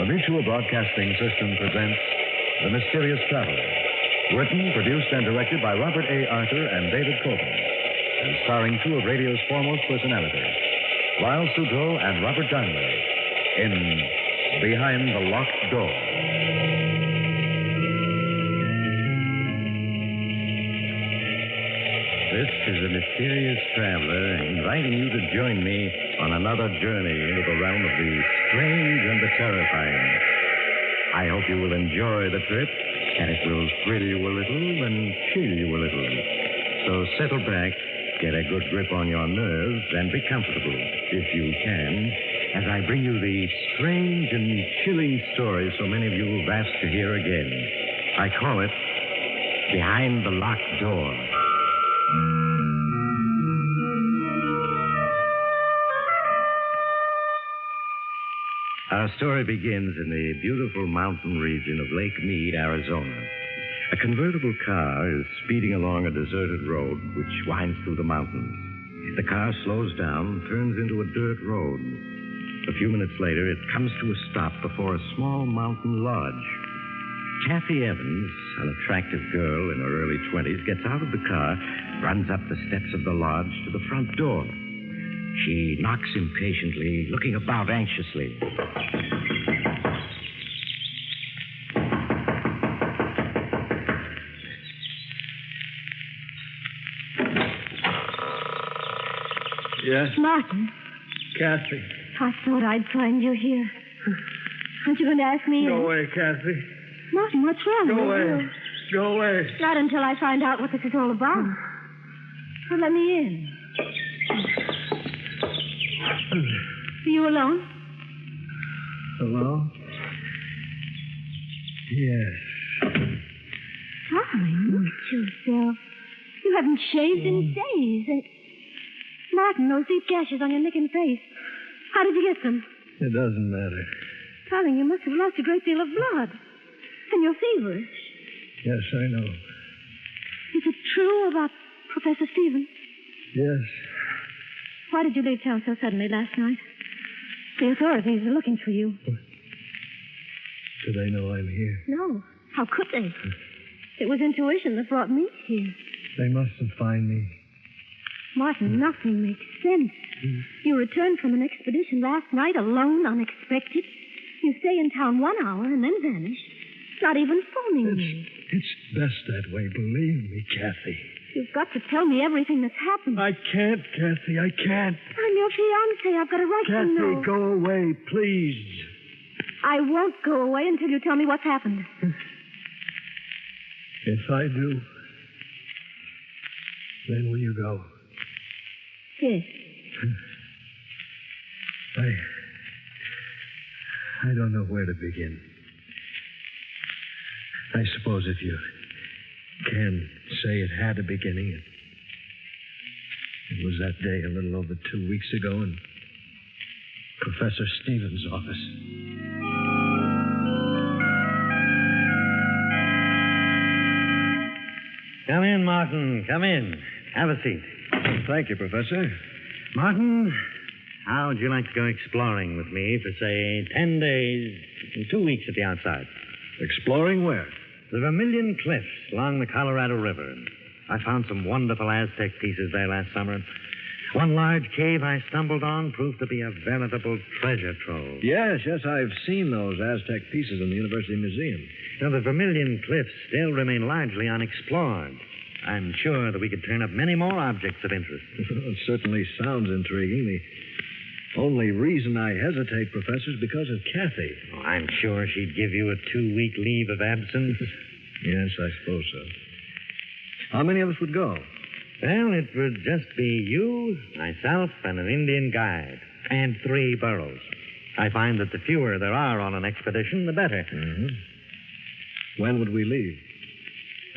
Mutual Broadcasting System presents The Mysterious Traveler. Written, produced, and directed by Robert A. Arthur and David Coulton. And starring two of radio's foremost personalities, Lyle Sutro and Robert Darnley, in Behind the Locked Door. This is the Mysterious Traveler inviting you to join me on another journey into the realm of the strange and the terrifying. I hope you will enjoy the trip, and it will thrill you a little and chill you a little. So settle back, get a good grip on your nerves, and be comfortable, if you can, as I bring you the strange and chilling story so many of you have asked to hear again. I call it Behind the Locked Door. Our story begins in the beautiful mountain region of Lake Mead, Arizona. A convertible car is speeding along a deserted road which winds through the mountains. The car slows down, turns into a dirt road. A few minutes later, it comes to a stop before a small mountain lodge. Kathy Evans, an attractive girl in her early 20s, gets out of the car, runs up the steps of the lodge to the front door. She knocks impatiently, looking about anxiously. Yes? Martin, Kathy. I thought I'd find you here. Aren't you going to ask me? Go away, Kathy. Martin, what's wrong? Go away. Go away. Not until I find out what this is all about. Well, let me in. Are you alone? Hello? Yes. Darling, look at yourself. You haven't shaved in days. And... Martin, those deep gashes on your neck and face. How did you get them? It doesn't matter. Darling, you must have lost a great deal of blood. And you're feverish. Yes, I know. Is it true about Professor Stevens? Yes. Why did you leave town so suddenly last night? The authorities are looking for you. Do they know I'm here? No. How could they? It was intuition that brought me here. They mustn't find me. Martin, nothing makes sense. You returned from an expedition last night alone, unexpected. You stay in town 1 hour and then vanish. Not even phoning me. It's best that way, believe me, Kathy. You've got to tell me everything that's happened. I can't, Kathy, I can't. I'm your fiancé. I've got a right to know. Kathy, go away, please. I won't go away until you tell me what's happened. If I do, then will you go? Yes. I don't know where to begin. I suppose if you can say it had a beginning, it was that day a little over 2 weeks ago in Professor Stevens' office. Come in, Martin. Come in. Have a seat. Thank you, Professor. Martin, how would you like to go exploring with me for, say, 10 days, 2 weeks at the outside? Exploring where? The Vermilion Cliffs along the Colorado River. I found some wonderful Aztec pieces there last summer. One large cave I stumbled on proved to be a veritable treasure trove. Yes, I've seen those Aztec pieces in the University Museum. Now, the Vermilion Cliffs still remain largely unexplored. I'm sure that we could turn up many more objects of interest. It certainly sounds intriguing. The only reason I hesitate, Professor, is because of Kathy. Oh, I'm sure she'd give you a 2-week leave of absence. Yes, I suppose so. How many of us would go? Well, it would just be you, myself, and an Indian guide, and 3 burros. I find that the fewer there are on an expedition, the better. Mm-hmm. When would we leave?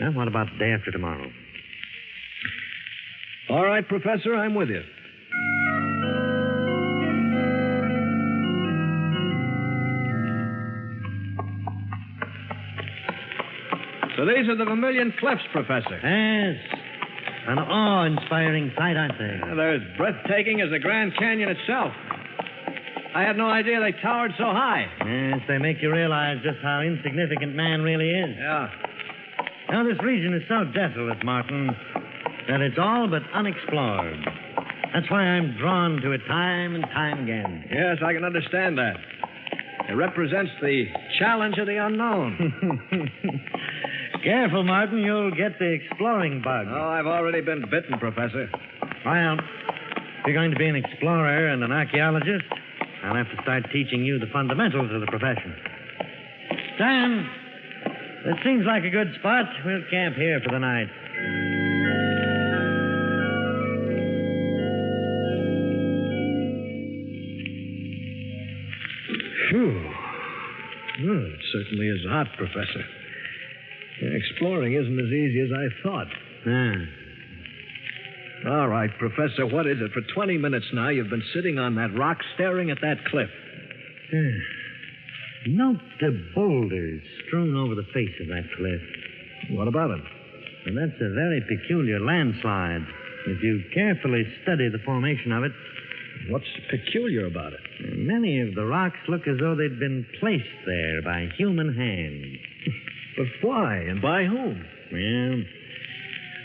Well, what about the day after tomorrow? All right, Professor, I'm with you. So these are the Vermilion Cliffs, Professor. Yes. An awe-inspiring sight, aren't they? They're as breathtaking as the Grand Canyon itself. I had no idea they towered so high. Yes, they make you realize just how insignificant man really is. Yeah. Now, this region is so desolate, Martin, that it's all but unexplored. That's why I'm drawn to it time and time again. Yes, I can understand that. It represents the challenge of the unknown. Careful, Martin. You'll get the exploring bug. Oh, I've already been bitten, Professor. Well, if you're going to be an explorer and an archaeologist, I'll have to start teaching you the fundamentals of the profession. Sam, this seems like a good spot. We'll camp here for the night. Phew. Well, it certainly is hot, Professor. Exploring isn't as easy as I thought. All right, Professor, what is it? For 20 minutes now, you've been sitting on that rock staring at that cliff. Note the boulders strewn over the face of that cliff. What about them? And that's a very peculiar landslide. If you carefully study the formation of it, What's peculiar about it? many of the rocks look as though they'd been placed there by human hand. But why and by whom? Well,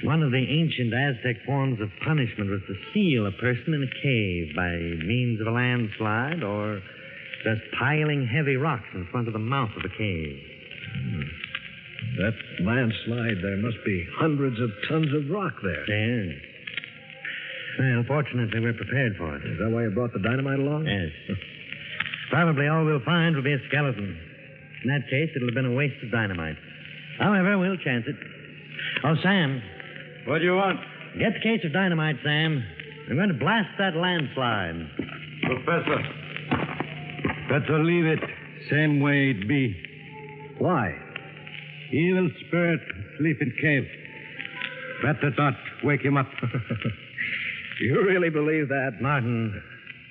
one of the ancient Aztec forms of punishment was to seal a person in a cave by means of a landslide or just piling heavy rocks in front of the mouth of the cave. That landslide, there must be hundreds of tons of rock there. Yes. Well, fortunately, we're prepared for it. Is that why you brought the dynamite along? Yes. Probably all we'll find will be a skeleton. In that case, it'll have been a waste of dynamite. However, we'll chance it. Oh, Sam. What do you want? Get the case of dynamite, Sam. I'm going to blast that landslide. Professor, better leave it same way it be. Why? Evil spirit sleep in cave. Better not wake him up. You really believe that? Martin,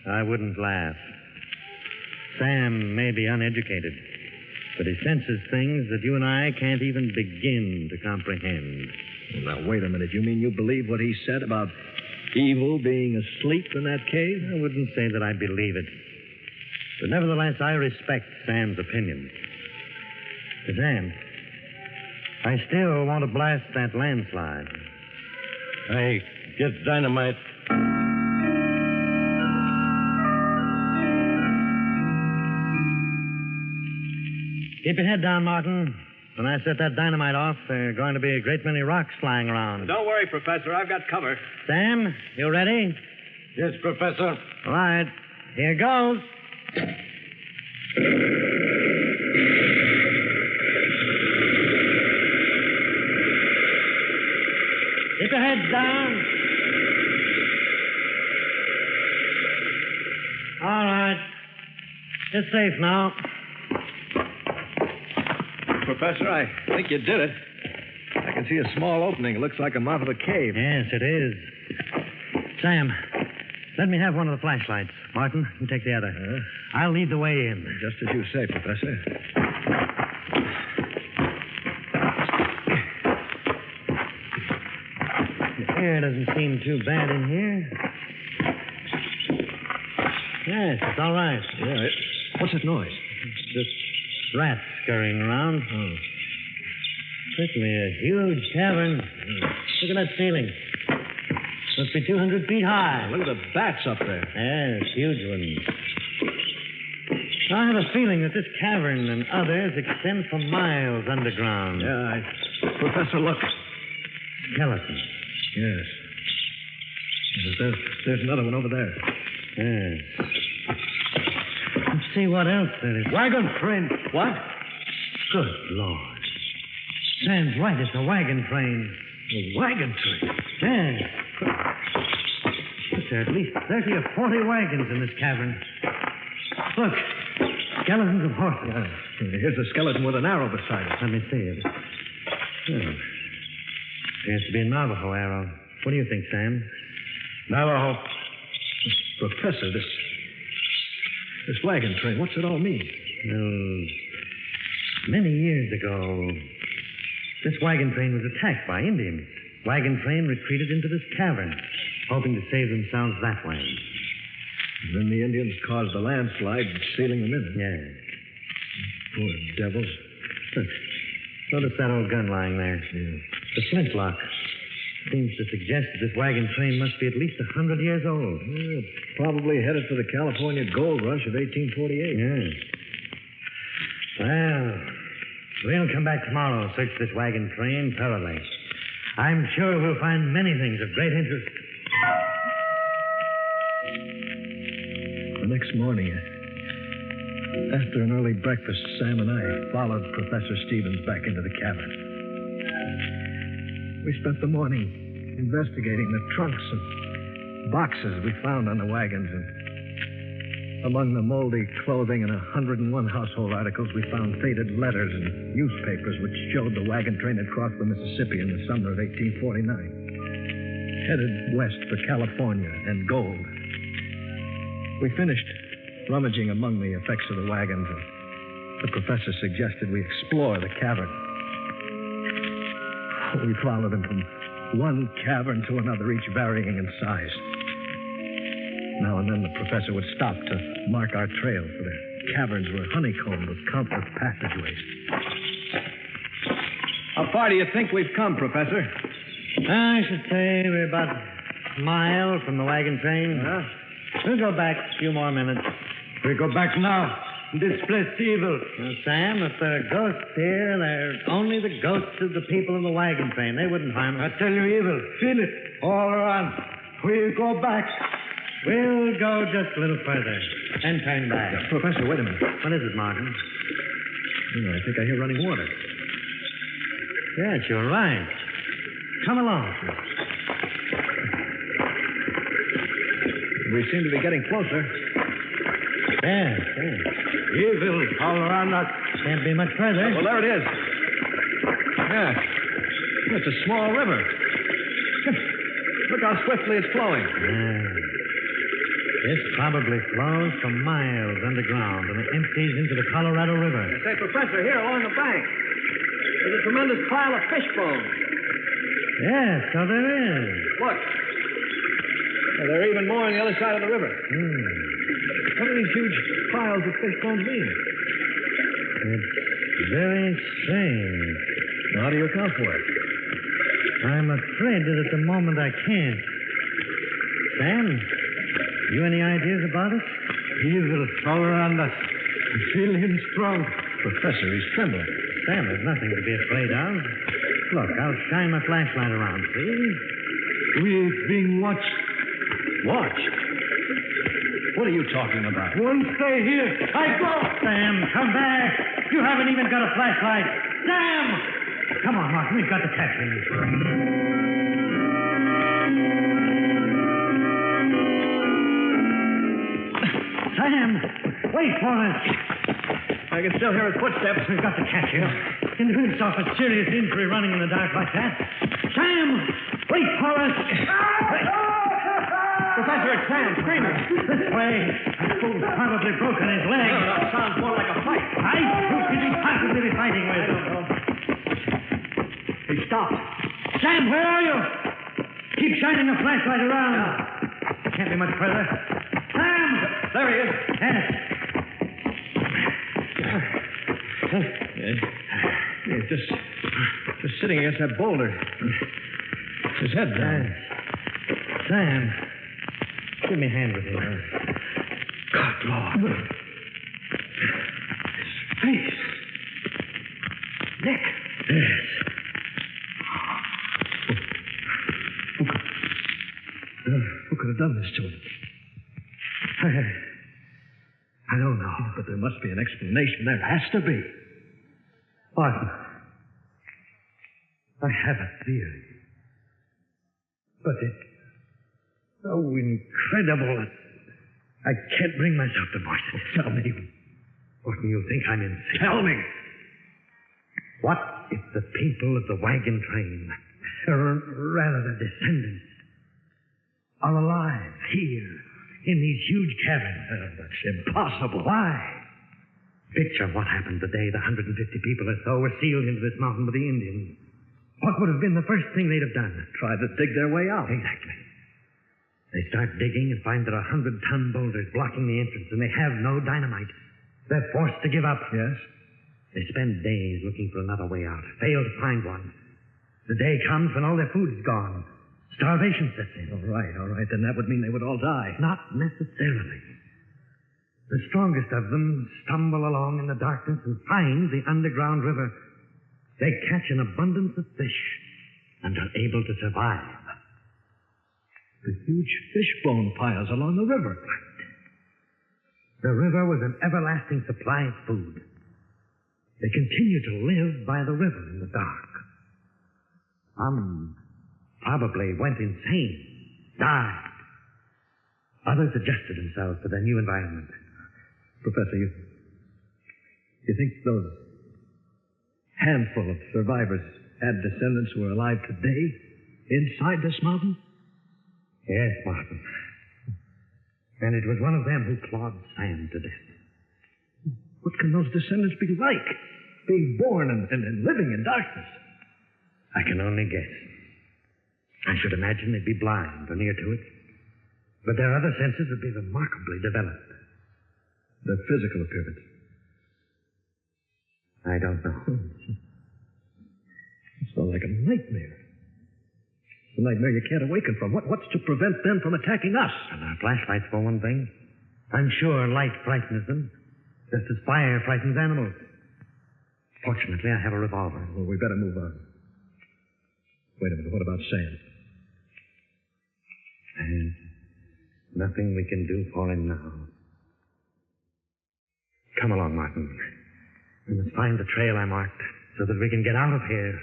I wouldn't laugh. Sam may be uneducated, but he senses things that you and I can't even begin to comprehend. Now, wait a minute. You mean you believe what he said about evil being asleep in that cave? I wouldn't say that I believe it. But nevertheless, I respect Sam's opinion. But Sam, I still want to blast that landslide. I get dynamite. Keep your head down, Martin. When I set that dynamite off, there are going to be a great many rocks flying around. Don't worry, Professor. I've got cover. Sam, you ready? Yes, Professor. All right. Here goes. Keep your heads down. All right. It's safe now. Professor, I think you did it. I can see a small opening. It looks like a mouth of a cave. Yes, it is. Sam, let me have one of the flashlights. Martin, you take the other. I'll lead the way in. Just as you say, Professor. The air doesn't seem too bad in here. Yes, it's all right. Yeah. What's that noise? Just rats scurrying around. Oh. Certainly a huge cavern. Look at that ceiling. Must be 200 feet high. Look at the bats up there. Yes, huge ones. I have a feeling that this cavern and others extend for miles underground. Yeah, Professor, look. Skeleton. Yes. There's another one over there. Yes. Let's see what else there is. Wagon train. What? Good Lord. Sam's right. It's a wagon train. A wagon train? Yes. There are at least 30 or 40 wagons in this cavern. Look. Skeletons of horses. Yeah. Here's a skeleton with an arrow beside it. Let me see it. Oh. Appears to be a Navajo arrow. What do you think, Sam? Navajo. Professor, this wagon train, what's it all mean? Well, many years ago, this wagon train was attacked by Indians. Wagon train retreated into this cavern, hoping to save themselves that way. Then the Indians caused a landslide, sealing them in. Yeah. Poor devils. Notice that old gun lying there. Yeah. The flintlock. Seems to suggest that this wagon train must be at least 100 years old. Well, probably headed for the California gold rush of 1848. Yeah. Well, we'll come back tomorrow and search this wagon train thoroughly. I'm sure we'll find many things of great interest. The next morning, after an early breakfast, Sam and I followed Professor Stevens back into the cavern. We spent the morning investigating the trunks and boxes we found on the wagons. And among the moldy clothing and 101 household articles, we found faded letters and newspapers which showed the wagon train had crossed the Mississippi in the summer of 1849, headed west for California and gold. We finished rummaging among the effects of the wagons, and the professor suggested we explore the cavern. We followed him from one cavern to another, each varying in size. Now and then the professor would stop to mark our trail, for the caverns were honeycombed with countless passageways. How far do you think we've come, Professor? I should say we're about a mile from the wagon train. We'll go back a few more minutes. We go back now. This place is evil. Now, Sam, if there are ghosts here, they're only the ghosts of the people in the wagon train. They wouldn't harm us. I tell you, evil. Feel it all around. We'll go back. We'll go just a little further and turn back. Professor, wait a minute. What is it, Martin? I think I hear running water. Yes, you're right. Come along. We seem to be getting closer. Yes. Evil all around us. Can't be much further. Well, there it is. Yeah. It's a small river. Look how swiftly it's flowing. This probably flows for miles underground and it empties into the Colorado River. Say, Professor, here along the bank, there's a tremendous pile of fish bones. Yes, so there is. Look. There are even more on the other side of the river. What do these huge piles of fish bones mean? It's very strange. Well, how do you account for it? I'm afraid that at the moment I can't. Sam, you any ideas about it? Evil all around us. I feel him strong. Professor, he's trembling. Sam, there's nothing to be afraid of. Look, I'll shine my flashlight around, see? We're being watched. Watched? What are you talking about? Won't stay here. I go. Sam, come back. You haven't even got a flashlight. Sam! Come on, Martin. We've got to catch him. Sam, wait for us. I can still hear his footsteps. We've got to catch him. Can do himself a serious injury running in the dark like that. Sam, wait for us. Professor, it's Sam screaming. This way. That fool's probably broken his leg. No, that sounds more like a fight. Fight? Who could he possibly be fighting with? He stopped. Sam, where are you? Keep shining the flashlight around. Can't be much further. Sam! There he is. Yes. He's just sitting against that boulder. His head down. Sam, give me a hand with him. Good Lord. His face. Neck. Yes. Who could have done this to him? I don't know. But there must be an explanation. There has to be. Martin, I have a theory. But it's so incredible that I can't bring myself to voice it. Tell me. What do you think I'm insane? Tell me. What if the people of the wagon train, or rather the descendants, are alive here in these huge caverns? That's impossible. Why? Picture what happened the day the 150 people or so were sealed into this mountain with the Indians. What would have been the first thing they'd have done? Tried to dig their way out. Exactly. They start digging and find there are 100-ton boulders blocking the entrance, and they have no dynamite. They're forced to give up. Yes? They spend days looking for another way out, fail to find one. The day comes when all their food's gone. Starvation sets in. All right. Then that would mean they would all die. Not necessarily. The strongest of them stumble along in the darkness and find the underground river. They catch an abundance of fish and are able to survive. The huge fish bone piles along the river. The river was an everlasting supply of food. They continue to live by the river in the dark. Some probably went insane, died. Others adjusted themselves to their new environment. Professor, you think those handful of survivors had descendants who are alive today inside this mountain? Yes, Martin. And it was one of them who clawed Sam to death. What can those descendants be like? Being born and living in darkness. I can only guess. I should imagine they'd be blind or near to it. But their other senses would be remarkably developed. Their physical appearance. I don't know. It's all like a nightmare. It's a nightmare you can't awaken from. What's to prevent them from attacking us? And our flashlights, for one thing. I'm sure light frightens them, just as fire frightens animals. Fortunately, I have a revolver. Well, we better move on. Wait a minute. What about Sam? There's nothing we can do for him now. Come along, Martin. We must find the trail I marked so that we can get out of here.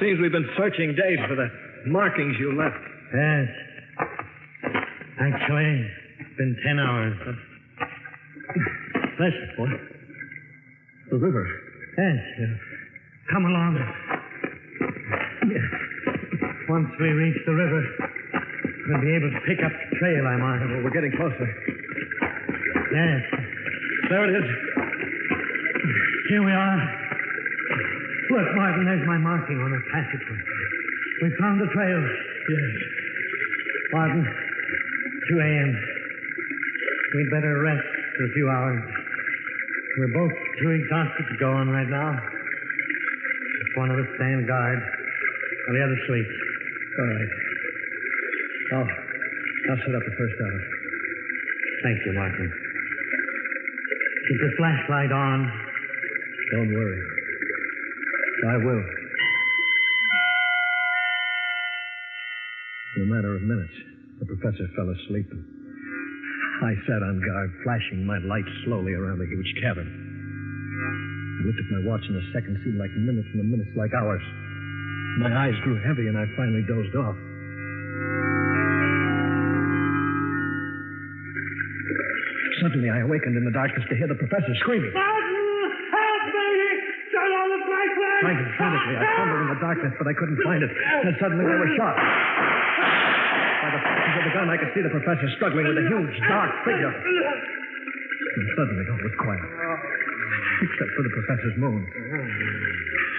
Seems we've been searching days for the markings you left. Yes. Actually, it's been 10 hours. Listen, what? The river. Yes. Come along. Once we reach the river, we'll be able to pick up the trail I marked. Well, we're getting closer. Yes. There it is. Here we are. Look, Martin, there's my marking on the passageway. We found the trail. Yes. Martin, 2 a.m. We'd better rest for a few hours. We're both too exhausted to go on right now. Just one of us stand guard, and the other sleeps. All right. I'll set up the first hour. Thank you, Martin. Keep the flashlight on. Don't worry. I will. In a matter of minutes, the professor fell asleep. I sat on guard, flashing my light slowly around the huge cabin. I looked at my watch, and the seconds seemed like minutes, and the minutes like hours. My eyes grew heavy, and I finally dozed off. Suddenly, I awakened in the darkness to hear the professor screaming. Martin, help me! Turn on the flashlight! Trying frantically, I fumbled in the darkness, but I couldn't find it. And suddenly, there was shot. By the flashes of the gun, I could see the professor struggling with a huge, dark figure. And suddenly, all was quiet, except for the professor's moan.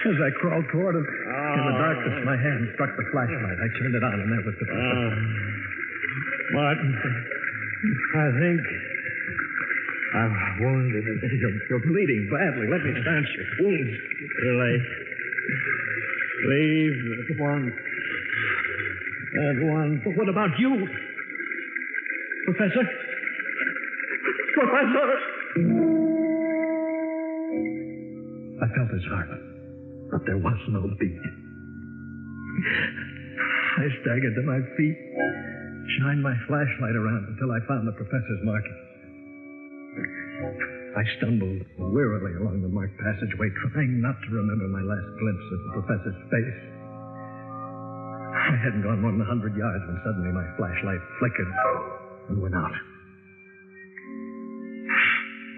As I crawled toward him, in the darkness, my hand struck the flashlight. I turned it on, and there was the professor. Martin, I think I'm wounded. You're bleeding badly. Let me stanch your wounds. Too late. Leave at once. At once. But what about you? Professor? Professor! I felt his heart, but there was no beat. I staggered to my feet, shined my flashlight around until I found the professor's marking. I stumbled wearily along the marked passageway, trying not to remember my last glimpse of the professor's face. I hadn't gone more than 100 yards when suddenly my flashlight flickered and went out.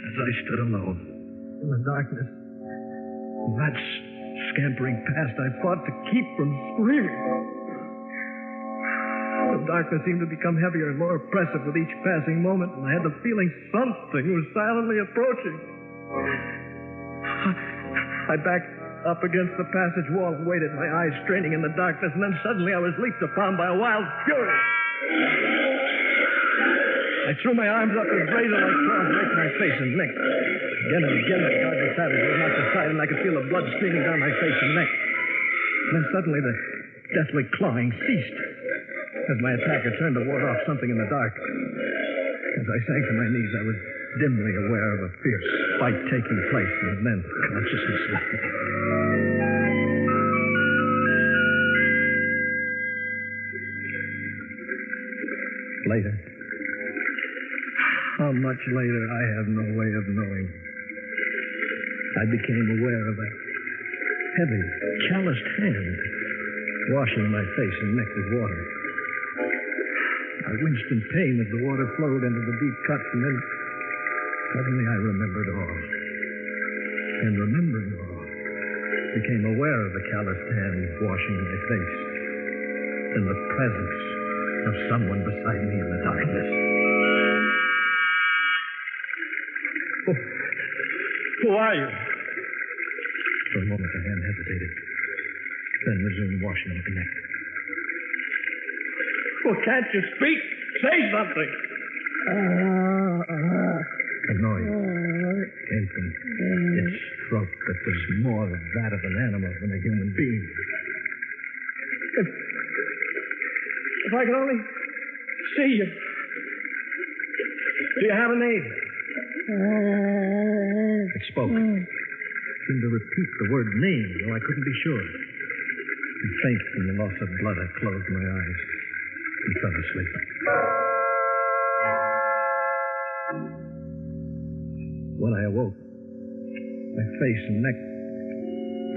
As I stood alone in the darkness, rats scampering past, I fought to keep from screaming. The darkness seemed to become heavier and more oppressive with each passing moment, and I had the feeling something was silently approaching. I backed up against the passage wall and waited, my eyes straining in the darkness, and then suddenly I was leaped upon by a wild fury. I threw my arms up with razor-like claws right to my face and neck. Again and again, the guard savage was knocked aside, and I could feel the blood streaming down my face and neck. And then suddenly the deathly clawing ceased as my attacker turned to ward off something in the dark. As I sank to my knees, I was dimly aware of a fierce fight taking place, and then consciousness left me. Later. How much later, I have no way of knowing. I became aware of a heavy, calloused hand washing my face and neck with water. I winced in pain as the water flowed into the deep cuts, and then suddenly I remembered all. And remembering all, became aware of the calloused hand washing my face and the presence of someone beside me in the darkness. Who are you? For a moment, the hand hesitated, then resumed washing my neck. Well, can't you speak? Say something. A noise came from its throat that was more that of an animal than a human being. If I could only see you. Do you have a name? It spoke. It seemed to repeat the word name, though I couldn't be sure. And faint from the loss of blood, I closed my eyes and fell asleep. When I awoke, my face and neck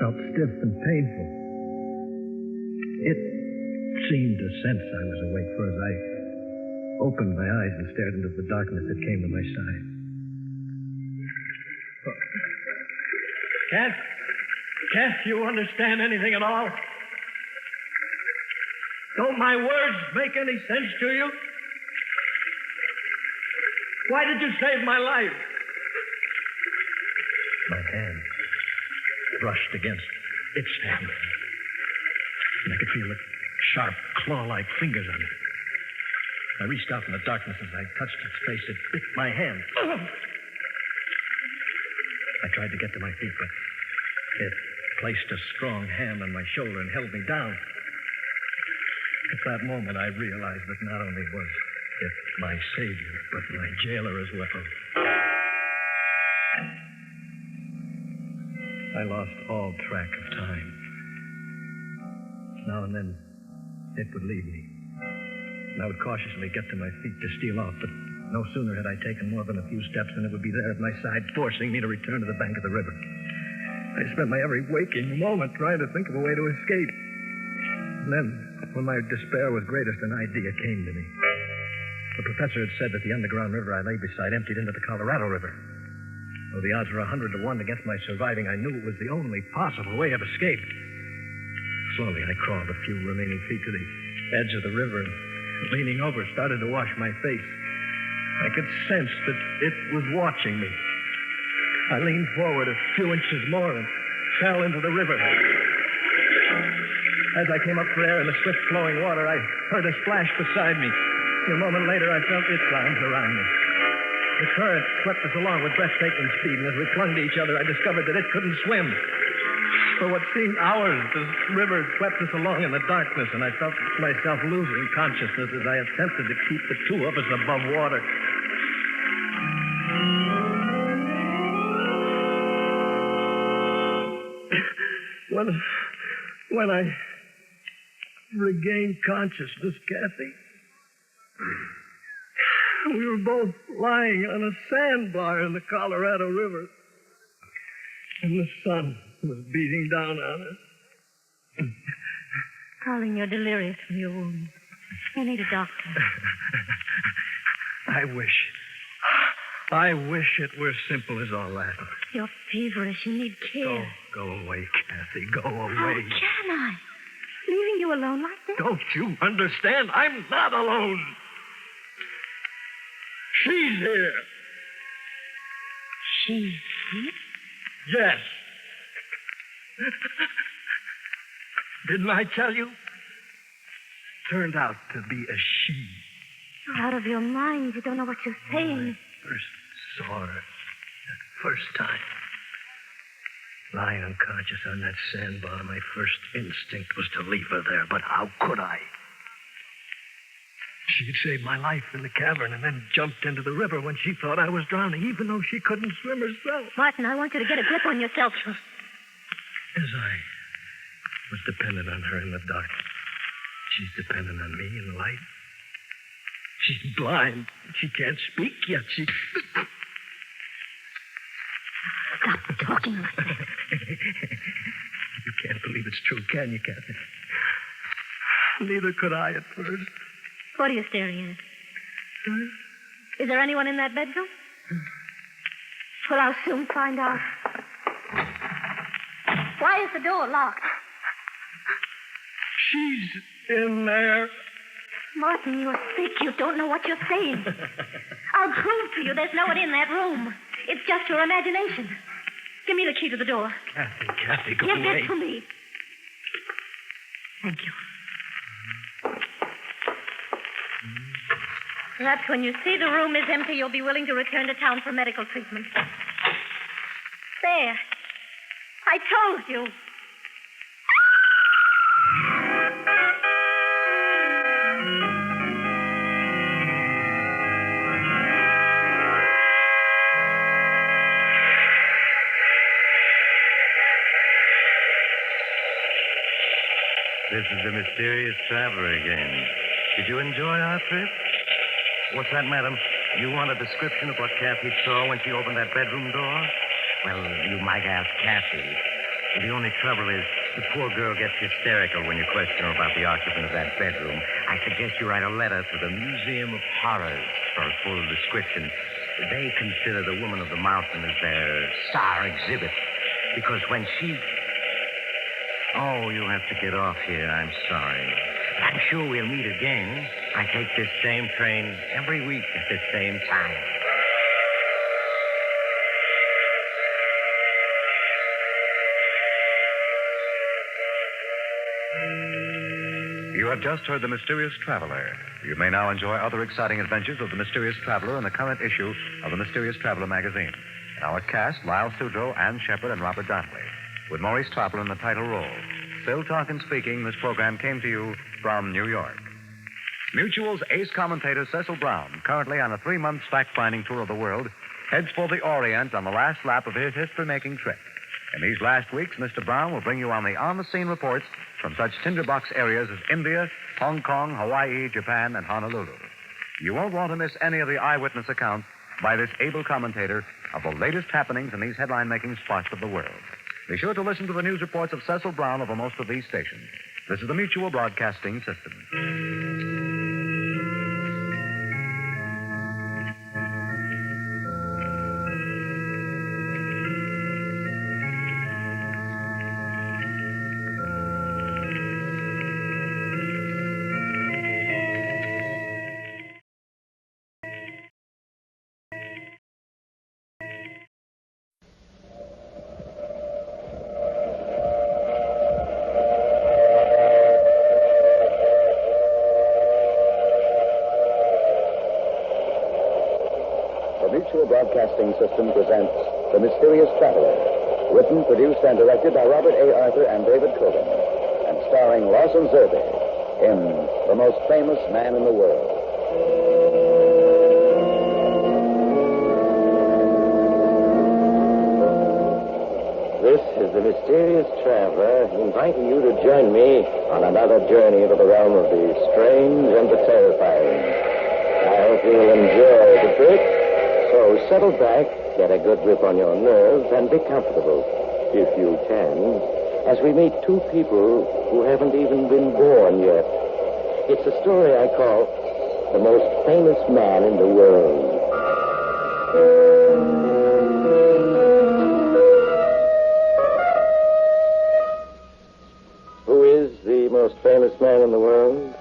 felt stiff and painful. It seemed to sense I was awake, for as I opened my eyes and stared into the darkness, it came to my side. Can't you understand anything at all? Don't my words make any sense to you? Why did you save my life? My hand brushed against its hand, and I could feel the sharp, claw-like fingers on it. I reached out in the darkness. As I touched its face, it bit my hand. I tried to get to my feet, but it placed a strong hand on my shoulder and held me down. At that moment, I realized that not only was it my savior, but my jailer as well. I lost all track of time. Now and then, it would leave me. And I would cautiously get to my feet to steal off, but no sooner had I taken more than a few steps than it would be there at my side, forcing me to return to the bank of the river. I spent my every waking moment trying to think of a way to escape. And then, when my despair was greatest, an idea came to me. The professor had said that the underground river I lay beside emptied into the Colorado River. Though the odds were 100 to 1 against my surviving, I knew it was the only possible way of escape. Slowly, I crawled a few remaining feet to the edge of the river and, leaning over, started to wash my face. I could sense that it was watching me. I leaned forward a few inches more and fell into the river. As I came up for air in the swift-flowing water, I heard a splash beside me. A moment later, I felt its arms around me. The current swept us along with breathtaking speed, and as we clung to each other, I discovered that it couldn't swim. For what seemed hours, the river swept us along in the darkness, and I felt myself losing consciousness as I attempted to keep the two of us above water. When I regained consciousness, Kathy, we were both lying on a sandbar in the Colorado River, and the sun was beating down on us. Darling, you're delirious from your wound. You need a doctor. I wish it were simple as all that. You're feverish. You need care. Go away, Kathy. Go away. How can I? Leaving you alone like this? Don't you understand? I'm not alone. She's here. She's here? Yes. Didn't I tell you? Turned out to be a she. You're out of your mind. You don't know what you're saying. First saw her. That first time. Lying unconscious on that sandbar, my first instinct was to leave her there, but how could I? She had saved my life in the cavern and then jumped into the river when she thought I was drowning, even though she couldn't swim herself. Martin, I want you to get a grip on yourself. As I was dependent on her in the dark, she's dependent on me in the light. She's blind. She can't speak yet. She... Stop talking like that. You can't believe it's true, can you, Kathy? Neither could I at first. What are you staring at? Is there anyone in that bedroom? Well, I'll soon find out. Why is the door locked? She's in there. Martin, you're sick. You don't know what you're saying. I'll prove to you there's no one in that room. It's just your imagination. Give me the key to the door. Kathy, go Give away. it to me. Thank you. Perhaps when you see the room is empty, you'll be willing to return to town for medical treatment. There. I told you. This is the mysterious traveler again. Did you enjoy our trip? What's that, madam? You want a description of what Kathy saw when she opened that bedroom door? Well, you might ask Kathy. The only trouble is the poor girl gets hysterical when you question her about the occupant of that bedroom. I suggest you write a letter to the Museum of Horrors for a full description. They consider the Woman of the Mountain as their star exhibit because when she... Oh, you have to get off here. I'm sorry. I'm sure we'll meet again. I take this same train every week at this same time. You have just heard The Mysterious Traveler. You may now enjoy other exciting adventures of The Mysterious Traveler in the current issue of The Mysterious Traveler magazine. In our cast, Lyle Sudrow, Ann Shepard, and Robert Donnelly, with Maurice Topper in the title role. Phil Talkin speaking. This program came to you from New York. Mutual's ace commentator Cecil Brown, currently on a 3-month fact-finding tour of the world, heads for the Orient on the last lap of his history-making trip. In these last weeks, Mr. Brown will bring you on-the-scene reports from such tinderbox areas as India, Hong Kong, Hawaii, Japan, and Honolulu. You won't want to miss any of the eyewitness accounts by this able commentator of the latest happenings in these headline-making spots of the world. Be sure to listen to the news reports of Cecil Brown over most of these stations. This is the Mutual Broadcasting System. The Mutual Broadcasting System presents The Mysterious Traveler, written, produced, and directed by Robert A. Arthur and David Cogan, and starring Lawson Zerbe in The Most Famous Man in the World. This is the Mysterious Traveler inviting you to join me on another journey into the realm of the strange and the terrifying. I hope you'll enjoy the trip. So settle back, get a good grip on your nerves, and be comfortable, if you can, as we meet two people who haven't even been born yet. It's a story I call The Most Famous Man in the World. Who is the most famous man in the world?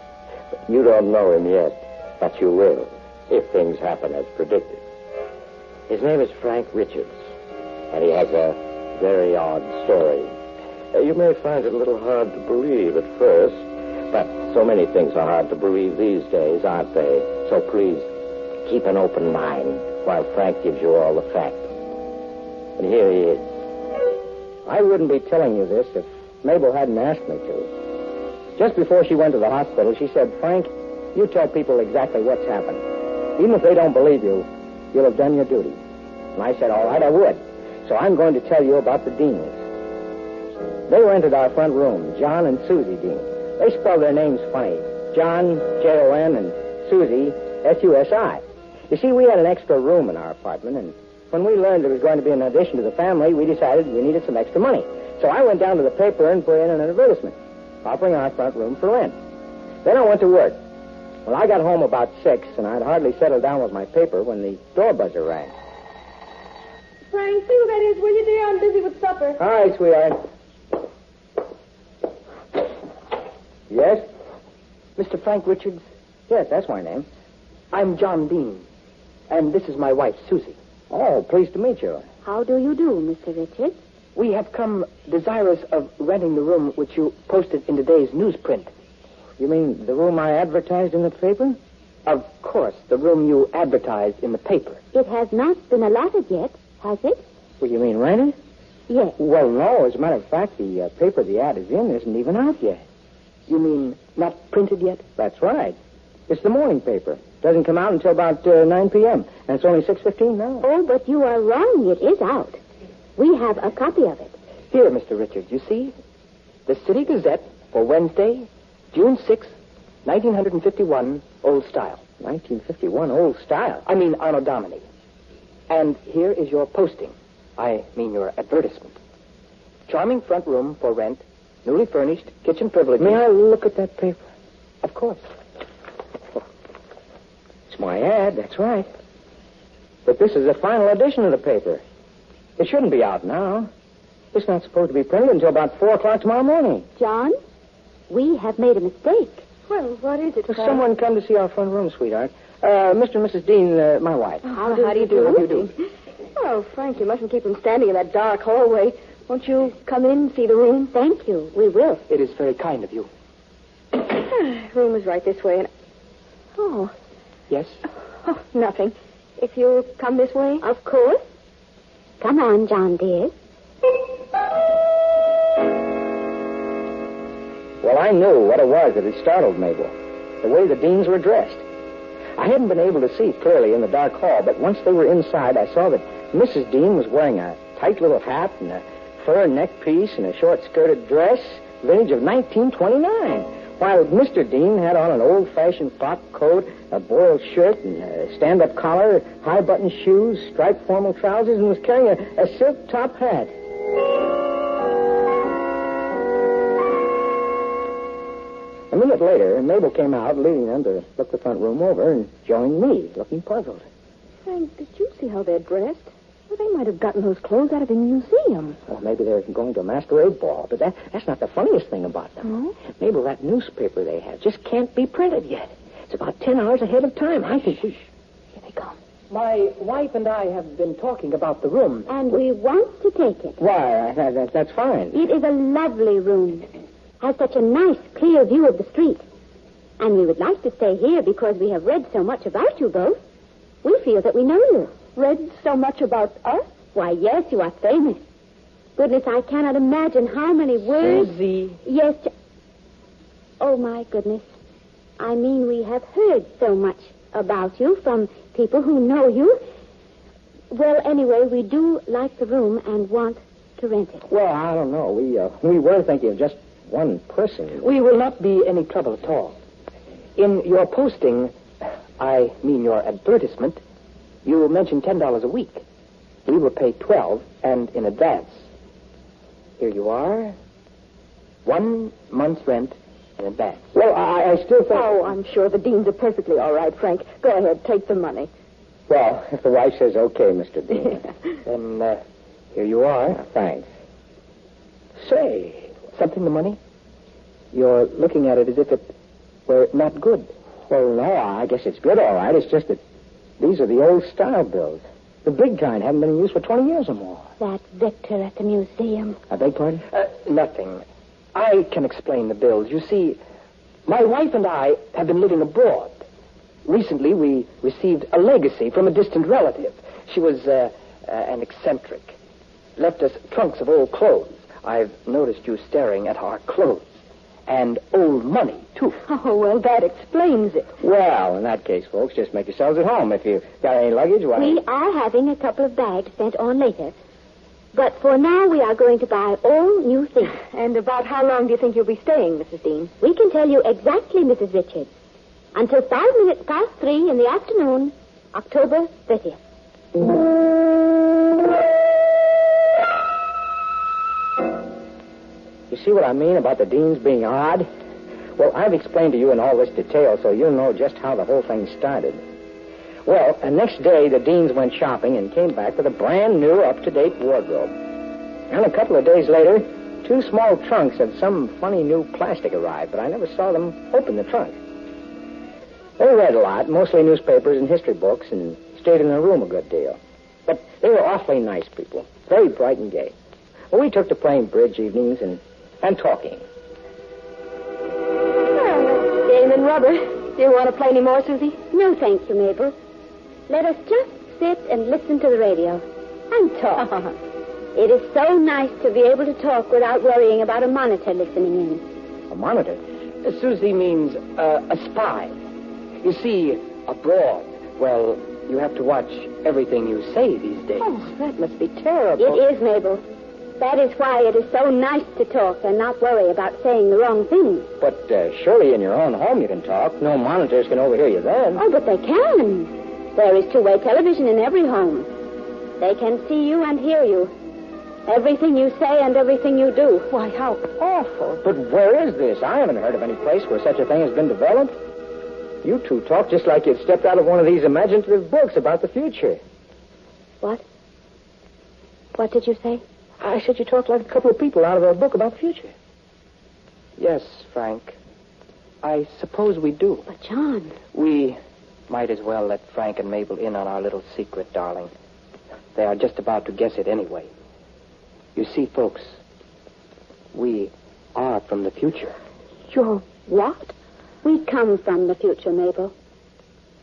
You don't know him yet, but you will, if things happen as predicted. His name is Frank Richards, and he has a very odd story. You may find it a little hard to believe at first, but so many things are hard to believe these days, aren't they? So please, keep an open mind while Frank gives you all the facts. And here he is. I wouldn't be telling you this if Mabel hadn't asked me to. Just before she went to the hospital, she said, Frank, you tell people exactly what's happened. Even if they don't believe you, you'll have done your duty. And I said, all right, I would. So I'm going to tell you about the Deans. They rented our front room, John and Susie Dean. They spell their names funny. John, Jon, and Susie, Susi. You see, we had an extra room in our apartment, and when we learned there was going to be an addition to the family, we decided we needed some extra money. So I went down to the paper and put in an advertisement, offering our front room for rent. Then I went to work. Well, I got home about 6, and I'd hardly settled down with my paper when the door buzzer rang. Frank, see who that is, will you, dear? I'm busy with supper. All right, sweetheart. Yes? Mr. Frank Richards, Yes, that's my name. I'm John Dean, and this is my wife, Susie. Oh, pleased to meet you. How do you do, Mr. Richards? We have come desirous of renting the room which you posted in today's newsprint. You mean the room I advertised in the paper? Of course, the room you advertised in the paper. It has not been allotted yet, has it? Well, you mean rented? Yes. Well, no. As a matter of fact, the paper the ad is in isn't even out yet. You mean not printed yet? That's right. It's the morning paper. Doesn't come out until about 9 p.m., and it's only 6:15 now. Oh, but you are wrong. It is out. We have a copy of it. Here, Mr. Richards, you see? The City Gazette for Wednesday, June 6, 1951, old style. 1951, old style. I mean, Anno Domini. And here is your posting. I mean your advertisement. Charming front room for rent, newly furnished, kitchen privileges. May I look at that paper? Of course. It's my ad, that's right. But this is the final edition of the paper. It shouldn't be out now. It's not supposed to be printed until about 4 o'clock tomorrow morning. John, we have made a mistake. Well, what is it, Frank? Someone come to see our front room, sweetheart. Mr. and Mrs. Dean, my wife. How do you do? How do you do? Oh, Frank, you mustn't keep him standing in that dark hallway. Won't you come in and see the room? Thank you. We will. It is very kind of you. Room is right this way. And... Oh. Yes? Oh, nothing. If you'll come this way. Of course. Come on, John, dear. Well, I knew what it was that had startled Mabel. The way the Deans were dressed. I hadn't been able to see clearly in the dark hall, but once they were inside, I saw that Mrs. Dean was wearing a tight little hat and a fur neck piece and a short-skirted dress, vintage of 1929, while Mr. Dean had on an old-fashioned frock coat, a boiled shirt, and a stand-up collar, high-button shoes, striped formal trousers, and was carrying a silk top hat. A minute later, Mabel came out, leading them to look the front room over, and joined me, looking puzzled. Frank, did you see how they're dressed? Well, they might have gotten those clothes out of a museum. Well, maybe they're going to a masquerade ball, but that's not the funniest thing about them. Oh? Mabel, that newspaper they have just can't be printed yet. It's about 10 hours ahead of time. I think we... Here they come. My wife and I have been talking about the room. And we want to take it. Why, that's fine. It is a lovely room. Has such a nice, clear view of the street. And we would like to stay here because we have read so much about you both. We feel that we know you. Read so much about us? Why, yes, you are famous. Goodness, I cannot imagine how many words... Susie. Yes. Oh, my goodness. I mean, we have heard so much about you from people who know you. Well, anyway, we do like the room and want to rent it. Well, I don't know. We were thinking of just one person. We will not be any trouble at all. In your posting, I mean your advertisement, you mentioned $10 a week. We will pay $12 and in advance. Here you are. 1 month's rent in advance. Well, I still think... Oh, I'm sure the Deans are perfectly all right, Frank. Go ahead, take the money. Well, if the wife says okay, Mr. Dean. Then, here you are. Thanks. Say, something the money? You're looking at it as if it were not good. Well, no, I guess it's good, all right. It's just that these are the old-style bills. The big kind haven't been in use for 20 years or more. That Victor at the museum. I beg pardon? Nothing. I can explain the bills. You see, my wife and I have been living abroad. Recently, we received a legacy from a distant relative. She was an eccentric. Left us trunks of old clothes. I've noticed you staring at our clothes. And old money, too. Oh, well, that explains it. Well, in that case, folks, just make yourselves at home. If you've got any luggage, why... We are having a couple of bags sent on later. But for now, we are going to buy all new things. And about how long do you think you'll be staying, Mrs. Dean? We can tell you exactly, Mrs. Richards. Until 5 minutes past 3 in the afternoon, October 30th. You see what I mean about the Deans being odd? Well, I've explained to you in all this detail so you'll know just how the whole thing started. Well, the next day, the Deans went shopping and came back with a brand new, up-to-date wardrobe. And a couple of days later, 2 small trunks of some funny new plastic arrived, but I never saw them open the trunk. They read a lot, mostly newspapers and history books, and stayed in their room a good deal. But they were awfully nice people, very bright and gay. Well, we took to playing bridge evenings and talking. Well, that's game and rubber. Do you want to play any more, Susie? No, thank you, Mabel. Let us just sit and listen to the radio and talk. It is so nice to be able to talk without worrying about a monitor listening in. A monitor? Susie means a spy. You see, abroad, well, you have to watch everything you say these days. Oh, that must be terrible. It is, Mabel. That is why it is so nice to talk and not worry about saying the wrong thing. But surely in your own home you can talk. No monitors can overhear you then. Oh, but they can. There is two-way television in every home. They can see you and hear you. Everything you say and everything you do. Why, how awful. But where is this? I haven't heard of any place where such a thing has been developed. You two talk just like you'd stepped out of one of these imaginative books about the future. What? What did you say? I said you talked like a couple of people out of a book about the future. Yes, Frank. I suppose we do. But, John... We might as well let Frank and Mabel in on our little secret, darling. They are just about to guess it anyway. You see, folks, we are from the future. You're what? We come from the future, Mabel.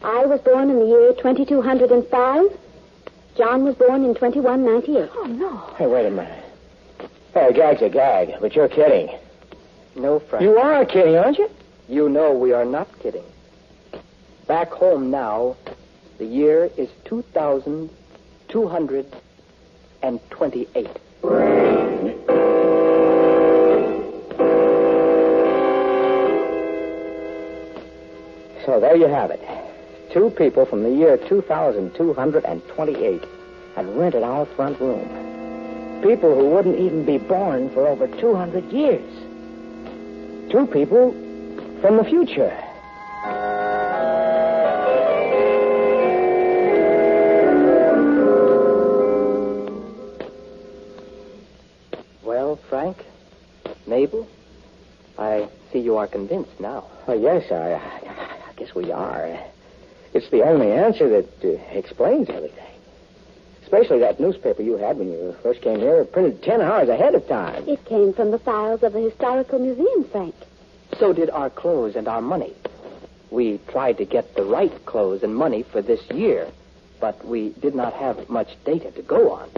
I was born in the year 2205. John was born in 2198. Oh, no. Hey, wait a minute. Hey, a gag's a gag, but you're kidding. No, Frank. You are kidding, aren't you? You know we are not kidding. Back home now, the year is 2228. So there you have it. 2 people from the year 2228 had rented our front room. People who wouldn't even be born for over 200 years. 2 people from the future. Well, Frank, Mabel, I see you are convinced now. Oh, yes, I guess we are. It's the only answer that explains everything. Especially that newspaper you had when you first came here, printed 10 hours ahead of time. It came from the files of the Historical Museum, Frank. So did our clothes and our money. We tried to get the right clothes and money for this year, but we did not have much data to go on.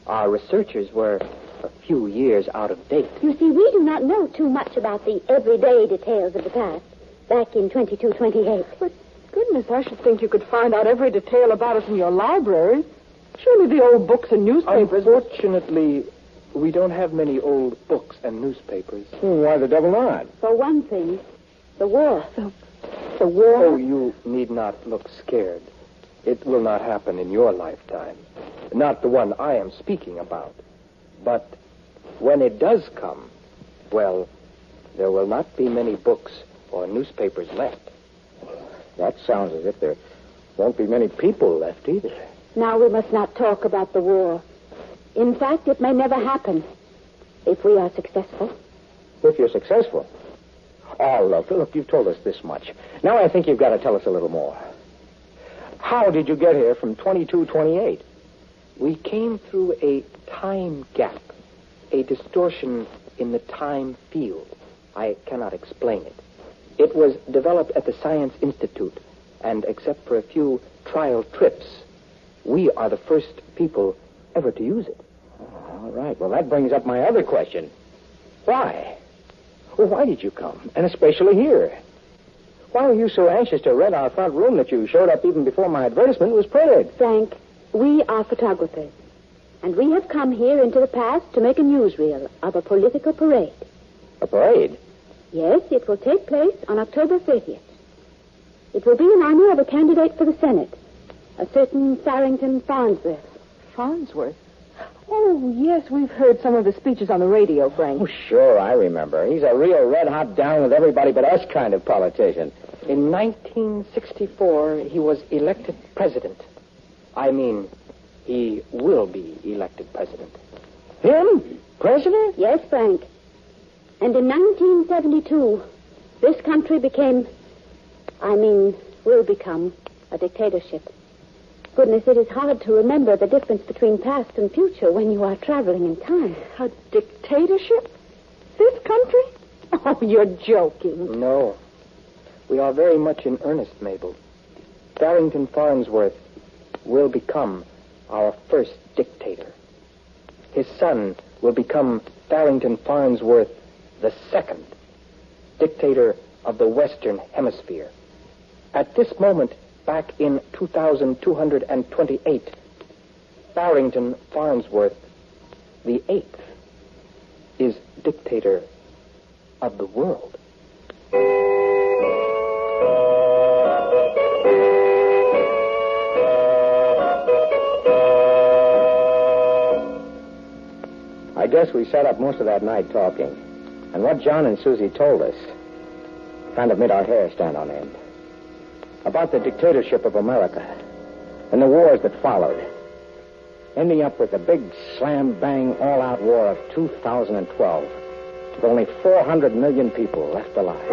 Our researchers were a few years out of date. You see, we do not know too much about the everyday details of the past, back in 2228. But goodness, I should think you could find out every detail about us in your library. Surely the old books and newspapers... Unfortunately, we don't have many old books and newspapers. Why the devil not? For one thing, the war. The war? Oh, you need not look scared. It will not happen in your lifetime. Not the one I am speaking about. But when it does come, well, there will not be many books or newspapers left. That sounds as if there won't be many people left either. Now we must not talk about the war. In fact, it may never happen if we are successful. If you're successful? Oh, look, you've told us this much. Now I think you've got to tell us a little more. How did you get here from 2228? We came through a time gap, a distortion in the time field. I cannot explain it. It was developed at the Science Institute, and except for a few trial trips, we are the first people ever to use it. All right. Well, that brings up my other question. Why? Well, why did you come? And especially here? Why were you so anxious to rent our front room that you showed up even before my advertisement was printed? Frank, we are photographers, and we have come here into the past to make a newsreel of a political parade. A parade? Yes, it will take place on October 30th. It will be in honor of a candidate for the Senate, a certain Farrington Farnsworth. Farnsworth? Oh, yes, we've heard some of the speeches on the radio, Frank. Oh, sure, I remember. He's a real red-hot down with everybody but us kind of politician. In 1964, he was elected president. I mean, he will be elected president. Him? President? Yes, Frank. And in 1972, this country will become a dictatorship. Goodness, it is hard to remember the difference between past and future when you are traveling in time. A dictatorship? This country? Oh, you're joking. No. We are very much in earnest, Mabel. Farrington Farnsworth will become our first dictator. His son will become Farrington Farnsworth the second, dictator of the Western Hemisphere. At this moment, back in 2228, Farrington Farnsworth the eighth is dictator of the world. I guess we sat up most of that night talking. And what John and Susie told us kind of made our hair stand on end. About the dictatorship of America and the wars that followed, ending up with the big slam-bang all-out war of 2012 with only 400 million people left alive.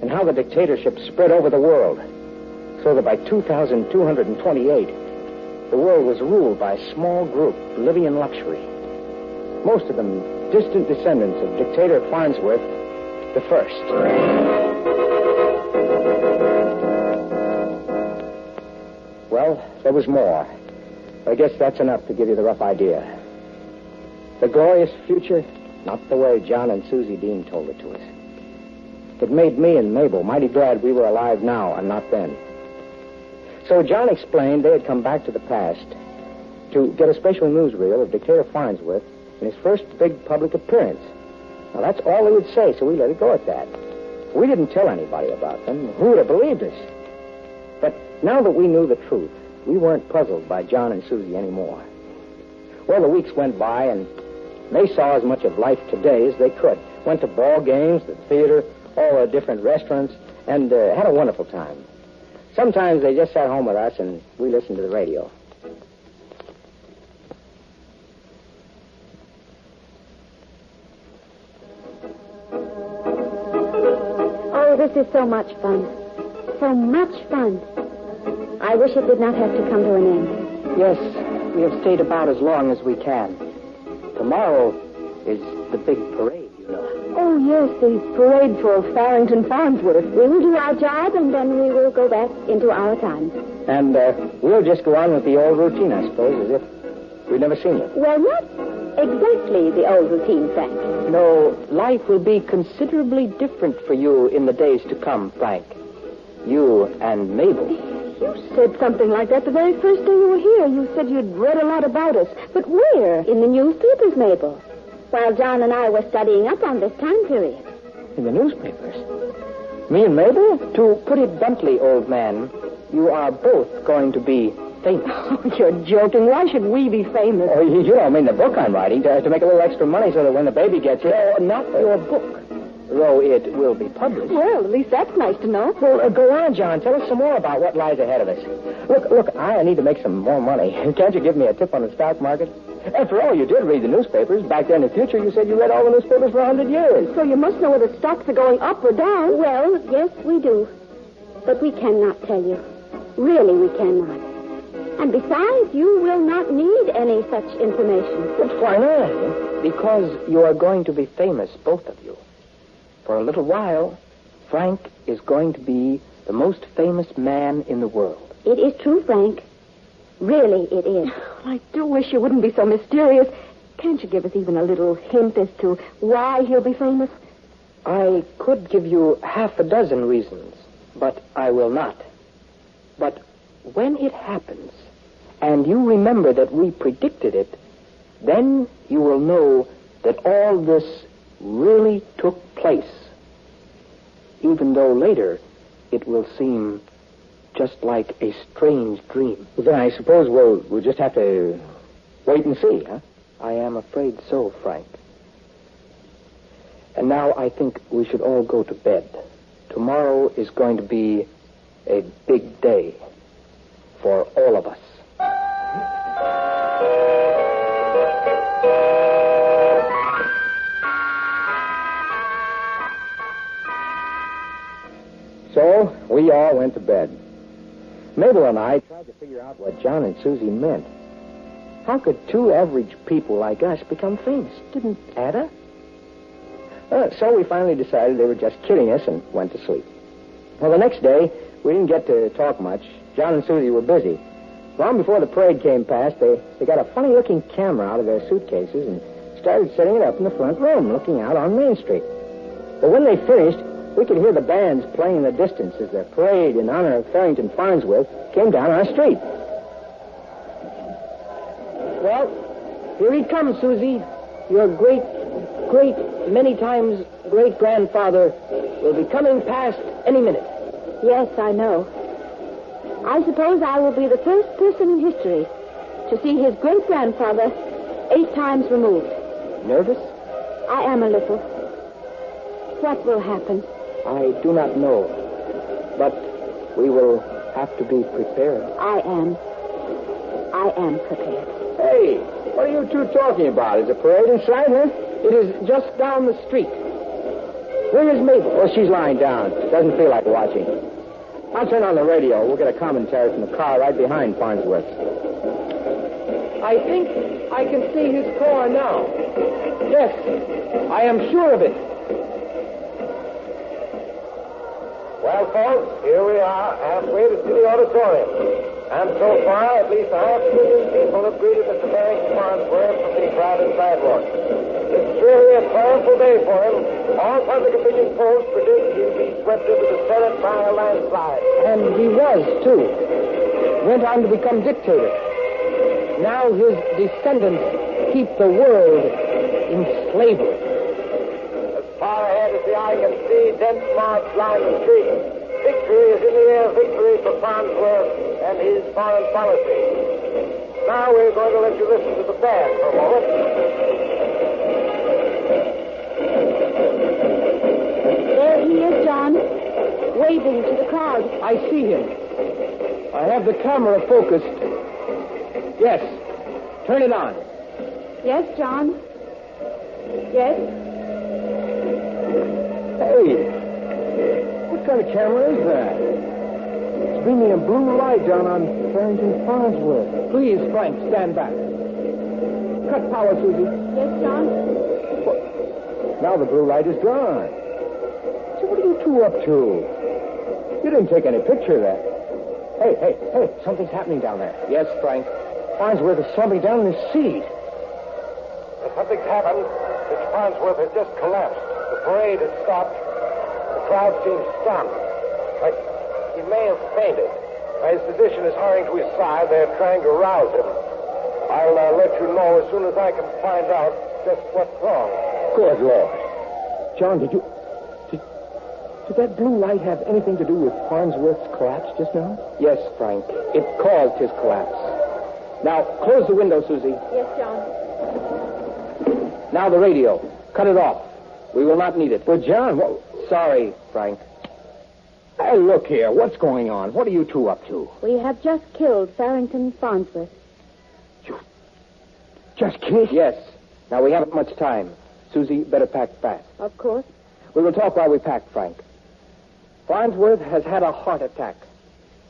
And how the dictatorship spread over the world so that by 2228, the world was ruled by a small group living in luxury. Most of them distant descendants of dictator Farnsworth the First. Well, there was more. I guess that's enough to give you the rough idea. The glorious future, not the way John and Susie Dean told it to us. It made me and Mabel mighty glad we were alive now and not then. So John explained they had come back to the past to get a special newsreel of dictator Farnsworth in his first big public appearance. Now, that's all he would say, so we let it go at that. We didn't tell anybody about them. Who would have believed us? But now that we knew the truth, we weren't puzzled by John and Susie anymore. Well, the weeks went by, and they saw as much of life today as they could. Went to ball games, the theater, all the different restaurants, and had a wonderful time. Sometimes they just sat home with us, and we listened to the radio. Oh, this is so much fun. So much fun. I wish it did not have to come to an end. Yes, we have stayed about as long as we can. Tomorrow is the big parade, you know. Oh, yes, the parade for Farrington Farnsworth. We will do our job, and then we will go back into our time. And we'll just go on with the old routine, I suppose, as if we'd never seen you. Well, not exactly the old routine, Frank. No, life will be considerably different for you in the days to come, Frank. You and Mabel. You said something like that the very first day you were here. You said you'd read a lot about us. But where? In the newspapers, Mabel. While John and I were studying up on this time period. In the newspapers? Me and Mabel? To put it bluntly, old man, you are both going to be famous. Oh, you're joking. Why should we be famous? Oh, you don't mean the book I'm writing to make a little extra money so that when the baby gets here... No, not your book. Though it will be published. Well, at least that's nice to know. Well, go on, John. Tell us some more about what lies ahead of us. Look, I need to make some more money. Can't you give me a tip on the stock market? After all, you did read the newspapers. Back then in the future, you said you read all the newspapers for 100 years. So you must know whether stocks are going up or down. Well, yes, we do. But we cannot tell you. Really, we cannot. And besides, you will not need any such information. But why not? Because you are going to be famous, both of you. For a little while, Frank is going to be the most famous man in the world. It is true, Frank. Really, it is. I do wish you wouldn't be so mysterious. Can't you give us even a little hint as to why he'll be famous? I could give you half a dozen reasons, but I will not. But when it happens, and you remember that we predicted it, then you will know that all this really took place, even though later it will seem just like a strange dream. Well, then I suppose we'll just have to wait and see, huh? I am afraid so, Frank. And now I think we should all go to bed. Tomorrow is going to be a big day for all of us. So, we all went to bed. Mabel and I tried to figure out what John and Susie meant. How could two average people like us become famous? Didn't add up. So we finally decided they were just kidding us and went to sleep. Well, the next day, we didn't get to talk much. John and Susie were busy. Long before the parade came past, they got a funny-looking camera out of their suitcases and started setting it up in the front room, looking out on Main Street. But when they finished, we could hear the bands playing in the distance as the parade in honor of Farrington Farnsworth came down our street. Well, here he comes, Susie. Your great, many times great-grandfather will be coming past any minute. Yes, I know. I suppose I will be the first person in history to see his great-grandfather 8 times removed. Nervous? I am a little. What will happen? I do not know. But we will have to be prepared. I am prepared. Hey, what are you two talking about? Is the parade in sight, huh? It is just down the street. Where is Mabel? Oh, she's lying down. Doesn't feel like watching. I'll turn on the radio. We'll get a commentary from the car right behind Farnsworth. I think I can see his car now. Yes, I am sure of it. Well, folks, here we are, halfway to City Auditorium. And so far, at least 500,000 people have greeted Mr. Farrington Farnsworth from the crowded sidewalk. It's truly a triumphal day for him. All public opinion polls predict he'll be swept into the Senate by a landslide. And he was, too. Went on to become dictator. Now his descendants keep the world in slavery. As far ahead as the eye can see, dense marks line the street. Victory is in the air, victory for Farnsworth and his foreign policy. Now we're going to let you listen to the band for a moment. There he is, John, waving to the crowd. I see him. I have the camera focused. Yes. Turn it on. Yes, John. Yes. Hey, what kind of camera is that? It's beaming a blue light down on Farrington Farnsworth. Please, Frank, stand back. Cut power, Susie. Yes, John. Now the blue light is gone. So what are you two up to? You didn't take any picture of that. Hey, something's happening down there. Yes, Frank. Farnsworth is slumping down in his seat. Something's happened. Mr. Farnsworth has just collapsed. The parade has stopped. The crowd seems stunned. Like he may have fainted. His physician is hurrying to his side. They're trying to rouse him. I'll let you know as soon as I can find out just what's wrong. Good Lord. John, did that blue light have anything to do with Farnsworth's collapse just now? Yes, Frank. It caused his collapse. Now, close the window, Susie. Yes, John. Now the radio. Cut it off. We will not need it. Well, John, Sorry, Frank. Hey, look here. What's going on? What are you two up to? We have just killed Farrington Farnsworth. Just kidding? Yes. Now, we haven't much time. Susie, better pack fast. Of course. We will talk while we pack, Frank. Farnsworth has had a heart attack.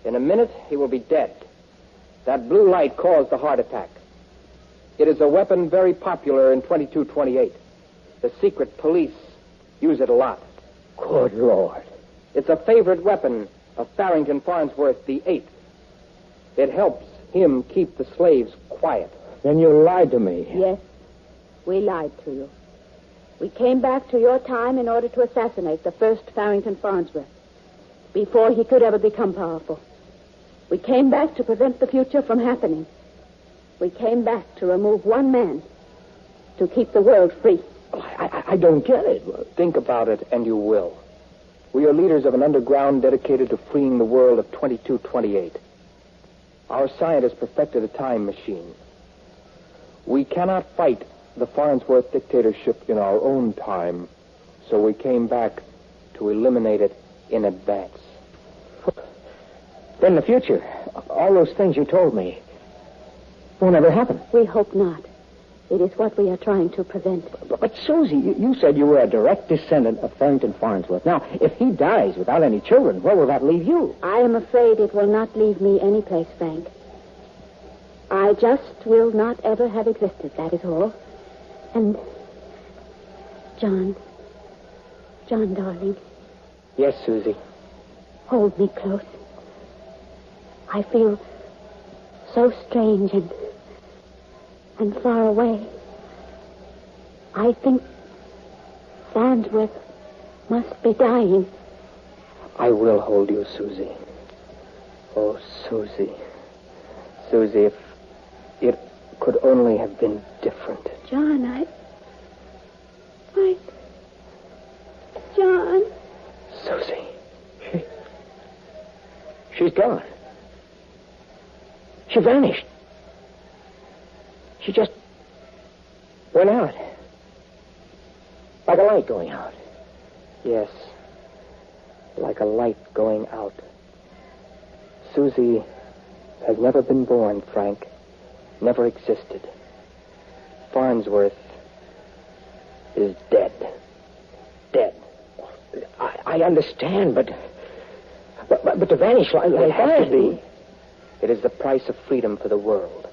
In a minute, he will be dead. That blue light caused the heart attack. It is a weapon very popular in 2228. The secret police use it a lot. Good Lord. It's a favorite weapon of Farrington Farnsworth the Eighth. It helps him keep the slaves quiet. Then you lied to me. Yes, we lied to you. We came back to your time in order to assassinate the first Farrington Farnsworth, before he could ever become powerful. We came back to prevent the future from happening. We came back to remove one man, to keep the world free. I don't get it. Think about it, and you will. We are leaders of an underground dedicated to freeing the world of 2228. Our scientists perfected a time machine. We cannot fight the Farnsworth dictatorship in our own time, so we came back to eliminate it in advance. Then in the future, all those things you told me won't ever happen. We hope not. It is what we are trying to prevent. But Susie, you said you were a direct descendant of Farrington Farnsworth. Now, if he dies without any children, where will that leave you? I am afraid it will not leave me any place, Frank. I just will not ever have existed, that is all. And, John, darling. Yes, Susie. Hold me close. I feel so strange and far away. I think Farnsworth must be dying. I will hold you, Susie. Oh, Susie. Susie, if it could only have been different. John, John. Susie. She's gone. She vanished. She just went out. Like a light going out. Yes. Like a light going out. Susie has never been born, Frank. Never existed. Farnsworth is dead. Dead. I understand, but to vanish like It has that... to be. It is the price of freedom for the world.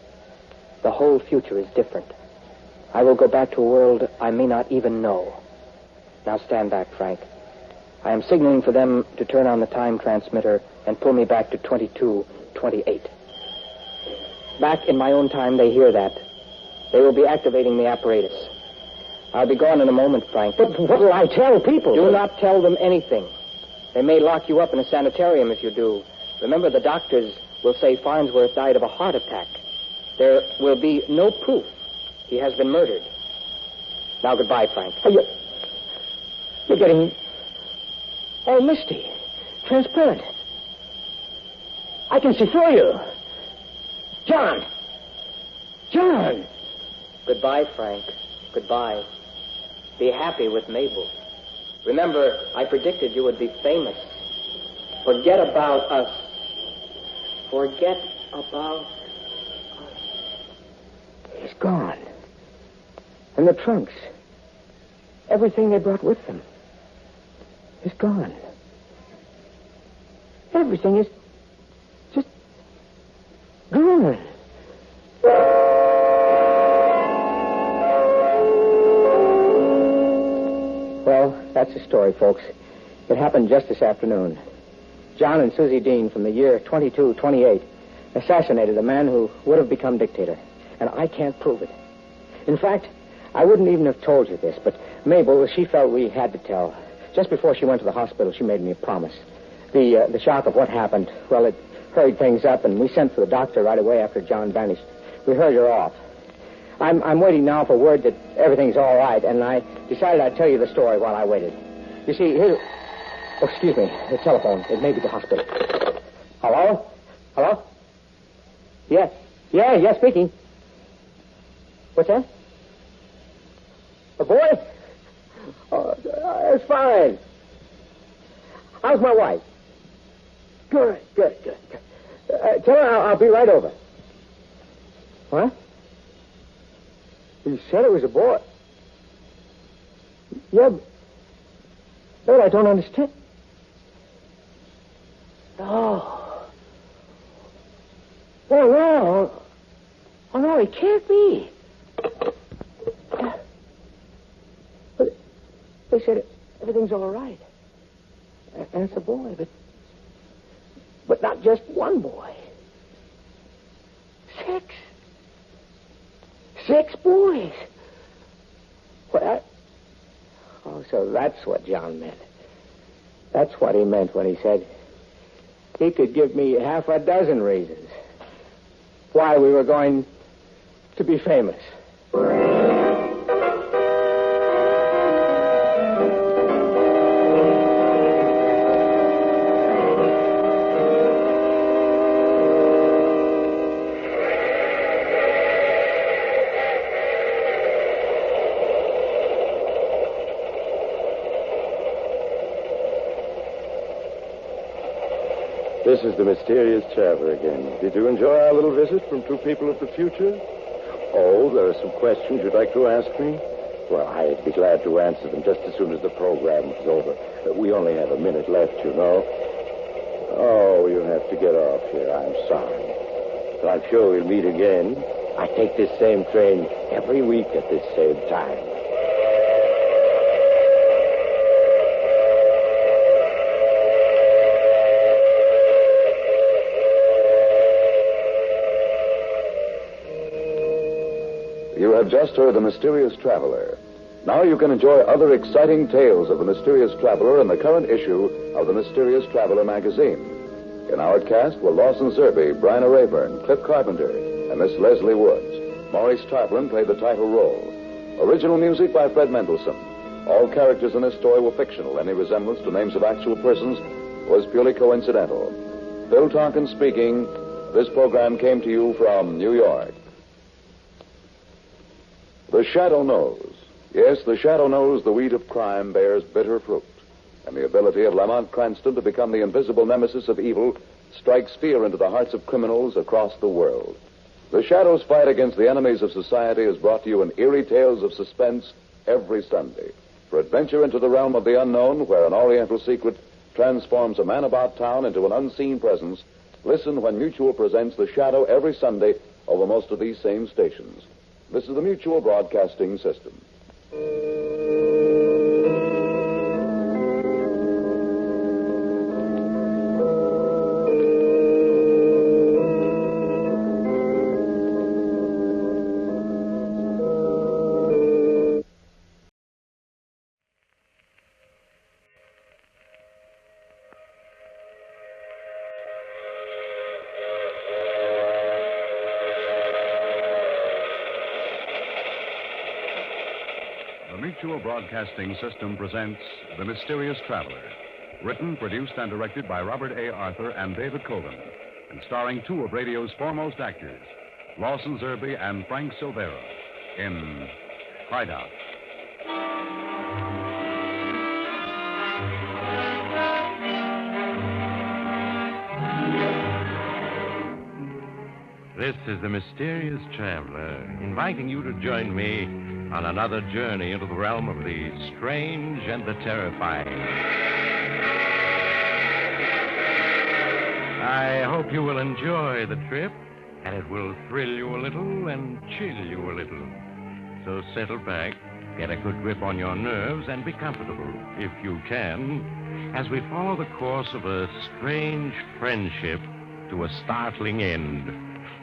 The whole future is different. I will go back to a world I may not even know. Now stand back, Frank. I am signaling for them to turn on the time transmitter and pull me back to 2228. Back in my own time, they hear that. They will be activating the apparatus. I'll be gone in a moment, Frank. But what will I tell people? Do not tell them anything. They may lock you up in a sanitarium if you do. Remember, the doctors will say Farnsworth died of a heart attack. There will be no proof he has been murdered. Now, goodbye, Frank. Oh, you're getting all misty, transparent. I can see through you. John! Goodbye, Frank. Goodbye. Be happy with Mabel. Remember, I predicted you would be famous. Forget about us. Forget about us. He's gone. And the trunks. Everything they brought with them is gone. Everything is just gone. Well, that's the story, folks. It happened just this afternoon. John and Susie Dean from the year 2228 assassinated a man who would have become dictator. And I can't prove it. In fact, I wouldn't even have told you this, but Mabel, she felt we had to tell. Just before she went to the hospital, she made me a promise. The shock of what happened, well, it hurried things up, and we sent for the doctor right away after John vanished. We hurried her off. I'm waiting now for word that everything's all right, and I decided I'd tell you the story while I waited. You see, here... Oh, excuse me, the telephone. It may be the hospital. Hello? Hello? Yes. Yeah, speaking. What's that? A boy? Oh, it's fine. How's my wife? Good. Tell her I'll be right over. What? You said it was a boy. Yeah, but I don't understand. Oh. Oh, no. Oh, no, it can't be. But they said everything's all right. And it's a boy, but not just one boy. 6. 6 boys. Well, so that's what John meant. That's what he meant when he said he could give me half a dozen reasons why we were going to be famous. This is the mysterious traveler again. Did you enjoy our little visit from two people of the future? Oh, there are some questions you'd like to ask me? Well, I'd be glad to answer them just as soon as the program is over. We only have a minute left, you know. Oh, you have to get off here. I'm sorry. But I'm sure we'll meet again. I take this same train every week at this same time. You have just heard The Mysterious Traveler. Now you can enjoy other exciting tales of The Mysterious Traveler in the current issue of The Mysterious Traveler magazine. In our cast were Lawson Zerbe, Bryna Rayburn, Cliff Carpenter, and Miss Leslie Woods. Maurice Tarplin played the title role. Original music by Fred Mendelssohn. All characters in this story were fictional. Any resemblance to names of actual persons was purely coincidental. Phil Tonkin speaking. This program came to you from New York. The shadow knows. Yes, the shadow knows the weed of crime bears bitter fruit. And the ability of Lamont Cranston to become the invisible nemesis of evil strikes fear into the hearts of criminals across the world. The Shadow's fight against the enemies of society is brought to you in eerie tales of suspense every Sunday. For adventure into the realm of the unknown, where an oriental secret transforms a man about town into an unseen presence, listen when Mutual presents The Shadow every Sunday over most of these same stations. This is the Mutual Broadcasting System. The Mutual Broadcasting System presents The Mysterious Traveler. Written, produced, and directed by Robert A. Arthur and David Coben. And starring two of radio's foremost actors, Lawson Zerbe and Frank Silvera, in Hideout. This is the Mysterious Traveler, inviting you to join me on another journey into the realm of the strange and the terrifying. I hope you will enjoy the trip, and it will thrill you a little and chill you a little. So settle back, get a good grip on your nerves, and be comfortable, if you can, as we follow the course of a strange friendship to a startling end.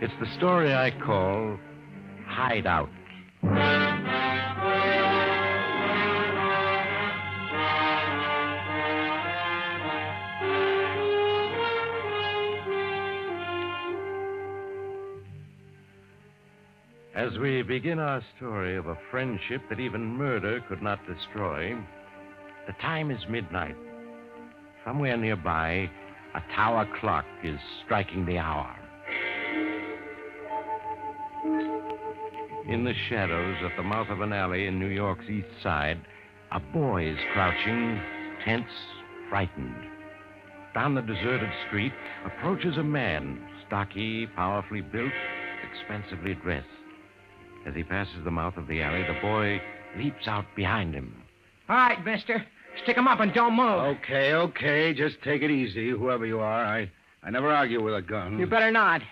It's the story I call Hideout. As we begin our story of a friendship that even murder could not destroy, the time is midnight. Somewhere nearby, a tower clock is striking the hour. In the shadows at the mouth of an alley in New York's East Side, a boy is crouching, tense, frightened. Down the deserted street approaches a man, stocky, powerfully built, expensively dressed. As he passes the mouth of the alley, the boy leaps out behind him. All right, mister. Stick 'em up and don't move. Okay. Just take it easy, whoever you are. I never argue with a gun. You better not.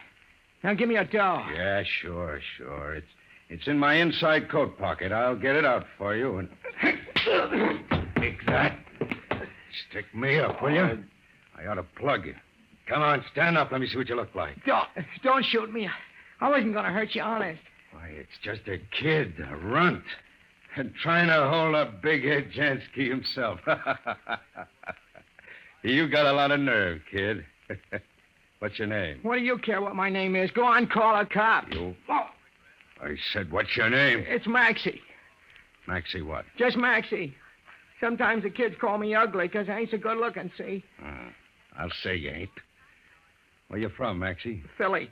Now give me your dough. Yeah, sure. It's in my inside coat pocket. I'll get it out for you and... Take that. Stick me up, will you? I ought to plug you. Come on, stand up. Let me see what you look like. Don't shoot me. I wasn't going to hurt you, honest. Why, it's just a kid, a runt, and trying to hold up Big Ed Jansky himself. You got a lot of nerve, kid. What's your name? What do you care what my name is? Go on, call a cop. You? Oh, I said, what's your name? it's Maxie. Maxie what? Just Maxie. Sometimes the kids call me ugly because I ain't so good looking, see? I'll say you ain't. Where you from, Maxie? Philly.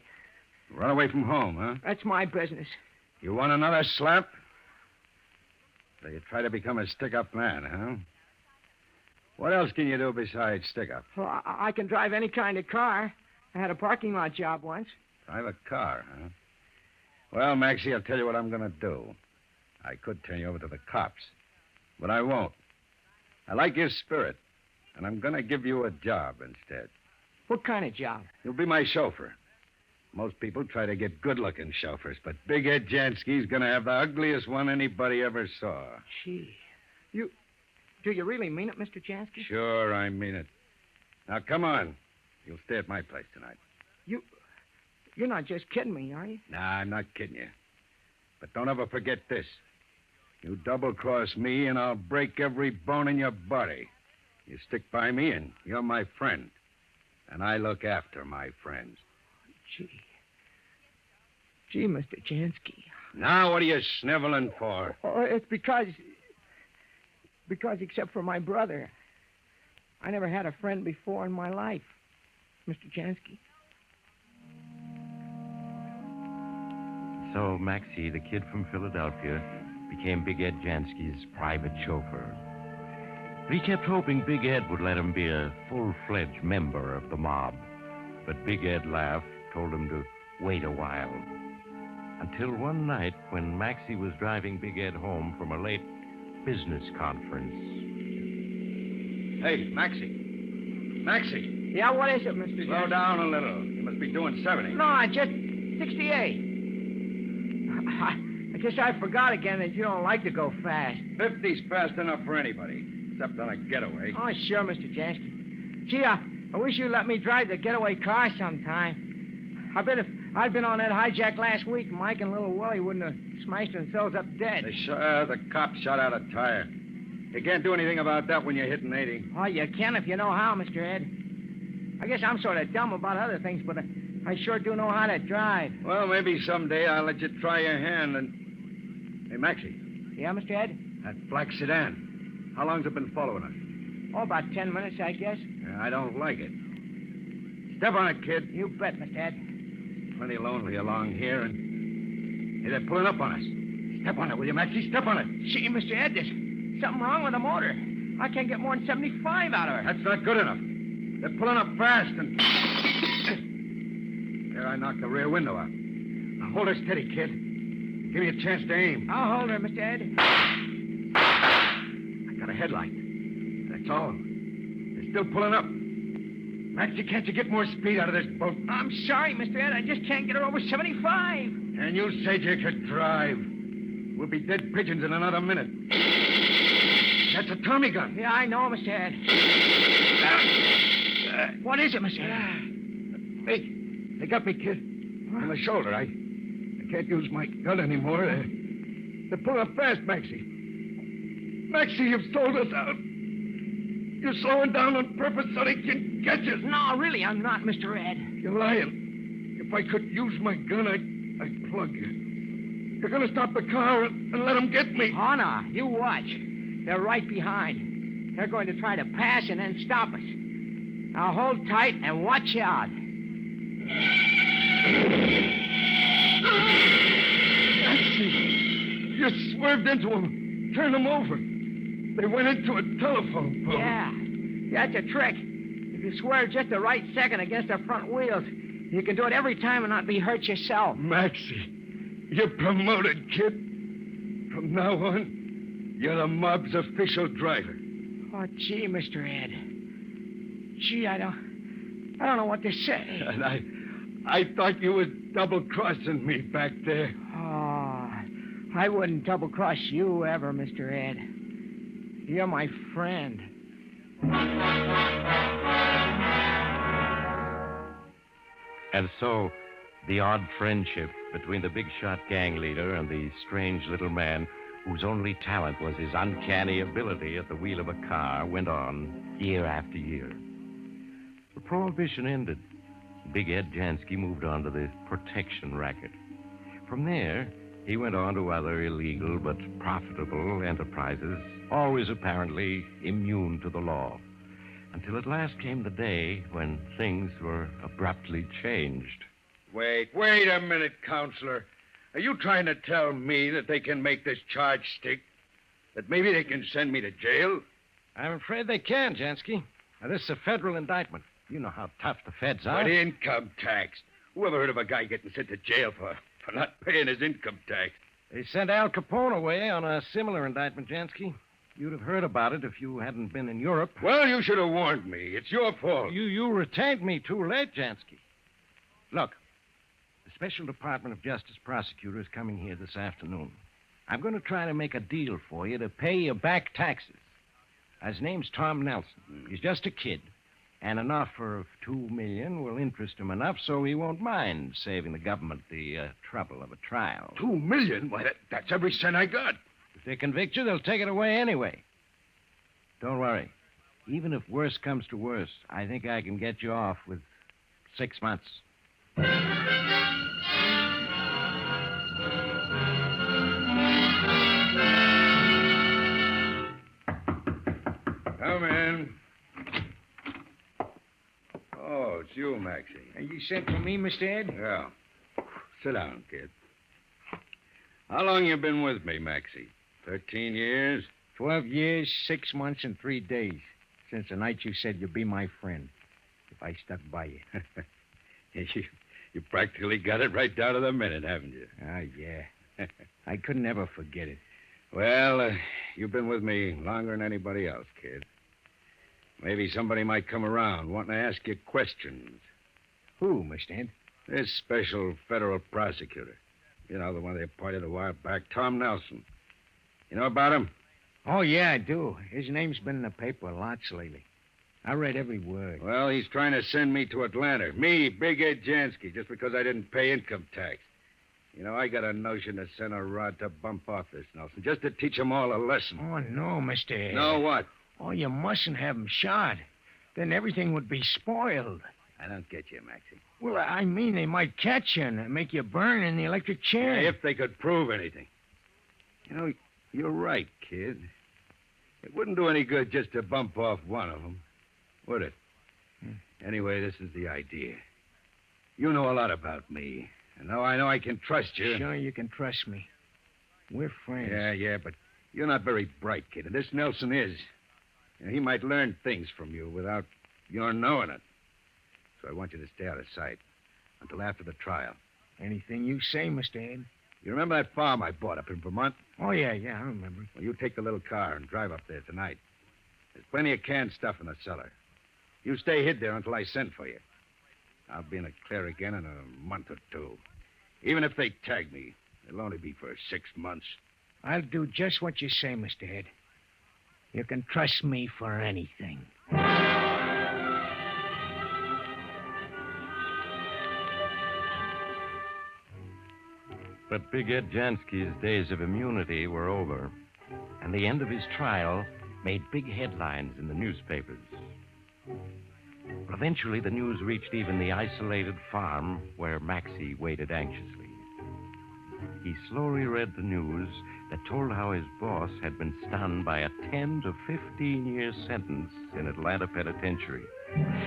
Run away from home, huh? That's my business. You want another slap? So you try to become a stick-up man, huh? What else can you do besides stick-up? Well, I can drive any kind of car. I had a parking lot job once. Drive a car, huh? Well, Maxie, I'll tell you what I'm going to do. I could turn you over to the cops, but I won't. I like your spirit, and I'm going to give you a job instead. What kind of job? You'll be my chauffeur. Most people try to get good-looking chauffeurs, but Big Ed Jansky's going to have the ugliest one anybody ever saw. Gee. Do you really mean it, Mr. Jansky? Sure, I mean it. Now, come on. You'll stay at my place tonight. You're not just kidding me, are you? Nah, I'm not kidding you. But don't ever forget this. You double-cross me, and I'll break every bone in your body. You stick by me, and you're my friend. And I look after my friends. Gee, Mr. Jansky. Now, what are you sniveling for? Oh, it's because except for my brother, I never had a friend before in my life, Mr. Jansky. So Maxie, the kid from Philadelphia, became Big Ed Jansky's private chauffeur. But he kept hoping Big Ed would let him be a full-fledged member of the mob. But Big Ed laughed, told him to wait a while. Until one night, when Maxie was driving Big Ed home from a late business conference. Hey, Maxie. Maxie. Yeah, what is it, Mr. Jansky? Slow down a little. You must be doing 70. No, just 68. I guess I forgot again that you don't like to go fast. 50's fast enough for anybody, except on a getaway. Oh, sure, Mr. Jansky. Gee, I wish you'd let me drive the getaway car sometime. I'd been on that hijack last week. Mike and little Willie wouldn't have smashed themselves up dead. The cop shot out a tire. You can't do anything about that when you're hitting 80. Oh, you can if you know how, Mr. Ed. I guess I'm sort of dumb about other things, but I sure do know how to drive. Well, maybe someday I'll let you try your hand and... Hey, Maxie. Yeah, Mr. Ed? That black sedan. How long's it been following us? Oh, about 10 minutes, I guess. Yeah, I don't like it. Step on it, kid. You bet, Mr. Ed. Plenty lonely along here, and... Hey, they're pulling up on us. Step on it, will you, Maxie? Step on it. Gee, Mr. Ed, there's something wrong with the motor. I can't get more than 75 out of her. That's not good enough. They're pulling up fast, and... There, I knocked the rear window out. Now, hold her steady, kid. Give me a chance to aim. I'll hold her, Mr. Ed. I got a headlight. That's all. They're still pulling up. Maxie, can't you get more speed out of this boat? I'm sorry, Mr. Ed. I just can't get her over 75. And you said you could drive. We'll be dead pigeons in another minute. That's a Tommy gun. Yeah, I know, Mr. Ed. What is it, Mr. Ed? They got me, kid. On the shoulder. I can't use my gun anymore. They're pulling up fast, Maxie. Maxie, you've sold us out. You're slowing down on purpose so they can catch us. No, really, I'm not, Mr. Ed. You're lying. If I could use my gun, I'd plug you. You're going to stop the car and let them get me. Oh, no. You watch. They're right behind. They're going to try to pass and then stop us. Now hold tight and watch out. Maxie, you swerved into them. Turned them over. They went into a telephone pole. Yeah, that's a trick. If you swerve just the right second against their front wheels, you can do it every time and not be hurt yourself. Maxie, you're promoted, kid. From now on, you're the mob's official driver. Oh, gee, Mr. Ed. Gee, I don't know what to say. And I thought you was double-crossing me back there. Oh, I wouldn't double-cross you ever, Mr. Ed. You're my friend. And so, the odd friendship between the big shot gang leader and the strange little man whose only talent was his uncanny ability at the wheel of a car went on year after year. The prohibition ended. Big Ed Jansky moved on to the protection racket. From there, he went on to other illegal but profitable enterprises, always apparently immune to the law, until at last came the day when things were abruptly changed. Wait a minute, Counselor. Are you trying to tell me that they can make this charge stick? That maybe they can send me to jail? I'm afraid they can, Jansky. Now, this is a federal indictment. You know how tough the feds are. But income tax. Who ever heard of a guy getting sent to jail for not paying his income tax? They sent Al Capone away on a similar indictment, Jansky. You'd have heard about it if you hadn't been in Europe. Well, you should have warned me. It's your fault. You retained me too late, Jansky. Look, the Special Department of Justice prosecutor is coming here this afternoon. I'm going to try to make a deal for you to pay you back taxes. His name's Tom Nelson. He's just a kid. And an offer of $2 million will interest him enough so he won't mind saving the government the trouble of a trial. $2 million? Why, that's every cent I got. If they convict you, they'll take it away anyway. Don't worry. Even if worse comes to worse, I think I can get you off with 6 months. Come in. Oh, it's you, Maxie. Are you sent for me, Mr. Ed? Yeah. Sit down, kid. How long you been with me, Maxie? 13 years? 12 years, 6 months, and 3 days. Since the night you said you'd be my friend. If I stuck by you. You practically got it right down to the minute, haven't you? Ah, yeah. I could never forget it. Well, you've been with me longer than anybody else, kid. Maybe somebody might come around wanting to ask you questions. Who, Mr. Ed? This special federal prosecutor. You know, the one they appointed a while back, Tom Nelson. You know about him? Oh, yeah, I do. His name's been in the paper lots lately. I read every word. Well, he's trying to send me to Atlanta. Me, Big Ed Jansky, just because I didn't pay income tax. You know, I got a notion to send a rod to bump off this Nelson, just to teach them all a lesson. Oh, no, Mr. Ed. No, what? Oh, you mustn't have him shot. Then everything would be spoiled. I don't get you, Maxie. Well, I mean, they might catch you and make you burn in the electric chair. Yeah, if they could prove anything. You know, you're right, kid. It wouldn't do any good just to bump off one of them, would it? Anyway, this is the idea. You know a lot about me. And now I know I can trust you. Sure, you can trust me. We're friends. Yeah, but you're not very bright, kid. And this Nelson is. And he might learn things from you without your knowing it. So I want you to stay out of sight until after the trial. Anything you say, Mr. Ed. You remember that farm I bought up in Vermont? Oh, yeah, I remember. Well, you take the little car and drive up there tonight. There's plenty of canned stuff in the cellar. You stay hid there until I send for you. I'll be in the clear again in a month or two. Even if they tag me, it'll only be for 6 months. I'll do just what you say, Mr. Ed. You can trust me for anything. But Big Ed Jansky's days of immunity were over, and the end of his trial made big headlines in the newspapers. But eventually, the news reached even the isolated farm where Maxie waited anxiously. He slowly read the news that told how his boss had been stunned by a 10 to 15-year sentence in Atlanta Penitentiary.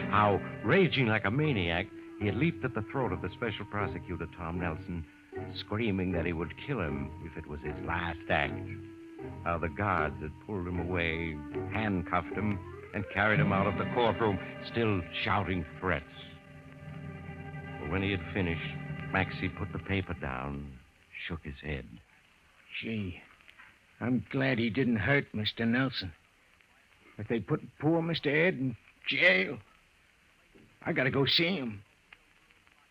How, raging like a maniac, he had leaped at the throat of the special prosecutor, Tom Nelson, screaming that he would kill him if it was his last act. How the guards had pulled him away, handcuffed him, and carried him out of the courtroom, still shouting threats. But when he had finished, Maxie put the paper down, shook his head. Gee, I'm glad he didn't hurt Mr. Nelson. If they put poor Mr. Ed in jail, I gotta go see him.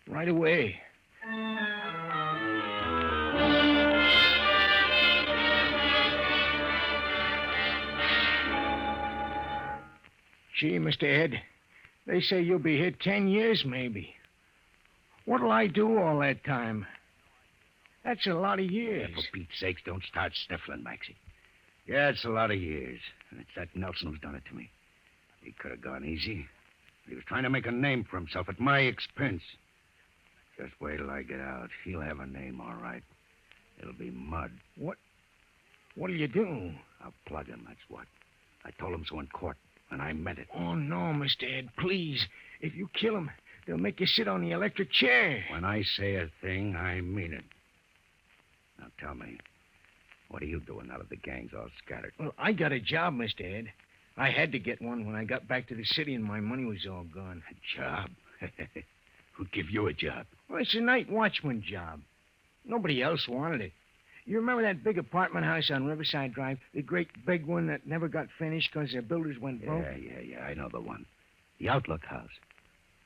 Right away. Gee, Mr. Ed, they say you'll be here 10 years, maybe. What'll I do all that time? That's a lot of years. Yeah, for Pete's sakes, don't start sniffling, Maxie. Yeah, it's a lot of years. And it's that Nelson who's done it to me. He could have gone easy. He was trying to make a name for himself at my expense. Just wait till I get out. He'll have a name, all right. It'll be Mud. What'll you do? I'll plug him, that's what. I told him so in court, and I meant it. Oh, no, Mr. Ed, please. If you kill him, they'll make you sit on the electric chair. When I say a thing, I mean it. Now tell me, what are you doing now that the gang's all scattered? Well, I got a job, Mr. Ed. I had to get one when I got back to the city and my money was all gone. A job? Who'd give you a job? Well, it's a night watchman job. Nobody else wanted it. You remember that big apartment house on Riverside Drive? The great big one that never got finished because the builders went broke? Yeah, I know the one. The Outlook House.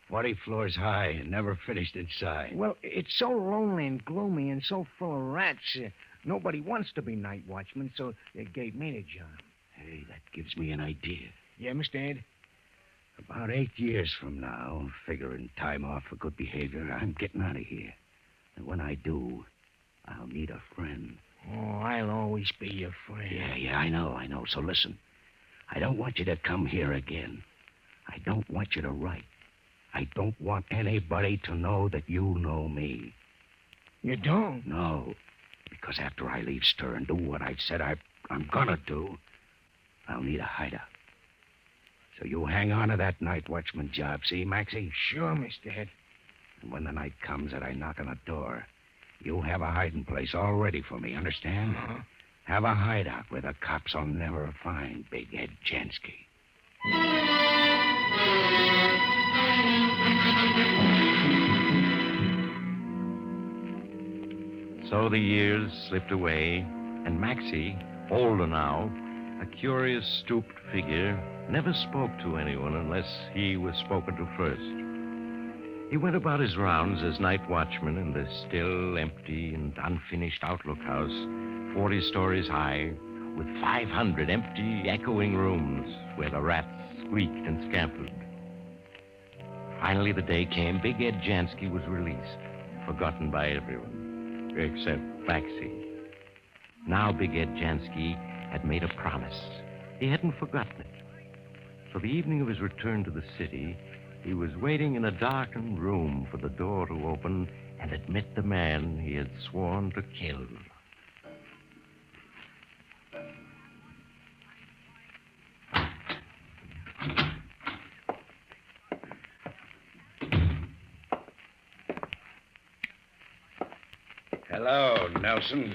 40 floors high and never finished inside. Well, it's so lonely and gloomy and so full of rats. Nobody wants to be night watchman, so they gave me the job. Hey, that gives me an idea. Yeah, Mr. Ed? About 8 years from now, figuring time off for good behavior, I'm getting out of here. And when I do, I'll need a friend. Oh, I'll always be your friend. Yeah, I know. So listen. I don't want you to come here again. I don't want you to write. I don't want anybody to know that you know me. You don't? No. Because after I leave Stir and do what I've said I'm gonna do, I'll need a hideout. So you hang on to that night watchman job, see, Maxie? Sure, Mr. Ed. And when the night comes that I knock on the door, you have a hiding place all ready for me, understand? Uh-huh. Have a hideout where the cops will never find Big Ed Jansky. So the years slipped away, and Maxie, older now, a curious stooped figure, never spoke to anyone unless he was spoken to first. He went about his rounds as night watchman in the still, empty, and unfinished Outlook House, 40 stories high, with 500 empty, echoing rooms where the rats squeaked and scampered. Finally, the day came. Big Ed Jansky was released, forgotten by everyone, except Maxie. Now Big Ed Jansky had made a promise. He hadn't forgotten it. So the evening of his return to the city, he was waiting in a darkened room for the door to open and admit the man he had sworn to kill. Hello, Nelson.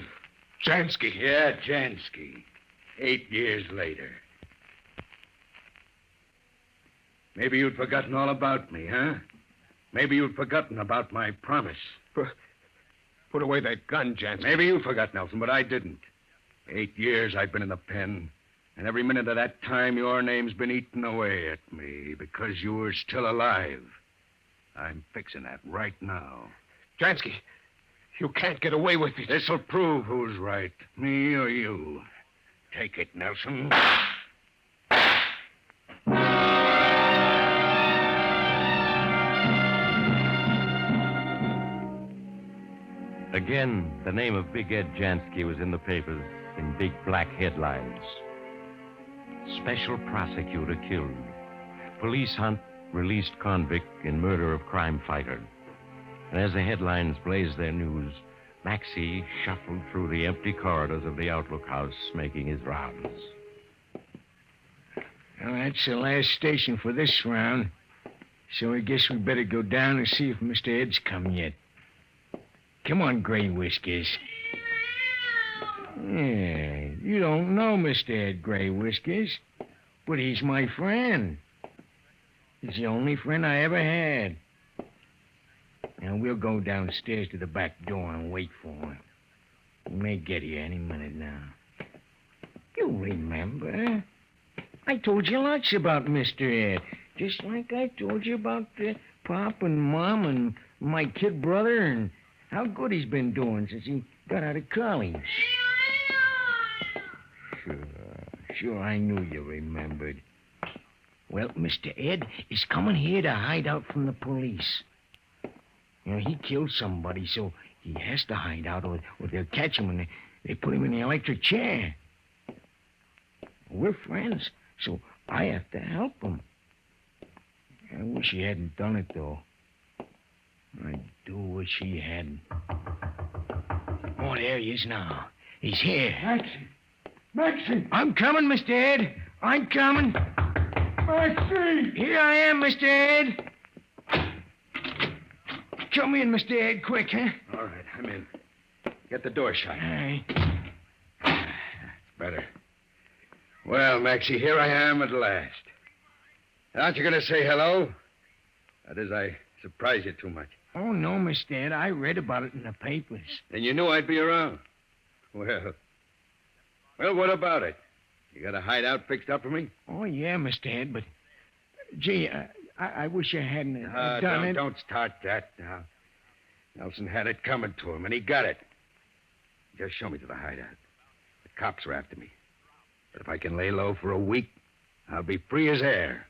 Jansky. Yeah, Jansky. 8 years later. Maybe you'd forgotten all about me, huh? Maybe you'd forgotten about my promise. Put away that gun, Jansky. Maybe you forgot, Nelson, but I didn't. 8 years I've been in the pen, and every minute of that time your name's been eaten away at me because you were still alive. I'm fixing that right now. Jansky, you can't get away with it. This'll prove who's right, me or you. Take it, Nelson. Again, the name of Big Ed Jansky was in the papers in big black headlines. Special prosecutor killed. Police hunt released convict in murder of crime fighter. And as the headlines blazed their news, Maxie shuffled through the empty corridors of the Outlook House, making his rounds. Well, that's the last station for this round. So I guess we better go down and see if Mr. Ed's come yet. Come on, Gray Whiskers. Yeah, you don't know Mr. Ed Gray Whiskers, but he's my friend. He's the only friend I ever had. Now, we'll go downstairs to the back door and wait for him. He may get here any minute now. You remember? I told you lots about Mr. Ed, just like I told you about Pop and Mom and my kid brother and how good he's been doing since he got out of college. Sure, I knew you remembered. Well, Mr. Ed is coming here to hide out from the police. He killed somebody, so he has to hide out, or they'll catch him and they put him in the electric chair. We're friends, so I have to help him. I wish he hadn't done it, though. I do wish he hadn't. Oh, there he is now. He's here. Maxie! I'm coming, Mr. Ed. I'm coming. Maxie! Here I am, Mr. Ed. Come in, Mr. Ed, quick, huh? All right, I'm in. Get the door shut. All right. That's better. Well, Maxie, here I am at last. Aren't you going to say hello? That is, I surprise you too much. Oh, no, Mr. Ed. I read about it in the papers. Then you knew I'd be around. Well, what about it? You got a hideout fixed up for me? Oh, yeah, Mr. Ed, but... Gee, I wish I hadn't done it. Don't start that now. Nelson had it coming to him, and he got it. Just show me to the hideout. The cops are after me. But if I can lay low for a week, I'll be free as air.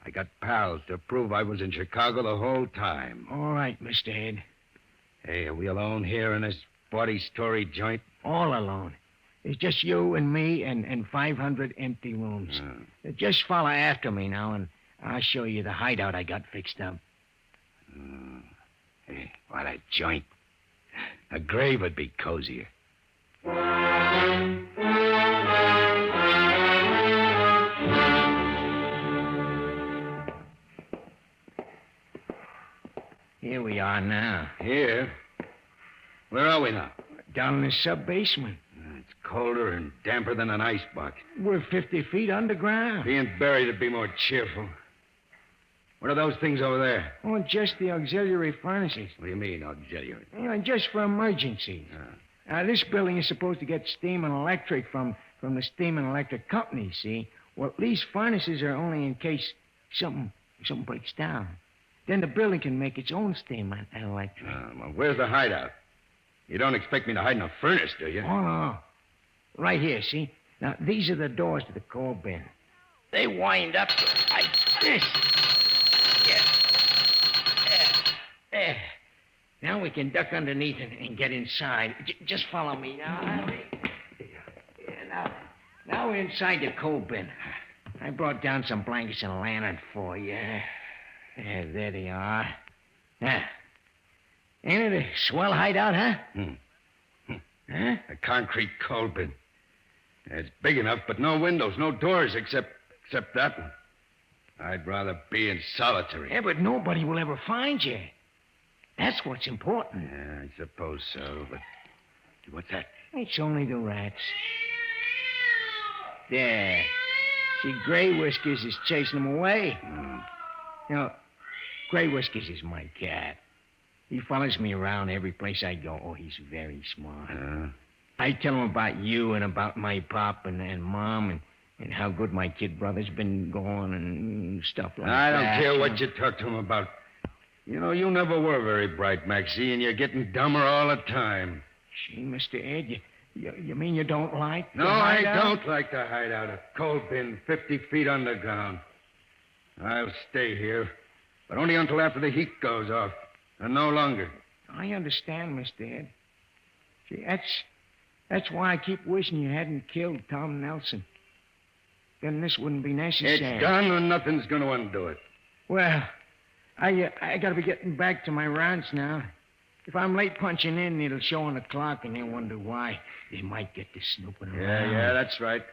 I got pals to prove I was in Chicago the whole time. All right, Mr. Ed. Hey, are we alone here in this 40-story joint? All alone. It's just you and me and 500 empty rooms. Just follow after me now, and I'll show you the hideout I got fixed up. Hey, what a joint. A grave would be cozier. Here we are now. Here? Where are we now? Down in the sub-basement. It's colder and damper than an icebox. We're 50 feet underground. Being buried would be more cheerful. What are those things over there? Oh, just the auxiliary furnaces. What do you mean, auxiliary? Just for emergencies. This building is supposed to get steam and electric from the steam and electric company, see? Well, these furnaces are only in case something breaks down. Then the building can make its own steam and electric. Well, where's the hideout? You don't expect me to hide in a furnace, do you? Oh, no. Right here, see? Now, these are the doors to the coal bin. They wind up like this. There. Now we can duck underneath and get inside. Just follow me now. Now we're inside the coal bin. I brought down some blankets and a lantern for you. There they are. Now, ain't it a swell hideout, huh? Huh? A concrete coal bin. It's big enough, but no windows, no doors except that one. I'd rather be in solitary. Yeah, but nobody will ever find you. That's what's important. Yeah, I suppose so, but what's that? It's only the rats. There. See, Gray Whiskers is chasing them away. Gray Whiskers is my cat. He follows me around every place I go. Oh, he's very smart. I tell him about you and about my pop and Mom and how good my kid brother's been going and stuff like that. I don't care what you talk to him about. You know, you never were very bright, Maxie, and you're getting dumber all the time. Gee, Mr. Ed, you mean you don't like No, I don't like the hideout. A coal bin 50 feet underground. I'll stay here, but only until after the heat goes off, and no longer. I understand, Mr. Ed. See, that's why I keep wishing you hadn't killed Tom Nelson. Then this wouldn't be necessary. It's done, and nothing's going to undo it. Well, I got to be getting back to my rounds now. If I'm late punching in, it'll show on the clock, and they'll wonder why. They might get to snooping around. Yeah, that's right.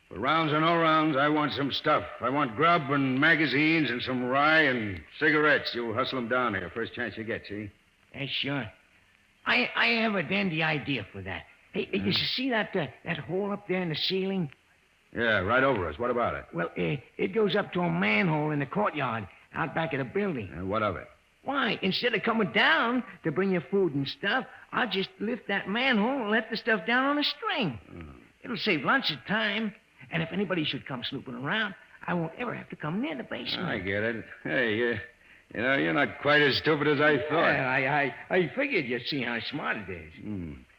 For rounds or no rounds, I want some stuff. I want grub and magazines and some rye and cigarettes. You hustle them down here first chance you get, see? Yeah, sure. I have a dandy idea for that. Hey, you see that hole up there in the ceiling? Yeah, right over us. What about it? Well, it goes up to a manhole in the courtyard out back of the building. What of it? Why, instead of coming down to bring you food and stuff, I'll just lift that manhole and let the stuff down on a string. It'll save lots of time. And if anybody should come snooping around, I won't ever have to come near the basement. I get it. Hey, You know, you're not quite as stupid as I thought. Yeah, I figured you'd see how smart it is.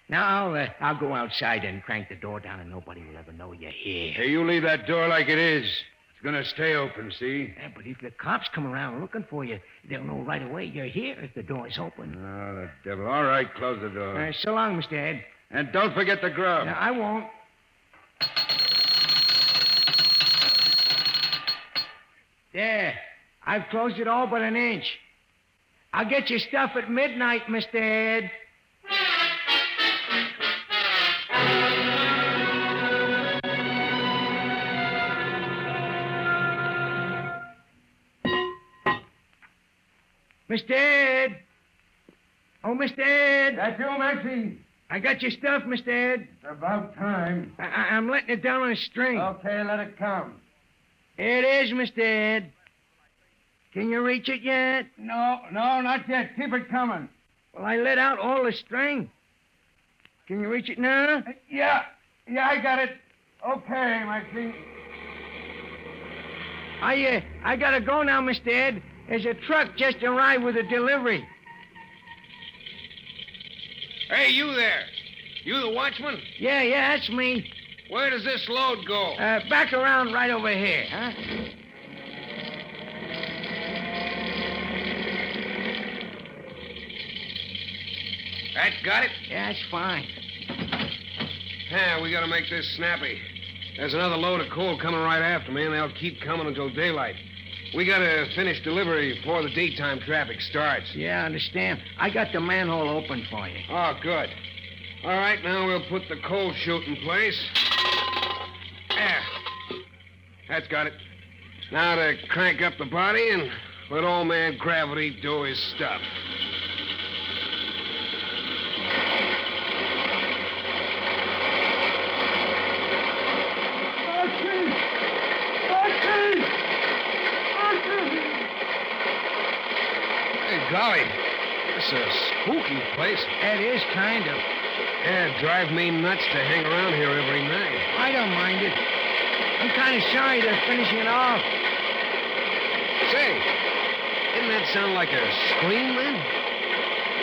Now, I'll go outside and crank the door down, and nobody will ever know you're here. Hey, you leave that door like it is. It's going to stay open, see? Yeah, but if the cops come around looking for you, they'll know right away you're here if the door's open. Oh, the devil. All right, close the door. So long, Mr. Ed. And don't forget the grub. No, I won't. There. I've closed it all but an inch. I'll get your stuff at midnight, Mr. Ed. Mr. Ed! Oh, Mr. Ed! That's you, Maxie. I got your stuff, Mr. Ed. It's about time. I'm letting it down on a string. Okay, let it come. Here it is, Mr. Ed. Can you reach it yet? No, not yet. Keep it coming. Well, I let out all the string. Can you reach it now? Yeah, I got it. Okay, Maxie. I gotta go now, Mr. Ed. There's a truck just arrived with a delivery. Hey, you there. You the watchman? Yeah, that's me. Where does this load go? Back around right over here, huh? That got it? Yeah, that's fine. Yeah, we gotta make this snappy. There's another load of coal coming right after me, and they'll keep coming until daylight. We gotta finish delivery before the daytime traffic starts. Yeah, I understand. I got the manhole open for you. Oh, good. All right, now we'll put the coal chute in place. There. That's got it. Now to crank up the body and let old man Gravity do his stuff. Golly, this is a spooky place. It is, kind of. Yeah, it'd drive me nuts to hang around here every night. I don't mind it. I'm kind of sorry they're finishing it off. Say, didn't that sound like a scream then?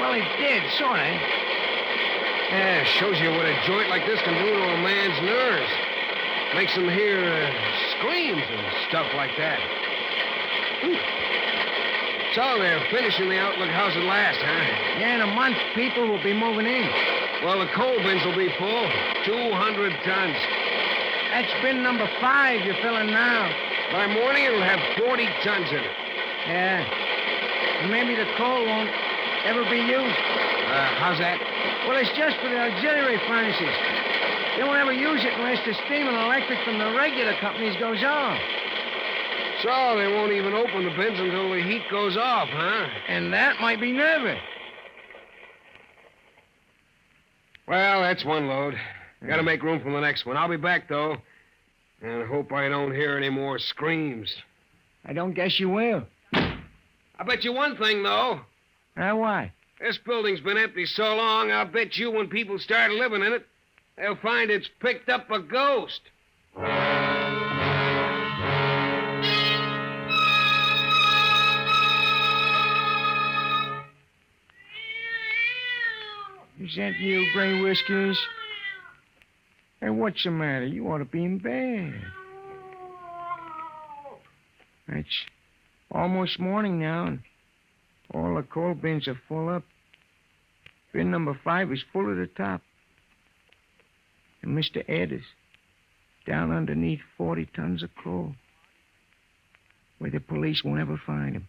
Well, it did, sort of. Yeah, shows you what a joint like this can do to a man's nerves. Makes him hear screams and stuff like that. So they're finishing the Outlook house at last, huh? Yeah, in a month, people will be moving in. Well, the coal bins will be full. 200 tons. That's bin number 5 you're filling now. By morning, it'll have 40 tons in it. Yeah. And maybe the coal won't ever be used. How's that? Well, it's just for the auxiliary furnaces. They won't ever use it unless the steam and electric from the regular companies goes on. So they won't even open the bins until the heat goes off, huh? And that might be nervous. Well, that's one load. Got to make room for the next one. I'll be back, though. And hope I don't hear any more screams. I don't guess you will. I bet you one thing, though. Why? This building's been empty so long, I'll bet you when people start living in it, they'll find it's picked up a ghost. Is that you, Gray Whiskers? Hey, what's the matter? You ought to be in bed. It's almost morning now, and all the coal bins are full up. Bin number 5 is full to the top. And Mr. Ed is down underneath 40 tons of coal, where the police won't ever find him.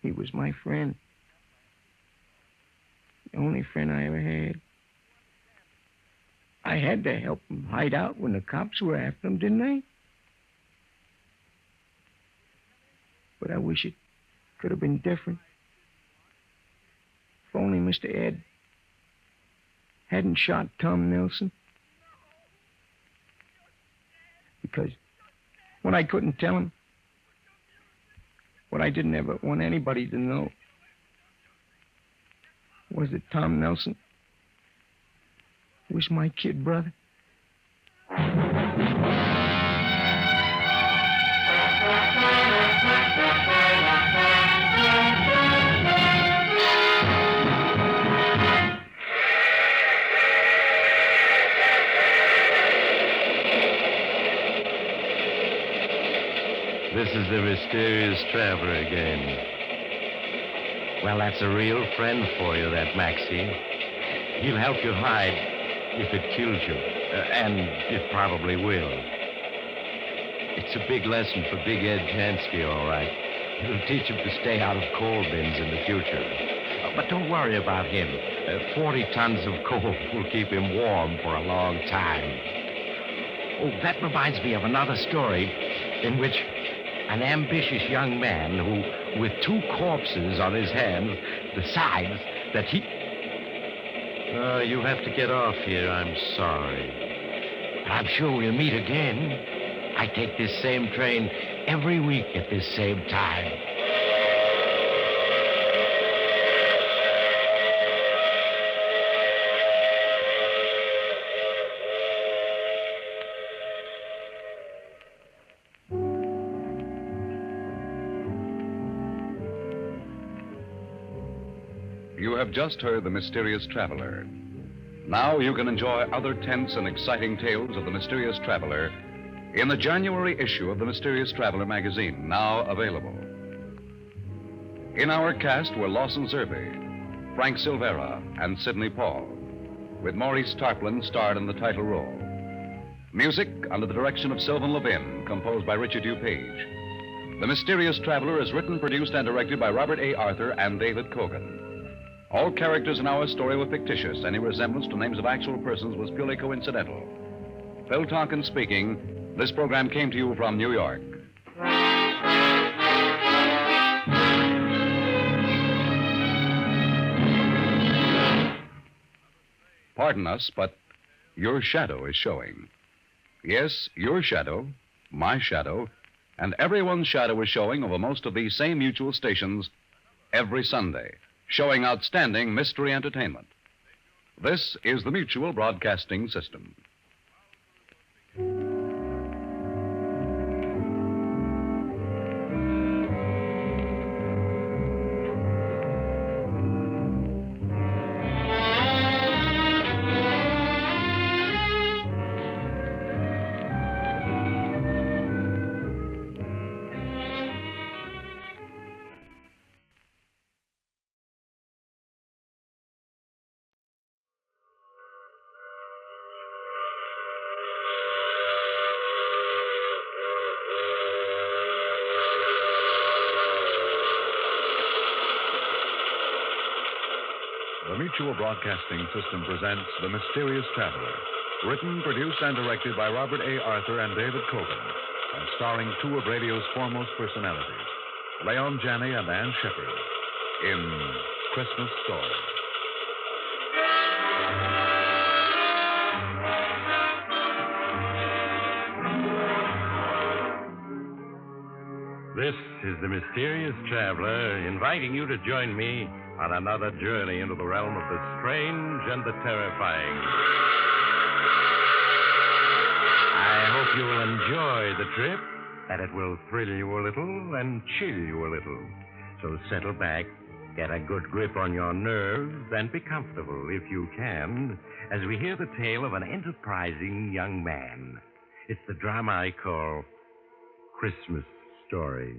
He was my friend. The only friend I ever had. I had to help him hide out when the cops were after him, didn't I? But I wish it could have been different. If only Mr. Ed hadn't shot Tom Nelson. Because what I couldn't tell him, what I didn't ever want anybody to know, was that Tom Nelson was my kid brother. This is the mysterious traveler again. Well, that's a real friend for you, that Maxie. He'll help you hide if it kills you. And it probably will. It's a big lesson for Big Ed Jansky, all right. It'll teach him to stay out of coal bins in the future. But don't worry about him. 40 tons of coal will keep him warm for a long time. Oh, that reminds me of another story in which an ambitious young man who, with 2 corpses on his hands, decides that he... you have to get off here. I'm sorry. I'm sure we'll meet again. I take this same train every week at this same time. You have just heard The Mysterious Traveler. Now you can enjoy other tense and exciting tales of the Mysterious Traveler in the January issue of the Mysterious Traveler magazine, now available. In our cast were Lawson Zerbe, Frank Silvera, and Sidney Paul, with Maurice Tarplin starred in the title role. Music under the direction of Sylvan Levin, composed by Richard DuPage. The Mysterious Traveler is written, produced, and directed by Robert A. Arthur and David Kogan. All characters in our story were fictitious. Any resemblance to names of actual persons was purely coincidental. Phil Tonkin speaking. This program came to you from New York. Pardon us, but your shadow is showing. Yes, your shadow, my shadow, and everyone's shadow is showing over most of these same mutual stations every Sunday, showing outstanding mystery entertainment. This is the Mutual Broadcasting System. The Mutual Broadcasting System presents The Mysterious Traveler, written, produced, and directed by Robert A. Arthur and David Kogan, and starring 2 of radio's foremost personalities, Leon Janney and Ann Shepard, in Christmas Story. This is the Mysterious Traveler, inviting you to join me on another journey into the realm of the strange and the terrifying. I hope you will enjoy the trip, that it will thrill you a little and chill you a little. So settle back, get a good grip on your nerves, and be comfortable, if you can, as we hear the tale of an enterprising young man. It's the drama I call Christmas Story.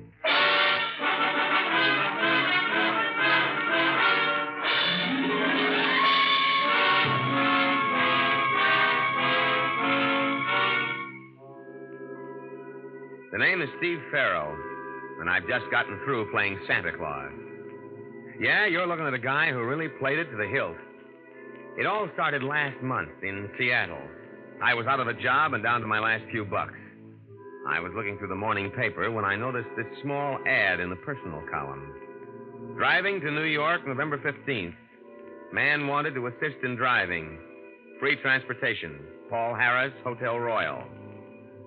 The name is Steve Farrell, and I've just gotten through playing Santa Claus. Yeah, you're looking at a guy who really played it to the hilt. It all started last month in Seattle. I was out of a job and down to my last few bucks. I was looking through the morning paper when I noticed this small ad in the personal column. Driving to New York, November 15th. Man wanted to assist in driving. Free transportation. Paul Harris, Hotel Royal.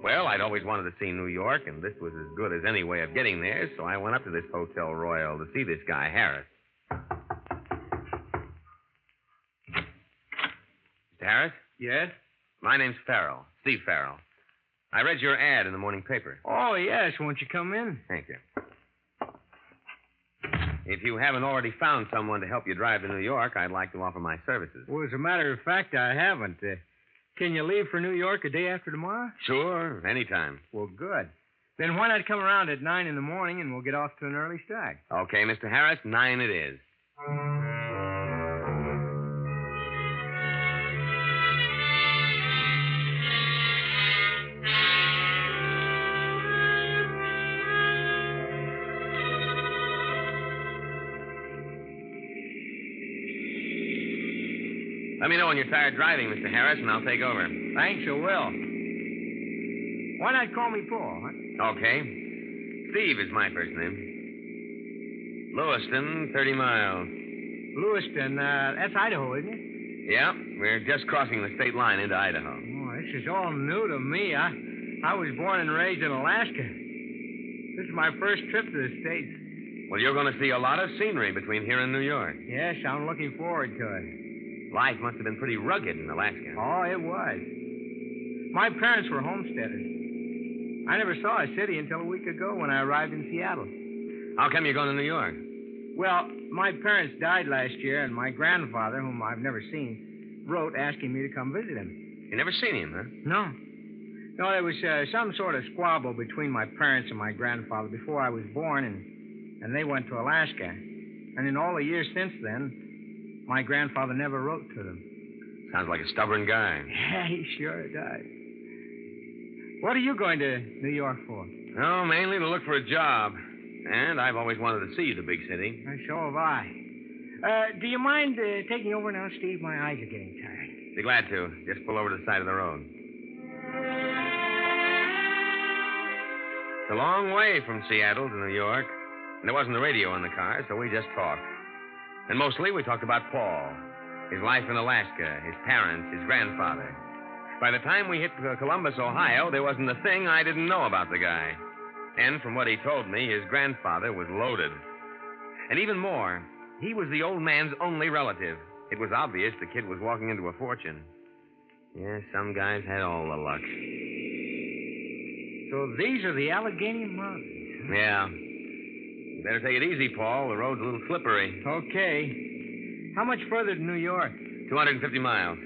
Well, I'd always wanted to see New York, and this was as good as any way of getting there, so I went up to this Hotel Royal to see this guy, Harris. Mr. Harris? Yes? My name's Farrell, Steve Farrell. I read your ad in the morning paper. Oh, yes. Won't you come in? Thank you. If you haven't already found someone to help you drive to New York, I'd like to offer my services. Well, as a matter of fact, I haven't. Can you leave for New York a day after tomorrow? Sure, anytime. Well, good. Then why not come around at 9 in the morning and we'll get off to an early start? Okay, Mr. Harris, 9 it is. Let me know when you're tired driving, Mr. Harris, and I'll take over. Thanks, I will. Why not call me Paul, huh? Okay. Steve is my first name. Lewiston, 30 miles. Lewiston, that's Idaho, isn't it? Yeah, we're just crossing the state line into Idaho. Oh, this is all new to me. I was born and raised in Alaska. This is my first trip to the States. Well, you're going to see a lot of scenery between here and New York. Yes, I'm looking forward to it. Life must have been pretty rugged in Alaska. Oh, it was. My parents were homesteaders. I never saw a city until a week ago when I arrived in Seattle. How come you're going to New York? Well, my parents died last year, and my grandfather, whom I've never seen, wrote asking me to come visit him. You never seen him, huh? No. No, there was some sort of squabble between my parents and my grandfather before I was born, and they went to Alaska. And in all the years since then, my grandfather never wrote to them. Sounds like a stubborn guy. Yeah, he sure does. What are you going to New York for? Oh, mainly to look for a job. And I've always wanted to see the big city. So have I. Do you mind taking over now, Steve? My eyes are getting tired. Be glad to. Just pull over to the side of the road. It's a long way from Seattle to New York. And there wasn't a radio in the car, so we just talked. And mostly we talked about Paul, his life in Alaska, his parents, his grandfather. By the time we hit Columbus, Ohio, there wasn't a thing I didn't know about the guy. And from what he told me, his grandfather was loaded. And even more, he was the old man's only relative. It was obvious the kid was walking into a fortune. Yeah, some guys had all the luck. So these are the Allegheny Mountains. Yeah. You better take it easy, Paul. The road's a little slippery. Okay. How much further to New York? 250 miles.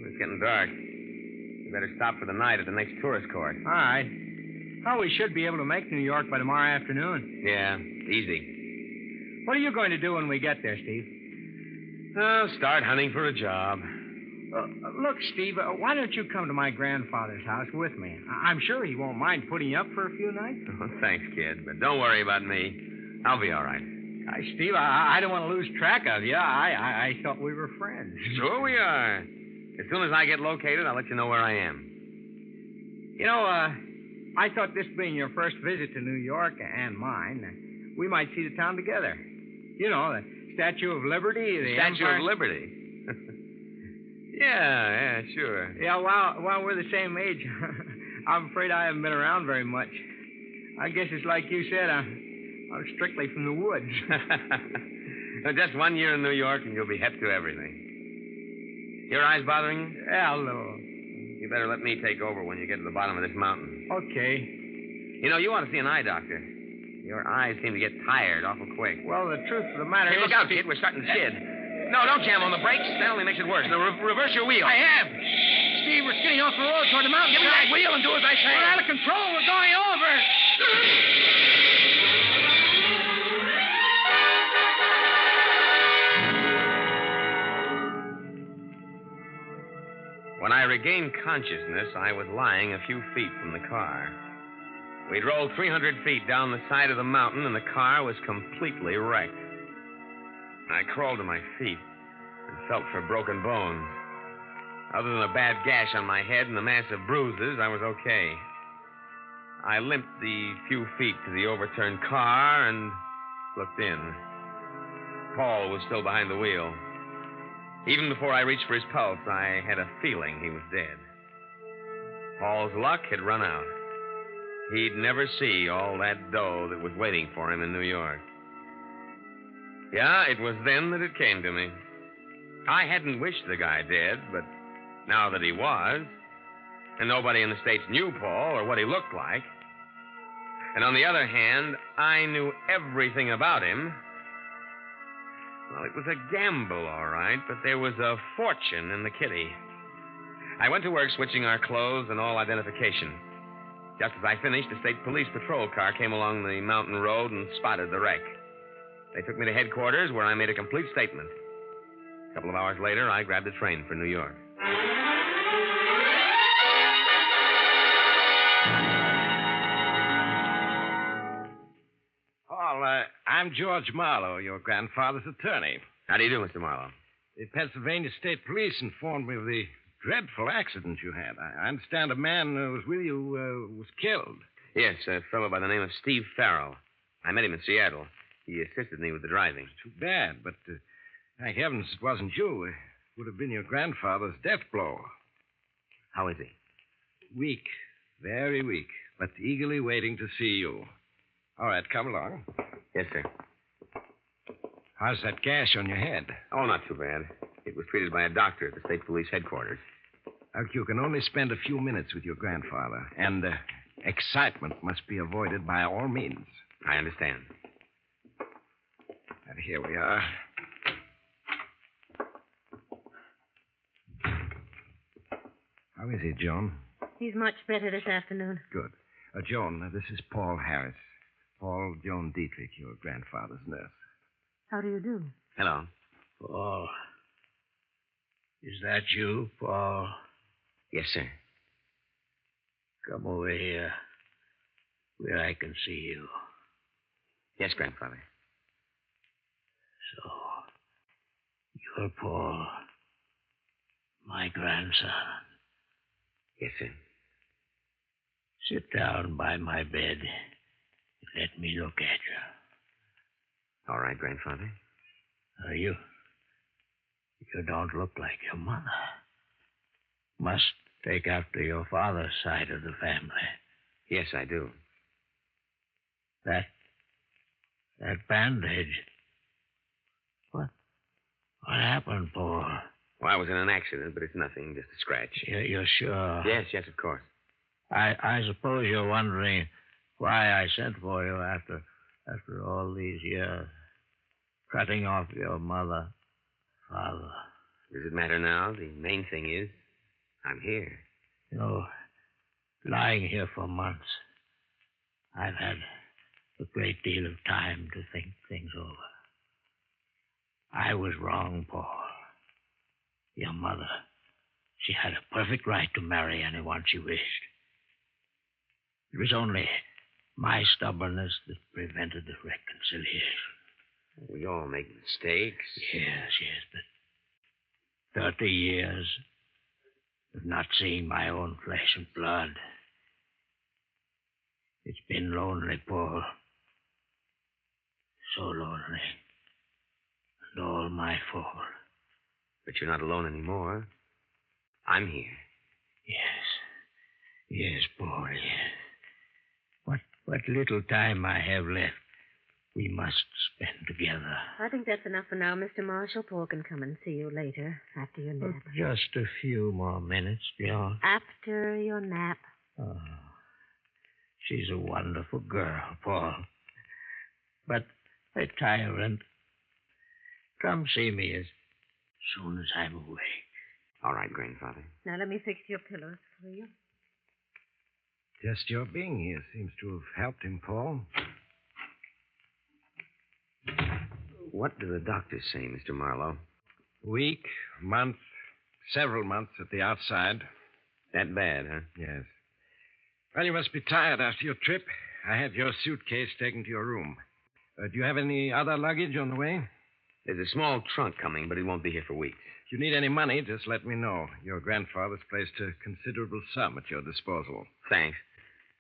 It's getting dark. You better stop for the night at the next tourist court. All right. Oh, we should be able to make New York by tomorrow afternoon. Yeah, easy. What are you going to do when we get there, Steve? I'll start hunting for a job. Look, Steve, why don't you come to my grandfather's house with me? I'm sure he won't mind putting you up for a few nights. Oh, thanks, kid, but don't worry about me. I'll be all right. Steve, I don't want to lose track of you. I thought we were friends. Sure we are. As soon as I get located, I'll let you know where I am. You know, I thought this being your first visit to New York and mine, we might see the town together. You know, the Statue of Liberty, the Statue Empire... of Liberty? Yeah, sure. Yeah, while we're the same age, I'm afraid I haven't been around very much. I guess it's like you said, I'm strictly from the woods. Just 1 year in New York and you'll be hep to everything. Your eyes bothering you? Yeah, a little. You better let me take over when you get to the bottom of this mountain. Okay. You know, you ought to see an eye doctor. Your eyes seem to get tired awful quick. Well, the truth of the matter is... Hey, look out, kid. We're starting to skid. No, don't jam on the brakes. That only makes it worse. Now, reverse your wheel. I have. Steve, we're skidding off the road toward the mountain. Give me that wheel and do as I say. We're out of control. We're going over. When I regained consciousness, I was lying a few feet from the car. We'd rolled 300 feet down the side of the mountain, and the car was completely wrecked. I crawled to my feet and felt for broken bones. Other than a bad gash on my head and a mass of bruises, I was okay. I limped the few feet to the overturned car and looked in. Paul was still behind the wheel. Even before I reached for his pulse, I had a feeling he was dead. Paul's luck had run out. He'd never see all that dough that was waiting for him in New York. Yeah, it was then that it came to me. I hadn't wished the guy dead, but now that he was, and nobody in the States knew Paul or what he looked like, and on the other hand, I knew everything about him, well, it was a gamble, all right, but there was a fortune in the kitty. I went to work switching our clothes and all identification. Just as I finished, a state police patrol car came along the mountain road and spotted the wreck. They took me to headquarters where I made a complete statement. A couple of hours later, I grabbed a train for New York. Paul, I'm George Marlowe, your grandfather's attorney. How do you do, Mr. Marlowe? The Pennsylvania State Police informed me of the dreadful accident you had. I understand a man who was with you was killed. Yes, a fellow by the name of Steve Farrell. I met him in Seattle. He assisted me with the driving. Too bad, but thank heavens it wasn't you. It would have been your grandfather's death blow. How is he? Weak, very weak, but eagerly waiting to see you. All right, come along. Yes, sir. How's that gash on your head? Oh, not too bad. It was treated by a doctor at the state police headquarters. Look, you can only spend a few minutes with your grandfather, and excitement must be avoided by all means. I understand. And here we are. How is he, Joan? He's much better this afternoon. Good. Joan, this is Paul Harris. Paul Joan Dietrich, your grandfather's nurse. How do you do? Hello. Paul. Is that you, Paul? Yes, sir. Come over here where I can see you. Yes, Grandfather. So, you're Paul, my grandson. Yes, sir. Sit down by my bed and let me look at you. All right, Grandfather. You don't look like your mother. Must take after your father's side of the family. Yes, I do. That bandage. What happened, Paul? Well, I was in an accident, but it's nothing, just a scratch. You're sure? Yes, of course. I suppose you're wondering why I sent for you after all these years. Cutting off your mother, father. Does it matter now? The main thing is, I'm here. Lying here for months, I've had a great deal of time to think things over. I was wrong, Paul. Your mother, she had a perfect right to marry anyone she wished. It was only my stubbornness that prevented the reconciliation. We all make mistakes. Yes, but 30 years of not seeing my own flesh and blood. It's been lonely, Paul. So lonely. And all my fault. But you're not alone anymore. I'm here. Yes, Paul, yes. What little time I have left, we must spend together. I think that's enough for now, Mr. Marshall. Paul can come and see you later, after your nap. Just a few more minutes, John. After your nap. Oh, she's a wonderful girl, Paul. But a tyrant. Come see me as soon as I'm awake. All right, Grandfather. Now let me fix your pillows for you. Just your being here seems to have helped him, Paul. What do the doctors say, Mr. Marlowe? Week, month, several months at the outside. That bad, huh? Yes. Well, you must be tired after your trip. I had your suitcase taken to your room. Do you have any other luggage on the way? There's a small trunk coming, but it won't be here for weeks. If you need any money, just let me know. Your grandfather's placed a considerable sum at your disposal. Thanks.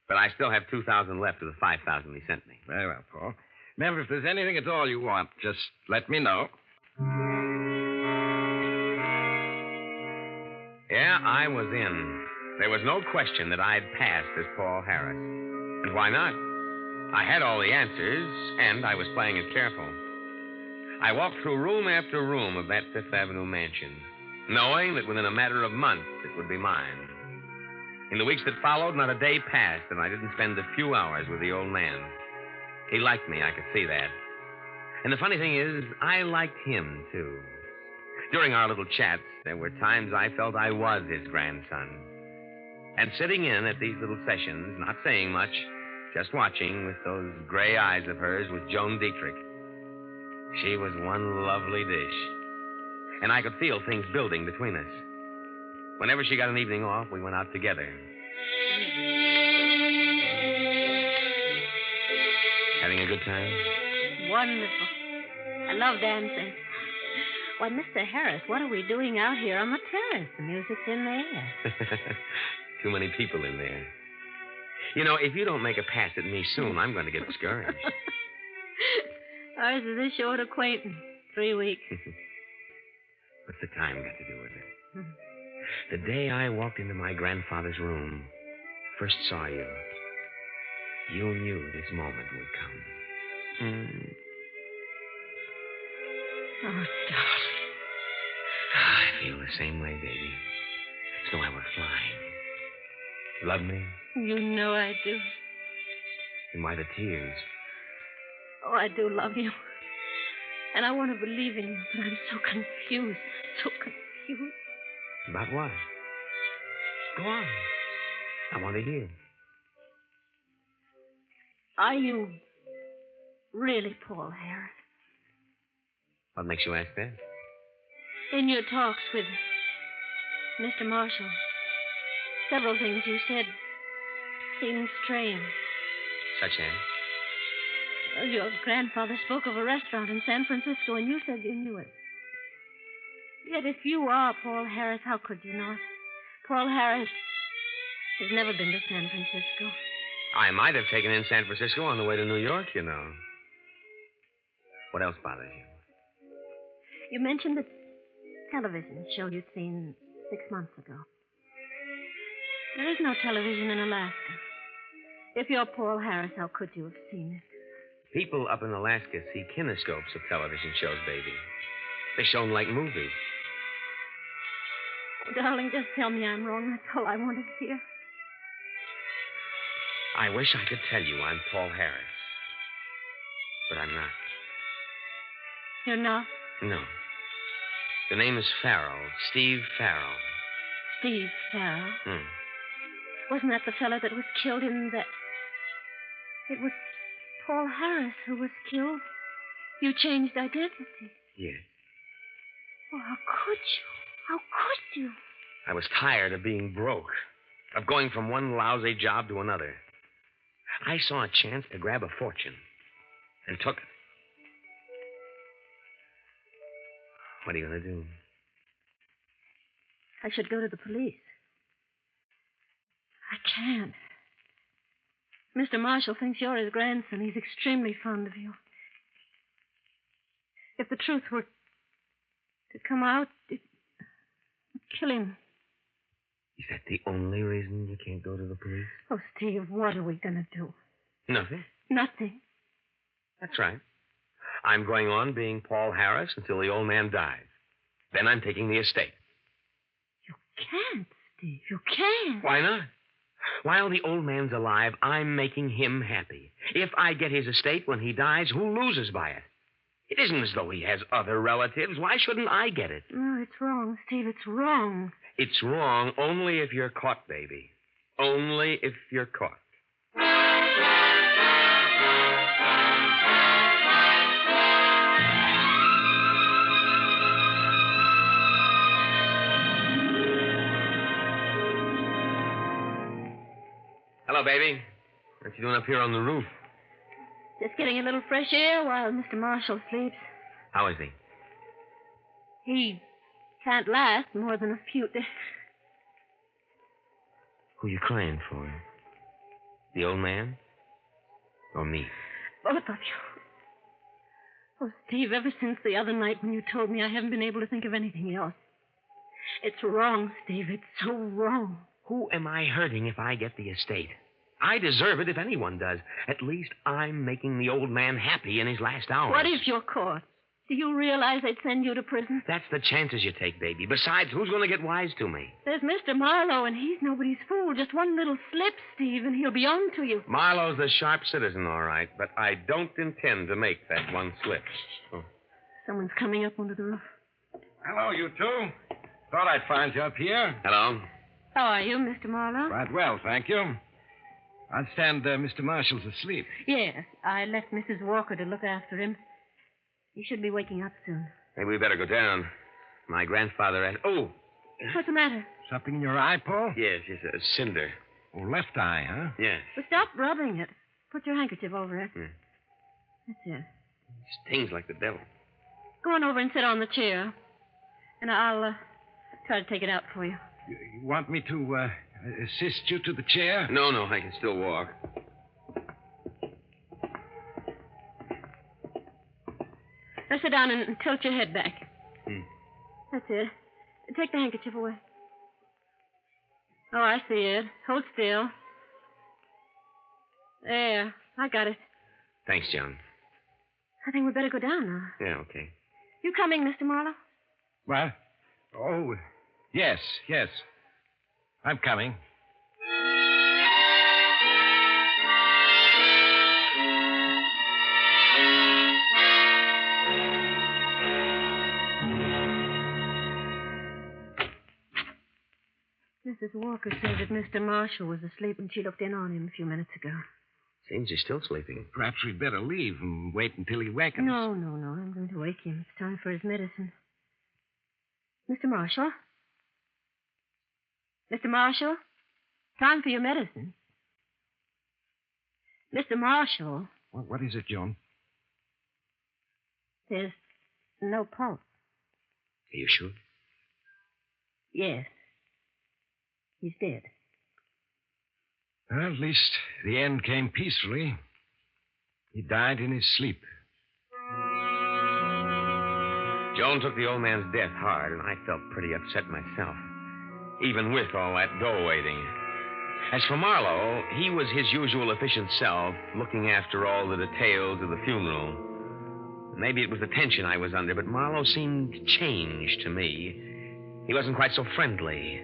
But I still have $2,000 left of the $5,000 he sent me. Very well, Paul. Remember, if there's anything at all you want, just let me know. Yeah, I was in. There was no question that I'd passed as Paul Harris. And why not? I had all the answers, and I was playing it careful. I walked through room after room of that Fifth Avenue mansion, knowing that within a matter of months it would be mine. In the weeks that followed, not a day passed, and I didn't spend a few hours with the old man. He liked me, I could see that. And the funny thing is, I liked him, too. During our little chats, there were times I felt I was his grandson. And sitting in at these little sessions, not saying much, just watching with those gray eyes of hers, was Joan Dietrich. She was one lovely dish. And I could feel things building between us. Whenever she got an evening off, we went out together. Having a good time? Wonderful. I love dancing. Why, Mr. Harris, what are we doing out here on the terrace? The music's in the air. Too many people in there. You know, if you don't make a pass at me soon, I'm going to get discouraged. Ours is a short acquaintance. 3 weeks. What's the time got to do with it? The day I walked into my grandfather's room, first saw you, you knew this moment would come. Oh, darling. I feel the same way, baby. As though I were flying. Love me? You know I do. And why the tears? Oh, I do love you. And I want to believe in you, but I'm so confused. So confused. About what? Go on. I want to hear. Are you really Paul Harris? What makes you ask that? In your talks with Mr. Marshall, several things you said seemed strange. Such as? Well, your grandfather spoke of a restaurant in San Francisco, and you said you knew it. Yet if you are Paul Harris, how could you not? Paul Harris has never been to San Francisco. I might have taken in San Francisco on the way to New York, you know. What else bothers you? You mentioned the television show you'd seen 6 months ago. There is no television in Alaska. If you're Paul Harris, how could you have seen it? People up in Alaska see kinescopes of television shows, baby. They're shown like movies. Oh, darling, just tell me I'm wrong. That's all I want to hear. I wish I could tell you I'm Paul Harris. But I'm not. You're not? No. The name is Farrell. Steve Farrell. Steve Farrell? Wasn't that the fellow that was killed in that... It was Paul Harris who was killed. You changed identity. Yes. Oh, how could you? How could you? I was tired of being broke, of going from one lousy job to another. I saw a chance to grab a fortune and took it. What are you going to do? I should go to the police. I can't. Mr. Marshall thinks you're his grandson. He's extremely fond of you. If the truth were to come out, it would kill him. Is that the only reason you can't go to the police? Oh, Steve, what are we going to do? Nothing. Nothing. That's right. I'm going on being Paul Harris until the old man dies. Then I'm taking the estate. You can't, Steve. You can't. Why not? While the old man's alive, I'm making him happy. If I get his estate when he dies, who loses by it? It isn't as though he has other relatives. Why shouldn't I get it? No, it's wrong, Steve. It's wrong. It's wrong only if you're caught, baby. Only if you're caught. Hello, baby. What you doing up here on the roof? Just getting a little fresh air while Mr. Marshall sleeps. How is he? He can't last more than a few days. Who you crying for? The old man? Or me? Both of you. Oh, Steve, ever since the other night when you told me, I haven't been able to think of anything else. It's wrong, Steve. It's so wrong. Who am I hurting if I get the estate? I deserve it if anyone does. At least I'm making the old man happy in his last hours. What if you're caught? Do you realize they'd send you to prison? That's the chances you take, baby. Besides, who's going to get wise to me? There's Mr. Marlowe, and he's nobody's fool. Just one little slip, Steve, and he'll be on to you. Marlowe's a sharp citizen, all right, but I don't intend to make that one slip. Oh. Someone's coming up onto the roof. Hello, you two. Thought I'd find you up here. Hello. How are you, Mr. Marlowe? Quite well, thank you. I understand Mr. Marshall's asleep. Yes, I left Mrs. Walker to look after him. He should be waking up soon. Maybe we better go down. My grandfather asked... Oh! What's the matter? Something in your eye, Paul? Yes, a cinder. Oh, left eye, huh? Yes. Well, stop rubbing it. Put your handkerchief over it. Yeah. That's it. Stings like the devil. Go on over and sit on the chair. And I'll try to take it out for you. You want me to assist you to the chair? No, I can still walk. Now sit down and tilt your head back. That's it. Take the handkerchief away. Oh, I see it. Hold still. There. I got it. Thanks, John. I think we'd better go down now. Yeah, okay. You coming, Mr. Marlowe? What? Oh, yes. I'm coming. Mrs. Walker said that Mr. Marshall was asleep and she looked in on him a few minutes ago. Seems he's still sleeping. Perhaps we'd better leave and wait until he wakens. No. I'm going to wake him. It's time for his medicine. Mr. Marshall? Mr. Marshall? Time for your medicine. Mr. Marshall? What is it, Joan? There's no pulse. Are you sure? Yes. He's dead. Well, at least the end came peacefully. He died in his sleep. Joan took the old man's death hard, and I felt pretty upset myself, even with all that dough waiting. As for Marlowe, he was his usual efficient self, looking after all the details of the funeral. Maybe it was the tension I was under, but Marlowe seemed changed to me. He wasn't quite so friendly.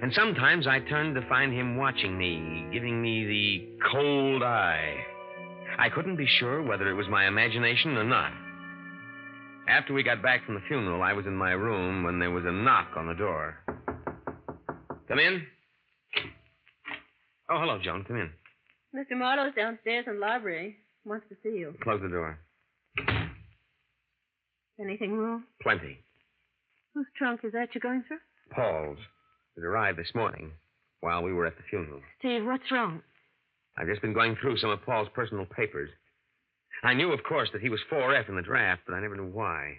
And sometimes I turned to find him watching me, giving me the cold eye. I couldn't be sure whether it was my imagination or not. After we got back from the funeral, I was in my room when there was a knock on the door. Come in. Oh, hello, Joan. Come in. Mr. Marlowe's downstairs in the library. Wants to see you. Close the door. Anything wrong? Plenty. Whose trunk is that you're going through? Paul's. It arrived this morning while we were at the funeral. Steve, what's wrong? I've just been going through some of Paul's personal papers. I knew, of course, that he was 4F in the draft, but I never knew why.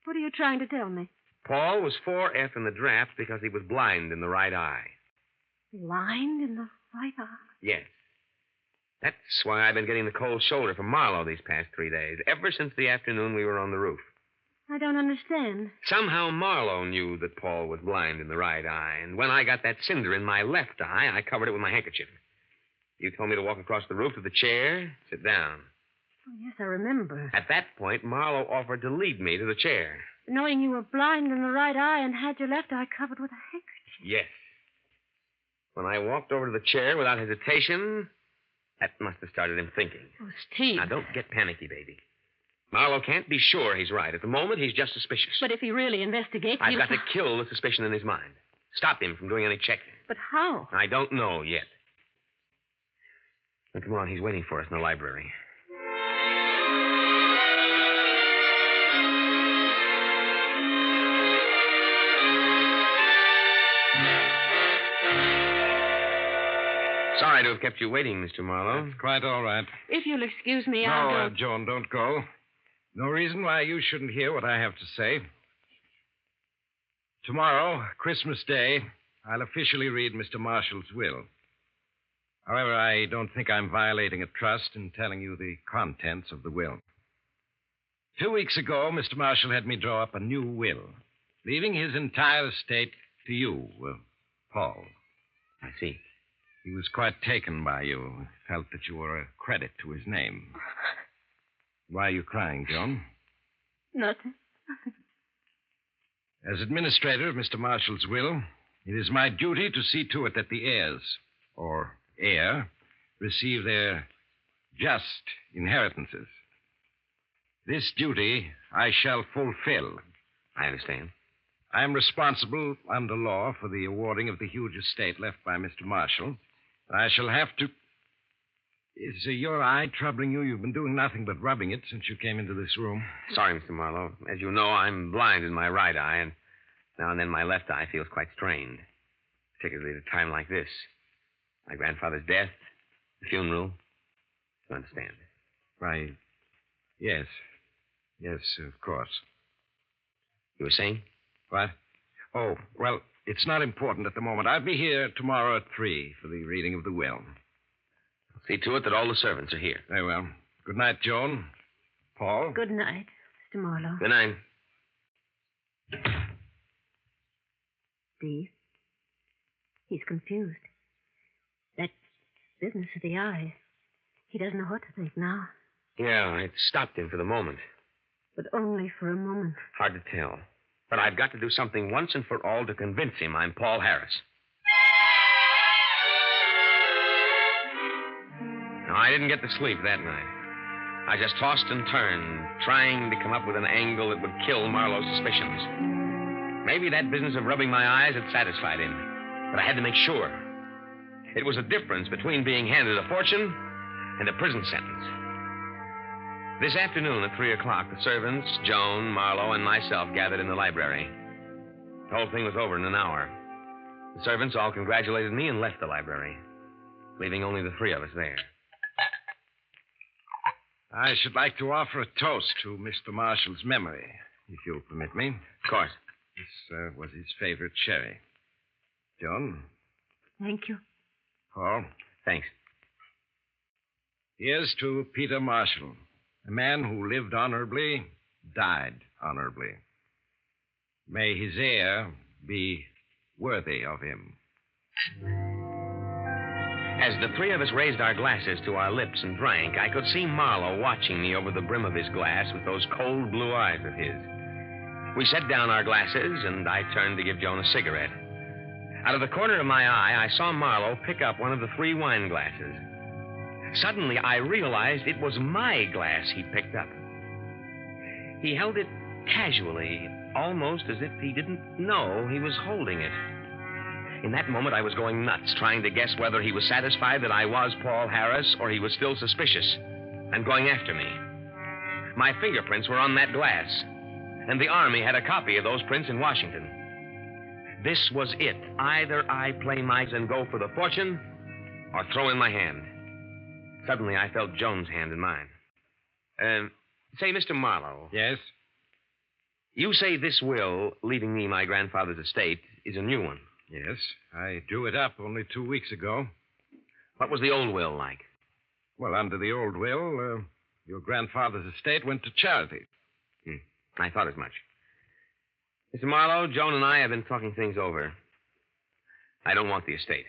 What are you trying to tell me? Paul was 4F in the draft because he was blind in the right eye. Blind in the right eye? Yes. That's why I've been getting the cold shoulder from Marlowe these past 3 days, ever since the afternoon we were on the roof. I don't understand. Somehow Marlowe knew that Paul was blind in the right eye, and when I got that cinder in my left eye, I covered it with my handkerchief. You told me to walk across the roof to the chair, sit down. Oh, yes, I remember. At that point, Marlowe offered to lead me to the chair. Knowing you were blind in the right eye and had your left eye covered with a handkerchief. Yes. When I walked over to the chair without hesitation, that must have started him thinking. Oh, Steve. Now, don't get panicky, baby. Marlowe can't be sure he's right. At the moment, he's just suspicious. But if he really investigates, I've got to kill the suspicion in his mind. Stop him from doing any checking. But how? I don't know yet. Now, come on, he's waiting for us in the library. Sorry to have kept you waiting, Mr. Marlowe. That's quite all right. If you'll excuse me, I'll go. Joan, don't go. No reason why you shouldn't hear what I have to say. Tomorrow, Christmas Day, I'll officially read Mr. Marshall's will. However, I don't think I'm violating a trust in telling you the contents of the will. 2 weeks ago, Mr. Marshall had me draw up a new will, leaving his entire estate to you, Paul. I see. He was quite taken by you, felt that you were a credit to his name. Why are you crying, Joan? Nothing. As administrator of Mr. Marshall's will, it is my duty to see to it that the heirs, or heir, receive their just inheritances. This duty I shall fulfill. I understand. I'm responsible under law for the awarding of the huge estate left by Mr. Marshall. I shall have to... Is your eye troubling you? You've been doing nothing but rubbing it since you came into this room. Sorry, Mr. Marlowe. As you know, I'm blind in my right eye, and now and then my left eye feels quite strained, particularly at a time like this. My grandfather's death, the funeral. You understand? Right. Yes. Yes, of course. You were saying? What? Oh, well, it's not important at the moment. I'll be here tomorrow at 3 for the reading of the will. See to it that all the servants are here. Very well. Good night, Joan. Paul? Good night, Mr. Marlowe. Good night. Steve, he's confused. That business of the eye, he doesn't know what to think now. Yeah, it stopped him for the moment. But only for a moment. Hard to tell. But I've got to do something once and for all to convince him I'm Paul Harris. No, I didn't get to sleep that night. I just tossed and turned, trying to come up with an angle that would kill Marlowe's suspicions. Maybe that business of rubbing my eyes had satisfied him, but I had to make sure. It was a difference between being handed a fortune and a prison sentence. This afternoon at 3 o'clock, the servants, Joan, Marlowe, and myself gathered in the library. The whole thing was over in an hour. The servants all congratulated me and left the library, leaving only the 3 of us there. I should like to offer a toast to Mr. Marshall's memory, if you'll permit me. Of course. This was his favorite cherry. Joan? Thank you. Paul? Thanks. Here's to Peter Marshall, a man who lived honorably, died honorably. May his heir be worthy of him. As the 3 of us raised our glasses to our lips and drank, I could see Marlowe watching me over the brim of his glass with those cold blue eyes of his. We set down our glasses, and I turned to give Joan a cigarette. Out of the corner of my eye, I saw Marlowe pick up one of the 3 wine glasses. Suddenly, I realized it was my glass he picked up. He held it casually, almost as if he didn't know he was holding it. In that moment, I was going nuts, trying to guess whether he was satisfied that I was Paul Harris or he was still suspicious and going after me. My fingerprints were on that glass, and the Army had a copy of those prints in Washington. This was it. Either I play mice and go for the fortune or throw in my hand. Suddenly, I felt Joan's hand in mine. Say, Mr. Marlowe. Yes? You say this will, leaving me my grandfather's estate, is a new one. Yes, I drew it up only 2 weeks ago. What was the old will like? Well, under the old will, your grandfather's estate went to charity. I thought as much. Mr. Marlowe, Joan and I have been talking things over. I don't want the estate.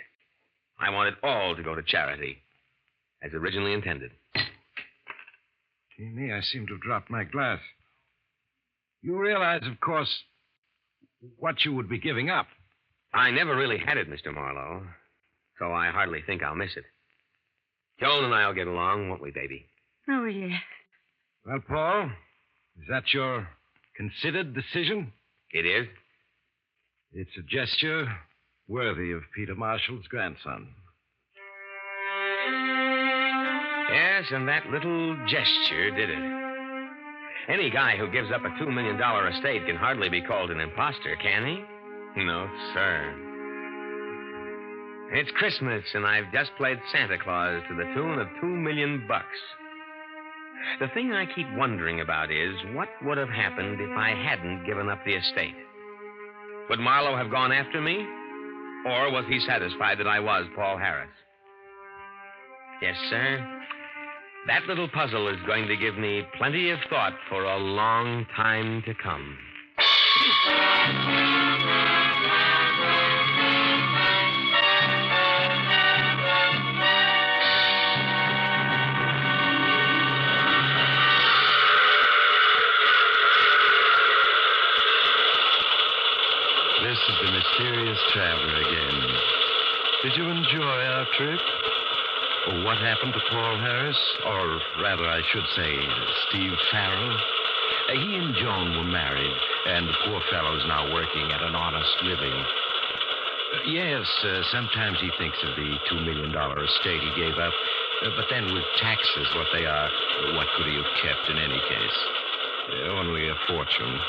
I want it all to go to charity, as originally intended. Gee, me, I seem to have dropped my glass. You realize, of course, what you would be giving up. I never really had it, Mr. Marlowe, so I hardly think I'll miss it. Joan and I'll get along, won't we, baby? Oh, yes. Well, Paul, is that your considered decision? It is. It's a gesture worthy of Peter Marshall's grandson. Yes, and that little gesture did it. Any guy who gives up a $2 million estate can hardly be called an imposter, can he? No, sir. It's Christmas, and I've just played Santa Claus to the tune of $2 million. The thing I keep wondering about is what would have happened if I hadn't given up the estate? Would Marlowe have gone after me? Or was he satisfied that I was Paul Harris? Yes, sir. That little puzzle is going to give me plenty of thought for a long time to come. This is the mysterious traveler again. Did you enjoy our trip? Or what happened to Paul Harris? Or rather, I should say, Steve Farrell? He and Joan were married, and the poor fellow's now working at an honest living. Yes, sometimes he thinks of the $2 million estate he gave up. But then with taxes what they are, what could he have kept in any case? Only a fortune.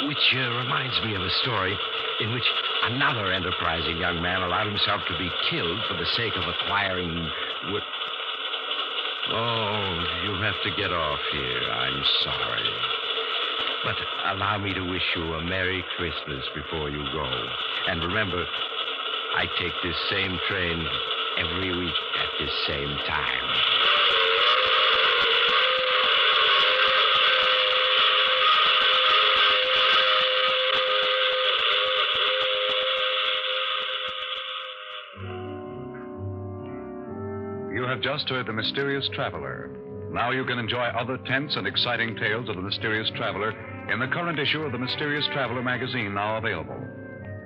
Which reminds me of a story in which another enterprising young man allowed himself to be killed for the sake of acquiring... Oh, you'll have to get off here. I'm sorry. But allow me to wish you a Merry Christmas before you go. And remember, I take this same train every week at this same time. You have just heard The Mysterious Traveler. Now you can enjoy other tense and exciting tales of the Mysterious Traveler in the current issue of the Mysterious Traveler magazine, now available.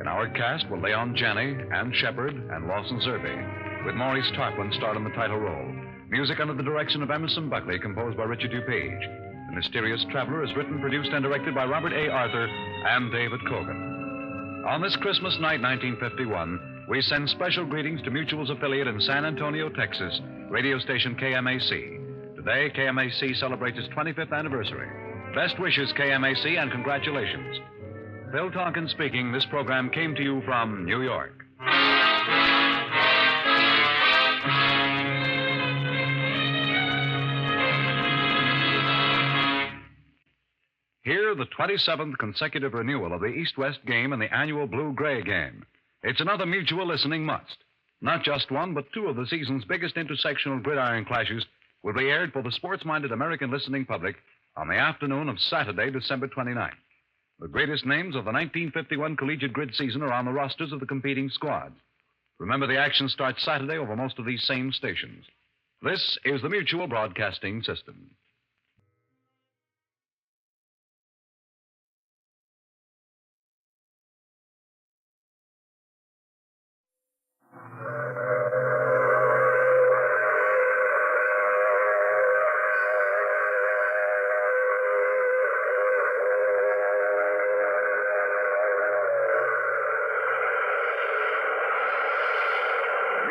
In our cast were Leon Janney, Ann Shepard, and Lawson Zerbe, with Maurice Tarplin starred in the title role. Music under the direction of Emerson Buckley, composed by Richard DuPage. The Mysterious Traveler is written, produced, and directed by Robert A. Arthur and David Cogan. On this Christmas night, 1951, we send special greetings to Mutual's affiliate in San Antonio, Texas, radio station KMAC. Today, KMAC celebrates its 25th anniversary. Best wishes, KMAC, and congratulations. Phil Tonkin speaking. This program came to you from New York. Here, the 27th consecutive renewal of the East-West game and the annual Blue-Gray game. It's another Mutual listening must. Not just one, but two of the season's biggest intersectional gridiron clashes will be aired for the sports-minded American listening public on the afternoon of Saturday, December 29th. The greatest names of the 1951 collegiate grid season are on the rosters of the competing squads. Remember, the action starts Saturday over most of these same stations. This is the Mutual Broadcasting System.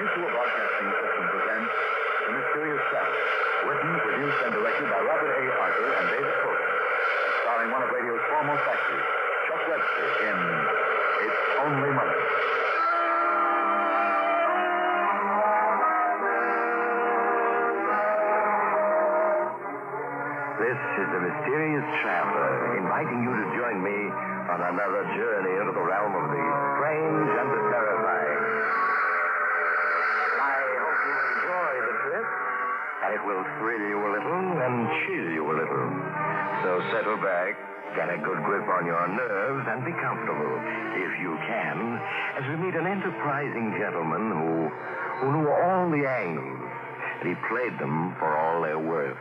Mutual Broadcasting System presents The Mysterious Traveler, written, produced, and directed by Robert A. Arthur and David Cogan, starring one of radio's foremost actors, Chuck Webster, in It's Only Money. This is The Mysterious Traveler, inviting you to join me on another journey into the realm of the strange and the terrifying. I hope you enjoy the trip, and it will thrill you a little and chill you a little. So settle back, get a good grip on your nerves, and be comfortable, if you can, as we meet an enterprising gentleman who knew all the angles, and he played them for all they're worth.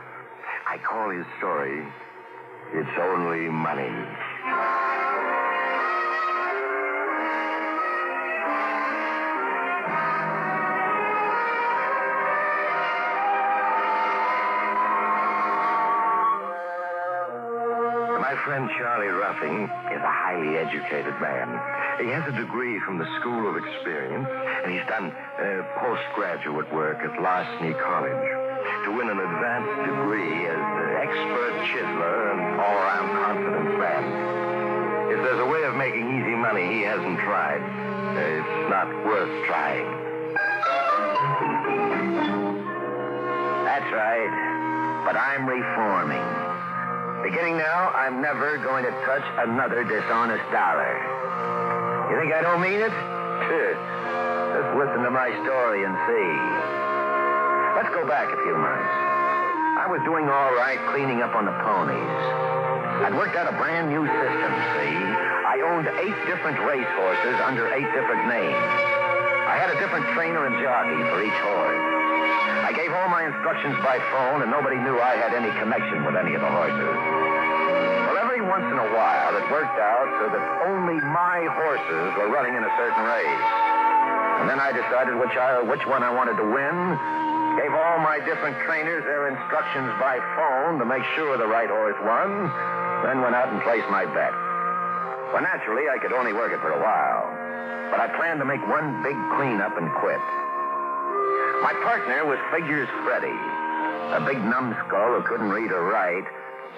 I call his story, It's Only Money. My friend Charlie Ruffing is a highly educated man. He has a degree from the School of Experience, and he's done postgraduate work at Larceny College to win an advanced degree as expert chiseler and all-around confident man. If there's a way of making easy money he hasn't tried, it's not worth trying. That's right, but I'm reforming. Beginning now, I'm never going to touch another dishonest dollar. You think I don't mean it? Just listen to my story and see. Let's go back a few months. I was doing all right cleaning up on the ponies. I'd worked out a brand new system, see? I owned 8 different race horses under 8 different names. I had a different trainer and jockey for each horse. I gave all my instructions by phone, and nobody knew I had any connection with any of the horses. Well, every once in a while, it worked out so that only my horses were running in a certain race. And then I decided which one I wanted to win, gave all my different trainers their instructions by phone to make sure the right horse won, then went out and placed my bet. Well, naturally, I could only work it for a while. But I planned to make one big cleanup and quit. My partner was Figures Freddy, a big numbskull who couldn't read or write,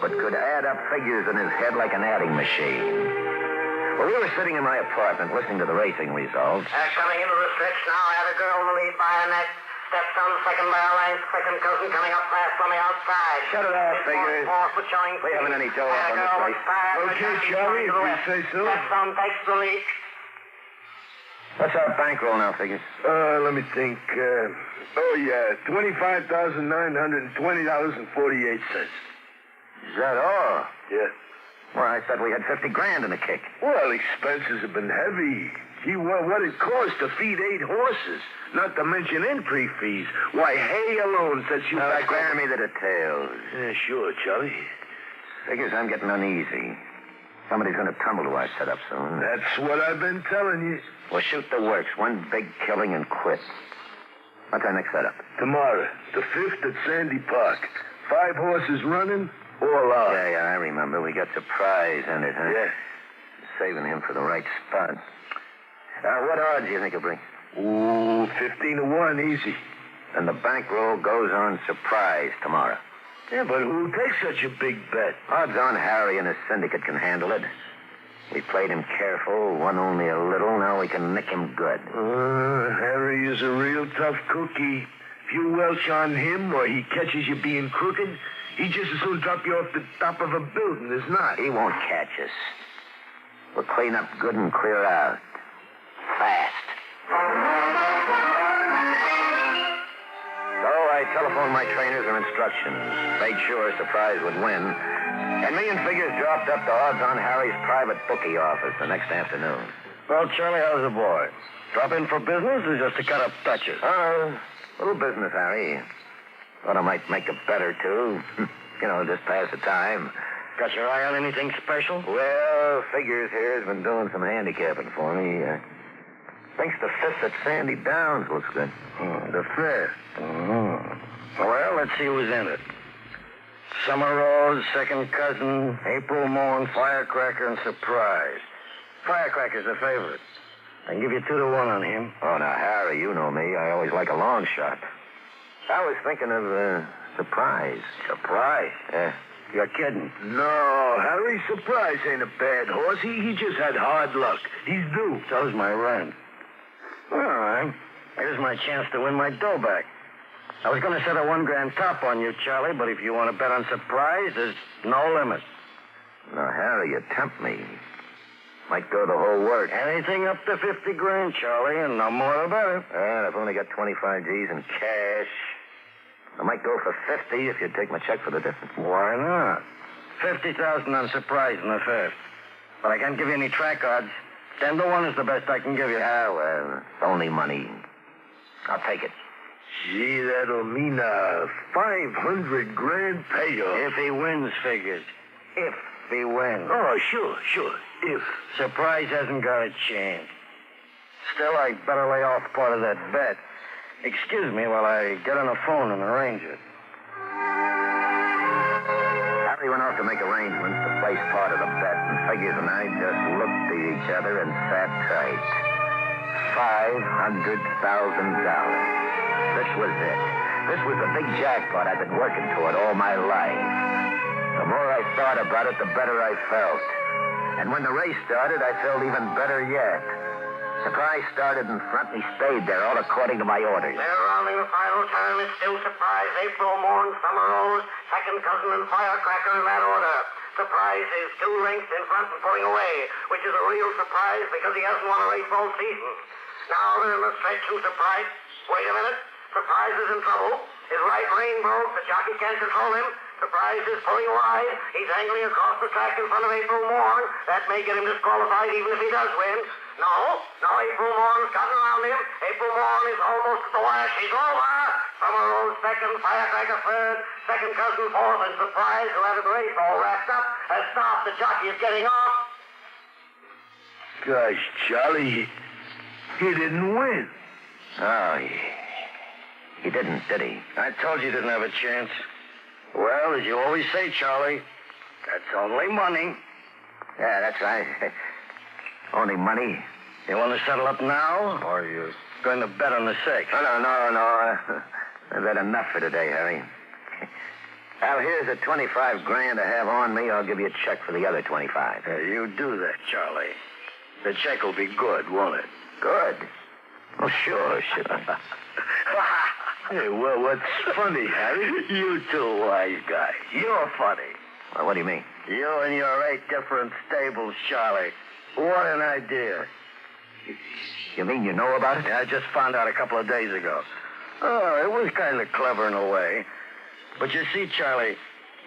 but could add up figures in his head like an adding machine. Well, we were sitting in my apartment listening to the racing results. Coming into the stretch now, I had a girl in the lead by a neck. Stepson, second by a length, second cousin coming up fast on the outside. Shut it off, Figures. We haven't any dough up on this race. Okay, Charlie, if you say so. Stepson takes the lead. What's our bankroll now, Figures? Let me think. $25,920.48. Is that all? Yeah. Well, I thought we had 50 grand in the kick. Well, expenses have been heavy. Gee, what it cost to feed 8 horses, not to mention entry fees. Why, hay alone sets you back. Spare me the details. Yeah, sure, Charlie. Figures I'm getting uneasy. Somebody's going to tumble to our setup soon. That's what I've been telling you. We'll shoot the works. One big killing and quit. What's our next setup? Tomorrow, the 5th at Sandy Park. 5 horses running, all out. Yeah, I remember. We got Surprise in it, huh? Yeah. Saving him for the right spot. What odds do you think he'll bring? Ooh, 15 to 1, easy. And the bankroll goes on Surprise tomorrow. Yeah, but who'll take such a big bet? Odds on Harry and his syndicate can handle it. We played him careful, won only a little. Now we can nick him good. Harry is a real tough cookie. If you welch on him or he catches you being crooked, he just as soon drop you off the top of a building as not. He won't catch us. We'll clean up good and clear out. Fast. So I telephoned my trainers and instructions. Made sure Surprise would win. And me and Figures dropped up the odds on Harry's private bookie office the next afternoon. Well, Charlie, how's the boy? Drop in for business or just to cut up Dutchess? Little business, Harry. Thought I might make a bet or two. Just pass the time. Got your eye on anything special? Well, Figures here has been doing some handicapping for me. Thinks the 5th at Sandy Downs looks good. The 5th? Well, let's see who's in it. Summer Rose, second cousin, April Morn, Firecracker, and Surprise. Firecracker's the favorite. I can give you 2 to 1 on him. Oh, now, Harry, you know me. I always like a long shot. I was thinking of Surprise. Surprise? Yeah. You're kidding. No, Harry, Surprise ain't a bad horse. He just had hard luck. He's due. So's my rent. All right. Here's my chance to win my dough back. I was going to set a $1 grand top on you, Charlie, but if you want to bet on Surprise, there's no limit. Now, Harry, you tempt me. Might go the whole work. Anything up to 50 grand, Charlie, and no more the better. And I've only got 25 G's in cash. I might go for 50 if you'd take my check for the difference. Why not? 50,000 on Surprise in the 5th. But I can't give you any track odds. 10 to 1 is the best I can give you. Well, it's only money. I'll take it. Gee, that'll mean a 500 grand payoff. If he wins, Figures. If he wins. Oh, sure. If. Surprise hasn't got a chance. Still, I better lay off part of that bet. Excuse me while I get on the phone and arrange it. Harry went off to make arrangements to place part of the bet, and Figures and I just looked at each other and sat tight. $500,000. This was it. This was the big jackpot I've been working toward all my life. The more I thought about it, the better I felt. And when the race started, I felt even better yet. Surprise started in front, and he stayed there, all according to my orders. They're rounding the final turn. It's still Surprise, April Morn, Summer Rose, second cousin, and Firecracker in that order. Surprise is 2 lengths in front and pulling away, which is a real surprise because he hasn't won a race all season. Now they're in the stretch and Surprise. Wait a minute. Surprise is in trouble. His right rein broke. The jockey can't control him. Surprise is pulling wide. He's angling across the track in front of April Morn. That may get him disqualified even if he does win. No, April Morn's gotten around him. April Morn is almost at the wire. She's over. Summer Rose second, Firecracker third, second cousin fourth, and Surprise, who had the race all wrapped up, has stopped. The jockey is getting off. Gosh, Charlie, he didn't win. Oh, he didn't, did he? I told you he didn't have a chance. Well, as you always say, Charlie, that's only money. Yeah, that's right. Only money. You want to settle up now, or are you going to bet on the six? No. I've had enough for today, Harry. Al, here's the 25 grand I have on me. I'll give you a check for the other 25. You do that, Charlie. The check will be good, won't it? Good? Oh, sure. Hey, well, what's funny, Harry? You two wise guys. You're funny. Well, what do you mean? You and your 8 different stables, Charlie. What an idea. You mean you know about it? Yeah, I just found out a couple of days ago. Oh, it was kind of clever in a way. But you see, Charlie,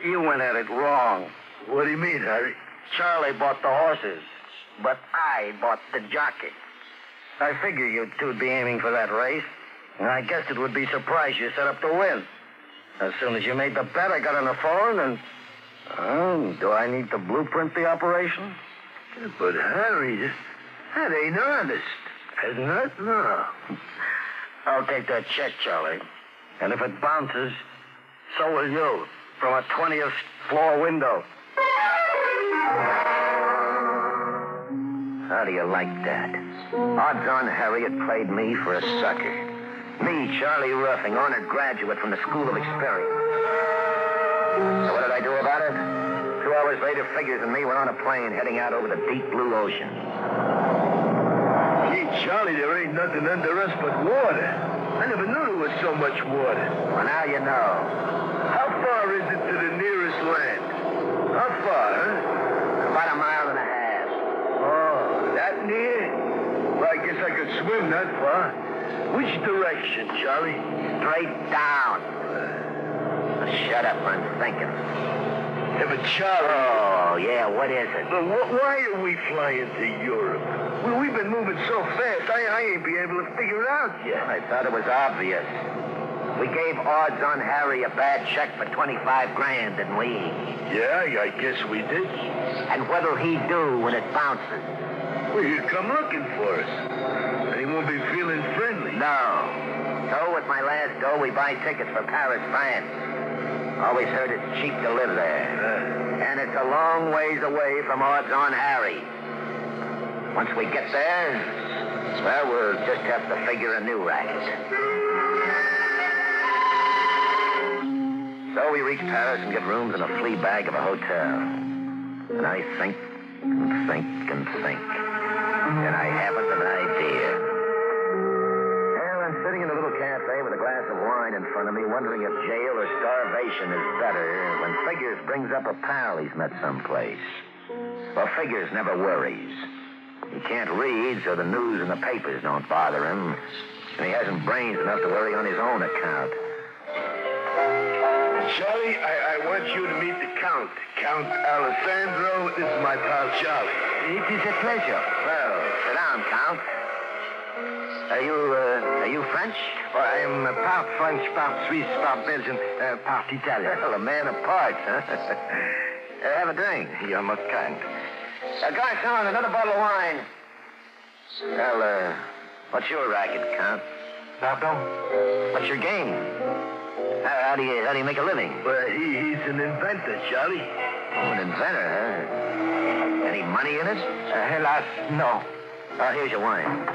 you went at it wrong. What do you mean, Harry? Charlie bought the horses, but I bought the jockey. I figured you two'd be aiming for that race, and I guessed it would be surprised you set up to win. As soon as you made the bet, I got on the phone, and... do I need to blueprint the operation? But, Harry, that ain't honest, isn't it? No. I'll take that check, Charlie. And if it bounces, so will you, from a 20th floor window. How do you like that? Odds on Harry had played me for a sucker. Me, Charlie Ruffing, honored graduate from the School of Experience. So what did I do about it? 2 hours later, Figures and me went on a plane heading out over the deep blue ocean. Gee, Charlie, there ain't nothing under us but water. I never knew there was so much water. Well, now you know. How far is it to the nearest land? How far, huh? About 1.5 miles. Oh, that near? Well, I guess I could swim that far. Which direction, Charlie? Straight down. Shut up, I'm thinking. Yeah, but Charlie... Oh, yeah, what is it? Well, why are we flying to Europe? Well, we've been moving so fast, I ain't be able to figure it out yet. I thought it was obvious. We gave Odds on Harry a bad check for 25 grand, didn't we? Yeah, I guess we did. And what'll he do when it bounces? Well, he'll come looking for us. And he won't be feeling friendly. No. So with my last dough, we buy tickets for Paris, France. Always heard it's cheap to live there. And it's a long ways away from Odds on Harry. Once we get there, well, we'll just have to figure a new racket. So we reach Paris and get rooms in a flea bag of a hotel. And I think and think and think. And I haven't an idea. Well, I'm sitting in a little cafe with a glass of wine in front of me, wondering if jail or starvation is better, when Figures brings up a pal he's met someplace. Well, Figures never worries. He can't read, so the news and the papers don't bother him. And he hasn't brains enough to worry on his own account. Charlie, I want you to meet the Count. Count Alessandro. This is my pal, Charlie. It is a pleasure. Well, sit down, Count. Are you French? Well, I am part French, part Swiss, part Belgian, part Italian. Well, a man of parts, huh? Have a drink. You're most kind. Garçon, another bottle of wine. Well, what's your racket, Count? Pardon? What's your game? How do you make a living? Well, he's an inventor, Charlie. Oh, an inventor, huh? Any money in it? Hélas, no. Oh, here's your wine.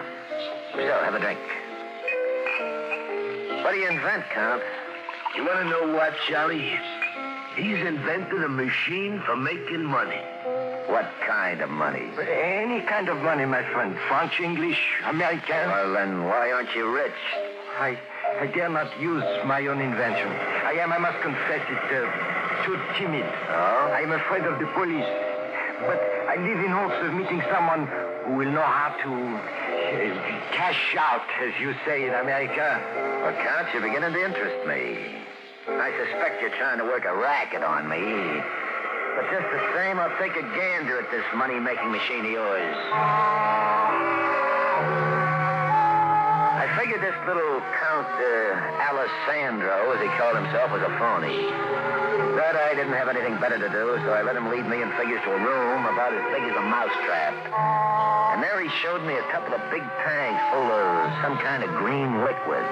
So, have a drink. What do you invent, Count? You want to know what, Charlie? He's invented a machine for making money. What kind of money? Any kind of money, my friend. French, English, American. Well, then why aren't you rich? I dare not use my own invention. I must confess it, too timid. Oh? I'm afraid of the police. But I live in hopes of meeting someone who will know how to cash out, as you say in America. Well, Count, you're beginning to interest me. I suspect you're trying to work a racket on me. But just the same, I'll take a gander at this money-making machine of yours. I figured this little Count Alessandro, as he called himself, was a phony. But I didn't have anything better to do, so I let him lead me in Figures to a room about as big as a mousetrap. And there he showed me a couple of big tanks full of some kind of green liquid.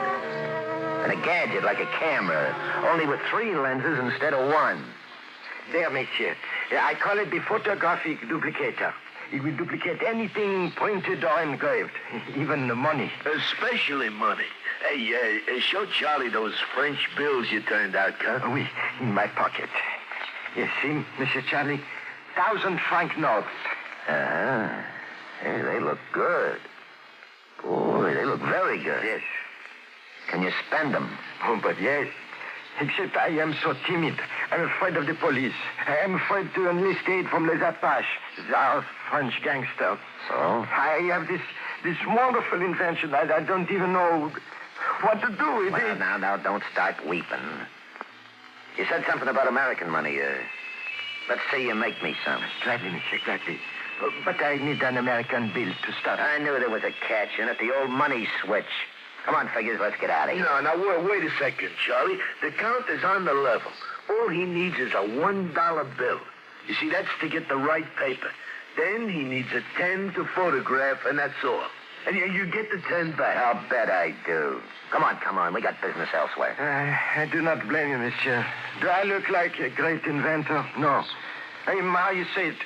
And a gadget like a camera, only with 3 lenses instead of 1. There, monsieur. I call it the photographic duplicator. It will duplicate anything printed or engraved, even the money. Especially money. Hey, show Charlie those French bills you turned out, Count. Oui, in my pocket. You see, Monsieur Charlie, 1,000-franc notes. Ah, hey, they look good. Boy, they look very good. Yes. Can you spend them? Oh, but yes. Except I am so timid. I'm afraid of the police. I am afraid to enlist aid from les Apaches, our French gangsters. Oh? I have this wonderful invention. I don't even know what to do with well, it. Now, don't start weeping. You said something about American money. Let's see you make me some. Gladly, monsieur, gladly. But I need an American bill to start. I knew there was a catch in it, the old money switch. Come on, figures, let's get out of here. No, now, wait a second, Charlie. The Count is on the level. All he needs is a $1 bill. You see, that's to get the right paper. Then he needs a 10 to photograph, and that's all. And you get the 10 back. I'll bet I do. Come on. We got business elsewhere. I do not blame you, monsieur. Do I look like a great inventor? No. I am, how you say it,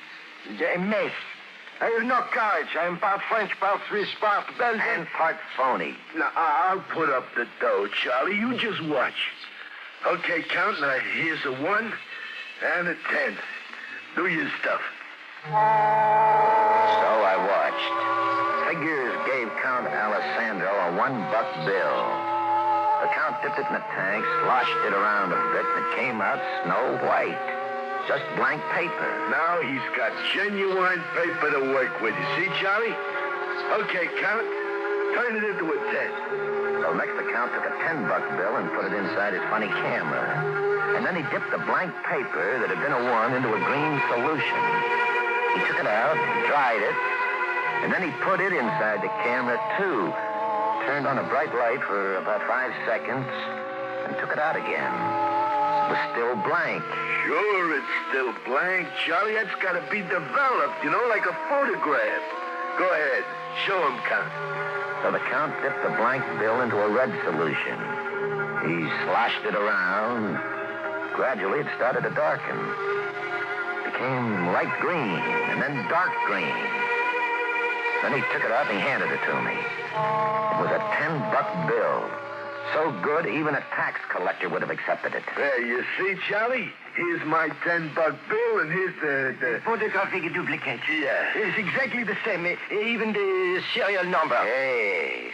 a mess. I have no courage. I am part French, part Swiss, part Belgian. And part phony. Now, I'll put up the dough, Charlie. You just watch. Okay, Count. Now, here's a 1 and a 10. Do your stuff. So I watched. Figures gave Count Alessandro a $1 bill. The Count dipped it in the tank, sloshed it around a bit, and it came out snow white. Just blank paper. Now he's got genuine paper to work with. You see, Charlie? Okay, Count. Turn it into a 10. So next the Count took a $10 bill and put it inside his funny camera. And then he dipped the blank paper that had been a 1 into a green solution. He took it out, dried it, and then he put it inside the camera, too. Turned on a bright light for about 5 seconds and took it out again. It was still blank. Sure, it's still blank, Charlie. That's got to be developed, like a photograph. Go ahead. Show him, Count. So the Count dipped the blank bill into a red solution. He sloshed it around. Gradually, it started to darken. It became light green, and then dark green. Then he took it out and he handed it to me. It was a $10 bill. So good, even a tax collector would have accepted it. There, you see, Charlie? Here's my $10 bill, and here's the photographic duplicate. Yeah. It's exactly the same, even the serial number. Hey,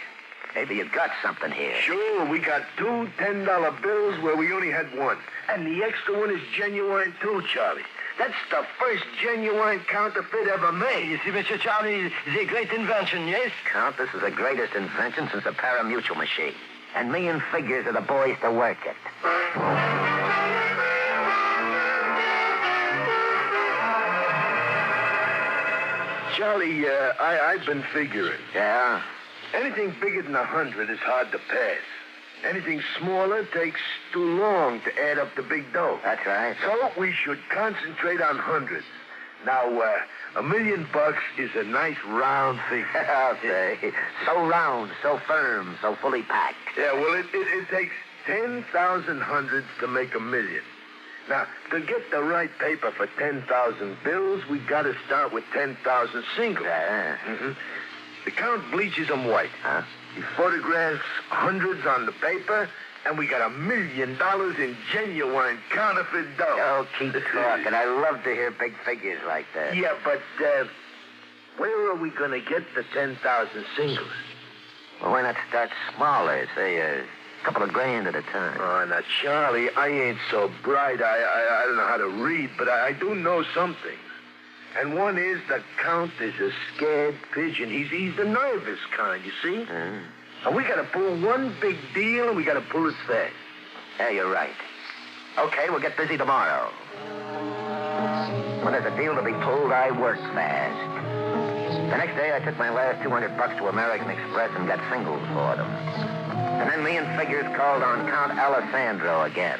maybe you got something here. Sure, we got 2 $10 bills where we only had 1. And the extra one is genuine, too, Charlie. That's the first genuine counterfeit ever made. You see, Mr. Charlie, it's a great invention, yes? Count, this is the greatest invention since the parimutuel machine. And me and Figures are the boys to work it. Charlie, I've been figuring. Yeah? Anything bigger than 100 is hard to pass. Anything smaller takes too long to add up the big dough. That's right. So we should concentrate on hundreds. Now, $1 million is a nice round figure. I'll say. So round, so firm, so fully packed. Yeah, well, it takes 10,000 hundreds to make $1 million. Now, to get the right paper for 10,000 bills, we got to start with 10,000 singles. Mm-hmm. The Count bleaches them white. Huh? He photographs hundreds on the paper, and we got $1 million in genuine counterfeit dough. Oh, keep talking. I love to hear big figures like that. Yeah, but where are we going to get the 10,000 singles? Well, why not start smaller? Say a couple of grand at a time. Oh, now, Charlie, I ain't so bright. I don't know how to read, but I do know something. And one is the Count is a scared pigeon. He's the nervous kind, you see? Mm. And we got to pull one big deal, and we got to pull it fast. Yeah, you're right. Okay, we'll get busy tomorrow. When there's a deal to be pulled, I work fast. The next day, I took my last $200 to American Express and got singles for them. And then me and Figures called on Count Alessandro again.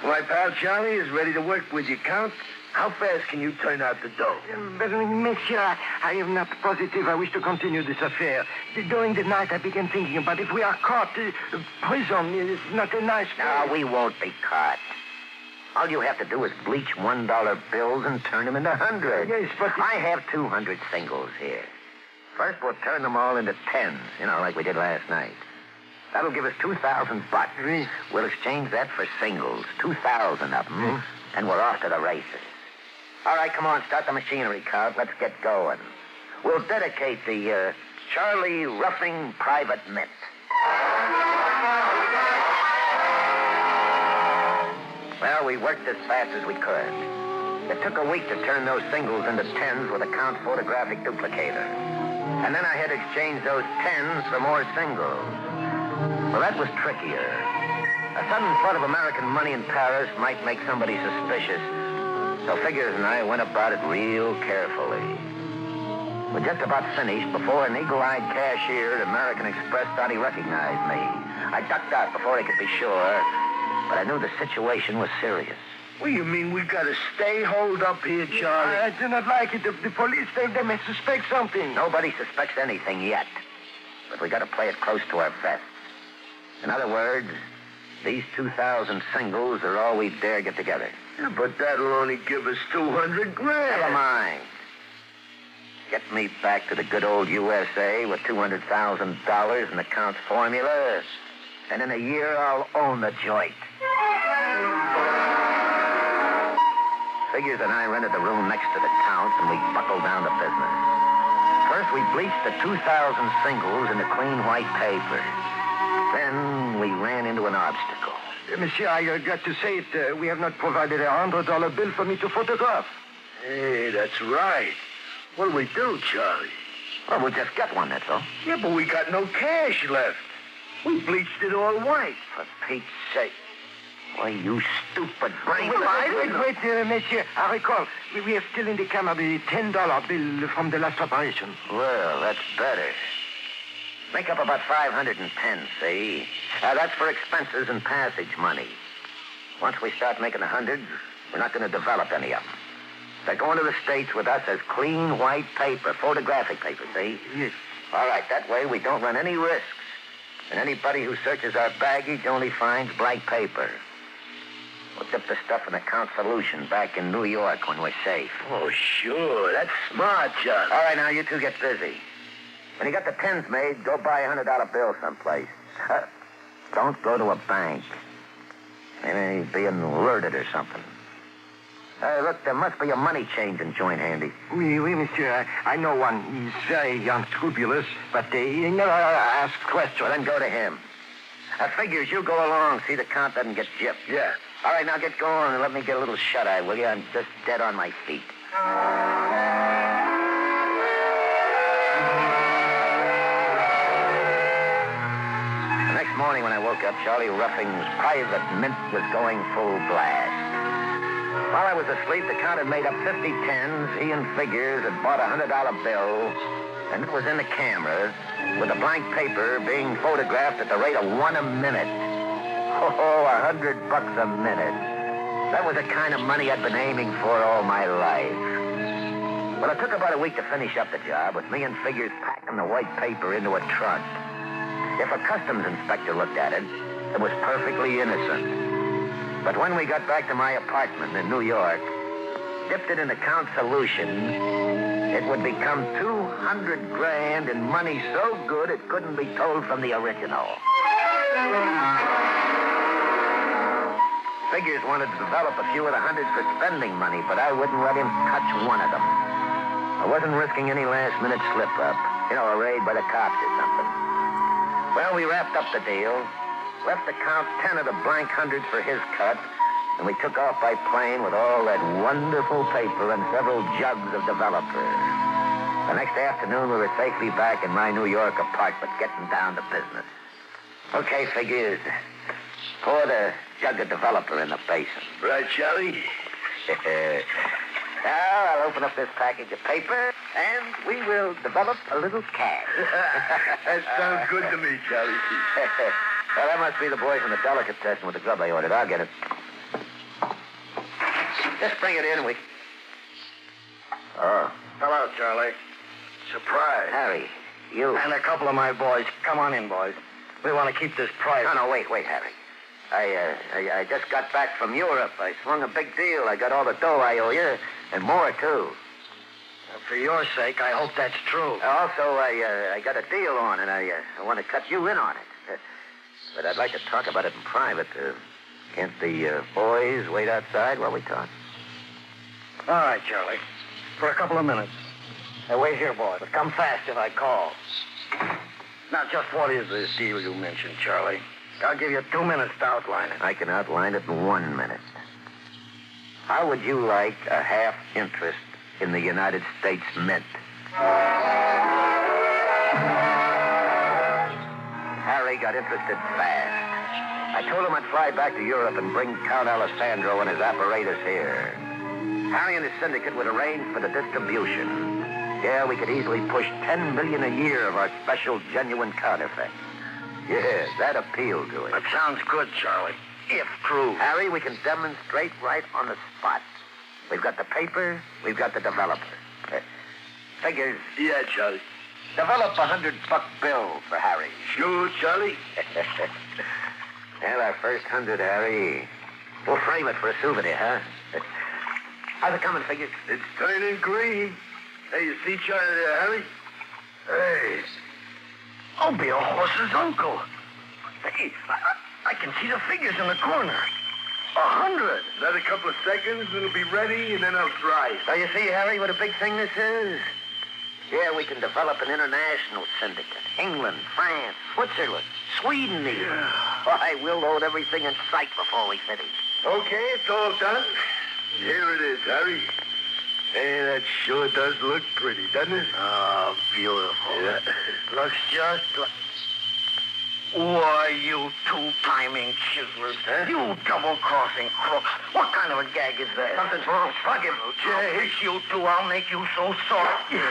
My pal Charlie is ready to work with you, Count. How fast can you turn out the dough? But, monsieur, I am not positive I wish to continue this affair. During the night, I began thinking about if we are caught, prison is not a nice place. No, we won't be caught. All you have to do is bleach $1 bills and turn them into hundreds. Yes, but... I have 200 singles here. First, we'll turn them all into tens, like we did last night. That'll give us $2,000. We'll exchange that for singles, 2,000 of them, and we're off to the races. All right, come on, start the machinery, Count. Let's get going. We'll dedicate the Charlie Roughing Private Mint. Well, we worked as fast as we could. It took a week to turn those singles into tens with a Count photographic duplicator. And then I had to exchange those tens for more singles. Well, that was trickier. A sudden flood of American money in Paris might make somebody suspicious. So Figures and I went about it real carefully. We're just about finished before an eagle-eyed cashier at American Express thought he recognized me. I ducked out before he could be sure, but I knew the situation was serious. What do you mean we gotta stay holed up here, Charlie? I do not like it. The police think they may suspect something. Nobody suspects anything yet. But we gotta play it close to our vests. In other words, these 2,000 singles are all we dare get together. Yeah, but that'll only give us $200,000. Never mind. Get me back to the good old USA with $200,000 in the Count's formula, and in a year I'll own the joint. Figures and I rented the room next to the Count's, and we buckled down to business. First, we bleached the 2,000 singles into clean white paper. Then we ran into an obstacle. Monsieur, I got to say it. We have not provided a $100 bill for me to photograph. Hey, that's right. What'll we do, Charlie? Well, we'll just get one, that's all. Yeah, but we got no cash left. We bleached it all white. For Pete's sake. Why, you stupid brain. Wait, monsieur. I recall. We have still in the camera the $10 bill from the last operation. Well, that's better. Make up about 510, see? That's for expenses and passage money. Once we start making the hundreds, we're not going to develop any of them. They're going to the States with us as clean white paper, photographic paper, see? Yes. All right, that way we don't run any risks. And anybody who searches our baggage only finds blank paper. We'll dip the stuff in a Count solution back in New York when we're safe. Oh, sure. That's smart, Charlie. All right, now you two get busy. When you got the tens made, go buy a $100 bill someplace. Don't go to a bank. Maybe being alerted or something. Look, there must be a money-changing joint handy. Oui, monsieur. I know one. He's very unscrupulous, but he never asks questions. Well, then go to him. Figures, you go along. See the Count doesn't get gypped. Yeah. All right, now get going and let me get a little shut-eye, will you? I'm just dead on my feet. The next morning when I woke up, Charlie Ruffing's private mint was going full blast. While I was asleep, the Count had made up 50 tens. He and Figures had bought a $100 bill, and it was in the camera with the blank paper being photographed at the rate of one a minute. Oh, $100 a minute. That was the kind of money I'd been aiming for all my life. Well, it took about a week to finish up the job, with me and Figures packing the white paper into a trunk. If a customs inspector looked at it, it was perfectly innocent. But when we got back to my apartment in New York, dipped it in the Count solution, it would become $200,000 in money so good it couldn't be told from the original. Figures wanted to develop a few of the hundreds for spending money, but I wouldn't let him touch one of them. I wasn't risking any last-minute slip-up, a raid by the cops or something. Well, we wrapped up the deal, left the Count 10 of the blank hundreds for his cut, and we took off by plane with all that wonderful paper and several jugs of developer. The next afternoon, we were safely back in my New York apartment, getting down to business. Okay, Figures. Pour the jug of developer in the basin. Right, Charlie? Now, I'll open up this package of paper, and we will develop a little cash. That sounds good to me, Charlie. Well, that must be the boy from the delicatessen with the grub I ordered. I'll get it. Just bring it in, we... Oh. Hello, Charlie. Surprise. Harry, you... And a couple of my boys. Come on in, boys. We want to keep this private. No, wait, Harry. I just got back from Europe. I swung a big deal. I got all the dough I owe you, and more, too. For your sake, I hope that's true. Also, I got a deal on, and I want to cut you in on it. But I'd like to talk about it in private. Can't the boys wait outside while we talk? All right, Charlie. For a couple of minutes. Hey, wait here, boy, but come fast if I call. Now, just what is this deal you mentioned, Charlie? I'll give you 2 minutes to outline it. I can outline it in 1 minute. How would you like a half interest in the United States Mint? Harry got interested fast. I told him I'd fly back to Europe and bring Count Alessandro and his apparatus here. Harry and his syndicate would arrange for the distribution. Yeah, we could easily push $10 million a year of our special genuine counterfeit. Yeah, that appealed to him. That sounds good, Charlie. If true. Harry, we can demonstrate right on the spot. We've got the paper, we've got the developer. Figures. Yeah, Charlie. Develop $100 bill for Harry. Sure, Charlie. Well, our first 100, Harry. We'll frame it for a souvenir, huh? How's it coming, Figures? It's turning green. Hey, you see Charlie there, Harry? Hey. I'll be a horse's uncle. Hey, I can see the figures in the corner. 100. Another couple of seconds, and it'll be ready, and then I'll drive. So you see, Harry, what a big thing this is? Yeah, we can develop an international syndicate. England, France, Switzerland, Sweden even. Yeah. Why, we'll load everything in sight before we finish. Okay, it's all done. Here it is, Harry. Hey, that sure does look pretty, doesn't it? Oh, beautiful. Yeah. Looks just like... Why, you two-timing chiselers. Huh? You double-crossing crooks. What kind of a gag is that? Something's wrong. Plug him. Yes, you two. I'll make you so soft. Yeah.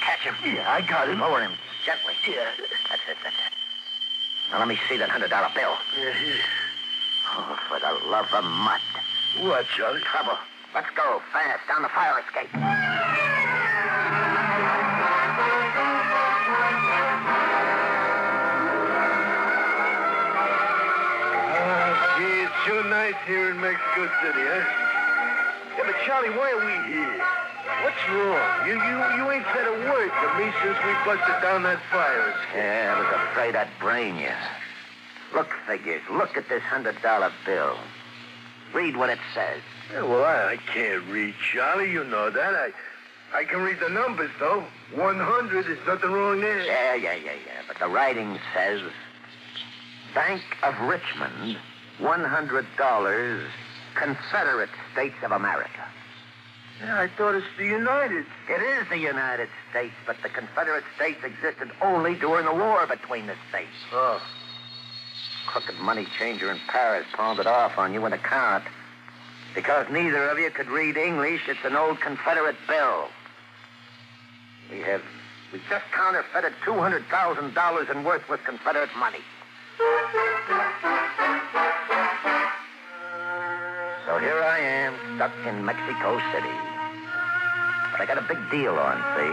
Catch him. Yeah, I got him. Lower him gently. Yeah. That's it. Now, let me see that $100 bill. Yeah. Oh, for the love of mud. What, Charlie? Trouble. Let's go fast down the fire escape. Gee, it's sure nice here in Mexico City, huh? Yeah, but Charlie, why are we here? What's wrong? You ain't said a word to me since we busted down that fire escape. Yeah, I was afraid I'd brain you. Look, Figures, look at this $100 bill. Read what it says. Yeah, well, I can't read, Charlie. You know that. I can read the numbers, though. 100, there's nothing wrong there. Yeah. But the writing says, Bank of Richmond, $100, Confederate States of America. Yeah, I thought it's the United. It is the United States, but the Confederate States existed only during the war between the states. Oh. Crooked money changer in Paris pawned it off on you in a cart. Because neither of you could read English, it's an old Confederate bill. We just counterfeited $200,000 in worthless Confederate money. So here I am, stuck in Mexico City. But I got a big deal on, see?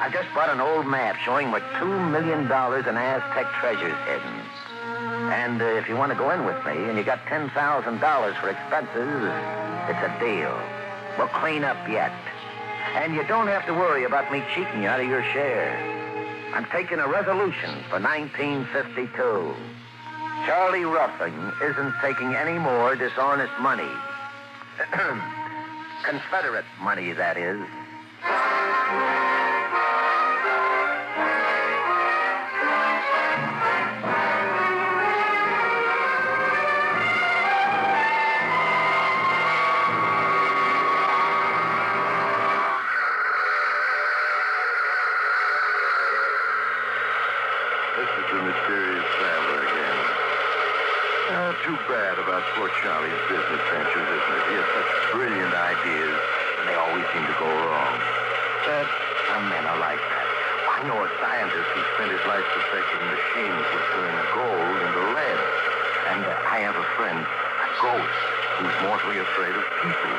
I just bought an old map showing where $2 million in Aztec treasures hidden. And if you want to go in with me and you got $10,000 for expenses, it's a deal. We'll clean up yet. And you don't have to worry about me cheating you out of your share. I'm taking a resolution for 1952. Charlie Ruffing isn't taking any more dishonest money. Confederate money, that is. Too bad about poor Charlie's business ventures, isn't it? He has such brilliant ideas, and they always seem to go wrong. But some men are like that. I know a scientist who spent his life perfecting machines that turn gold into lead. And I have a friend, A ghost who's mortally afraid of people.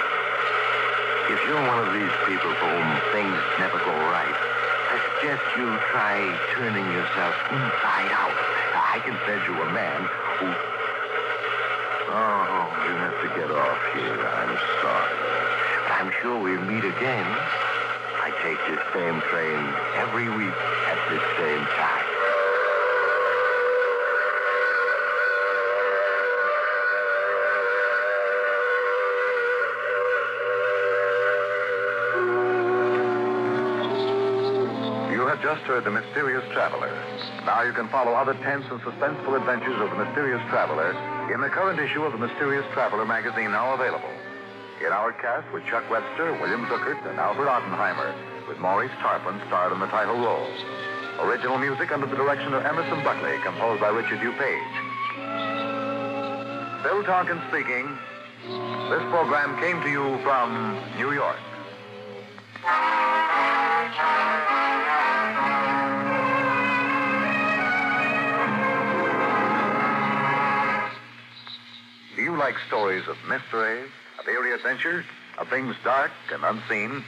If you're one of these people for whom things never go right, I suggest you try turning yourself inside out. I can send you a man who... Oh, we have to get off here. I'm sorry. But I'm sure we'll meet again. I take this same train every week at this same time. You have just heard The Mysterious Traveler. Now you can follow other tense and suspenseful adventures of The Mysterious Traveler in the current issue of The Mysterious Traveler magazine, now available. In our cast were Chuck Webster, William Zuckert, and Albert Oppenheimer, with Maurice Tarpon starred in the title role. Original music under the direction of Emerson Buckley, composed by Richard DuPage. Bill Tonkin speaking. This program came to you from New York. Do you like stories of mystery, of eerie adventure, of things dark and unseen?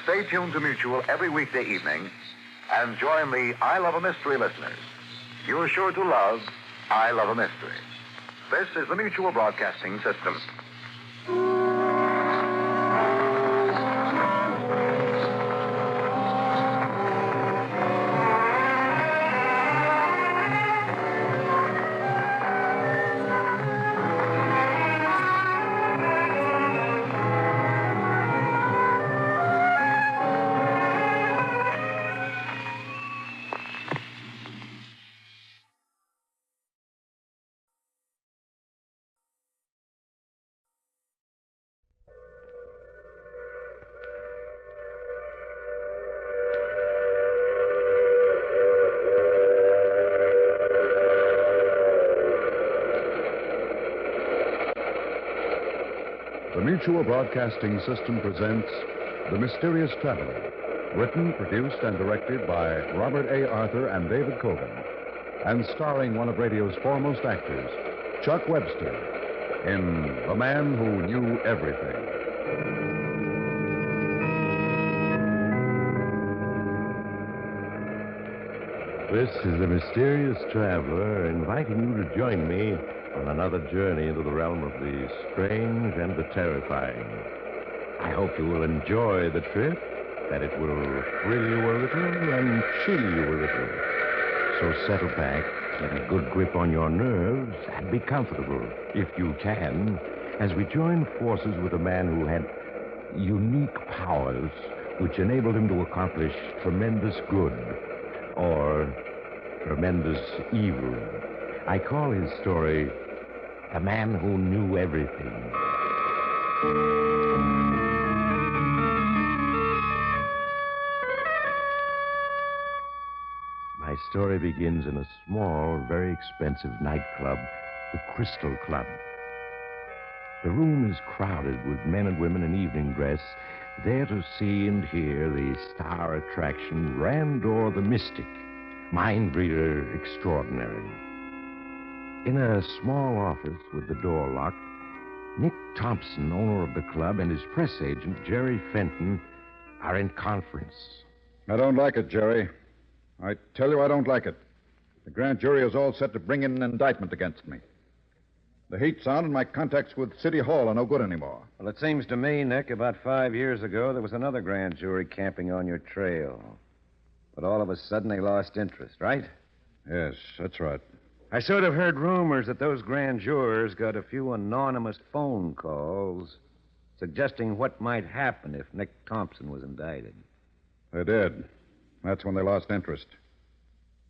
Stay tuned to Mutual every weekday evening and join the I Love a Mystery listeners. You're sure to love I Love a Mystery. This is the Mutual Broadcasting System. The Mutual Broadcasting System presents The Mysterious Traveler, written, produced, and directed by Robert A. Arthur and David Cogan, and starring one of radio's foremost actors, Chuck Webster, in The Man Who Knew Everything. This is the Mysterious Traveler inviting you to join me on another journey into the realm of the strange and the terrifying. I hope you will enjoy the trip, that it will thrill you a little and chill you a little. So settle back, get a good grip on your nerves, and be comfortable, if you can, as we join forces with a man who had unique powers which enabled him to accomplish tremendous good or tremendous evil. I call his story The Man Who Knew Everything. My story begins in a small, very expensive nightclub, the Crystal Club. The room is crowded with men and women in evening dress, there to see and hear the star attraction, Randor the Mystic, mind reader extraordinary. In a small office with the door locked, Nick Thompson, owner of the club, and his press agent, Jerry Fenton, are in conference. I don't like it, Jerry. I tell you I don't like it. The grand jury is all set to bring in an indictment against me. The heat's on, and my contacts with City Hall are no good anymore. Well, it seems to me, Nick, about 5 years ago, there was another grand jury camping on your trail. But all of a sudden, they lost interest, right? Yes, that's right. I sort of heard rumors that those grand jurors got a few anonymous phone calls suggesting what might happen if Nick Thompson was indicted. They did. That's when they lost interest.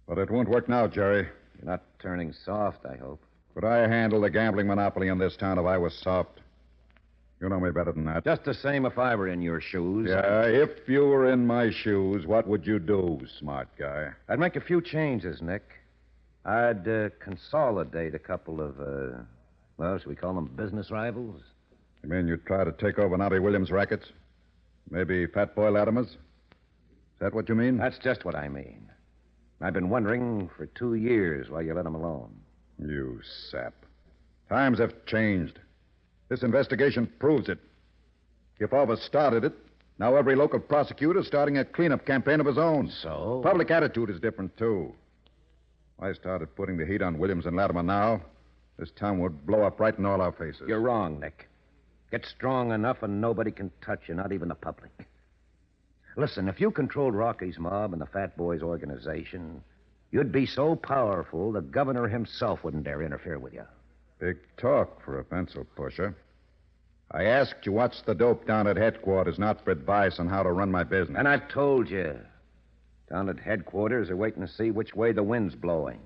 But it won't work now, Jerry. You're not turning soft, I hope. Could I handle the gambling monopoly in this town if I was soft? You know me better than that. Just the same if I were in your shoes. Yeah, if you were in my shoes, what would you do, smart guy? I'd make a few changes, Nick. I'd consolidate a couple of, should we call them business rivals? You mean you'd try to take over Nobby Williams' rackets? Maybe Fat Boy Latimer's? Is that what you mean? That's just what I mean. I've been wondering for 2 years why you let them alone. You sap. Times have changed. This investigation proves it. If all of us started it, now every local prosecutor is starting a cleanup campaign of his own. So? Public attitude is different, too. I started putting the heat on Williams and Latimer now. this town would blow up right in all our faces. You're wrong, Nick. Get strong enough and nobody can touch you, not even the public. Listen, if you controlled Rocky's mob and the Fat Boys organization, you'd be so powerful the governor himself wouldn't dare interfere with you. Big talk for a pencil pusher. I asked you what's the dope down at headquarters, not for advice on how to run my business. And I've told you. Down at headquarters, they're waiting to see which way the wind's blowing.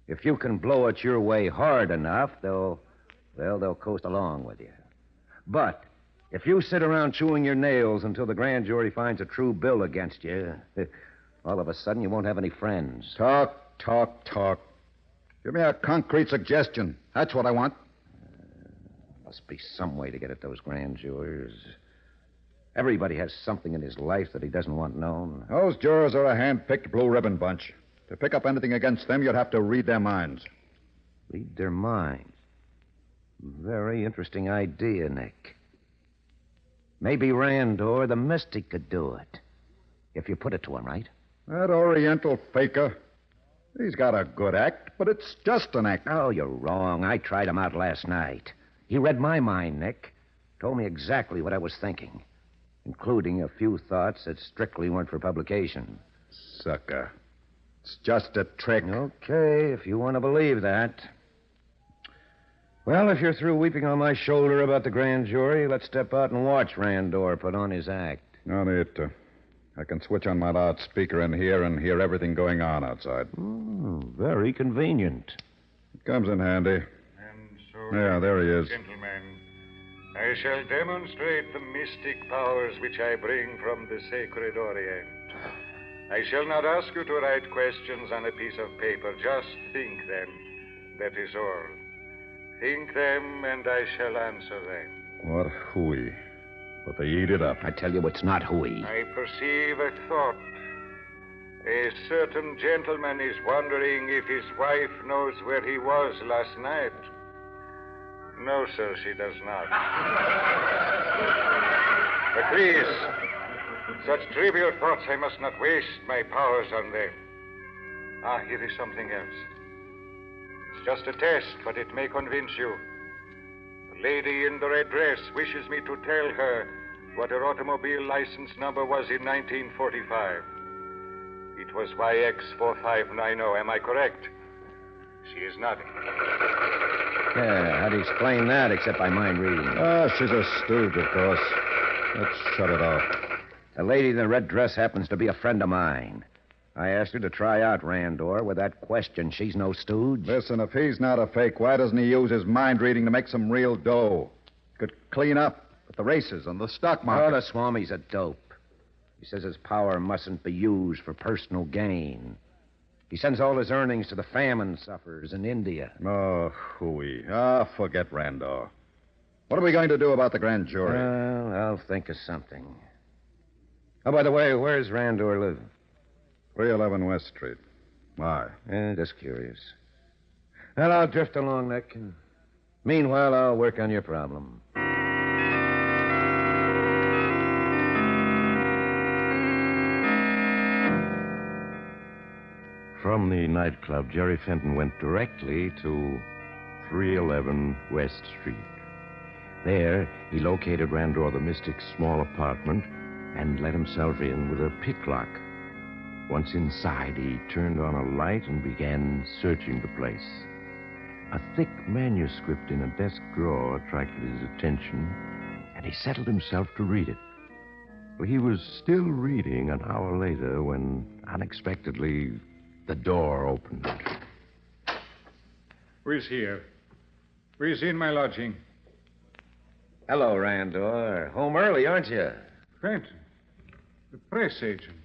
If you can blow it your way hard enough, they'll coast along with you. But if you sit around chewing your nails until the grand jury finds a true bill against you, all of a sudden you won't have any friends. Talk. Give me a concrete suggestion. That's what I want. Must be some way to get at those grand jurors. Everybody has something in his life that he doesn't want known. Those jurors are a hand-picked blue ribbon bunch. To pick up anything against them, you'd have to read their minds. Read their minds? Very interesting idea, Nick. Maybe Randor, the mystic, could do it. If you put it to him, right? That Oriental faker. He's got a good act, but it's just an act. Oh, you're wrong. I tried him out last night. He read my mind, Nick. Told me exactly what I was thinking, including a few thoughts that strictly weren't for publication. Sucker. It's just a trick. Okay, if you want to believe that. Well, if you're through weeping on my shoulder about the grand jury, let's step out and watch Randor put on his act. No need to. I can switch on my loudspeaker in here and hear everything going on outside. Very convenient. It comes in handy. And so, Yeah, there he is. Gentlemen, I shall demonstrate the mystic powers which I bring from the sacred Orient. I shall not ask you to write questions on a piece of paper. Just think them. That is all. Think them, and I shall answer them. What hooey. But they eat it up. I tell you, it's not hooey. I perceive a thought. A certain gentleman is wondering if his wife knows where he was last night. No, sir, she does not. But please, such trivial thoughts, I must not waste my powers on them. Here is something else. It's just a test, but it may convince you. The lady in the red dress wishes me to tell her what her automobile license number was in 1945. It was YX4590. Am I correct? She is nodding. Yeah, how do you explain that except by mind reading? She's a stooge, of course. Let's shut it off. The lady in the red dress happens to be a friend of mine. I asked her to try out Randor with that question. She's no stooge. Listen, if he's not a fake, why doesn't he use his mind reading to make some real dough? Could clean up at the races and the stock market. Oh, the Swami's a dope. He says his power mustn't be used for personal gain. He sends all his earnings to the famine sufferers in India. Oh, hooey. Forget Randor. What are we going to do about the grand jury? Well, I'll think of something. Oh, by the way, where's Randor live? 311 West Street. Why? Just curious. Well, I'll drift along, Nick. And meanwhile, I'll work on your problem. From the nightclub, Jerry Fenton went directly to 311 West Street. There, he located Randor the Mystic's small apartment and let himself in with a pick lock. Once inside, he turned on a light and began searching the place. A thick manuscript in a desk drawer attracted his attention, and he settled himself to read it. Well, he was still reading an hour later when, unexpectedly, the door opened. Who is here? Who is in my lodging? Hello, Randor. Home early, aren't you? Fenton, the press agent.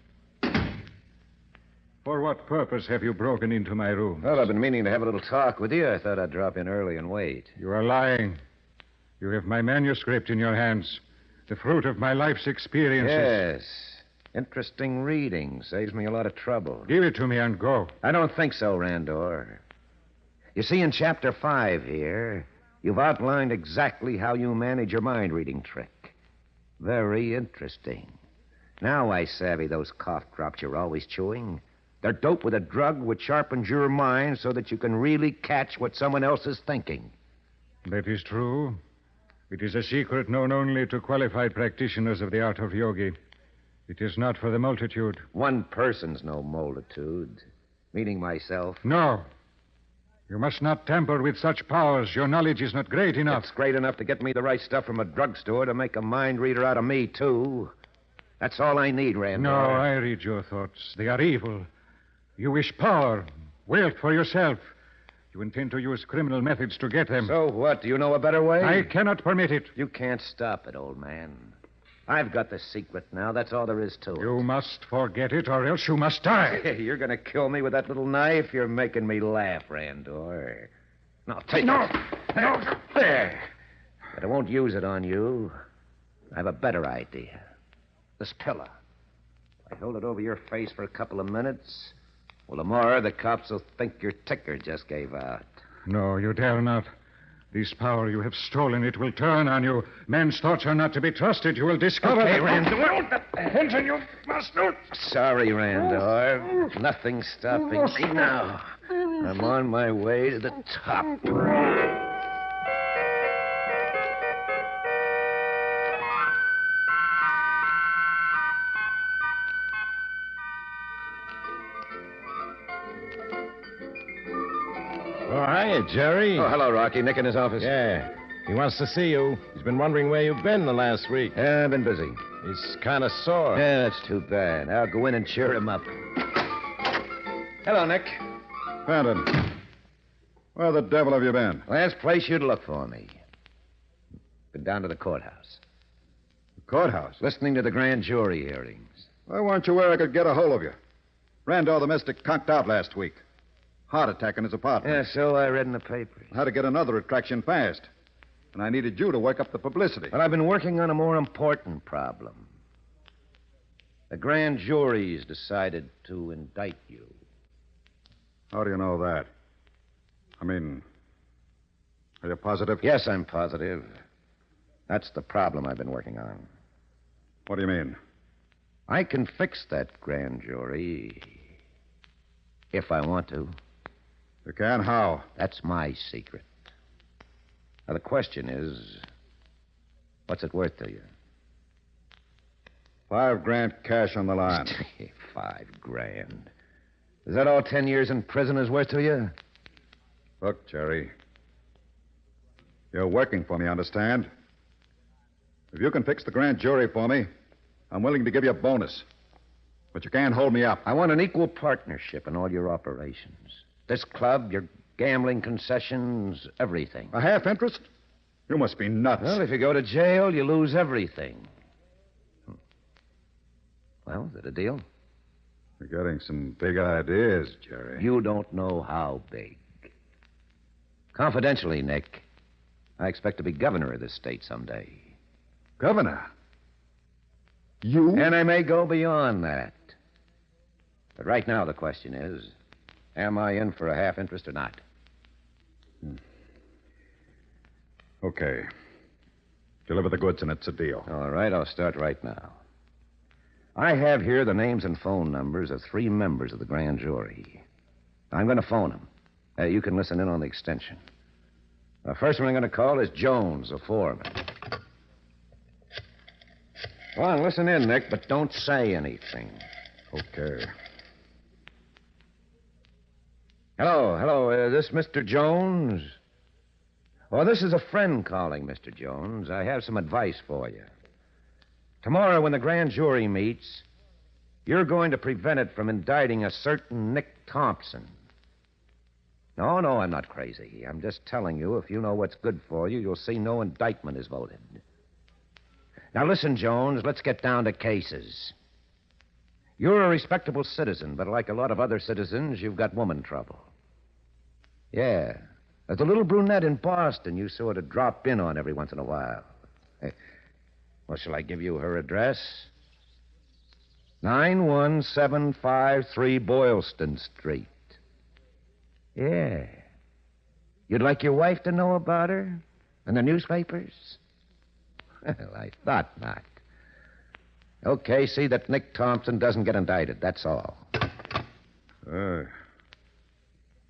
For what purpose have you broken into my room? Well, I've been meaning to have a little talk with you. I thought I'd drop in early and wait. You are lying. You have my manuscript in your hands, the fruit of my life's experiences. Yes. Interesting reading. Saves me a lot of trouble. Give it to me and go. I don't think so, Randor. You see, in Chapter 5 here, you've outlined exactly how you manage your mind-reading trick. Very interesting. Now I savvy those cough drops you're always chewing. They're doped with a drug which sharpens your mind so that you can really catch what someone else is thinking. That is true. It is a secret known only to qualified practitioners of the art of yogi. It is not for the multitude. One person's no multitude, meaning myself. No. You must not tamper with such powers. Your knowledge is not great enough. It's great enough to get me the right stuff from a drugstore to make a mind reader out of me, too. That's all I need, Randall. No, I read your thoughts. They are evil. You wish power, wealth for yourself. You intend to use criminal methods to get them. So what? Do you know a better way? I cannot permit it. You can't stop it, old man. I've got the secret now. That's all there is to it. You must forget it, or else you must die. You're going to kill me with that little knife? You're making me laugh, Randor. Now, take No. it. No. There. But I won't use it on you. I have a better idea. This pillow. I hold it over your face for a couple of minutes. Well, tomorrow the cops will think your ticker just gave out. No, you dare not. This power you have stolen, it will turn on you. Men's thoughts are not to be trusted. You will discover... Okay, that... Randor. Attention, you must not... Sorry, Randor. Nothing's stopping me now. I'm on my way to the top. Oh, hiya, Jerry. Oh, hello, Rocky. Nick in his office. Yeah. He wants to see you. He's been wondering where you've been the last week. Yeah, I've been busy. He's kind of sore. Yeah, that's too bad. I'll go in and cheer him up. Hello, Nick. Fenton. Where the devil have you been? Last place you'd look for me. Been down to the courthouse. The courthouse? Listening to the grand jury hearings. Why weren't you where I could get a hold of you? Randall, the mystic, conked out last week. Heart attack in his apartment. Yeah, so I read in the papers. I had to get another attraction fast. And I needed you to work up the publicity. But I've been working on a more important problem. The grand jury's decided to indict you. How do you know that? I mean, are you positive? Yes, I'm positive. That's the problem I've been working on. What do you mean? I can fix that grand jury if I want to. You can? How? That's my secret. Now, the question is, what's it worth to you? $5,000 cash on the line. $5,000. Is that all 10 years in prison is worth to you? Look, Jerry. You're working for me, understand? If you can fix the grand jury for me, I'm willing to give you a bonus. But you can't hold me up. I want an equal partnership in all your operations. This club, your gambling concessions, everything. A half interest? You must be nuts. Well, if you go to jail, you lose everything. Well, is it a deal? You're getting some big ideas, Jerry. You don't know how big. Confidentially, Nick, I expect to be governor of this state someday. Governor? You? And I may go beyond that. But right now, the question is, am I in for a half interest or not? Okay. Deliver the goods and it's a deal. All right, I'll start right now. I have here the names and phone numbers of 3 members of the grand jury. I'm going to phone them. You can listen in on the extension. The first one I'm going to call is Jones, the foreman. Go on, listen in, Nick, but don't say anything. Okay. Hello, is this Mr. Jones? Oh, this is a friend calling, Mr. Jones. I have some advice for you. Tomorrow, when the grand jury meets, you're going to prevent it from indicting a certain Nick Thompson. No, I'm not crazy. I'm just telling you, if you know what's good for you, you'll see no indictment is voted. Now, listen, Jones, let's get down to cases. You're a respectable citizen, but like a lot of other citizens, you've got woman trouble. Yeah. There's a little brunette in Boston you sort of drop in on every once in a while. Well, shall I give you her address? 91753 Boylston Street. Yeah. You'd like your wife to know about her? In the newspapers? Well, I thought not. Okay, see that Nick Thompson doesn't get indicted, that's all. You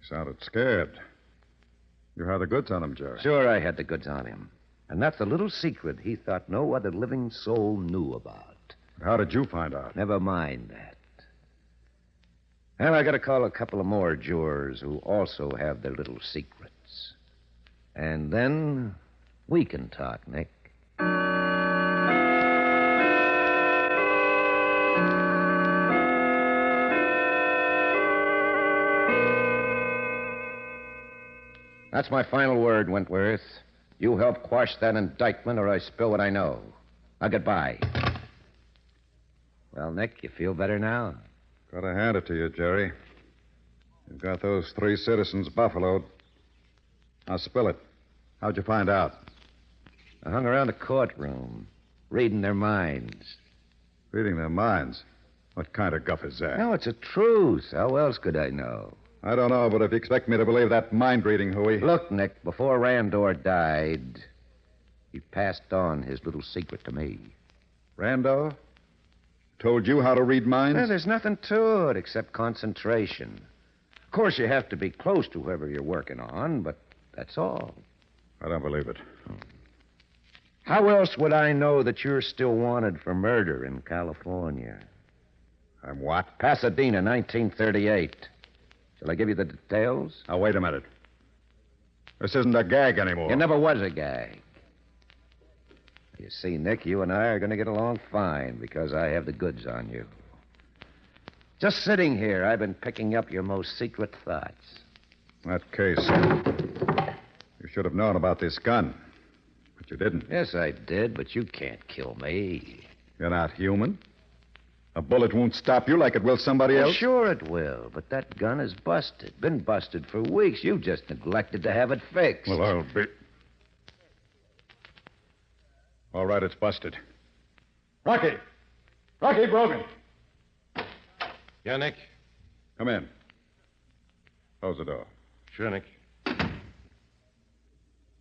sounded scared. You had the goods on him, Jerry. Sure, I had the goods on him. And that's a little secret he thought no other living soul knew about. How did you find out? Never mind that. Well, I got to call a couple of more jurors who also have their little secrets. And then we can talk, Nick. That's my final word, Wentworth. You help quash that indictment or I spill what I know. Now, goodbye. Well, Nick, you feel better now? Gotta hand it to you, Jerry. You've got those 3 citizens buffaloed. Now, spill it. How'd you find out? I hung around the courtroom, reading their minds. Reading their minds? What kind of guff is that? No, it's the truth. How else could I know? I don't know, but if you expect me to believe that mind-reading hooey... Look, Nick, before Randor died, he passed on his little secret to me. Randor? Told you how to read minds? Well, there's nothing to it except concentration. Of course, you have to be close to whoever you're working on, but that's all. I don't believe it. How else would I know that you're still wanted for murder in California? I'm what? Pasadena, 1938. Shall I give you the details? Now, wait a minute. This isn't a gag anymore. It never was a gag. You see, Nick, you and I are going to get along fine because I have the goods on you. Just sitting here, I've been picking up your most secret thoughts. In that case, you should have known about this gun. But you didn't. Yes, I did, but you can't kill me. You're not human. A bullet won't stop you like it will somebody else. Sure it will, but that gun is busted. Been busted for weeks. You just neglected to have it fixed. Well, I'll be... All right, it's busted. Rocky! Rocky Brogan! Yeah, Nick? Come in. Close the door. Sure, Nick.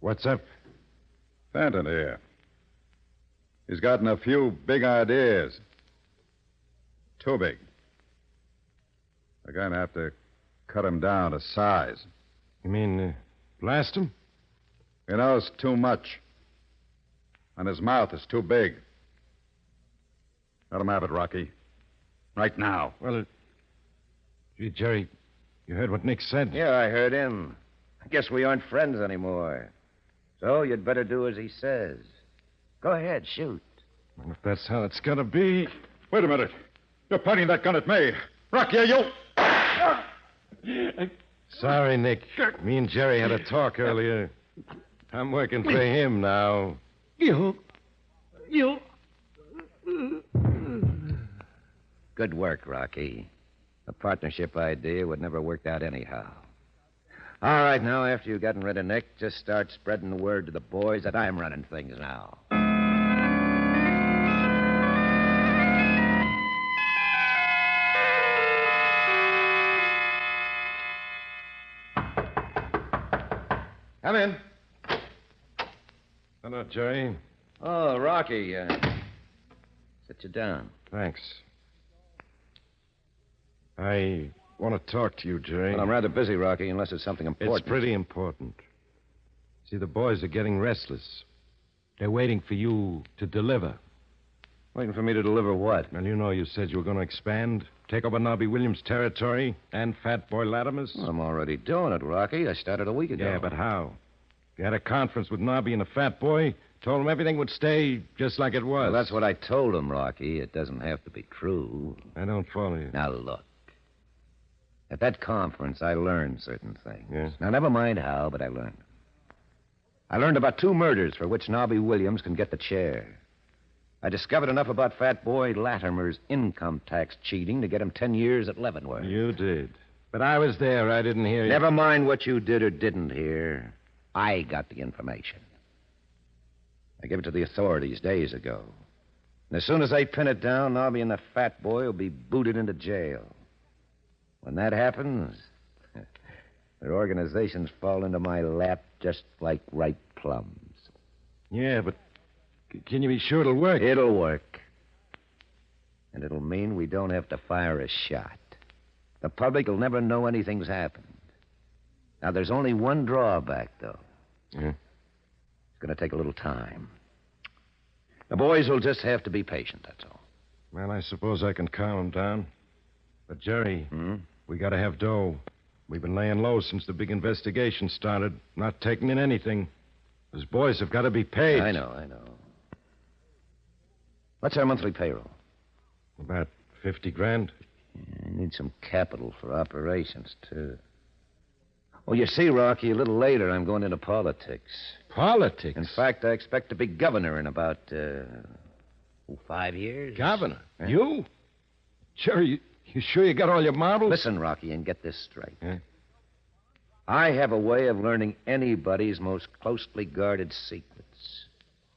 What's up? Fenton here. He's gotten a few big ideas. Too big. We're going to have to cut him down to size. You mean blast him? He knows too much. And his mouth is too big. Let him have it, Rocky. Right now. Well, gee, Jerry, you heard what Nick said? Yeah, I heard him. I guess we aren't friends anymore. So you'd better do as he says. Go ahead, shoot. Well, if that's how it's going to be... Wait a minute. You're pointing that gun at me. Rocky, you... Sorry, Nick. Me and Jerry had a talk earlier. I'm working for him now. You. Good work, Rocky. The partnership idea would never worked out anyhow. All right, now, after you've gotten rid of Nick, just start spreading the word to the boys that I'm running things now. Come in. Hello, Jerry. Oh, Rocky, sit you down. Thanks. I want to talk to you, Jerry. Well, I'm rather busy, Rocky, unless it's something important. It's pretty important. See, the boys are getting restless. They're waiting for you to deliver. Waiting for me to deliver what? Well, you know you said you were going to expand, take over Nobby Williams' territory and Fat Boy Latimer's. Well, I'm already doing it, Rocky. I started a week ago. Yeah, but how? You had a conference with Nobby and the Fat Boy, told him everything would stay just like it was. Well, that's what I told him, Rocky. It doesn't have to be true. I don't follow you. Now, look. At that conference, I learned certain things. Yes? Now, never mind how, but I learned. I learned about 2 murders for which Nobby Williams can get the chair. I discovered enough about Fat Boy Latimer's income tax cheating to get him 10 years at Leavenworth. You did. But I was there. I didn't hear you. Never mind what you did or didn't hear. I got the information. I gave it to the authorities days ago. And as soon as they pin it down, Nobby and the Fat Boy will be booted into jail. When that happens, their organizations fall into my lap just like ripe plums. Yeah, but can you be sure it'll work? It'll work. And it'll mean we don't have to fire a shot. The public will never know anything's happened. Now, there's only one drawback, though. Yeah? It's going to take a little time. The boys will just have to be patient, that's all. Well, I suppose I can calm them down. But, Jerry, we got to have dough. We've been laying low since the big investigation started, not taking in anything. Those boys have got to be paid. I know. What's our monthly payroll? About 50 grand. I need some capital for operations, too. Oh, you see, Rocky, a little later I'm going into politics. Politics? In fact, I expect to be governor in about 5 years. Governor? You? Jerry, you sure you got all your marbles? Listen, Rocky, and get this straight. I have a way of learning anybody's most closely guarded secrets.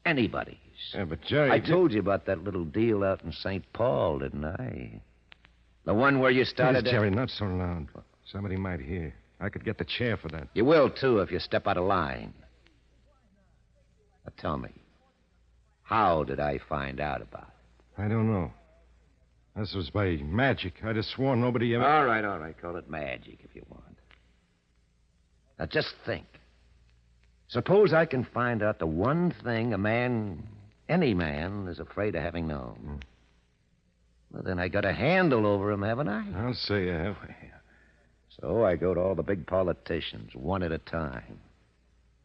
Anybody's. Yeah, but Jerry... I told you about that little deal out in St. Paul, didn't I? The one where you started... Jerry, not so loud. Somebody might hear. I could get the chair for that. You will, too, if you step out of line. Now, tell me, how did I find out about it? I don't know. This was by magic. I'd have sworn nobody ever... All right. Call it magic if you want. Now, just think. Suppose I can find out the one thing any man, is afraid of having known. Well, then I got a handle over him, haven't I? I'll say you have. So I go to all the big politicians, one at a time.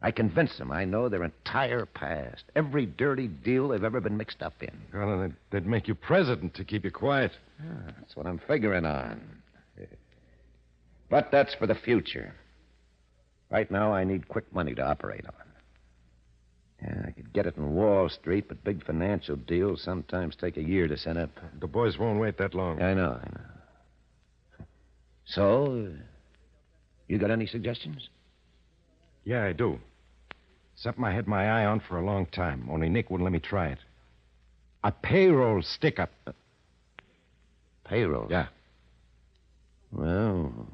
I convince them I know their entire past, every dirty deal they've ever been mixed up in. Well, they'd make you president to keep you quiet. That's what I'm figuring on. But that's for the future. Right now, I need quick money to operate on. Yeah, I could get it in Wall Street, but big financial deals sometimes take a year to set up. The boys won't wait that long. I know. So, you got any suggestions? Yeah, I do. Something I had my eye on for a long time, only Nick wouldn't let me try it. A payroll stick-up. Payroll? Yeah. Well,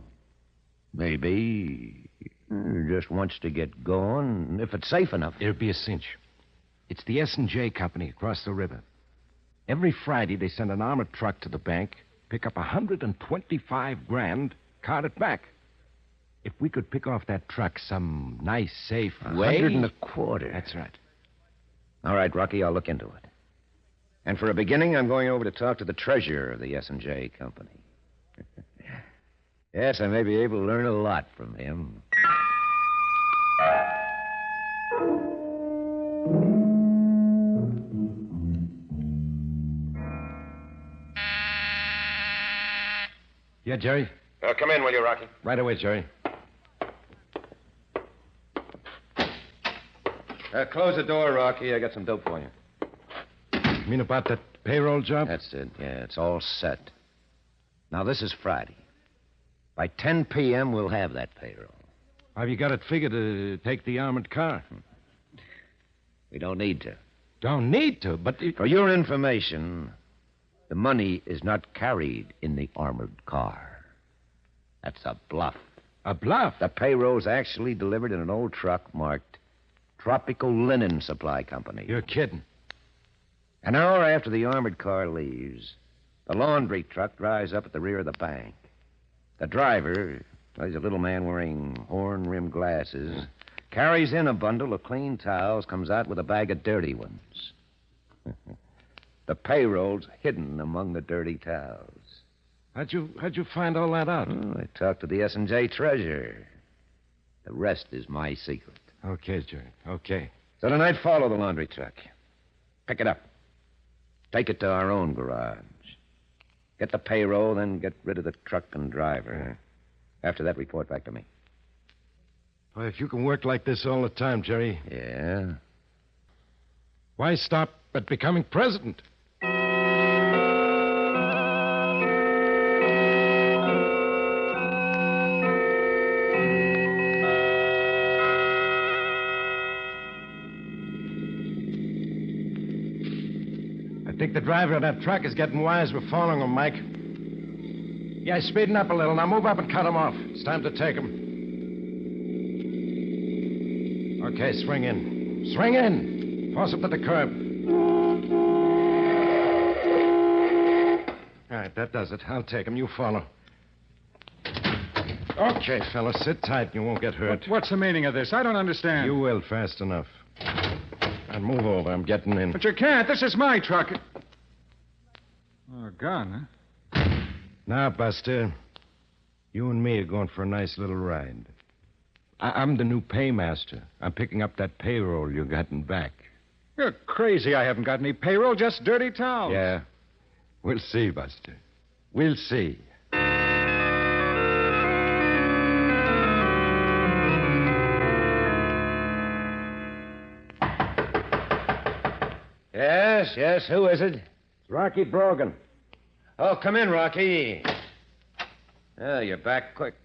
maybe he just wants to get going, if it's safe enough. It'd be a cinch. It's the S&J company across the river. Every Friday, they send an armored truck to the bank, pick up 125 grand, cart it back. If we could pick off that truck some nice, safe way... 125. That's right. All right, Rocky, I'll look into it. And for a beginning, I'm going over to talk to the treasurer of the S&J company. Yes, I may be able to learn a lot from him. Yeah, Jerry? Come in, will you, Rocky? Right away, Jerry. Close the door, Rocky. I got some dope for you. You mean about that payroll job? That's it. Yeah, it's all set. Now, this is Friday. By 10 p.m., we'll have that payroll. Have you got it figured to take the armored car? We don't need to. Don't need to, but... For your information, the money is not carried in the armored car. That's a bluff. A bluff? The payroll's actually delivered in an old truck marked Tropical Linen Supply Company. You're kidding. An hour after the armored car leaves, the laundry truck drives up at the rear of the bank. The driver, he's a little man wearing horn-rimmed glasses, carries in a bundle of clean towels, comes out with a bag of dirty ones. The payroll's hidden among the dirty towels. How'd you find all that out? Oh, I talked to the S&J treasurer. The rest is my secret. Okay, Jerry. Okay. So tonight, follow the laundry truck. Pick it up. Take it to our own garage. Get the payroll, then get rid of the truck and driver. After that, report back to me. Well, if you can work like this all the time, Jerry. Yeah? Why stop at becoming president? I think the driver of that truck is getting wise. We're following him, Mike. Yeah, he's speeding up a little. Now move up and cut him off. It's time to take him. Okay, swing in. Swing in. Force him to the curb. All right, that does it. I'll take him. You follow. Okay, fellas, sit tight and you won't get hurt. What's the meaning of this? I don't understand. You will fast enough. Now move over. I'm getting in. But you can't. This is my truck. Oh, a gun, huh? Now, Buster, you and me are going for a nice little ride. I'm the new paymaster. I'm picking up that payroll you got in back. You're crazy. I haven't got any payroll, just dirty towels. Yeah. We'll see, Buster. We'll see. Yes, who is it? It's Rocky Brogan. Oh, come in, Rocky. Oh, you're back quick.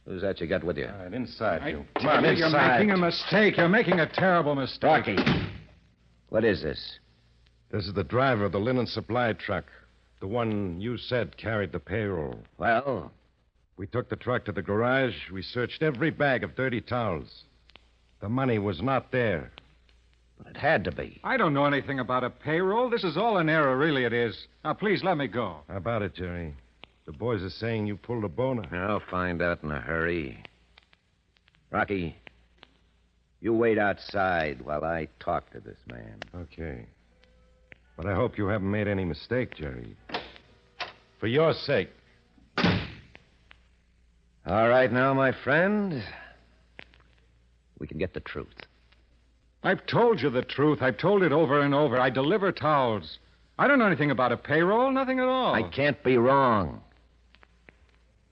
Who's that you got with you? All right, inside you. Come Come on, You're inside. making a mistake. You're making a terrible mistake. Rocky, what is this? This is the driver of the linen supply truck. The one you said carried the payroll. Well? We took the truck to the garage. We searched every bag of dirty towels. The money was not there. But it had to be. I don't know anything about a payroll. This is all an error, really it is. Now, please let me go. How about it, Jerry? The boys are saying you pulled a boner. I'll find out in a hurry. Rocky, you wait outside while I talk to this man. Okay. But I hope you haven't made any mistake, Jerry. For your sake. All right now, my friend. We can get the truth. I've told you the truth. I've told it over and over. I deliver towels. I don't know anything about a payroll, nothing at all. I can't be wrong.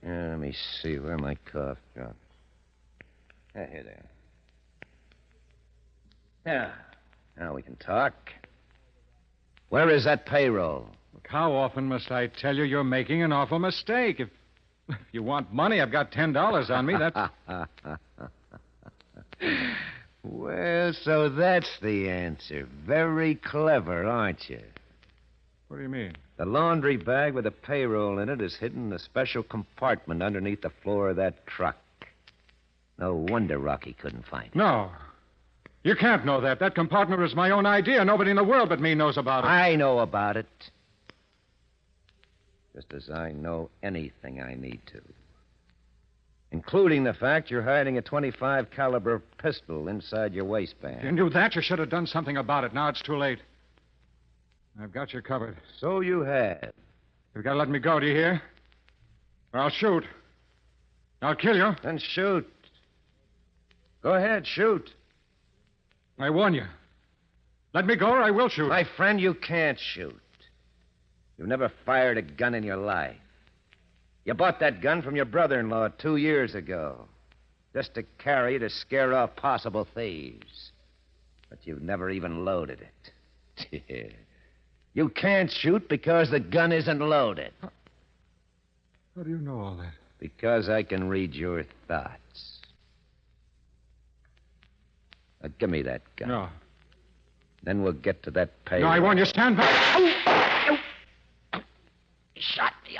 Let me see where my cough dropped. Here there. Yeah. Now we can talk. Where is that payroll? Look, how often must I tell you you're making an awful mistake? If you want money, I've got $10 on me. That's... Well, so that's the answer. Very clever, aren't you? What do you mean? The laundry bag with the payroll in it is hidden in a special compartment underneath the floor of that truck. No wonder Rocky couldn't find it. No. You can't know that. That compartment was my own idea. Nobody in the world but me knows about it. I know about it. Just as I know anything I need to. Including the fact you're hiding a .25 caliber pistol inside your waistband. If you knew that, you should have done something about it. Now it's too late. I've got you covered. So you have. You've got to let me go, do you hear? Or I'll shoot. I'll kill you. Then shoot. Go ahead, shoot. I warn you. Let me go or I will shoot. My friend, you can't shoot. You've never fired a gun in your life. You bought that gun from your brother-in-law 2 years ago. Just to carry to scare off possible thieves. But you've never even loaded it. You can't shoot because the gun isn't loaded. How do you know all that? Because I can read your thoughts. Now, give me that gun. No. Then we'll get to that pay. No, I warn you, stand back. Shot me.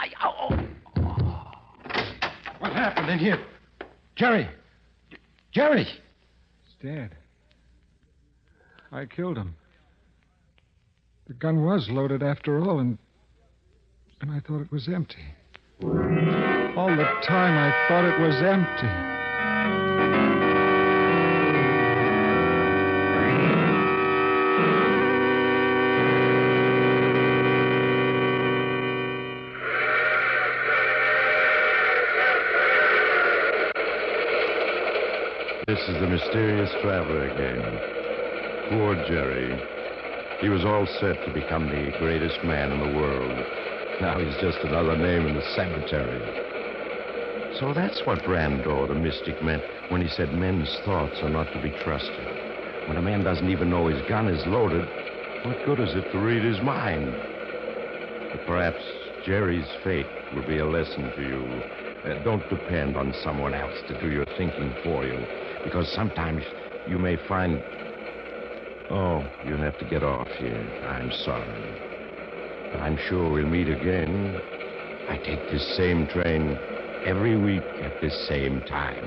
What happened in here? Jerry! Jerry! He's dead. I killed him. The gun was loaded after all, and I thought it was empty. All the time I thought it was empty. This is the mysterious traveler again. Poor Jerry. He was all set to become the greatest man in the world. Now he's just another name in the cemetery. So that's what Brando, the mystic, meant when he said men's thoughts are not to be trusted. When a man doesn't even know his gun is loaded, what good is it to read his mind? But perhaps Jerry's fate will be a lesson to you. Don't depend on someone else to do your thinking for you, because sometimes you may find... Oh, you'll have to get off here. I'm sorry. But I'm sure we'll meet again. I take this same train every week at this same time.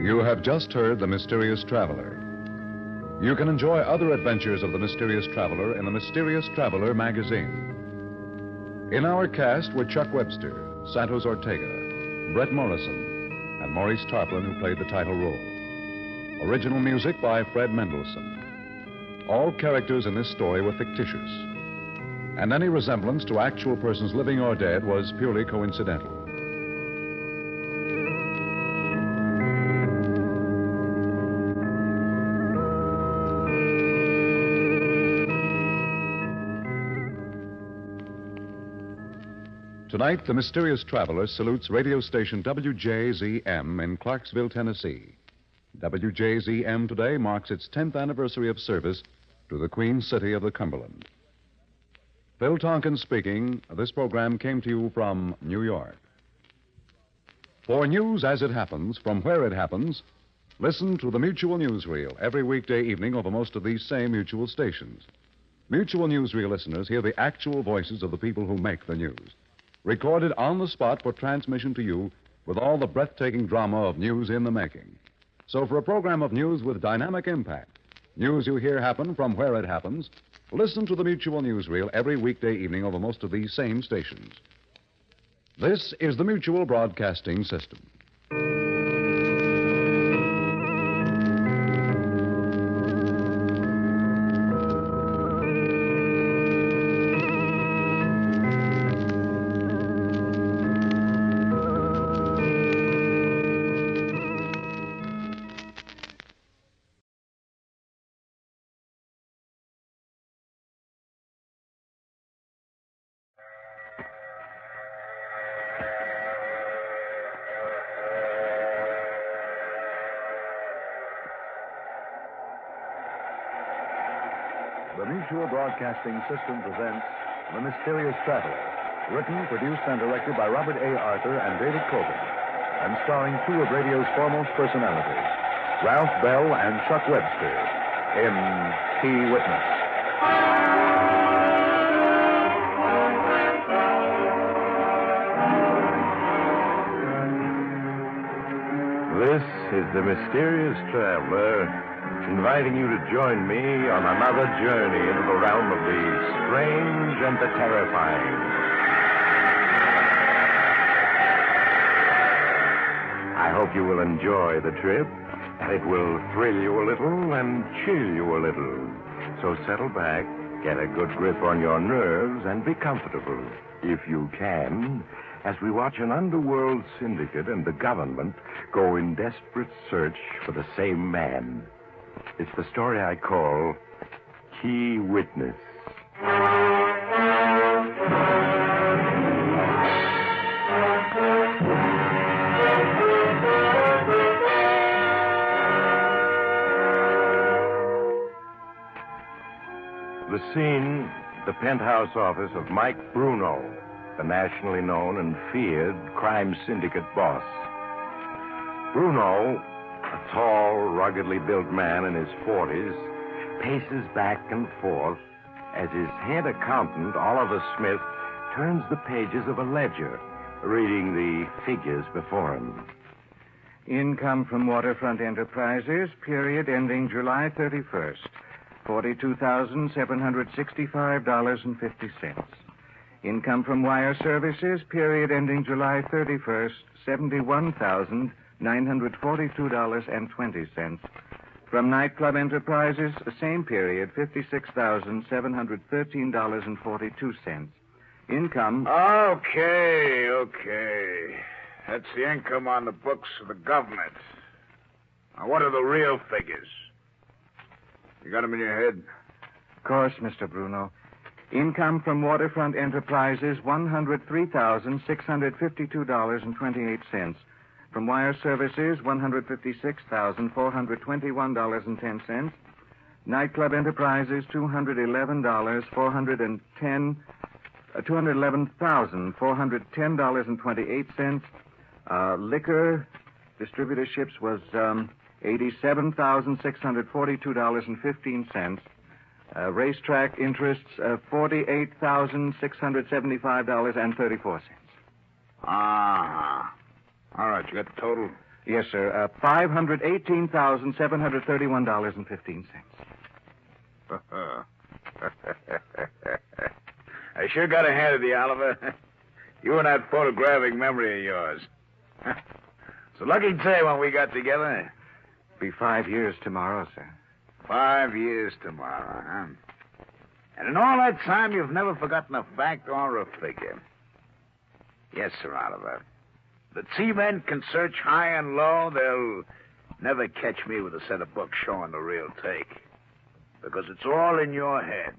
You have just heard The Mysterious Traveler. You can enjoy other adventures of the Mysterious Traveler in the Mysterious Traveler magazine. In our cast were Chuck Webster, Santos Ortega, Brett Morrison, and Maurice Tarplin, who played the title role. Original music by Fred Mendelssohn. All characters in this story were fictitious, and any resemblance to actual persons living or dead was purely coincidental. Tonight, the Mysterious Traveler salutes radio station WJZM in Clarksville, Tennessee. WJZM today marks its 10th anniversary of service to the Queen City of the Cumberland. Phil Tonkin speaking. This program came to you from New York. For news as it happens, from where it happens, listen to the Mutual Newsreel every weekday evening over most of these same Mutual stations. Mutual Newsreel listeners hear the actual voices of the people who make the news, recorded on the spot for transmission to you with all the breathtaking drama of news in the making. So for a program of news with dynamic impact, news you hear happen from where it happens, listen to the Mutual Newsreel every weekday evening over most of these same stations. This is the Mutual Broadcasting System. The Mutual Broadcasting System presents The Mysterious Traveler, written, produced, and directed by Robert A. Arthur and David Cogan, and starring two of radio's foremost personalities, Ralph Bell and Chuck Webster, in Key Witness. This is the Mysterious Traveler, inviting you to join me on another journey into the realm of the strange and the terrifying. I hope you will enjoy the trip, and it will thrill you a little and chill you a little. So settle back, get a good grip on your nerves, and be comfortable, if you can, as we watch an underworld syndicate and the government go in desperate search for the same man. It's the story I call Key Witness. The scene, the penthouse office of Mike Bruno, the nationally known and feared crime syndicate boss. Bruno, a tall, ruggedly built man in his 40s, paces back and forth as his head accountant, Oliver Smith, turns the pages of a ledger, reading the figures before him. Income from Waterfront Enterprises, period ending July 31st, $42,765.50. Income from Wire Services, period ending July 31st, $71,942.20. From Nightclub Enterprises, same period, $56,713.42. Income... Okay. That's the income on the books of the government. Now, what are the real figures? You got them in your head? Of course, Mr. Bruno. Income from Waterfront Enterprises, $103,652.28. From Wire Services, $156,421.10. Nightclub Enterprises, $211,410.28. Liquor distributorships was $87,642.15. Racetrack interests, $48,675.34. Ah. All right, you got the total? Yes, sir. $518,731.15. I sure got ahead of you, Oliver. You and that photographic memory of yours. It's a lucky day when we got together. Be 5 years tomorrow, sir. 5 years tomorrow, huh? And in all that time, you've never forgotten a fact or a figure. Yes, Sir Oliver. The T-men can search high and low. They'll never catch me with a set of books showing the real take. Because it's all in your head.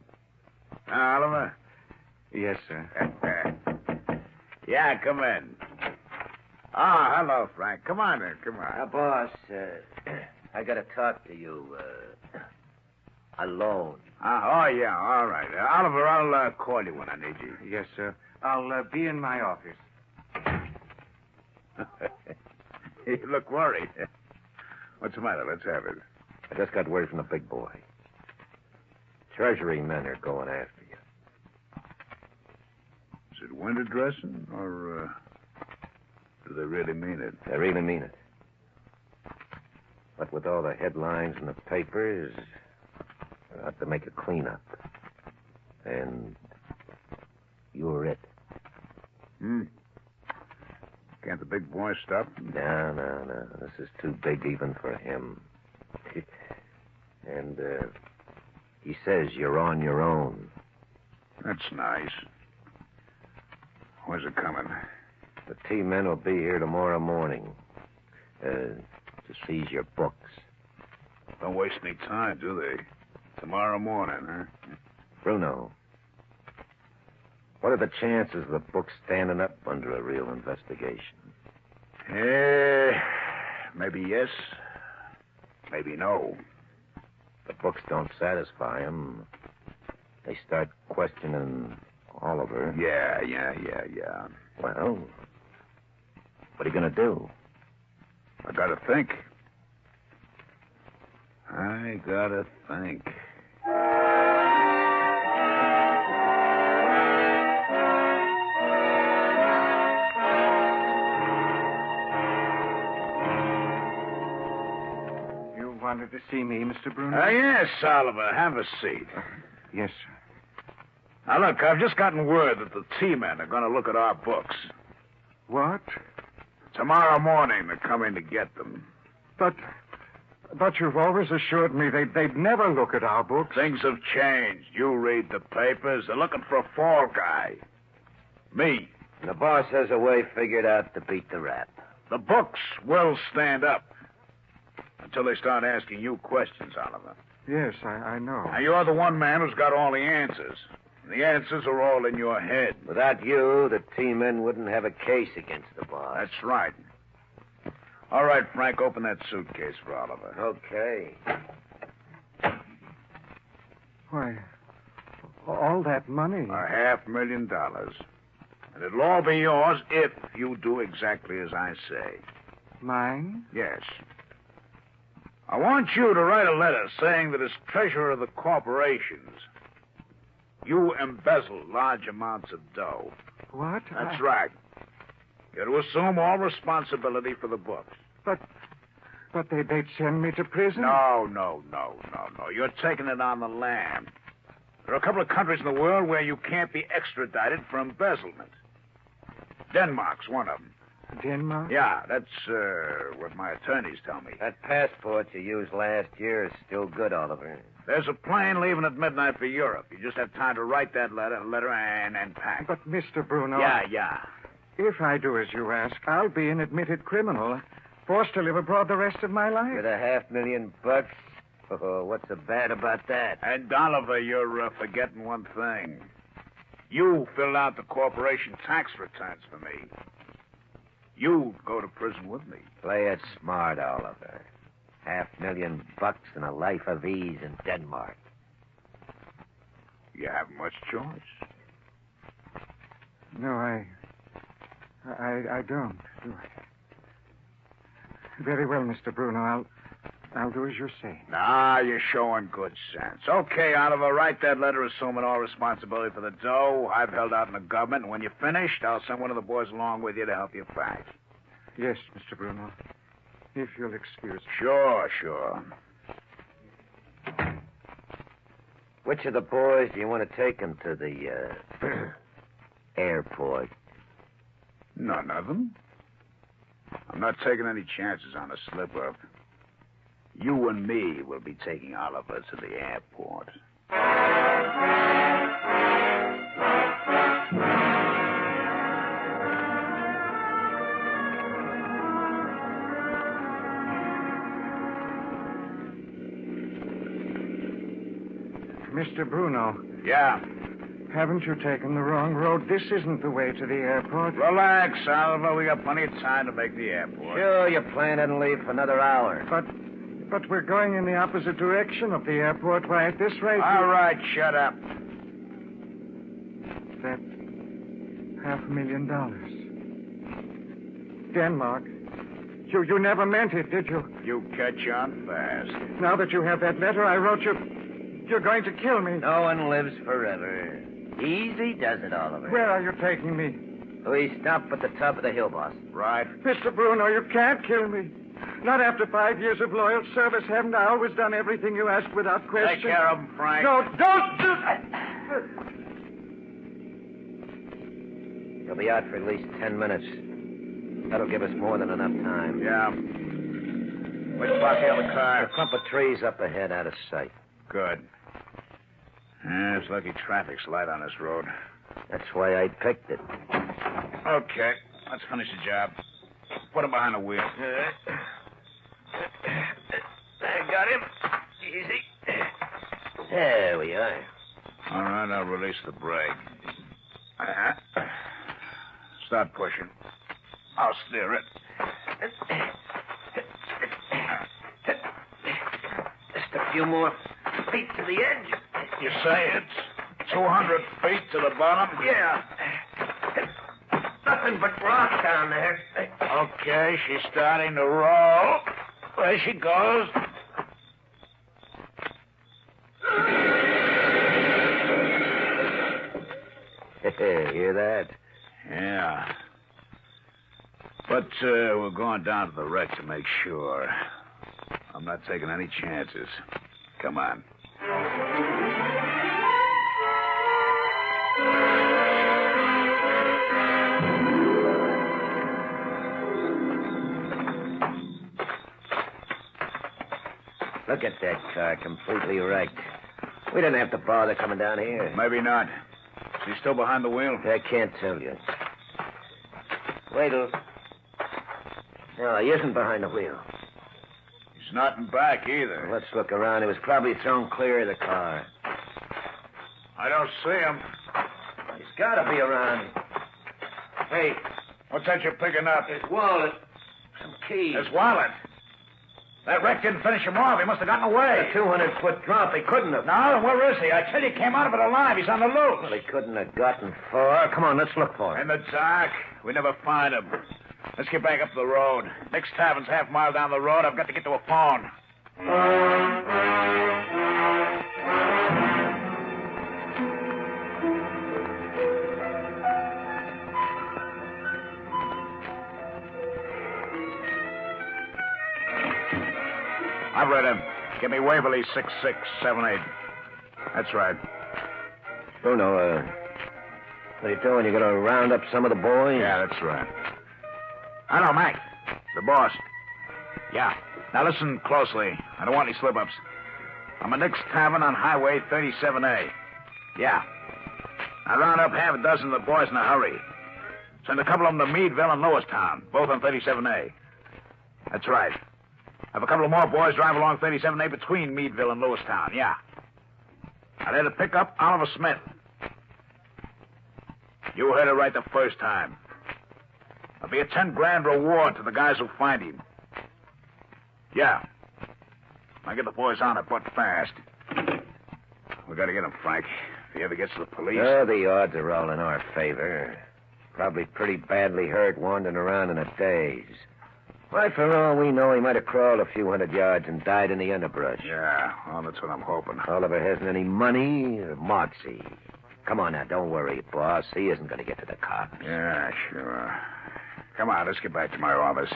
Huh, Oliver? Yes, sir. Yeah, come in. Ah, hello, Frank. Come on in, come on. Boss, I got to talk to you, alone. Oh, yeah, all right. Oliver, I'll call you when I need you. Yes, sir. I'll be in my office. You look worried. What's the matter? Let's have it. I just got word from the big boy. Treasury men are going after you. Is it winter dressing, or do they really mean it? They really mean it. But with all the headlines in the papers, I have to make a cleanup. And you're it. Can't the big boy stop? No. This is too big even for him. And he says you're on your own. That's nice. Where's it coming? The T-men will be here tomorrow morning to seize your books. Don't waste any time, do they? Tomorrow morning, huh? Bruno, what are the chances of the books standing up under a real investigation? Maybe yes, maybe no. The books don't satisfy them. They start questioning Oliver. Yeah. Well, what are you going to do? I gotta think. You wanted to see me, Mr. Bruno? Yes, Oliver. Have a seat. Yes, sir. Now, look, I've just gotten word that the T-men are going to look at our books. What? Tomorrow morning, they're coming to get them. But you've always assured me they'd never look at our books. Things have changed. You read the papers. They're looking for a fall guy. Me. And the boss has a way figured out to beat the rap. The books will stand up until they start asking you questions, Oliver. Yes, I know. Now, you're the one man who's got all the answers. The answers are all in your head. Without you, the T-men wouldn't have a case against the boss. That's right. All right, Frank, open that suitcase for Oliver. Okay. Why, all that money. $500,000. And it'll all be yours if you do exactly as I say. Mine? Yes. I want you to write a letter saying that as treasurer of the corporations, you embezzle large amounts of dough. What? That's right. You're to assume all responsibility for the books. But they'd send me to prison? No. You're taking it on the lam. There are a couple of countries in the world where you can't be extradited for embezzlement. Denmark's one of them. Denmark? Yeah, that's what my attorneys tell me. That passport you used last year is still good, Oliver. There's a plane leaving at midnight for Europe. You just have time to write that letter and pack. But, Mr. Bruno... Yeah. If I do as you ask, I'll be an admitted criminal, forced to live abroad the rest of my life. With $500,000? Oh, what's so bad about that? And, Oliver, you're forgetting one thing. You filled out the corporation tax returns for me. You'd go to prison with me. Play it smart, Oliver. $500,000 and a life of ease in Denmark. You haven't much choice. No, I don't, do I? Very well, Mr. Bruno. I'll do as you say. Nah, you're showing good sense. Okay, Oliver, write that letter assuming all responsibility for the dough I've held out in the government, and when you're finished, I'll send one of the boys along with you to help you pack. Yes, Mr. Bruno. If you'll excuse me. Sure. Which of the boys do you want to take him to the airport? None of them. I'm not taking any chances on a slip-up. You and me will be taking Oliver to the airport. Mr. Bruno. Yeah? Haven't you taken the wrong road? This isn't the way to the airport. Relax, Oliver. We got plenty of time to make the airport. Sure, your plane didn't leave for another hour. But we're going in the opposite direction of the airport. Why, at this rate... All right, shut up. That's $500,000. Denmark. You never meant it, did you? You catch on fast. Now that you have that letter I wrote you, you're going to kill me. No one lives forever. Easy does it, Oliver. Where are you taking me? We stop at the top of the hill, boss. Right. Mr. Bruno, you can't kill me. Not after 5 years of loyal service. Haven't I always done everything you asked without question? Take care of him, Frank. No, don't do... He'll be out for at least 10 minutes. That'll give us more than enough time. Yeah. Which block the other car? A clump of trees up ahead, out of sight. Good. It's lucky traffic's light on this road. That's why I picked it. Okay, let's finish the job. Put him behind the wheel. I got him. Easy. There we are. All right, I'll release the brake. Start pushing. I'll steer it. Just a few more feet to the edge. You say it's 200 feet to the bottom? Yeah. Nothing but rock down there. Okay, she's starting to roll. There she goes. Hear that? Yeah. But we're going down to the wreck to make sure. I'm not taking any chances. Come on. Look at that car, completely wrecked. We didn't have to bother coming down here. Maybe not. Is he still behind the wheel? I can't tell you. Wait till... No, he isn't behind the wheel. He's not in back either. Let's look around. He was probably thrown clear of the car. I don't see him. He's got to be around. Hey. What's that you're picking up? His wallet. Some keys. His wallet? That wreck didn't finish him off. He must have gotten away. A 200-foot drop. He couldn't have. No, where is he? I tell you, he came out of it alive. He's on the loose. Well, he couldn't have gotten far. Come on, let's look for him. In the dark. We never find him. Let's get back up the road. Next tavern's half a mile down the road. I've got to get to a phone. I've read him. Give me Waverly 6678. That's right. Bruno, what are you doing? You gonna round up some of the boys? Yeah, that's right. Hello, Mac. The boss. Yeah. Now listen closely. I don't want any slip-ups. I'm at next tavern on Highway 37A. Yeah. I round up half a dozen of the boys in a hurry. Send a couple of them to Meadville and Lewistown, both on 37A. That's right. Have a couple of more boys drive along 37A between Meadville and Lewistown, yeah. Now they're to pick up Oliver Smith. You heard it right the first time. There'll be a 10 grand reward to the guys who find him. Yeah. Now get the boys on it, but fast. We gotta get him, Frank. If he ever gets to the police... Oh, the odds are all in our favor. Probably pretty badly hurt, wandering around in a daze. Why, for all we know, he might have crawled a few hundred yards and died in the underbrush. Yeah, well, that's what I'm hoping. Oliver hasn't any money or moxie. Come on now, don't worry, boss. He isn't going to get to the cops. Yeah, sure. Come on, let's get back to my office.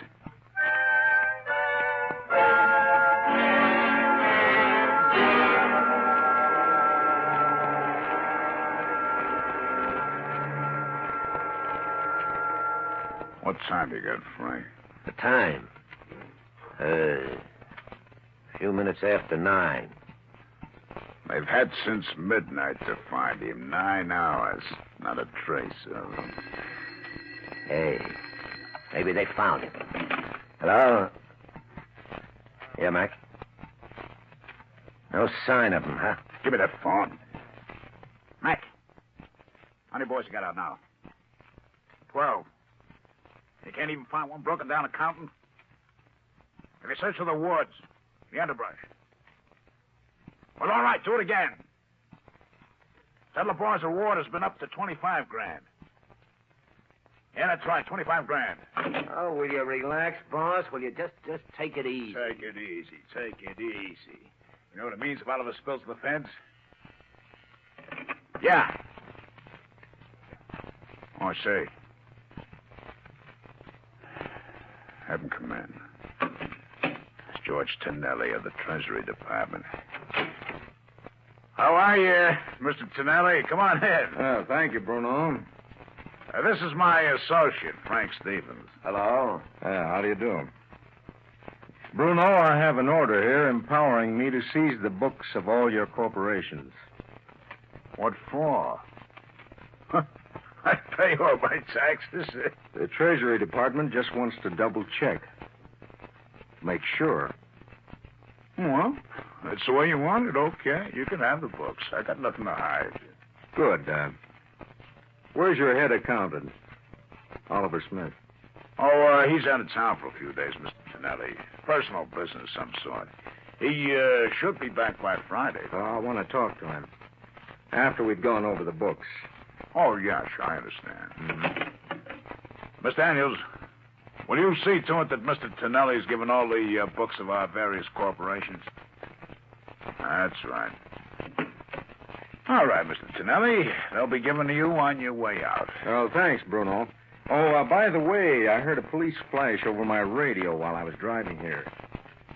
time you got, Frank? The time? A few minutes after 9. They've had since midnight to find him. 9 hours. Not a trace of him. Hey, maybe they found him. Hello? Yeah, Mac? No sign of him, huh? Give me that phone. Mac. How many boys you got out now? 12. You can't even find one broken down accountant? Have you searched the woods, the underbrush? Well, all right, do it again. Tell the boys the reward has been up to 25 grand. Yeah, that's right, 25 grand. Oh, will you relax, boss? Will you just take it easy? Take it easy, take it easy. You know what it means if Oliver spills the fence? Yeah. Oh, say. Have him come in. It's George Tonelli of the Treasury Department. How are you, Mr. Tonelli? Come on in. Thank you, Bruno. This is my associate, Frank Stevens. Hello. How do you do? Bruno, I have an order here empowering me to seize the books of all your corporations. What for? I pay all my taxes. The Treasury Department just wants to double check. Make sure. Well, that's the way you want it. Okay, you can have the books. I got nothing to hide. Good. Where's your head accountant? Oliver Smith. Oh, he's out of town for a few days, Mr. Tonelli. Personal business of some sort. He should be back by Friday. Oh, I want to talk to him. After we've gone over the books. Oh, yeah, sure, I understand. Mm-hmm. Miss Daniels, will you see to it that Mr. Tonelli's given all the books of our various corporations? That's right. All right, Mr. Tonelli. They'll be given to you on your way out. Oh, thanks, Bruno. Oh, by the way, I heard a police flash over my radio while I was driving here.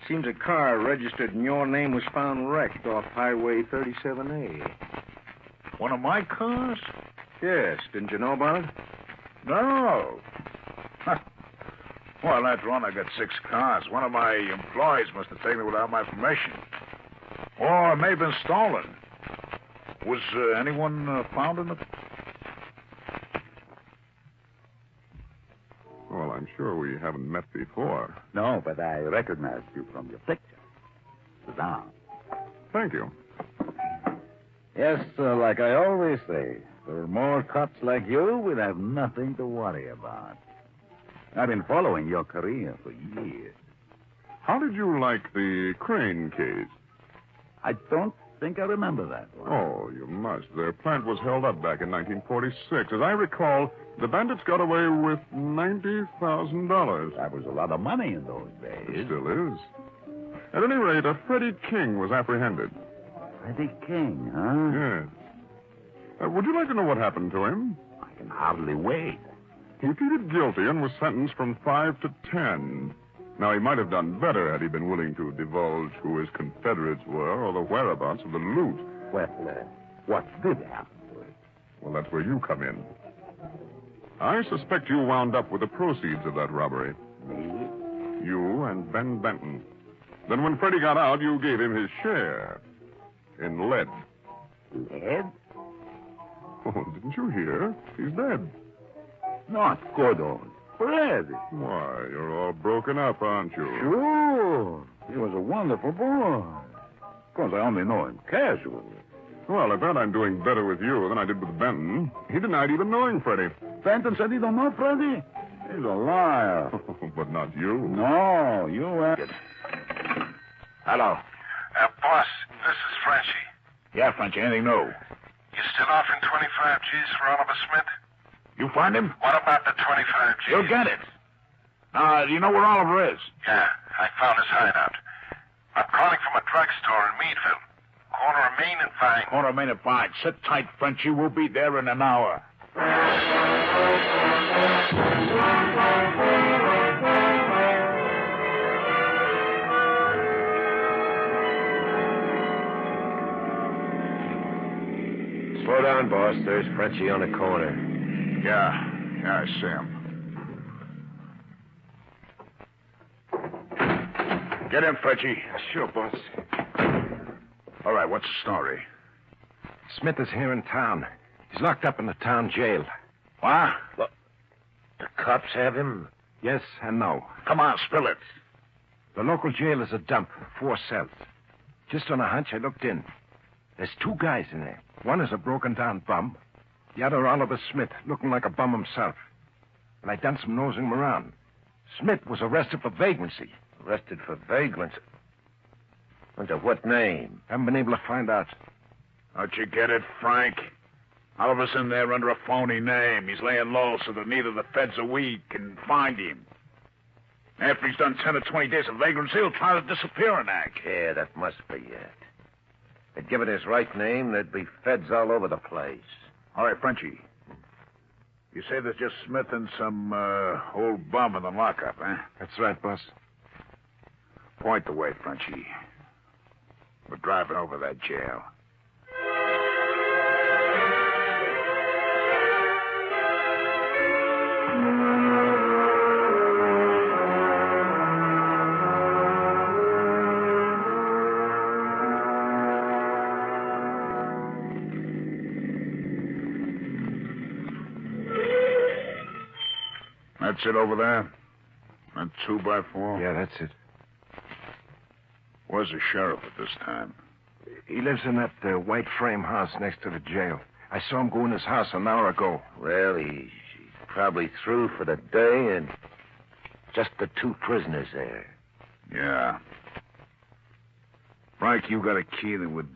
Seems a car registered in your name was found wrecked off Highway 37A. One of my cars? Yes. Didn't you know about it? No. Huh. Well, after all, I got 6 cars. One of my employees must have taken it without my permission. Or it may have been stolen. Was anyone found in it? Well, I'm sure we haven't met before. No, but I recognized you from your picture. Sit down. Thank you. Yes, like I always say, for more cops like you, we'd have nothing to worry about. I've been following your career for years. How did you like the Crane case? I don't think I remember that one. Oh, you must. Their plant was held up back in 1946. As I recall, the bandits got away with $90,000. That was a lot of money in those days. It still is. At any rate, a Freddie King was apprehended. Freddie King, huh? Yes. Would you like to know what happened to him? I can hardly wait. He pleaded guilty and was sentenced from 5 to 10. Now, he might have done better had he been willing to divulge who his Confederates were or the whereabouts of the loot. Well, what did happen to him? Well, that's where you come in. I suspect you wound up with the proceeds of that robbery. Me? You and Ben Benton. Then when Freddie got out, you gave him his share. In lead. Lead? Oh, didn't you hear? He's dead. Not good on. Freddie. Why, you're all broken up, aren't you? Sure. He was a wonderful boy. Of course, I only know him casually. Well, at that, I'm doing better with you than I did with Benton. He denied even knowing Freddie. Benton said he don't know Freddie? He's a liar. But not you. No, you... Hello. Boss, this is Frenchie. Yeah, Frenchie, anything new? You still offering 25 G's for Oliver Smith? You find him? What about the 25 G's? You'll get it. Now, do you know where Oliver is? Yeah, I found his hideout. I'm calling from a drugstore in Meadville. Corner of Main and Vine. Corner of Main and Vine. Sit tight, Frenchie. We'll be there in an hour. Slow down, boss. There's Frenchie on the corner. Yeah, I see him. Get in, Frenchie. Sure, boss. All right, what's the story? Smith is here in town. He's locked up in the town jail. What? Look, the cops have him? Yes and no. Come on, spill it. The local jail is a dump, 4 cells. Just on a hunch, I looked in. There's 2 guys in there. One is a broken-down bum. The other, Oliver Smith, looking like a bum himself. And I done some nosing around. Smith was arrested for vagrancy. Arrested for vagrancy? Under what name? Haven't been able to find out. Don't you get it, Frank? Oliver's in there under a phony name. He's laying low so that neither the feds or we can find him. After he's done 10 or 20 days of vagrancy, he'll try to disappear an act. Yeah, that must be it. They'd give it his right name, there'd be feds all over the place. All right, Frenchie. You say there's just Smith and some old bum in the lockup, huh? That's right, boss. Point the way, Frenchie. We're driving over that jail. That's it over there? That 2x4? Yeah, that's it. Where's the sheriff at this time? He lives in that white frame house next to the jail. I saw him go in his house an hour ago. Well, he's probably through for the day, and just the 2 prisoners there. Yeah. Frank, you got a key that would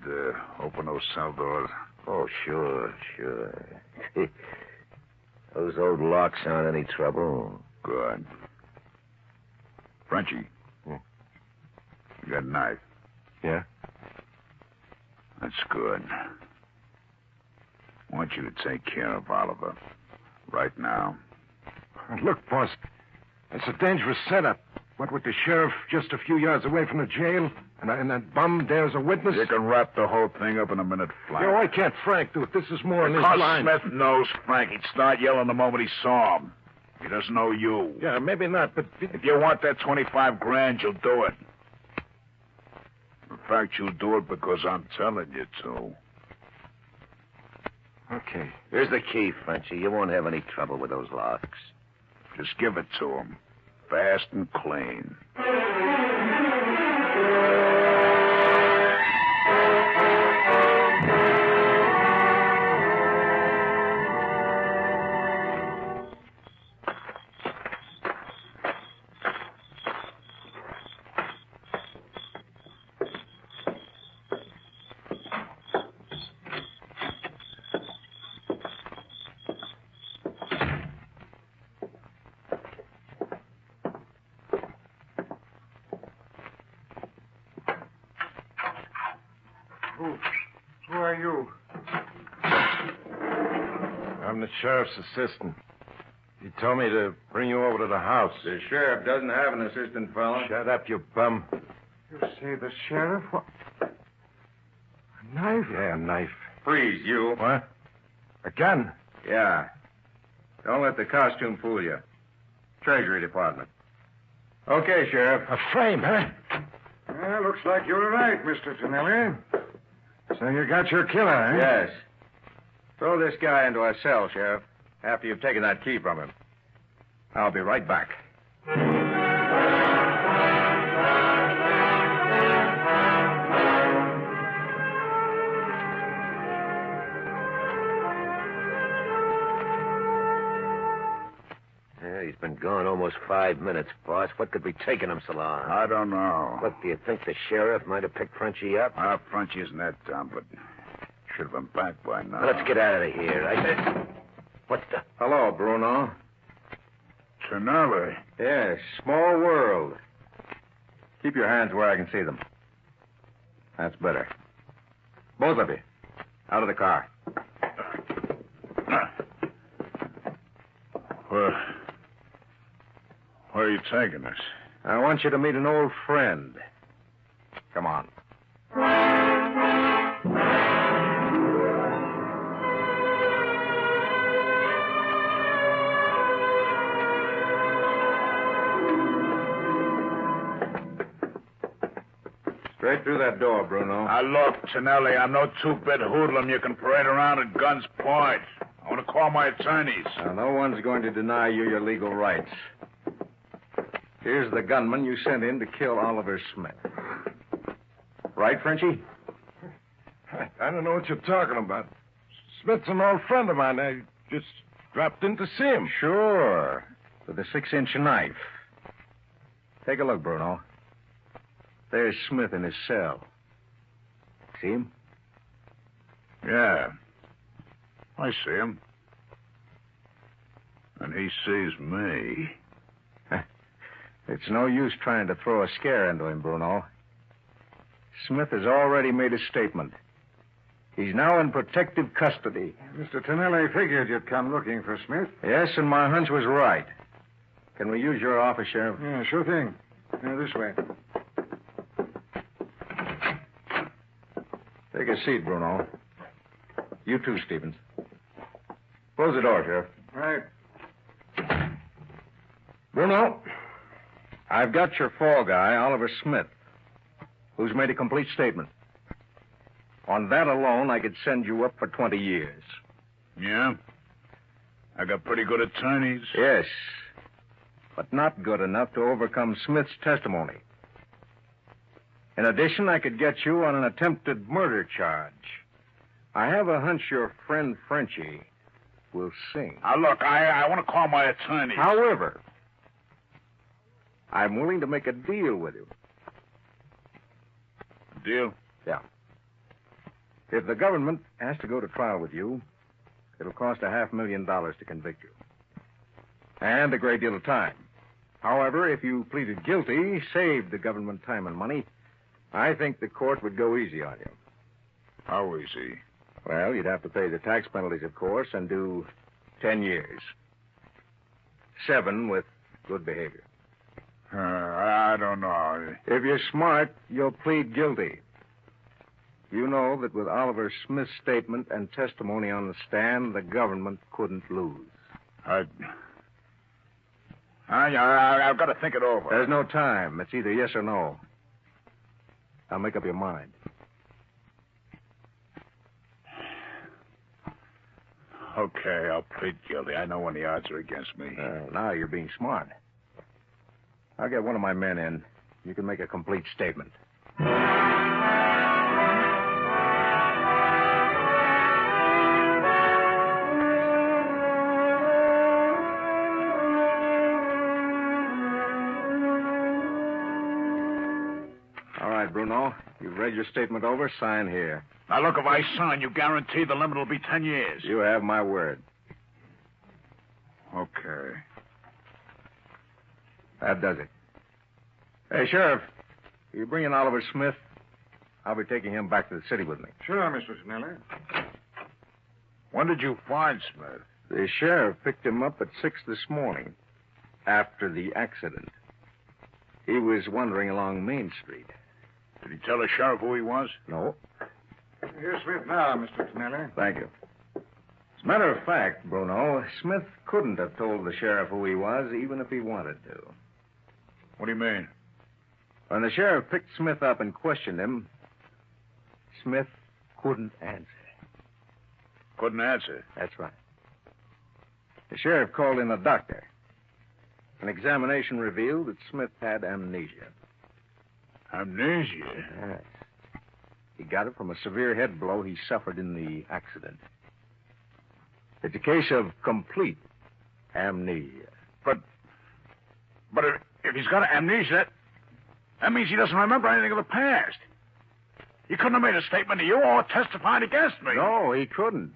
open those cell doors? Oh, sure. Those old locks aren't any trouble. Good. Frenchie. Yeah. You got a knife? Yeah? That's good. I want you to take care of Oliver. Right now. Look, boss, it's a dangerous setup. What with the sheriff just a few yards away from the jail, and that bum there's a witness? You can wrap the whole thing up in a minute flat. Yeah, why can't Frank do it? This is more in his Because line. Smith knows Frank. He'd start yelling the moment he saw him. He doesn't know you. Yeah, maybe not, but... If you want that 25 grand, you'll do it. In fact, you'll do it because I'm telling you to. Okay. Here's the key, Frenchie. You won't have any trouble with those locks. Just give it to him. Fast and clean. Who are you? I'm the sheriff's assistant. He told me to bring you over to the house. The sheriff doesn't have an assistant, fella. Shut up, you bum. You say the sheriff? What? A knife? Yeah, a knife. Freeze, you. What? A gun? Yeah. Don't let the costume fool you. Treasury Department. Okay, Sheriff. A frame, huh? Well, looks like you were right, Mr. Tonelli. So you got your killer, eh? Yes. Throw this guy into a cell, Sheriff, after you've taken that key from him. I'll be right back. Yeah, he's been gone almost 5 minutes, boss. What could be taking him so long? I don't know. Look, do you think the sheriff might have picked Frenchie up? Frenchie isn't that dumb, but should have been back by now. Let's get out of here. What's the... Hello, Bruno. Tonelli. Yes, small world. Keep your hands where I can see them. That's better. Both of you. Out of the car. Where are you taking us? I want you to meet an old friend. Come on. Straight through that door, Bruno. Now, look, Tonelli, I'm no two-bit hoodlum you can parade around at guns point. I want to call my attorneys. Now, no one's going to deny you your legal rights. Here's the gunman you sent in to kill Oliver Smith. Right, Frenchie? I don't know what you're talking about. Smith's an old friend of mine. I just dropped in to see him. Sure. With a 6-inch knife. Take a look, Bruno. There's Smith in his cell. See him? Yeah. I see him. And he sees me. It's no use trying to throw a scare into him, Bruno. Smith has already made a statement. He's now in protective custody. Mr. Tonelli figured you'd come looking for Smith. Yes, and my hunch was right. Can we use your office, Sheriff? Yeah, sure thing. This way. Take a seat, Bruno. You too, Stevens. Close the door, Sheriff. Right. Bruno, I've got your fall guy, Oliver Smith, who's made a complete statement. On that alone, I could send you up for 20 years. Yeah? I got pretty good attorneys. Yes, but not good enough to overcome Smith's testimony. In addition, I could get you on an attempted murder charge. I have a hunch your friend Frenchie will sing. Now, look, I want to call my attorneys. However, I'm willing to make a deal with you. Deal? Yeah. If the government has to go to trial with you, it'll cost $500,000 to convict you. And a great deal of time. However, if you pleaded guilty, saved the government time and money, I think the court would go easy on you. How easy? Well, you'd have to pay the tax penalties, of course, and do 10 years. 7 with good behavior. I don't know. If you're smart, you'll plead guilty. You know that with Oliver Smith's statement and testimony on the stand, the government couldn't lose. I've got to think it over. There's no time. It's either yes or no. Now make up your mind. Okay, I'll plead guilty. I know when the odds are against me. Now you're being smart. I'll get one of my men in. You can make a complete statement. All right, Bruno. You've read your statement over. Sign here. Now, look, if I sign, you guarantee the limit will be 10 years. You have my word. Okay. That does it. Hey, Sheriff, you bring in Oliver Smith. I'll be taking him back to the city with me. Sure, Mr. Tonelli. When did you find Smith? The sheriff picked him up at 6 this morning, after the accident. He was wandering along Main Street. Did he tell the sheriff who he was? No. Here's Smith now, Mr. Tonelli. Thank you. As a matter of fact, Bruno, Smith couldn't have told the sheriff who he was, even if he wanted to. What do you mean? When the sheriff picked Smith up and questioned him, Smith couldn't answer. Couldn't answer? That's right. The sheriff called in a doctor. An examination revealed that Smith had amnesia. Amnesia? Yes. He got it from a severe head blow he suffered in the accident. It's a case of complete amnesia. But if he's got amnesia, that means he doesn't remember anything of the past. He couldn't have made a statement to you or testified against me. No, he couldn't.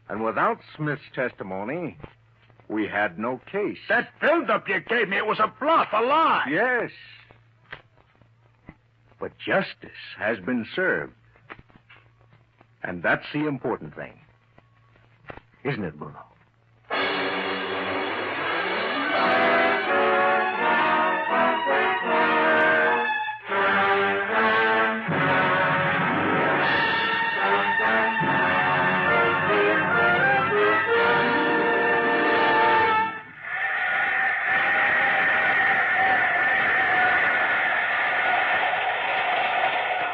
And without Smith's testimony, we had no case. That build-up you gave me, it was a bluff, a lie. Yes. But justice has been served. And that's the important thing. Isn't it, Bruno?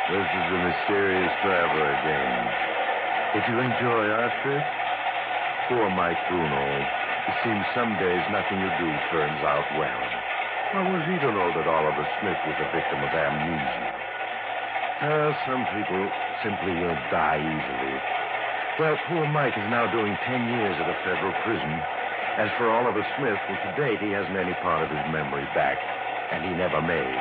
This is the mysterious traveler again. Did you enjoy our trip? Poor Mike Bruno. It seems some days nothing you do turns out well. How was he to know that Oliver Smith was a victim of amnesia? Some people simply die easily. Well, poor Mike is now doing 10 years at a federal prison. As for Oliver Smith, well, to date, he hasn't any part of his memory back, and he never may.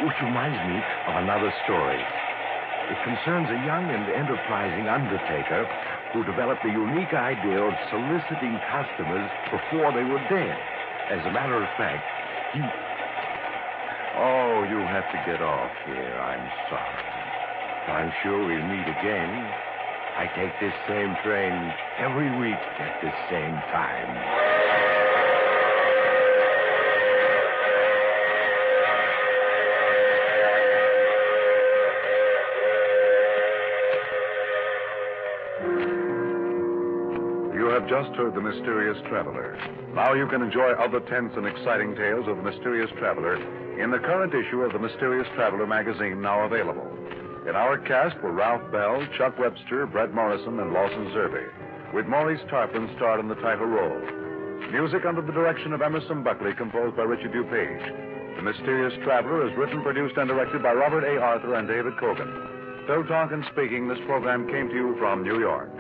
Which reminds me of another story. It concerns a young and enterprising undertaker who developed the unique idea of soliciting customers before they were dead. As a matter of fact, he... Oh, you have to get off here. I'm sorry. I'm sure we'll meet again. I take this same train every week at this same time. You have just heard The Mysterious Traveler. Now you can enjoy other tense and exciting tales of The Mysterious Traveler in the current issue of The Mysterious Traveler magazine, now available. In our cast were Ralph Bell, Chuck Webster, Brett Morrison, and Lawson Zerbe, with Maurice Tarpon starred in the title role. Music under the direction of Emerson Buckley, composed by Richard DuPage. The Mysterious Traveler is written, produced, and directed by Robert A. Arthur and David Cogan. Phil Tonkin speaking. This program came to you from New York.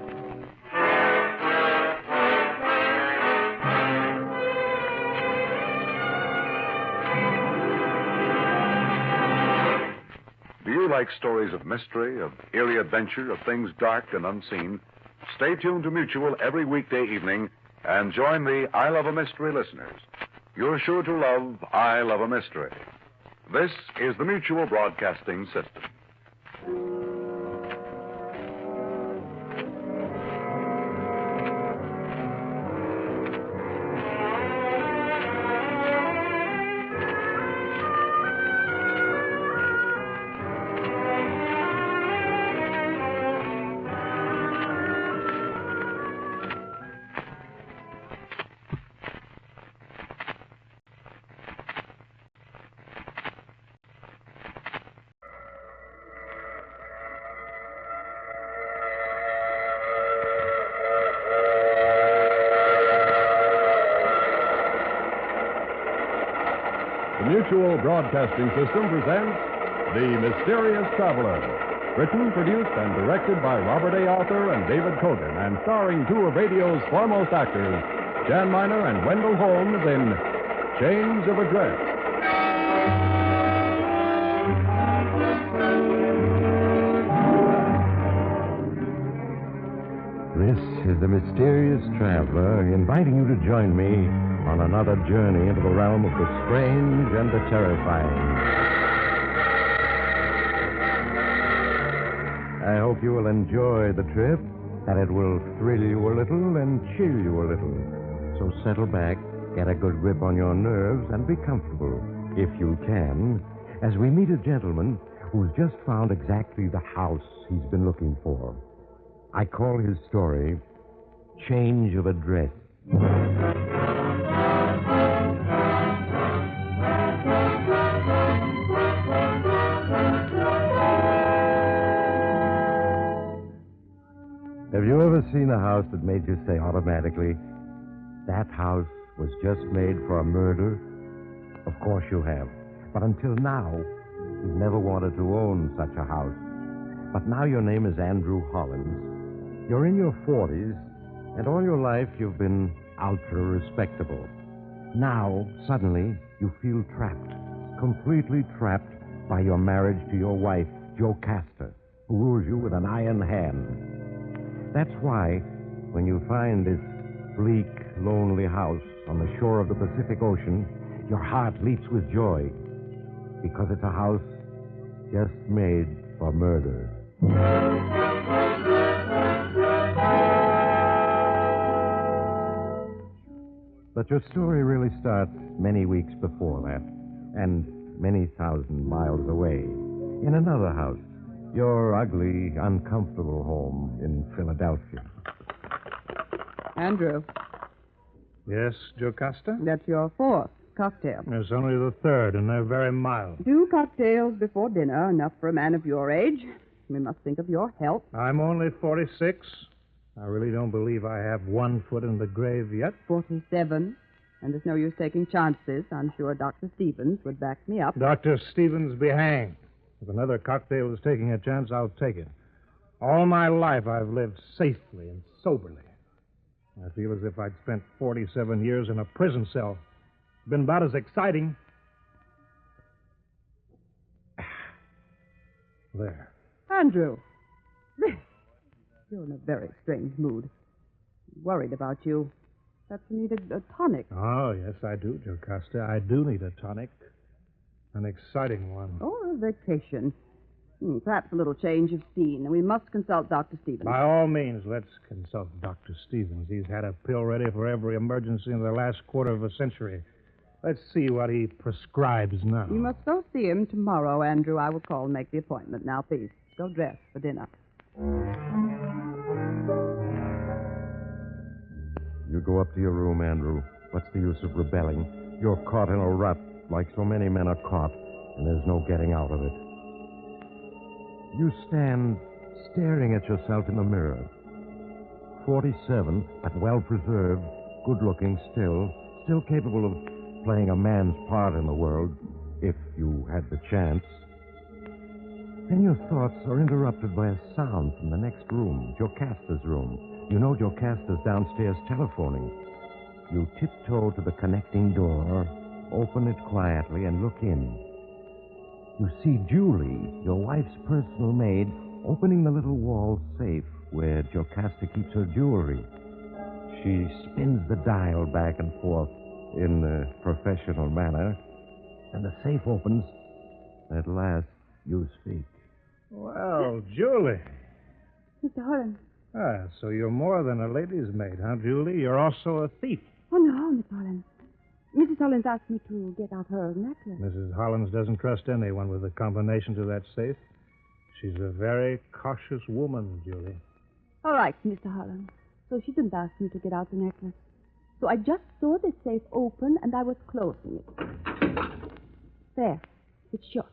Do you like stories of mystery, of eerie adventure, of things dark and unseen? Stay tuned to Mutual every weekday evening and join the I Love a Mystery listeners. You're sure to love I Love a Mystery. This is the Mutual Broadcasting System. The Mutual Broadcasting System presents The Mysterious Traveler. Written, produced, and directed by Robert A. Arthur and David Cogan, and starring two of radio's foremost actors, Jan Miner and Wendell Holmes, in Change of Address. This is the Mysterious Traveler, inviting you to join me on another journey into the realm of the strange and the terrifying. I hope you will enjoy the trip, that it will thrill you a little and chill you a little. So settle back, get a good grip on your nerves, and be comfortable, if you can, as we meet a gentleman who's just found exactly the house he's been looking for. I call his story Change of Address. Have you ever seen a house that made you say automatically, that house was just made for a murder? Of course you have. But until now, you've never wanted to own such a house. But now your name is Andrew Hollins. You're in your 40s, and all your life you've been ultra-respectable. Now, suddenly, you feel trapped, completely trapped by your marriage to your wife, Jo Castor, who rules you with an iron hand. That's why, when you find this bleak, lonely house on the shore of the Pacific Ocean, your heart leaps with joy, because it's a house just made for murder. But your story really starts many weeks before that, and many thousand miles away, in another house, your ugly, uncomfortable home in Philadelphia. Andrew, Yes, Jocasta? that's your fourth. cocktail? It's only the third, and they're very mild. 2 cocktails before dinner, enough for a man of your age. We must think of your health. I'm only 46. I really don't believe I have one foot in the grave yet. 47. And there's no use taking chances. I'm sure Dr. Stevens would back me up. Dr. Stevens be hanged. If another cocktail is taking a chance, I'll take it. All my life I've lived safely and soberly. I feel as if I'd spent 47 years in a prison cell. Been about as exciting. There. Andrew. You're in a very strange mood. Worried about you. Perhaps you need a tonic. Oh, yes, I do, Jocasta. I do need a tonic. An exciting one. Or a vacation. Perhaps a little change of scene. We must consult Dr. Stevens. By all means, let's consult Dr. Stevens. He's had a pill ready for every emergency in the last quarter of a century. Let's see what he prescribes now. You must go see him tomorrow, Andrew. I will call and make the appointment. Now, please, go dress for dinner. You go up to your room, Andrew. What's the use of rebelling? You're caught in a rut, like so many men are caught, and there's no getting out of it. You stand staring at yourself in the mirror. 47, but well-preserved, good-looking still capable of playing a man's part in the world, if you had the chance. Then your thoughts are interrupted by a sound from the next room, Jocasta's room. You know Jocasta's downstairs telephoning. You tiptoe to the connecting door, open it quietly, and look in. You see Julie, your wife's personal maid, opening the little wall safe where Jocasta keeps her jewelry. She spins the dial back and forth in a professional manner, and the safe opens. At last, you speak. Well, Julie. Mr. Holland. Ah, so you're more than a lady's maid, huh, Julie? You're also a thief. Oh, no, Miss Holland. Mrs. Hollins asked me to get out her necklace. Mrs. Hollins doesn't trust anyone with a combination to that safe. She's a very cautious woman, Julie. All right, Mr. Holland. So she didn't ask me to get out the necklace. So I just saw the safe open, and I was closing it. There. It's shut.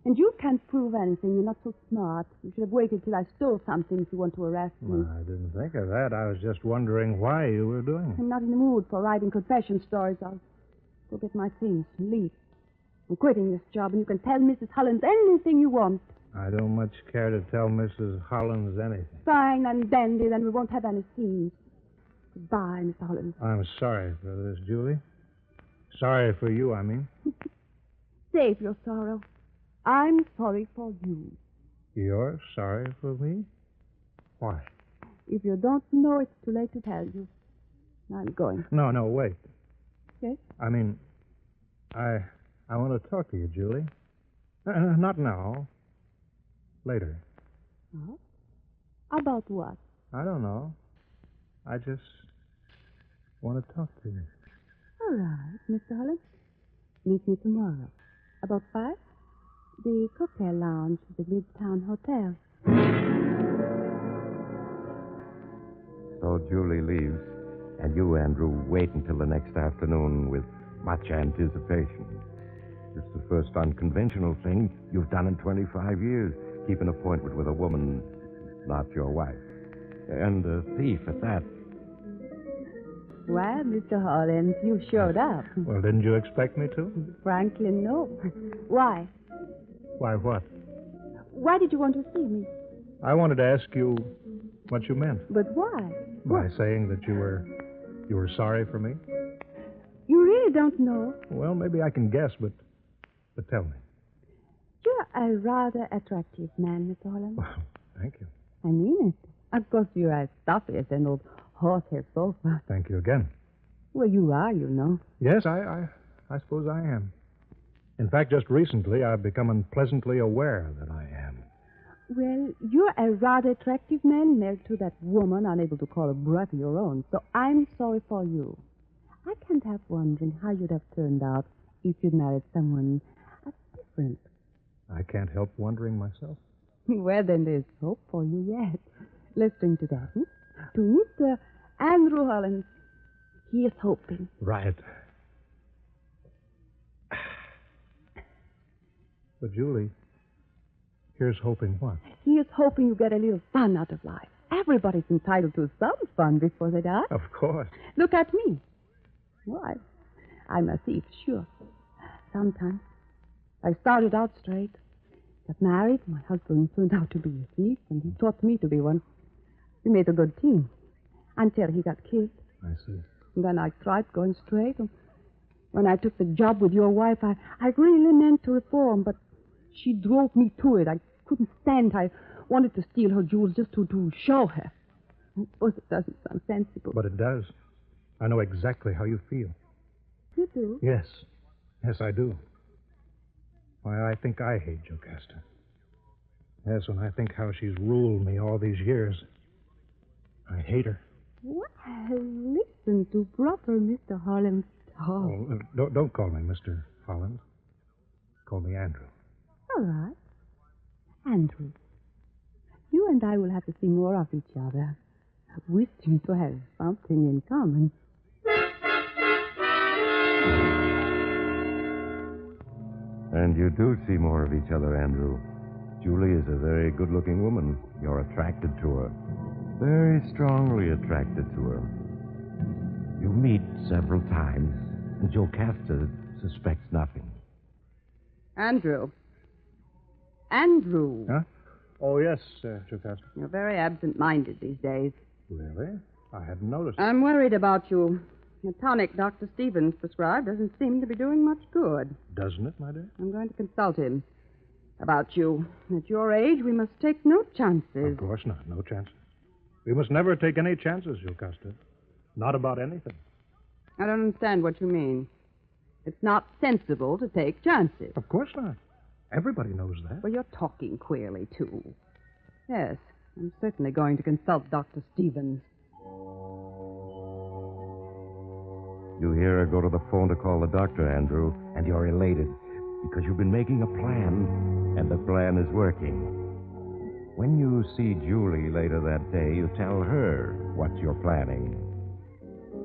And you can't prove anything. You're not so smart. You should have waited till I stole something if you want to arrest me. Well, I didn't think of that. I was just wondering why you were doing it. I'm not in the mood for writing confession stories. I'll go get my things and leave. I'm quitting this job, and you can tell Mrs. Hollins anything you want. I don't much care to tell Mrs. Hollins anything. Fine and dandy, then we won't have any scenes. Goodbye, Mr. Hollins. I'm sorry for this, Julie. Sorry for you, I mean. Save your sorrow. I'm sorry for you. You're sorry for me? Why? If you don't know, it's too late to tell you. I'm going. No, wait. Yes? I mean, I want to talk to you, Julie. Not now. Later. Huh? About what? I don't know. I just want to talk to you. All right, Mr. Hollins. Meet me tomorrow. About 5? The cocktail lounge at the Midtown Hotel. So Julie leaves, and you, Andrew, wait until the next afternoon with much anticipation. It's the first unconventional thing you've done in 25 years. Keep an appointment with a woman not your wife. And a thief at that. Well, Mr. Hollins, you showed up. Well, didn't you expect me to? Frankly, no. Why? Why what? Why did you want to see me? I wanted to ask you what you meant. But why? By saying that you were sorry for me? You really don't know? Well, maybe I can guess, but tell me. You're a rather attractive man, Mr. Hollins. Well, thank you. I mean it. Of course, you're as stuffy as an old horsehair sofa. Thank you again. Well, you are, you know. Yes, I suppose I am. In fact, just recently, I've become unpleasantly aware that I am. Well, you're a rather attractive man married to that woman unable to call a breath your own, so I'm sorry for you. I can't help wondering how you'd have turned out if you'd married someone different. I can't help wondering myself. Well, then there's hope for you yet. Let's drink to that, To Mr. Andrew Hollins. He is hoping. Right. But, Julie, here's hoping what? Here's hoping you get a little fun out of life. Everybody's entitled to some fun before they die. Of course. Look at me. Why? I'm a thief, sure. Sometimes. I started out straight. Got married. My husband turned out to be a thief, and he taught me to be one. We made a good team. Until he got killed. I see. And then I tried going straight. And when I took the job with your wife, I really meant to reform, but she drove me to it. I couldn't stand. I wanted to steal her jewels just to show her. I suppose it doesn't sound sensible. But it does. I know exactly how you feel. You do? Yes. Yes, I do. Why, I think I hate Jocasta. Yes, when I think how she's ruled me all these years, I hate her. Well, listen to brother Mr. Harlem talk. Oh, don't call me Mr. Holland. Call me Andrew. All right. Andrew, you and I will have to see more of each other. We seem to have something in common. And you do see more of each other, Andrew. Julie is a very good-looking woman. You're attracted to her. Very strongly attracted to her. You meet several times, and Jocasta suspects nothing. Andrew. Andrew. Huh? Oh, yes, Jocasta. You're very absent-minded these days. Really? I hadn't noticed. I'm worried about you. The tonic Dr. Stevens prescribed doesn't seem to be doing much good. Doesn't it, my dear? I'm going to consult him about you. At your age, we must take no chances. Of course not. No chances. We must never take any chances, Jocasta. Not about anything. I don't understand what you mean. It's not sensible to take chances. Of course not. Everybody knows that. Well, you're talking queerly, too. Yes, I'm certainly going to consult Dr. Stevens. You hear her go to the phone to call the doctor, Andrew, and you're elated because you've been making a plan, and the plan is working. When you see Julie later that day, you tell her what you're planning.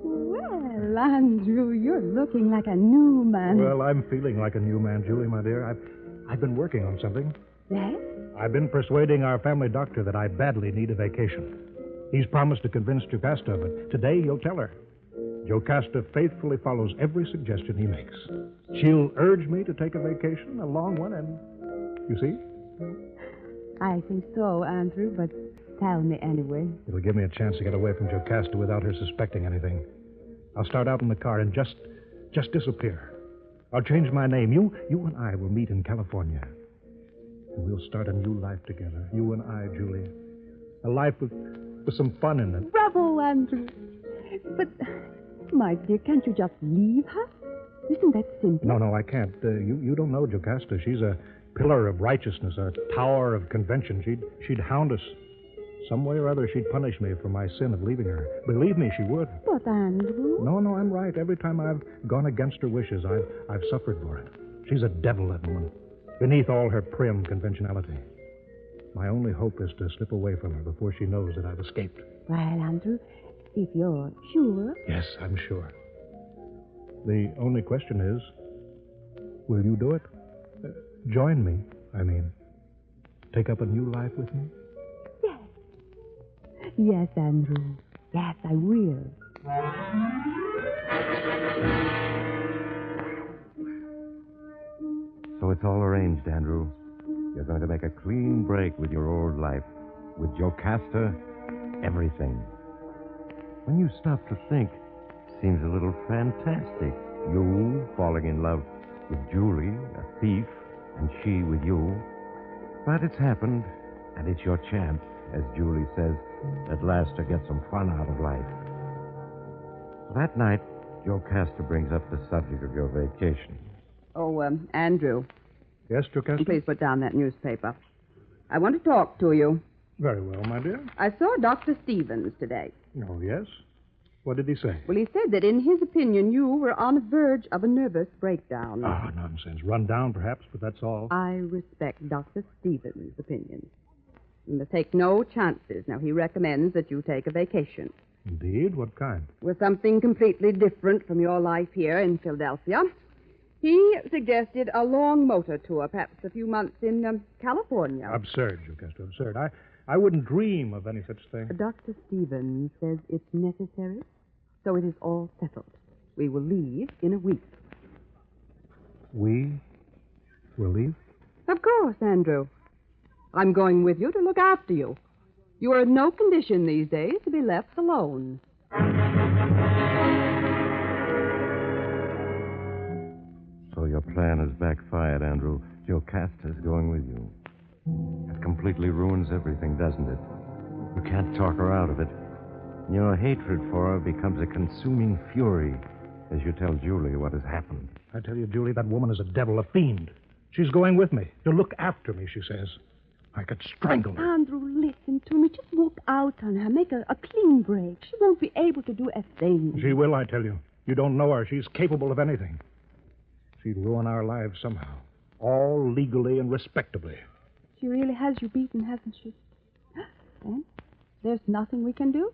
Well, Andrew, you're looking like a new man. Well, I'm feeling like a new man, Julie, my dear. I've been working on something. Yes? I've been persuading our family doctor that I badly need a vacation. He's promised to convince Jocasta, but today he'll tell her. Jocasta faithfully follows every suggestion he makes. She'll urge me to take a vacation, a long one, and you see? I think so, Andrew, but tell me anyway. It'll give me a chance to get away from Jocasta without her suspecting anything. I'll start out in the car and just disappear. I'll change my name. You and I will meet in California. And we'll start a new life together. You and I, Julie. A life with some fun in it. Bravo, Andrew. But, my dear, can't you just leave her? Isn't that simple? No, I can't. You don't know Jocasta. She's a pillar of righteousness, a tower of convention. She'd hound us. Some way or other, she'd punish me for my sin of leaving her. Believe me, she would. But, Andrew... No, I'm right. Every time I've gone against her wishes, I've suffered for it. She's a devil, that woman, beneath all her prim conventionality. My only hope is to slip away from her before she knows that I've escaped. Well, Andrew, if you're sure... Yes, I'm sure. The only question is, will you do it? Join me, I mean. Take up a new life with me? Yes, Andrew. Yes, I will. So it's all arranged, Andrew. You're going to make a clean break with your old life. With Jocasta, everything. When you stop to think, it seems a little fantastic. You falling in love with Julie, a thief, and she with you. But it's happened, and it's your chance, as Julie says, at last to get some fun out of life. That night, Jocasta brings up the subject of your vacation. Oh, Andrew. Yes, Jocasta? Please put down that newspaper. I want to talk to you. Very well, my dear. I saw Dr. Stevens today. Oh, yes? What did he say? Well, he said that in his opinion, you were on the verge of a nervous breakdown. Oh, nonsense. Run down, perhaps, but that's all. I respect Dr. Stevens' opinion. You must take no chances. Now, he recommends that you take a vacation. Indeed? What kind? With something completely different from your life here in Philadelphia. He suggested a long motor tour, perhaps a few months in California. Absurd, Jocasta, absurd. I wouldn't dream of any such thing. Dr. Stevens says it's necessary, so it is all settled. We will leave in a week. We will leave? Of course, Andrew. I'm going with you to look after you. You are in no condition these days to be left alone. So your plan has backfired, Andrew. Jocasta's going with you. That completely ruins everything, doesn't it? You can't talk her out of it. Your hatred for her becomes a consuming fury as you tell Julie what has happened. I tell you, Julie, that woman is a devil, a fiend. She's going with me to look after me, she says. I could strangle her. Andrew, listen to me. Just walk out on her. Make a clean break. She won't be able to do a thing. She will, I tell you. You don't know her. She's capable of anything. She'd ruin our lives somehow. All legally and respectably. She really has you beaten, hasn't she? Then there's nothing we can do.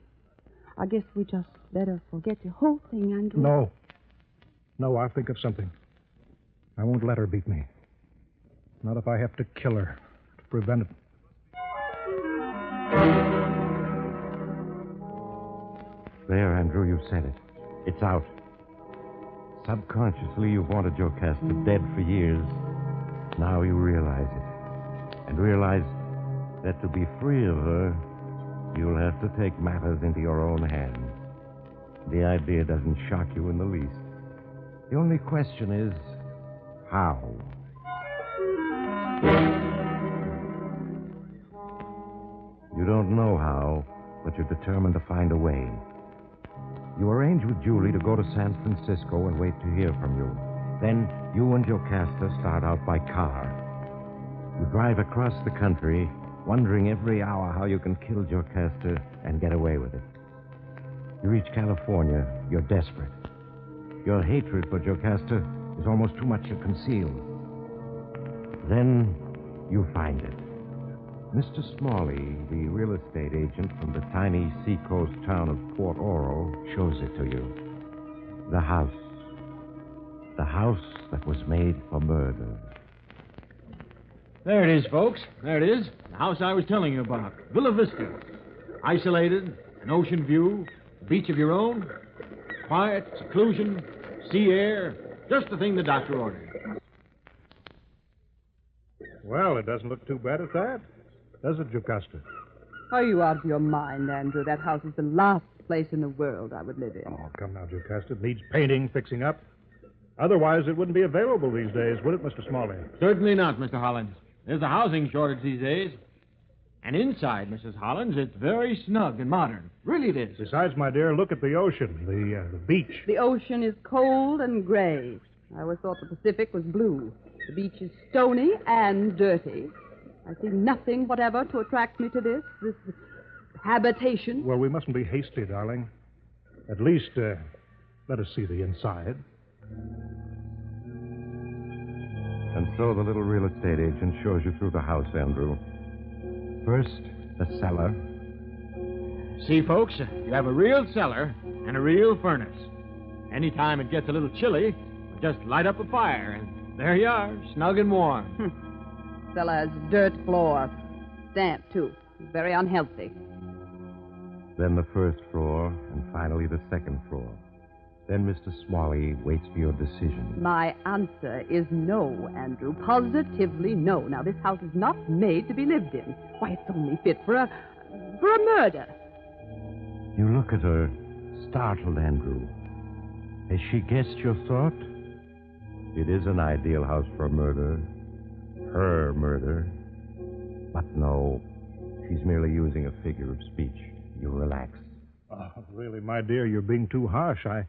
I guess we just better forget the whole thing, Andrew. No. No, I'll think of something. I won't let her beat me. Not if I have to kill her to prevent it. There, Andrew, you said it. It's out. Subconsciously, you've wanted Jocasta dead for years. Now you realize it. And realize that to be free of her, you'll have to take matters into your own hands. The idea doesn't shock you in the least. The only question is, how? You don't know how, but you're determined to find a way. You arrange with Julie to go to San Francisco and wait to hear from you. Then you and Jocasta start out by car. You drive across the country, wondering every hour how you can kill Jocasta and get away with it. You reach California. You're desperate. Your hatred for Jocasta is almost too much to conceal. Then you find it. Mr. Smalley, the real estate agent from the tiny seacoast town of Port Oro, shows it to you. The house. The house that was made for murder. There it is, folks. There it is. The house I was telling you about. Villa Vista. Isolated, an ocean view, a beach of your own. Quiet, seclusion, sea air. Just the thing the doctor ordered. Well, it doesn't look too bad at that, does it, Jocasta? Are you out of your mind, Andrew? That house is the last place in the world I would live in. Oh, come now, Jocasta. It needs painting, fixing up. Otherwise, it wouldn't be available these days, would it, Mr. Smalley? Certainly not, Mr. Hollins. There's a housing shortage these days. And inside, Mrs. Hollins, it's very snug and modern. Really it is. Besides, my dear, look at the ocean, the beach. The ocean is cold and gray. I always thought the Pacific was blue. The beach is stony and dirty. I see nothing whatever to attract me to this habitation. Well, we mustn't be hasty, darling. At least, let us see the inside. And so the little real estate agent shows you through the house, Andrew. First, the cellar. See, folks, you have a real cellar and a real furnace. Anytime it gets a little chilly, just light up a fire, and there you are, snug and warm. Cellar has dirt floor. Damp, too. Very unhealthy. Then the first floor, and finally the second floor. Then Mr. Smalley waits for your decision. My answer is no, Andrew. Positively no. Now, this house is not made to be lived in. Why, it's only fit for a murder. You look at her, startled, Andrew. Has she guessed your thought? It is an ideal house for murder. Her murder. But no, she's merely using a figure of speech. You relax. Oh, really, my dear, you're being too harsh. I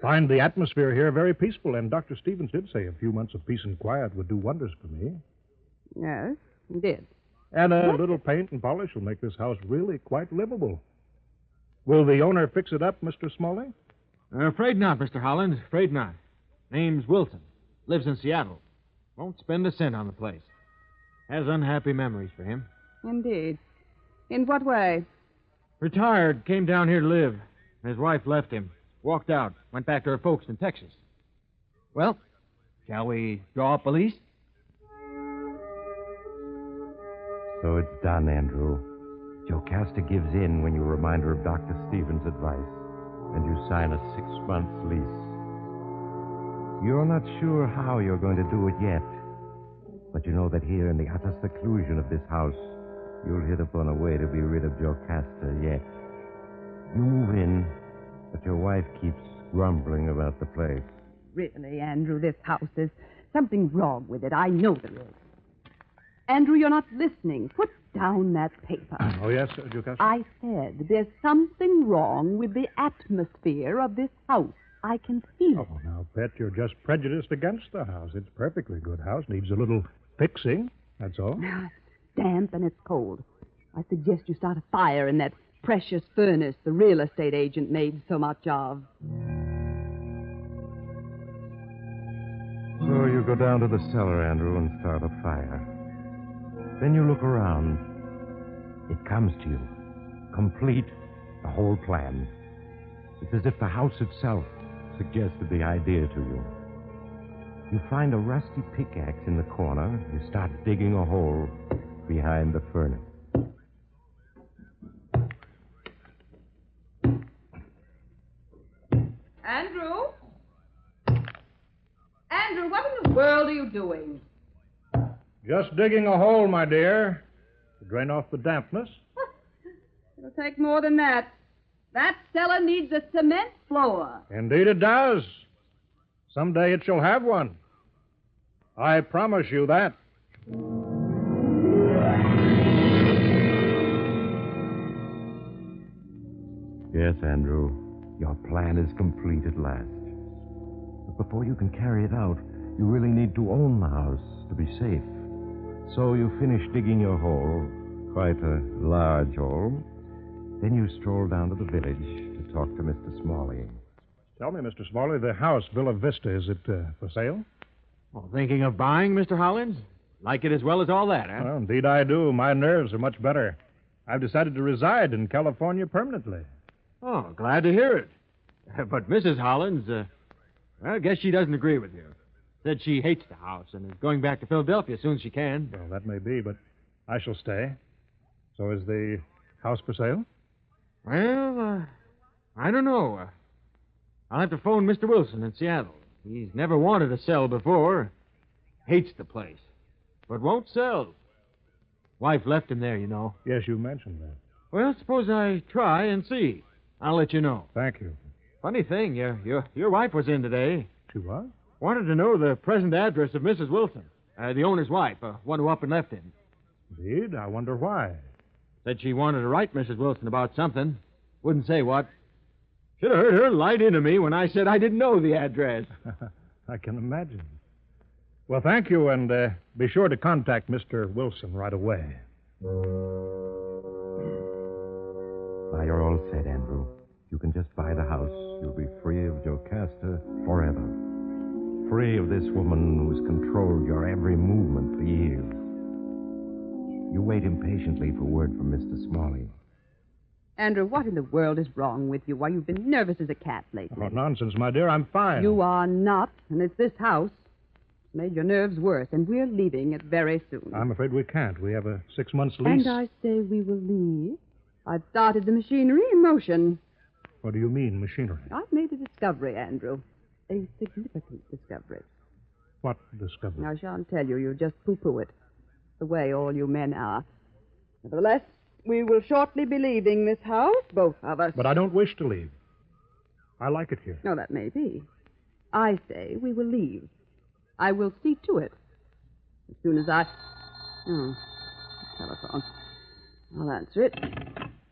find the atmosphere here very peaceful, and Dr. Stevens did say a few months of peace and quiet would do wonders for me. Yes, he did. And a little paint and polish will make this house really quite livable. Will the owner fix it up, Mr. Smalley? Afraid not, Mr. Hollins. Afraid not. Name's Wilson. Lives in Seattle. Won't spend a cent on the place. Has unhappy memories for him. Indeed. In what way? Retired. Came down here to live. His wife left him. Walked out. Went back to her folks in Texas. Well, Shall we draw up a lease? So it's done, Andrew. Jocasta gives in when you remind her of Dr. Stevens' advice, and you sign a 6-month lease. You're not sure how you're going to do it yet, but you know that here in the utter seclusion of this house, you'll hit upon a way to be rid of Jocasta yet. You move in, but your wife keeps grumbling about the place. Really, Andrew, this house, there's something wrong with it. I know there is. Andrew, you're not listening. Put down that paper. Oh, yes, Jocasta? I said there's something wrong with the atmosphere of this house. I can feel it. Oh, now, Pet, you're just prejudiced against the house. It's a perfectly good house. Needs a little fixing, that's all. It's damp and it's cold. I suggest you start a fire in that precious furnace the real estate agent made so much of. So you go down to the cellar, Andrew, and start a fire. Then you look around. It comes to you. Complete, the whole plan. It's as if the house itself suggested the idea to you. You find a rusty pickaxe in the corner. You start digging a hole behind the furnace. Andrew? Andrew, what in the world are you doing? Just digging a hole, my dear, to drain off the dampness. It'll take more than that. That cellar needs a cement floor. Indeed it does. Someday it shall have one. I promise you that. Yes, Andrew, your plan is complete at last. But before you can carry it out, you really need to own the house to be safe. So you finish digging your hole, quite a large hole. Then you stroll down to the village to talk to Mr. Smalley. Tell me, Mr. Smalley, the house, Villa Vista, is it for sale? Oh, thinking of buying, Mr. Hollins? Like it as well as all that, huh? Well, indeed I do. My nerves are much better. I've decided to reside in California permanently. Oh, glad to hear it. But Mrs. Hollins, I guess she doesn't agree with you. Said she hates the house and is going back to Philadelphia as soon as she can. Well, that may be, but I shall stay. So is the house for sale? Well, I don't know. I'll have to phone Mr. Wilson in Seattle. He's never wanted to sell before. Hates the place. But won't sell. Wife left him there, you know. Yes, you mentioned that. Well, suppose I try and see. I'll let you know. Thank you. Funny thing, your wife was in today. She was? Wanted to know the present address of Mrs. Wilson, the owner's wife, one who up and left him. Indeed? I wonder why. Said she wanted to write Mrs. Wilson about something. Wouldn't say what. Should have heard her light into me when I said I didn't know the address. I can imagine. Well, thank you, and be sure to contact Mr. Wilson right away. Now you're all set, Andrew. You can just buy the house. You'll be free of Jocasta forever. Free of this woman who's controlled your every movement for years. You wait impatiently for word from Mr. Smalley. Andrew, what in the world is wrong with you? Why, you've been nervous as a cat lately. Oh, nonsense, my dear. I'm fine. You are not, and it's this house. It's made your nerves worse, and we're leaving it very soon. I'm afraid we can't. We have a 6-month lease. And I say we will leave. I've started the machinery in motion. What do you mean, machinery? I've made a discovery, Andrew. A significant discovery. What discovery? I shan't tell you. You just pooh-pooh it. The way all you men are. Nevertheless, we will shortly be leaving this house, both of us. But I don't wish to leave. I like it here. No, that may be. I say we will leave. I will see to it. As soon as I... Oh, telephone. I'll answer it.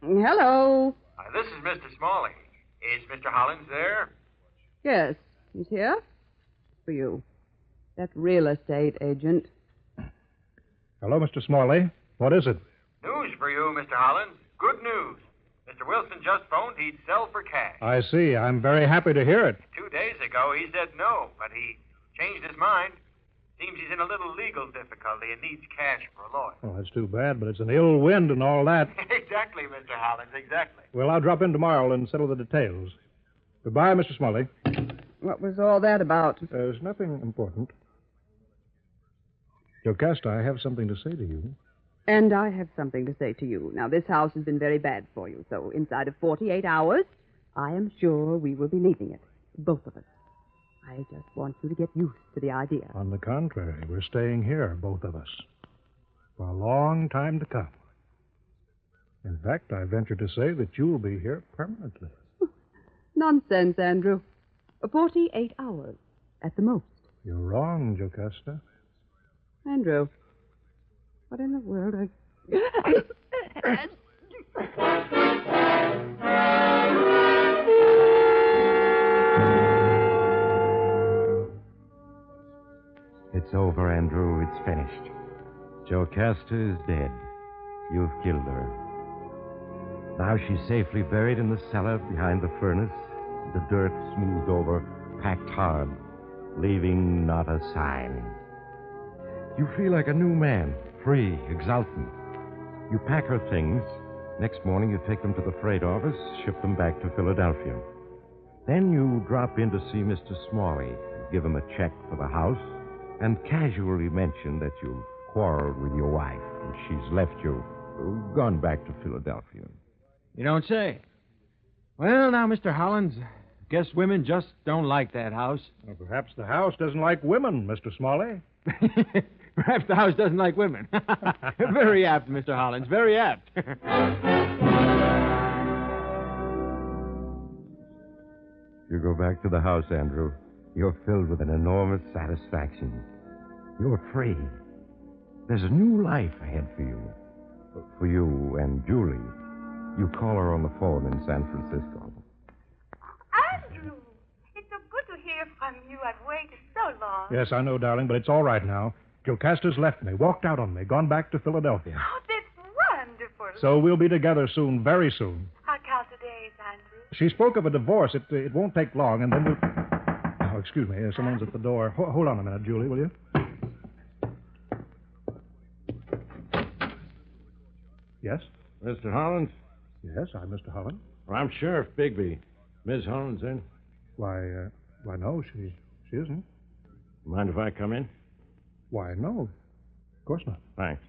Hello. This is Mr. Smalley. Is Mr. Hollins there? Yes, he's here. For you. That real estate agent. Hello, Mr. Smalley. What is it? News for you, Mr. Hollins. Good news. Mr. Wilson just phoned he'd sell for cash. I see. I'm very happy to hear it. 2 days ago, he said no, but he changed his mind. Seems he's in a little legal difficulty and needs cash for a lawyer. Oh, that's too bad, but it's an ill wind and all that. Exactly, Mr. Hollins, exactly. Well, I'll drop in tomorrow and settle the details. Goodbye, Mr. Smalley. What was all that about? There's nothing important. Jocasta, I have something to say to you. And I have something to say to you. Now, this house has been very bad for you, so inside of 48 hours, I am sure we will be leaving it. Both of us. I just want you to get used to the idea. On the contrary, we're staying here, both of us, for a long time to come. In fact, I venture to say that you'll be here permanently. Nonsense, Andrew. 48 hours, at the most. You're wrong, Jocasta. Andrew, what in the world are... It's over, Andrew. It's finished. Jocasta is dead. You've killed her. Now she's safely buried in the cellar behind the furnace, the dirt smoothed over, packed hard, leaving not a sign. You feel like a new man, free, exultant. You pack her things. Next morning, you take them to the freight office, ship them back to Philadelphia. Then you drop in to see Mr. Smalley, give him a check for the house, and casually mention that you've quarreled with your wife and she's left you, gone back to Philadelphia. You don't say. Well, now, Mr. Hollins, guess women just don't like that house. Well, perhaps the house doesn't like women, Mr. Smalley. Perhaps the house doesn't like women. Very apt, Mr. Hollins, very apt. You go back to the house, Andrew. You're filled with an enormous satisfaction. You're free. There's a new life ahead for you. For you and Julie. You call her on the phone in San Francisco. Andrew, it's so good to hear from you. I've waited so long. Yes, I know, darling, but it's all right now. Jocasta's left me, walked out on me, gone back to Philadelphia. Oh, that's wonderful. So we'll be together soon, very soon. How count the days, Andrew? She spoke of a divorce. It won't take long, and then we'll... Oh, excuse me. Someone's at the door. Hold on a minute, Julie, will you? Yes? Mr. Hollins? Yes, I'm Mr. Hollins. Well, I'm Sheriff Bigby. Miss Hollins in? Why, no, she isn't. Mind if I come in? Why, no. Of course not. Thanks.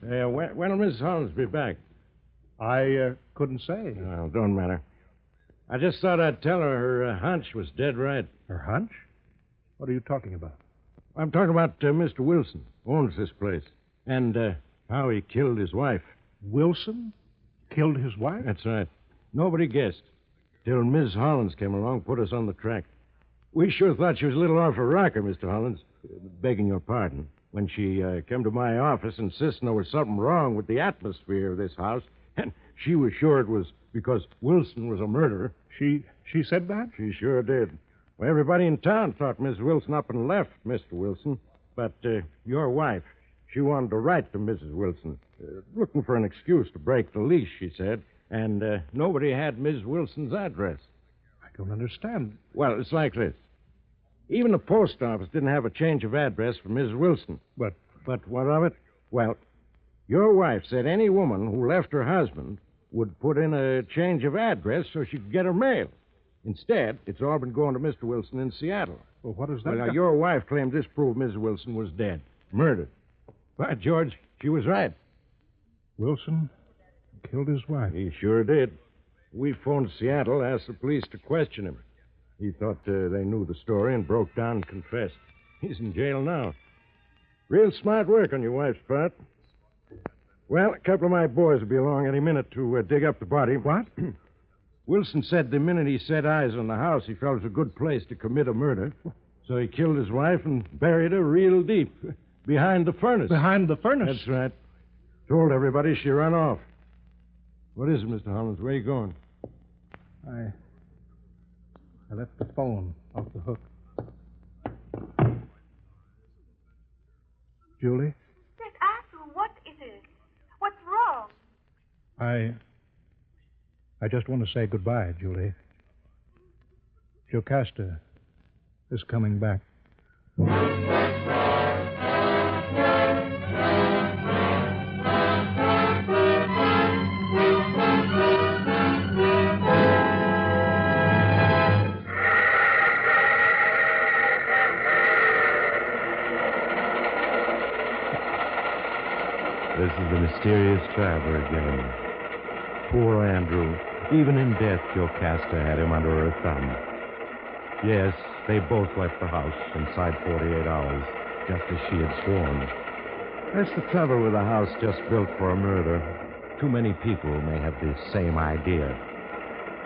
When'll Miss Hollins be back? I couldn't say. Well, don't matter. I just thought I'd tell her her hunch was dead right. Her hunch? What are you talking about? I'm talking about Mr. Wilson, owns this place, and how he killed his wife. Wilson killed his wife? That's right. Nobody guessed. Till Miss Hollins came along, put us on the track. We sure thought she was a little off her rocker, Mr. Hollins. Begging your pardon. When she came to my office insisting there was something wrong with the atmosphere of this house, and she was sure it was because Wilson was a murderer. She said that? She sure did. Well, everybody in town thought Miss Wilson up and left Mr. Wilson. But your wife, she wanted to write to Mrs. Wilson, looking for an excuse to break the lease, she said. And nobody had Miss Wilson's address. I don't understand. Well, it's like this. Even the post office didn't have a change of address for Miss Wilson. But what of it? Well, your wife said any woman who left her husband would put in a change of address so she could get her mail. Instead, it's all been going to Mr. Wilson in Seattle. Well, what is that? Well, now, your wife claimed this proved Miss Wilson was dead. Murdered. By George, she was right. Wilson killed his wife. He sure did. We phoned Seattle, asked the police to question him. He thought they knew the story and broke down and confessed. He's in jail now. Real smart work on your wife's part. Well, a couple of my boys will be along any minute to dig up the body. What? Wilson said the minute he set eyes on the house, he felt it was a good place to commit a murder. So he killed his wife and buried her real deep, behind the furnace. Behind the furnace? That's right. Told everybody she run off. What is it, Mr. Hollins? Where are you going? I left the phone off the hook. Julie? Yes, Andrew, what is it? What's wrong? I just want to say goodbye, Julie. Jocasta is coming back. This is the mysterious traveler again. Poor Andrew. Even in death, Jocasta had him under her thumb. Yes, they both left the house inside 48 hours, just as she had sworn. That's the trouble with a house just built for a murder. Too many people may have the same idea.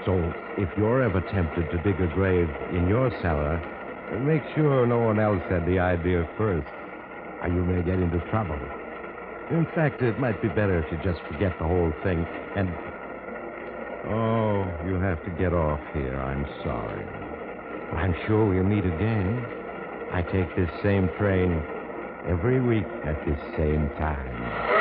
So, if you're ever tempted to dig a grave in your cellar, make sure no one else had the idea first, or you may get into trouble. In fact, it might be better if you just forget the whole thing and... Oh, you have to get off here. I'm sorry. But I'm sure we'll meet again. I take this same train every week at this same time.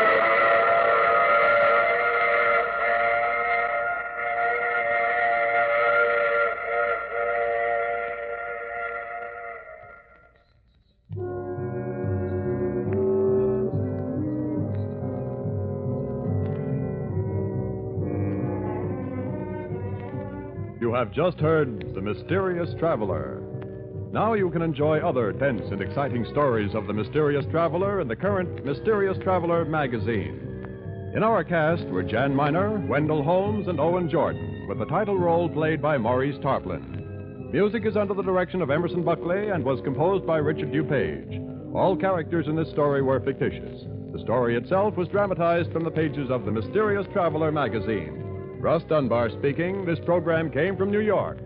You have just heard The Mysterious Traveler. Now you can enjoy other tense and exciting stories of the Mysterious Traveler in the current Mysterious Traveler magazine. In our cast were Jan Miner, Wendell Holmes, and Owen Jordan, with the title role played by Maurice Tarplin. Music is under the direction of Emerson Buckley and was composed by Richard DuPage. All characters in this story were fictitious. The story itself was dramatized from the pages of the Mysterious Traveler magazine. Russ Dunbar speaking. This program came from New York.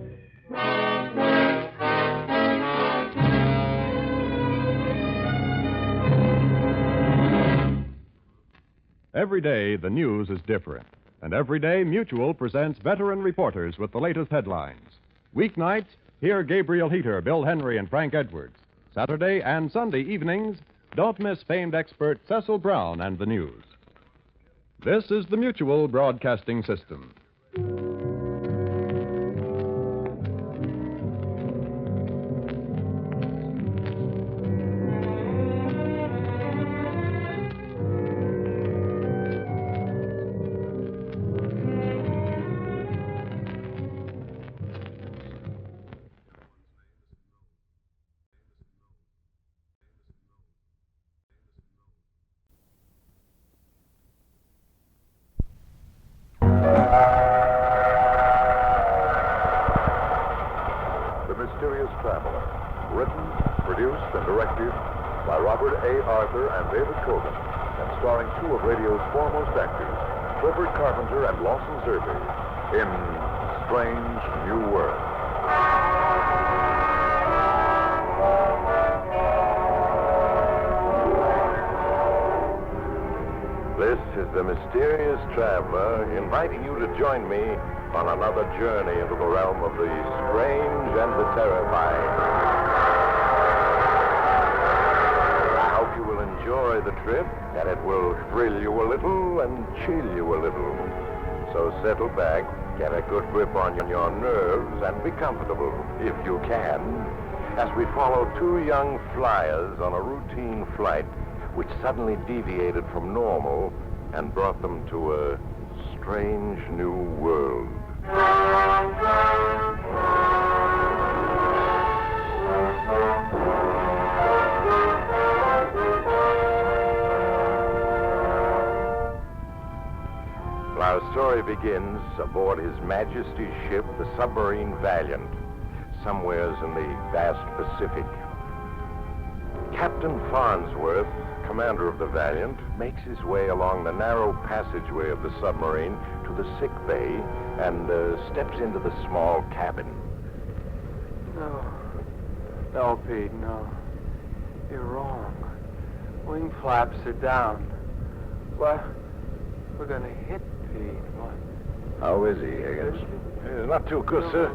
Every day, the news is different. And every day, Mutual presents veteran reporters with the latest headlines. Weeknights, hear Gabriel Heater, Bill Henry, and Frank Edwards. Saturday and Sunday evenings, don't miss famed expert Cecil Brown and the news. This is the Mutual Broadcasting System. David Cogan, and starring two of radio's foremost actors, Clifford Carpenter and Lawson Zerbe, in Strange New World. This is the Mysterious Traveler inviting you to join me on another journey into the realm of the strange and the terrifying. Enjoy the trip, and it will thrill you a little and chill you a little. So settle back, get a good grip on your nerves, and be comfortable, if you can, as we follow two young flyers on a routine flight which suddenly deviated from normal and brought them to a strange new world. Our story begins aboard His Majesty's ship, the submarine Valiant, somewheres in the vast Pacific. Captain Farnsworth, commander of the Valiant, makes his way along the narrow passageway of the submarine to the sick bay and steps into the small cabin. No, Pete, no. You're wrong. Wing flaps are down. What? We're going to hit Pete. What? How is he, Higgins? He's not too good, sir.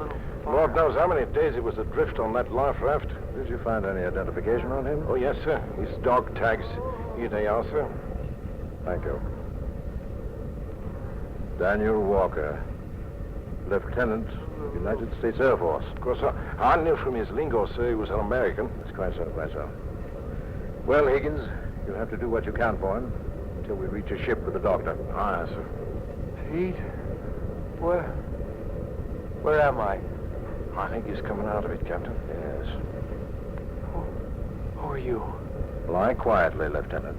Lord knows how many days he was adrift on that life raft. Did you find any identification on him? Oh, yes, sir. His dog tags. Here they are, sir. Thank you. Daniel Walker, Lieutenant, United States Air Force. Of course, I knew from his lingo, sir, he was an American. That's quite so, quite so. Well, Higgins, you'll have to do what you can for him until we reach a ship with the doctor. Aye, sir. Pete? Where am I? I think he's coming out of it, Captain. Yes. Who are you? Lie quietly, Lieutenant.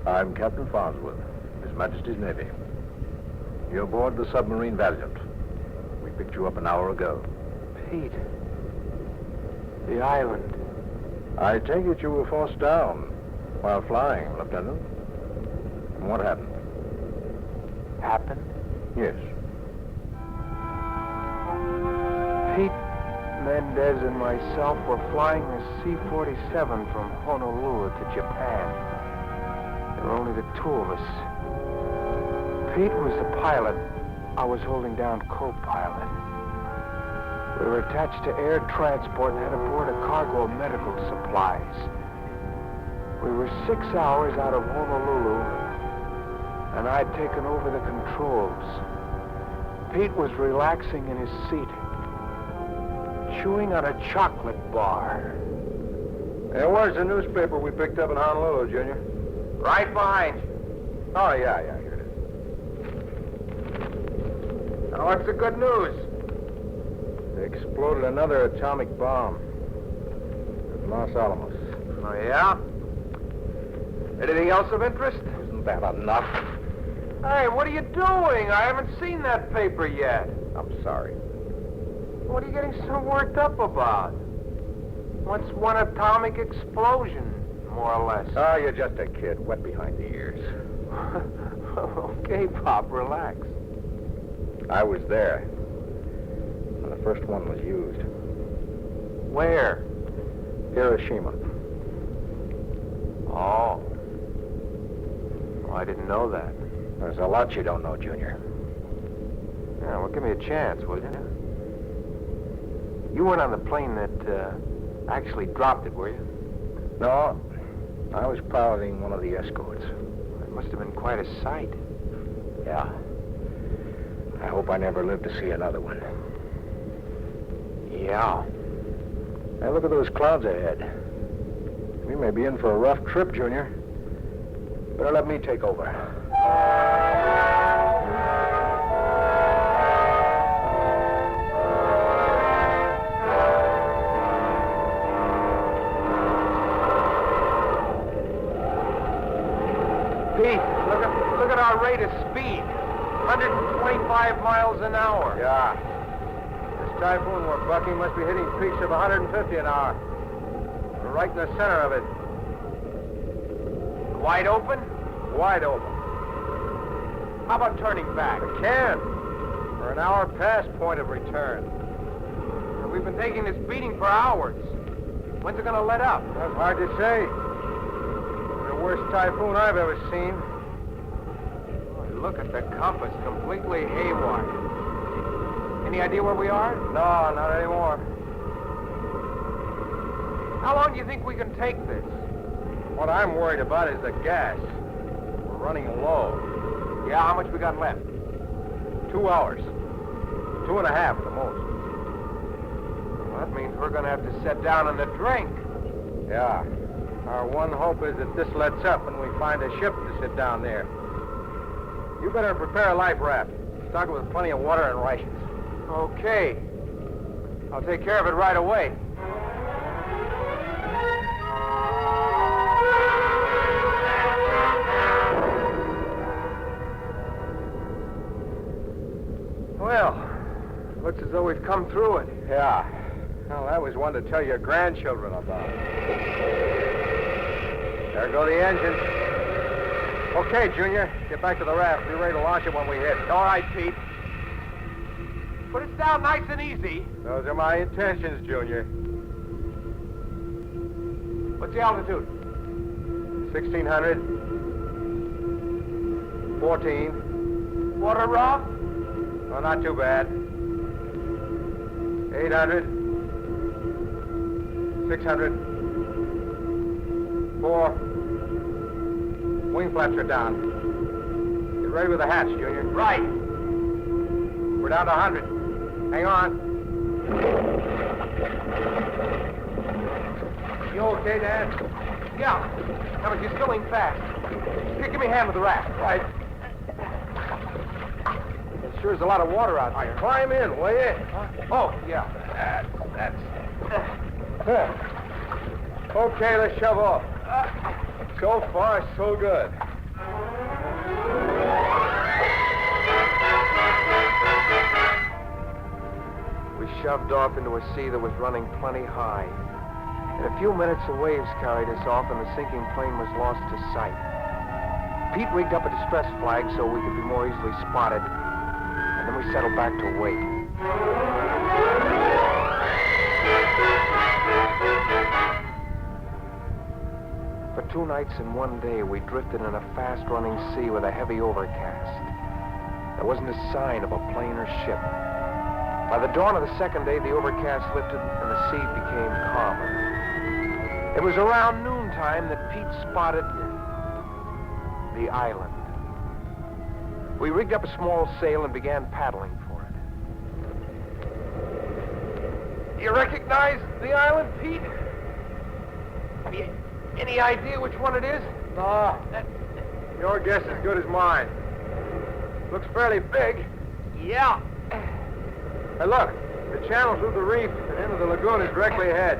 I'm Captain Farnsworth, His Majesty's Navy. You're aboard the submarine Valiant. We picked you up an hour ago. Pete. The island. I take it you were forced down while flying, Lieutenant. And what happened? Happened? Yes. Pete, Mendez, and myself were flying the C-47 from Honolulu to Japan. There were only the two of us. Pete was the pilot. I was holding down co-pilot. We were attached to air transport and had aboard a cargo of medical supplies. We were 6 hours out of Honolulu, and I'd taken over the controls. Pete was relaxing in his seat, chewing on a chocolate bar. Hey, where's the newspaper we picked up in Honolulu, Junior? Right behind you. Oh, yeah, here it is. Now, what's the good news? They exploded another atomic bomb at Los Alamos. Oh, yeah? Anything else of interest? Isn't that enough? Hey, what are you doing? I haven't seen that paper yet. I'm sorry. What are you getting so worked up about? What's one atomic explosion, more or less? Oh, you're just a kid, wet behind the ears. Okay, Pop, relax. I was there when the first one was used. Where? Hiroshima. Oh. Well, I didn't know that. There's a lot you don't know, Junior. Yeah, well, give me a chance, will you? You weren't on the plane that actually dropped it, were you? No, I was piloting one of the escorts. It must have been quite a sight. Yeah. I hope I never live to see another one. Yeah. Hey, look at those clouds ahead. We may be in for a rough trip, Junior. Better let me take over. Pete, look at our rate of speed. 125 miles an hour. Yeah. This typhoon we're bucking must be hitting peaks of 150 an hour. We're right in the center of it. Wide open? Wide open. How about turning back? We can. We're an hour past point of return. We've been taking this beating for hours. When's it going to let up? That's hard to say. The worst typhoon I've ever seen. Oh, look at the compass, completely haywire. Any idea where we are? No, not anymore. How long do you think we can take this? What I'm worried about is the gas. We're running low. Yeah, how much we got left? 2 hours. 2.5 at the most. Well, that means we're going to have to set down on the drink. Yeah. Our one hope is that this lets up and we find a ship to sit down there. You better prepare a life raft. Stock it with plenty of water and rations. Okay. I'll take care of it right away. Well, looks as though we've come through it. Yeah. Well, that was one to tell your grandchildren about. There go the engines. Okay, Junior. Get back to the raft. Be ready to launch it when we hit. All right, Pete. Put us down nice and easy. Those are my intentions, Junior. What's the altitude? 1,600. 14. Water rough? Oh, not too bad. 800. 600. 4. Wing flaps are down. Get ready with the hatch, Junior. Right. We're down to 100. Hang on. You okay, Dad? Yeah. Now, but you're still fast. Here, give me a hand with the raft. Right. There sure is a lot of water out there. Climb in, will you? Huh? Oh, yeah. That's... Okay, let's shove off. So far, so good. shoved off into a sea that was running plenty high. In a few minutes, the waves carried us off, and the sinking plane was lost to sight. Pete rigged up a distress flag so we could be more easily spotted, and then we settled back to wait. For 2 nights and 1 day, we drifted in a fast-running sea with a heavy overcast. There wasn't a sign of a plane or ship. By the dawn of the second day, the overcast lifted and the sea became calmer. It was around noontime that Pete spotted the island. We rigged up a small sail and began paddling for it. You recognize the island, Pete? Any idea which one it is? No. Your guess is as good as mine. Looks fairly big. Yeah. Hey, look. The channel through the reef and into the lagoon is directly ahead.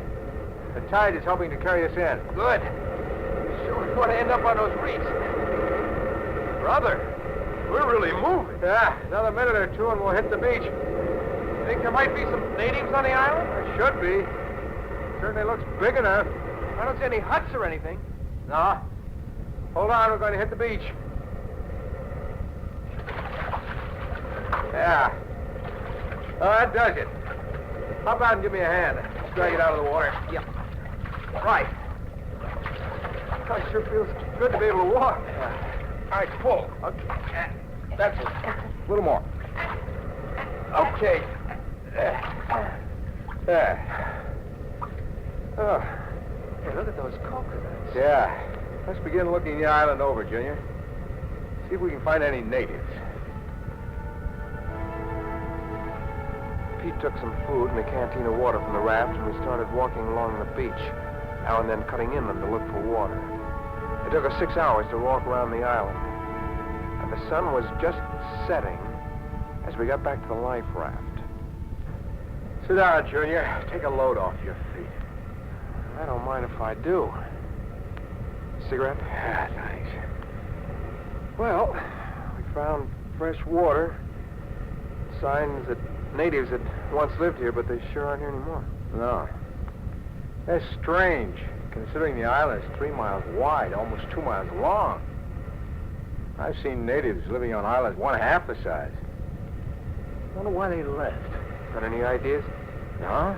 The tide is helping to carry us in. Good. Sure we want to end up on those reefs. Brother, we're really moving. Yeah, another minute or two and we'll hit the beach. You think there might be some natives on the island? There should be. Certainly looks big enough. I don't see any huts or anything. No. Hold on, we're going to hit the beach. Yeah. Oh, that does it. Hop out and give me a hand. Let's drag it out of the water. Yep. Right. Oh, it sure feels good to be able to walk. All right, pull. Okay. That's it. A little more. Okay. There. Oh. Hey, look at those coconuts. Yeah. Let's begin looking the island over, Junior. See if we can find any natives. Pete took some food and a canteen of water from the raft, and we started walking along the beach, now and then cutting inland to look for water. It took us 6 hours to walk around the island, and the sun was just setting as we got back to the life raft. Sit down, Junior. Take a load off your feet. I don't mind if I do. Cigarette? Yeah, thanks. Well, we found fresh water, signs that natives had once lived here, but they sure aren't here anymore. No. That's strange, considering the island is 3 miles wide, almost 2 miles long. I've seen natives living on islands 1/2 the size. Wonder why they left. Got any ideas? No?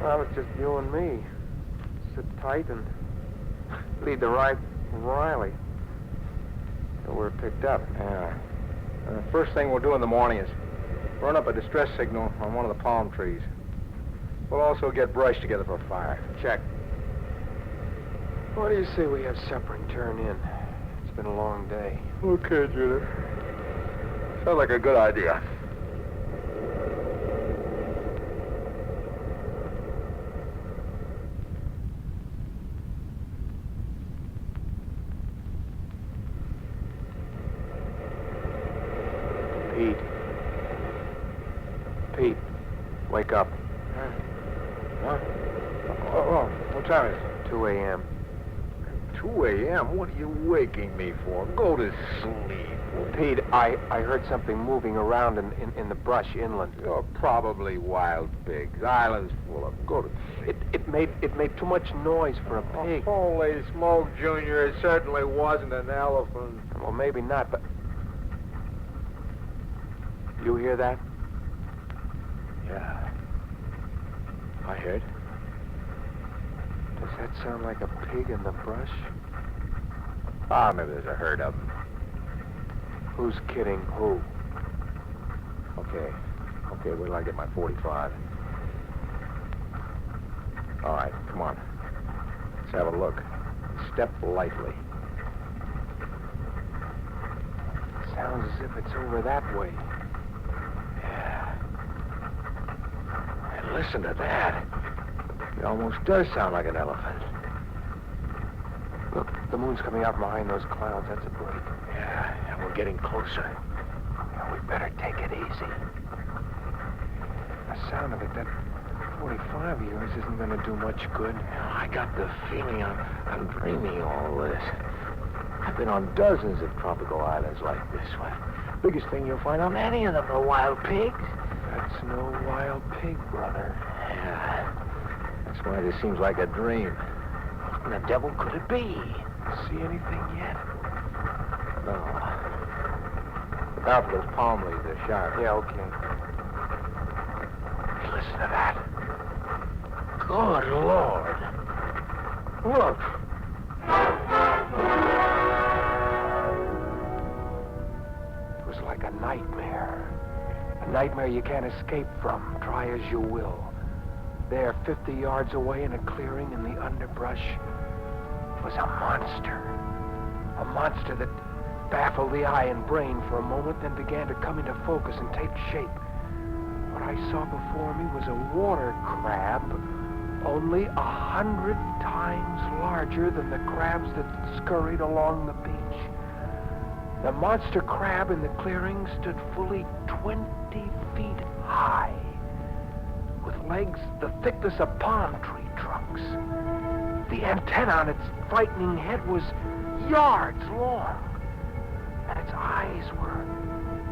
Well, it's just you and me. Sit tight and lead the right Riley. So we're picked up. Yeah. The first thing we'll do in the morning is run up a distress signal on one of the palm trees. We'll also get brush together for a fire. Check. What do you say we have supper and turn in? It's been a long day. Okay, Junior. Sounds like a good idea. Pete, wake up. What? Oh, what time is it? 2 a.m. 2 a.m.? What are you waking me for? Go to sleep. Well, Pete, I heard something moving around in the brush inland. You're probably wild pigs. The island's full of them. Go to sleep. It made too much noise for a pig. Holy smoke, Junior. It certainly wasn't an elephant. Well, maybe not, but... You hear that? Yeah. I heard. Does that sound like a pig in the brush? Ah, maybe there's a herd of them. Who's kidding who? Okay, wait till I get my 45. All right, come on. Let's have a look. Step lightly. Sounds as if it's over that way. Yeah. And listen to that. It almost does sound like an elephant. Look, the moon's coming out from behind those clouds. That's a break. Yeah, and we're getting closer. Yeah, we better take it easy. The sound of it, that 45 of yours isn't going to do much good. I got the feeling I'm dreaming all this. I've been on dozens of tropical islands like this one. Biggest thing you'll find on any of them are wild pigs. That It's no wild pig, brother. Yeah. That's why this seems like a dream. What in the devil could it be? See anything yet? No. Look out for those palm leaves. They're sharp. Yeah, okay. Hey, listen to that. Good Lord. Look. It was like a nightmare. A nightmare you can't escape from, try as you will. There, 50 yards away in a clearing in the underbrush, was a monster. A monster that baffled the eye and brain for a moment, then began to come into focus and take shape. What I saw before me was a water crab, only 100 times larger than the crabs that scurried along the beach. The monster crab in the clearing stood fully 20 feet high, with legs the thickness of palm tree trunks. The antenna on its frightening head was yards long, and its eyes were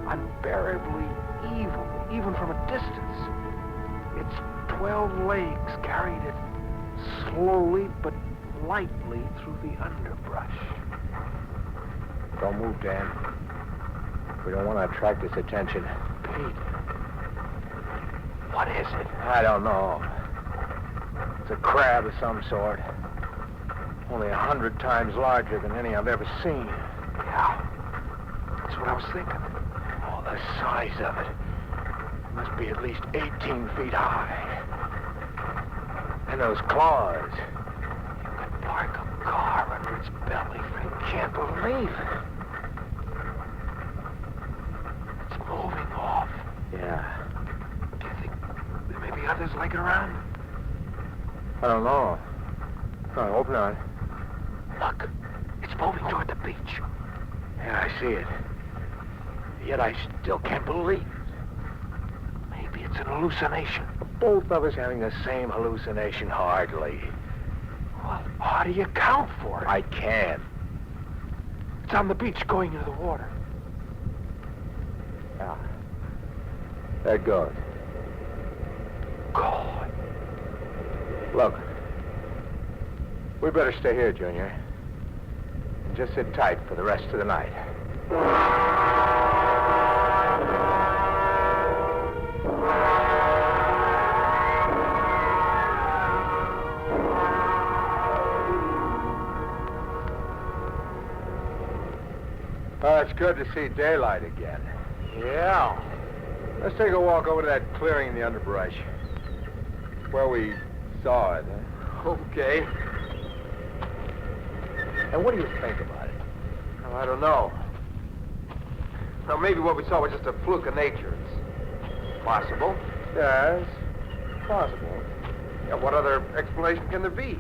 unbearably evil, even from a distance. Its 12 legs carried it slowly but lightly through the underbrush. Don't move, Dan. We don't want to attract its attention. Pete, what is it? I don't know. It's a crab of some sort. Only 100 times larger than any I've ever seen. Yeah, that's what I was thinking. Oh, the size of it. It must be at least 18 feet high. And those claws. You could park a car under its belly. I can't believe it. It's moving off. Yeah. Do you think there may be others like it around? I don't know. No, I hope not. Look, it's moving toward the beach. Yeah, I see it. Yet I still can't believe it. Maybe it's an hallucination. Both of us having the same hallucination, hardly. Well, how do you account for it? I can't. It's on the beach going into the water. Yeah. There it goes. God. Look. We better stay here, Junior. And just sit tight for the rest of the night. Oh, it's good to see daylight again. Yeah. Let's take a walk over to that clearing in the underbrush. Where we saw it, huh? Okay. And what do you think about it? Well, I don't know. Now, maybe what we saw was just a fluke of nature. It's possible. Yes, possible. Yeah, what other explanation can there be?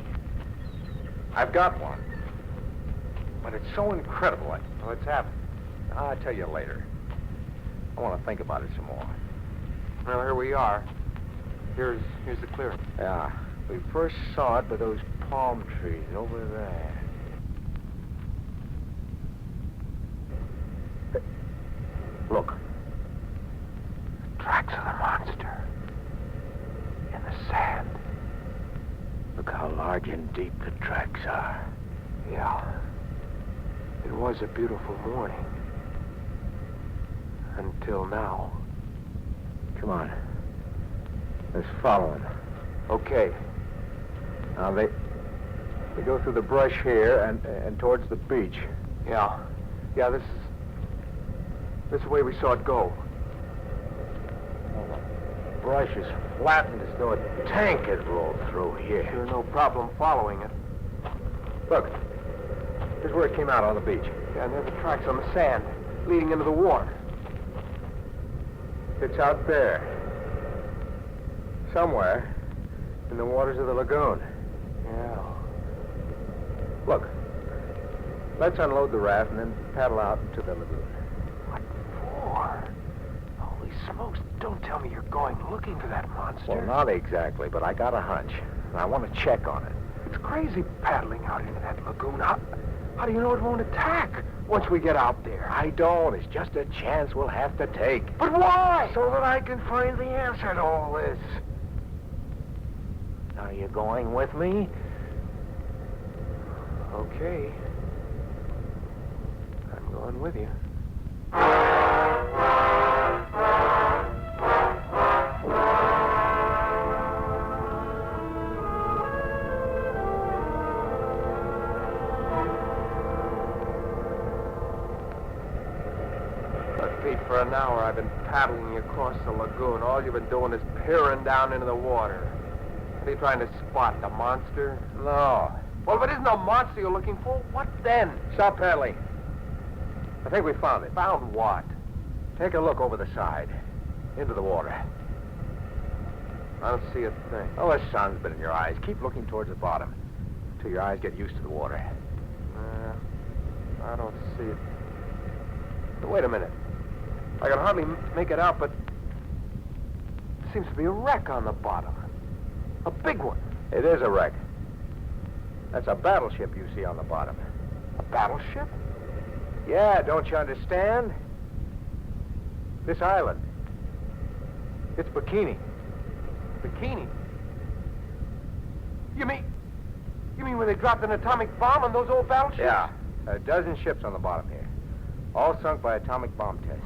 I've got one. But it's so incredible. Well, it's happened. I'll tell you later. I want to think about it some more. Well, here we are. Here's the clearing. Yeah. We first saw it by those palm trees over there. Look. Tracks of the monster. In the sand. Look how large and deep the tracks are. Yeah. It was a beautiful morning. Until now. Come on. Let's follow him. Okay. Now, they go through the brush here and towards the beach. Yeah. Yeah, this is the way we saw it go. Oh, the brush is flattened as though a tank had rolled through here. Sure, no problem following it. Look. Here's where it came out on the beach. Yeah, and there's the tracks on the sand leading into the water. It's out there. Somewhere in the waters of the lagoon. Yeah. Look. Let's unload the raft and then paddle out into the lagoon. What for? Holy smokes, don't tell me you're going looking for that monster. Well, not exactly, but I got a hunch. And I want to check on it. It's crazy paddling out into that lagoon. How do you know it won't attack once we get out there? I don't. It's just a chance we'll have to take. But why? So that I can find the answer to all this. Are you going with me? Okay. I'm going with you. Pete, for an hour I've been paddling you across the lagoon. All you've been doing is peering down into the water. Are you trying to spot the monster? No. Well, if it isn't a monster you're looking for, what then? Stop paddling. I think we found it. Found what? Take a look over the side. Into the water. I don't see a thing. Oh, the sun's been in your eyes. Keep looking towards the bottom till your eyes get used to the water. I don't see it. But wait a minute. I can hardly make it out, but there seems to be a wreck on the bottom. A big one. It is a wreck. That's a battleship you see on the bottom. A battleship? Yeah, don't you understand? This island. It's Bikini. Bikini? You mean when they dropped an atomic bomb on those old battleships? Yeah. A dozen ships on the bottom here. All sunk by atomic bomb tests.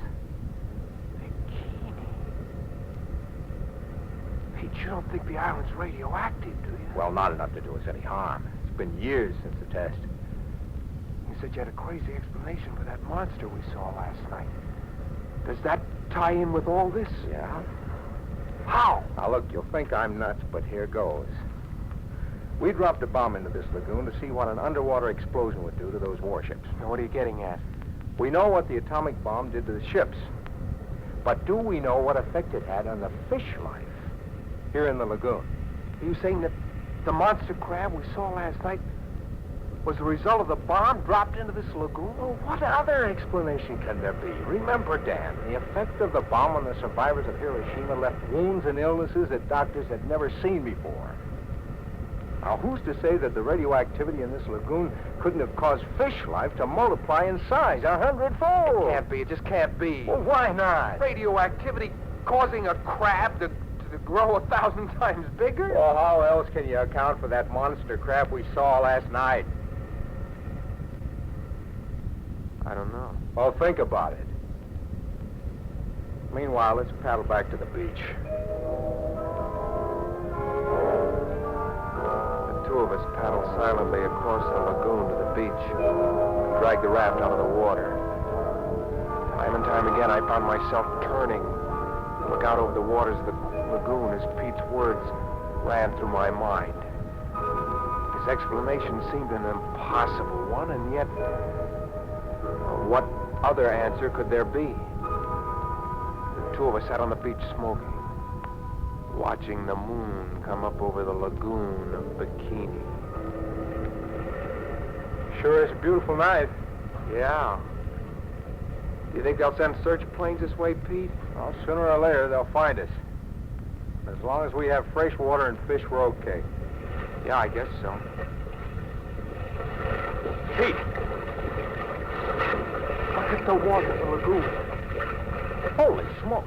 Pete, you don't think the island's radioactive, do you? Well, not enough to do us any harm. It's been years since the test. You said you had a crazy explanation for that monster we saw last night. Does that tie in with all this? Yeah. How? Now, look, you'll think I'm nuts, but here goes. We dropped a bomb into this lagoon to see what an underwater explosion would do to those warships. Now, what are you getting at? We know what the atomic bomb did to the ships. But do we know what effect it had on the fish life here in the lagoon? Are you saying that the monster crab we saw last night was the result of the bomb dropped into this lagoon? Well, what other explanation can there be? Remember, Dan, the effect of the bomb on the survivors of Hiroshima left wounds and illnesses that doctors had never seen before. Now, who's to say that the radioactivity in this lagoon couldn't have caused fish life to multiply in size 100-fold? It can't be. It just can't be. Well, why not? Radioactivity causing a crab to grow 1,000 times bigger? Well, how else can you account for that monster crab we saw last night? I don't know. Well, think about it. Meanwhile, let's paddle back to the beach. The two of us paddle silently across the lagoon to the beach and drag the raft out of the water. Time and time again, I found myself turning to look out over the waters of the lagoon as Pete's words ran through my mind. His explanation seemed an impossible one, and yet, what other answer could there be? The two of us sat on the beach smoking, watching the moon come up over the lagoon of Bikini. Sure is a beautiful night. Yeah. Do you think they'll send search planes this way, Pete? Well, sooner or later, they'll find us. As long as we have fresh water and fish, we're okay. Yeah, I guess so. Pete! Look at the water of the lagoon. Holy smoke.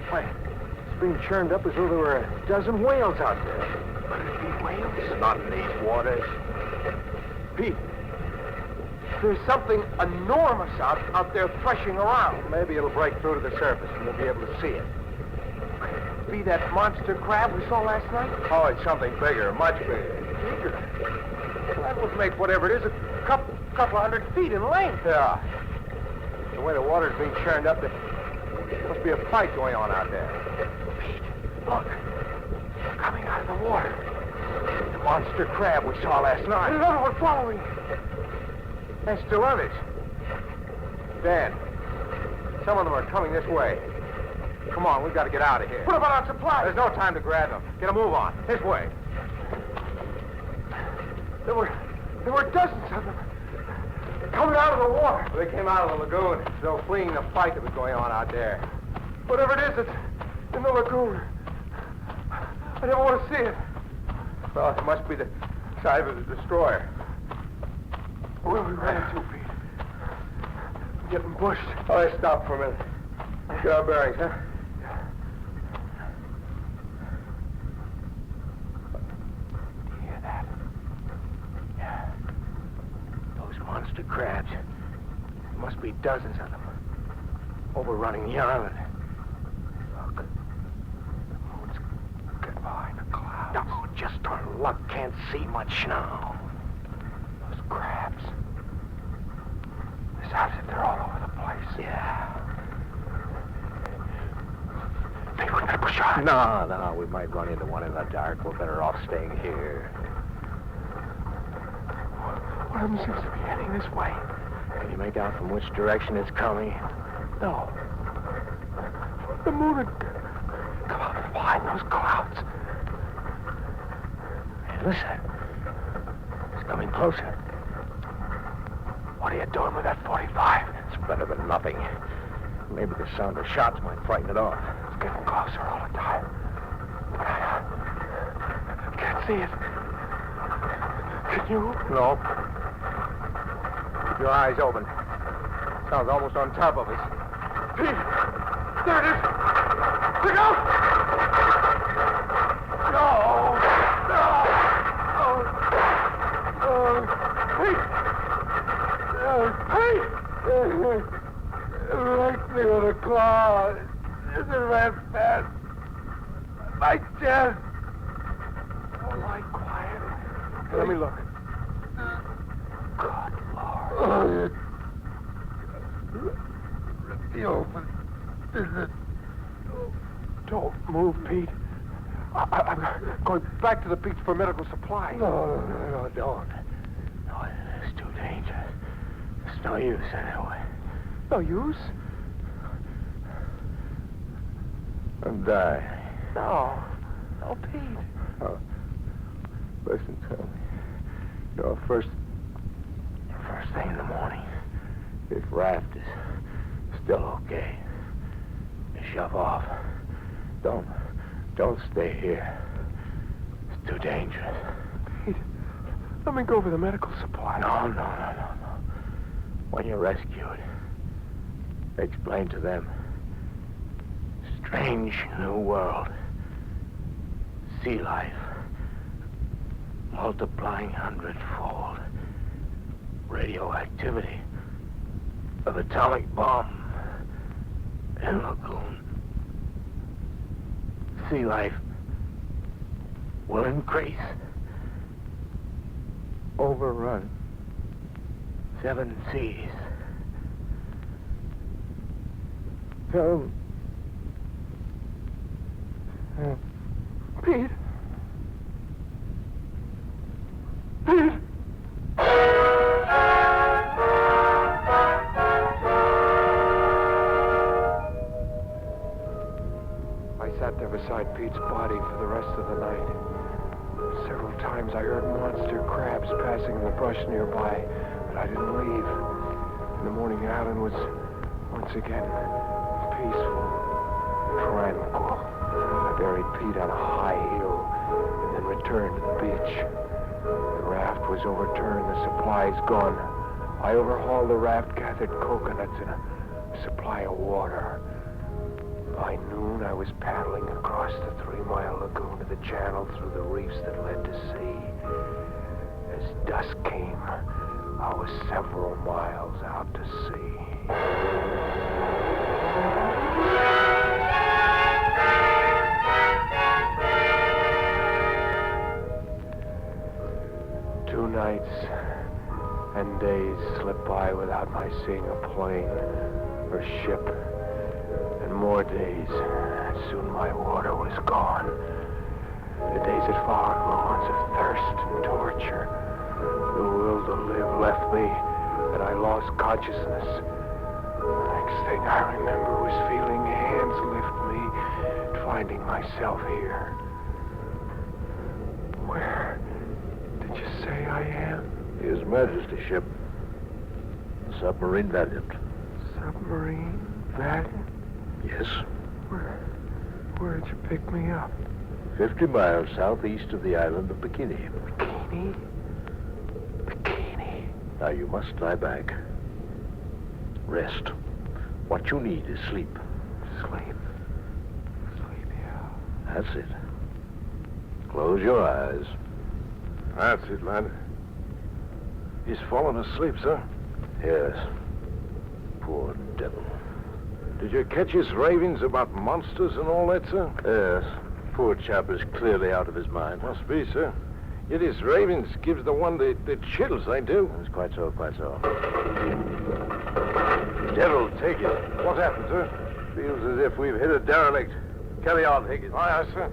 Why, it's being churned up as though there were a dozen whales out there. Could it be whales? Not in these waters. Pete, there's something enormous out there threshing around. Maybe it'll break through to the surface and we'll be able to see it. Could it be that monster crab we saw last night? Oh, it's something bigger, much bigger. Bigger? Well, that would make whatever it is a couple 100 feet in length. Yeah. The way the water's being churned up, there must be a fight going on out there. Pete, look. Coming out of the water. The monster crab we saw last night. There's another one following. There's still others. Dan, some of them are coming this way. Come on, we've got to get out of here. What about our supplies? There's no time to grab them. Get a move on. This way. There were dozens of them. Coming out of the water. They came out of the lagoon, as though fleeing the fight that was going on out there. Whatever it is, it's in the lagoon. I never want to see it. Well, it must be the side of the destroyer. Where are we running to, Pete? Getting bushed. Oh, let's stop for a minute. Get our bearings, huh? Do you hear that? Yeah. Those monster crabs. There must be dozens of them. Overrunning the island. Look. The moon's get behind the clouds. Oh, just our luck. Can't see much now. Those crabs. It sounds like they're all over the place. Yeah. Think we're gonna push on? No. We might run into one in the dark. We're better off staying here. One of them seems to be heading this way. Can you make out from which direction it's coming? No. The moon had come out from behind those clouds. Hey, listen. It's coming closer. What are you doing with that 45? It's better than nothing. Maybe the sound of shots might frighten it off. It's getting closer all the time. But I can't see it. Can you? No. Keep your eyes open. Sounds almost on top of us. Pete! There it is! Look out! No! Pete! Right near the claw. There's a red fast. My chest. Oh, lie quiet. Hey, let me look. Good Lord. The open. Don't move, Pete. I'm going back to the beach for medical supplies. No, don't. No, it's too dangerous. It's no use anyway. No use? I'm dying. No, Pete. Oh, listen to me. You know, first thing in the morning, if raft is still okay, you shove off. Don't stay here. It's too dangerous. Pete, let me go for the medical supply. No. When you're rescued, explain to them. Strange new world. Sea life. Multiplying hundredfold. Radioactivity of atomic bomb in lagoon. Sea life will increase. Overrun 7 seas. Tell them. Pete. I sat there beside Pete's body for the rest of the night. Several times I heard monster crabs passing in the brush nearby, but I didn't leave. In the morning, the island was once again peaceful, tranquil. I buried Pete on a high hill and then returned to the beach. The raft was overturned, the supplies gone. I overhauled the raft, gathered coconuts and a supply of water. By noon, I was paddling across the 3-mile lagoon to the channel through the reefs that led to sea. As dusk came, I was several miles out to sea. 2 nights and days slipped by without my seeing a plane or ship. And more days. Soon my water was gone. The days that followed were ones of thirst and torture. The will to live left me, and I lost consciousness. The next thing I remember was feeling hands lift me and finding myself here. Where did you say I am? His Majesty's ship. Submarine Valiant. Submarine Valiant? Yes. Where'd you pick me up? 50 miles southeast of the island of Bikini. Bikini? Now, you must lie back. Rest. What you need is sleep. Sleep. Sleep, yeah. That's it. Close your eyes. That's it, lad. He's fallen asleep, sir. Yes. Poor devil. Did you catch his ravings about monsters and all that, sir? Yes. Poor chap is clearly out of his mind. Must be, sir. Yet his ravings gives the one the chills, they do. That's quite so, quite so. Devil, take it. What happened, sir? Feels as if we've hit a derelict. Carry on, Higgins. Aye, sir.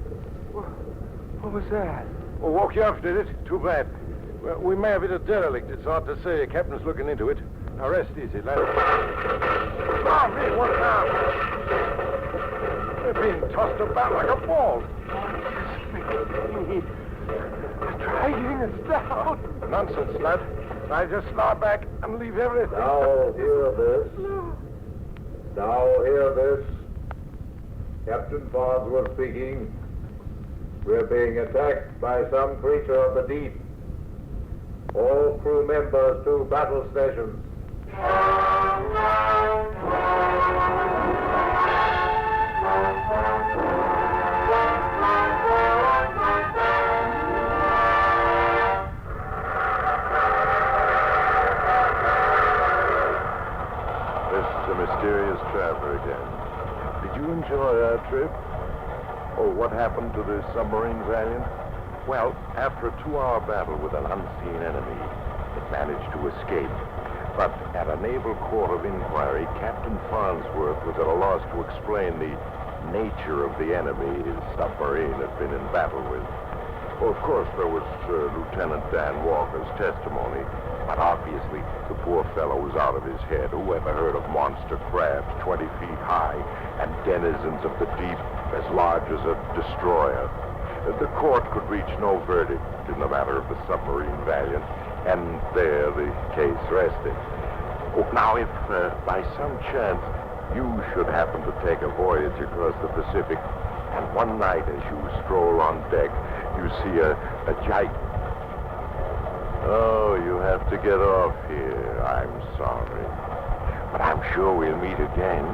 What was that? Oh, woke you up, did it? Too bad. Well, we may have hit a derelict. It's hard to say. The captain's looking into it. Now, rest easy, lad. Ah, me, what now? They're being tossed about like a ball. Try getting us down. Nonsense, lad. I just lie back and leave everything. Now hear this. Now hear this. Captain Farnsworth speaking. We're being attacked by some creature of the deep. All crew members to battle stations. Mysterious traveler again. Did you enjoy our trip? Oh, what happened to the submarine Valiant? Well, after a 2-hour battle with an unseen enemy, it managed to escape. But at a naval court of inquiry, Captain Farnsworth was at a loss to explain the nature of the enemy his submarine had been in battle with. Well, of course, there was Lieutenant Dan Walker's testimony, but obviously the poor fellow was out of his head. Who ever heard of monster crabs 20 feet high and denizens of the deep as large as a destroyer? The court could reach no verdict in the matter of the submarine Valiant, and there the case rested. Oh, now, if by some chance you should happen to take a voyage across the Pacific, and one night as you stroll on deck, you see a giant... Oh, you have to get off here. I'm sorry. But I'm sure we'll meet again.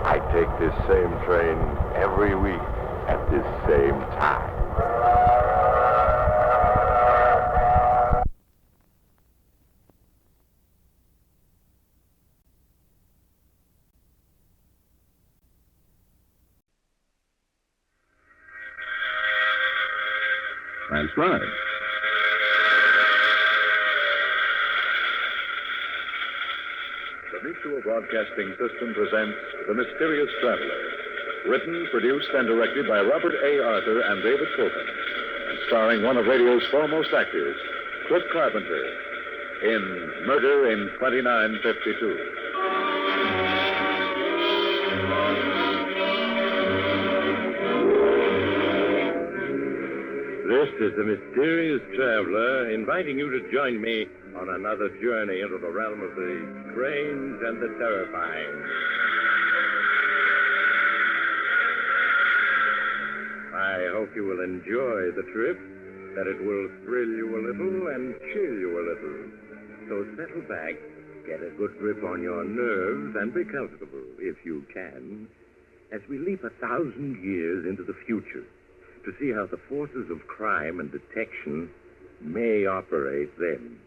I take this same train every week at this same time. Transcribed. The Mutual Broadcasting System presents The Mysterious Traveler. Written, produced, and directed by Robert A. Arthur and David Copeland. And starring one of radio's foremost actors, Cliff Carpenter, in Murder in 2952. This is the Mysterious Traveler inviting you to join me on another journey into the realm of the strange and the terrifying. I hope you will enjoy the trip, that it will thrill you a little and chill you a little. So settle back, get a good grip on your nerves, and be comfortable, if you can, as we leap 1,000 years into the future to see how the forces of crime and detection may operate then.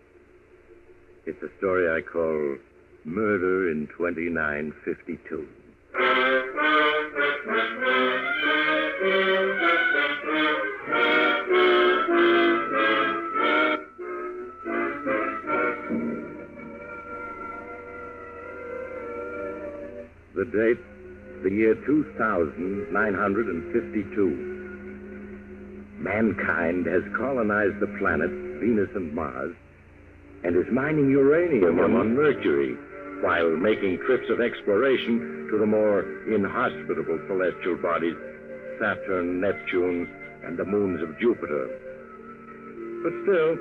It's a story I call Murder in 2952. The date, the year 2952. Mankind has colonized the planets Venus and Mars and is mining uranium on Mercury while making trips of exploration to the more inhospitable celestial bodies, Saturn, Neptune, and the moons of Jupiter. But still,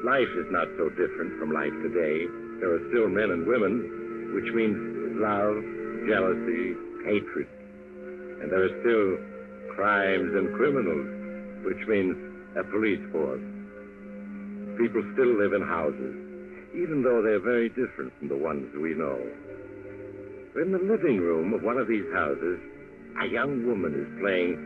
life is not so different from life today. There are still men and women, which means love, jealousy, hatred. And there are still crimes and criminals, which means a police force. People still live in houses, even though they're very different from the ones we know. In the living room of one of these houses, a young woman is playing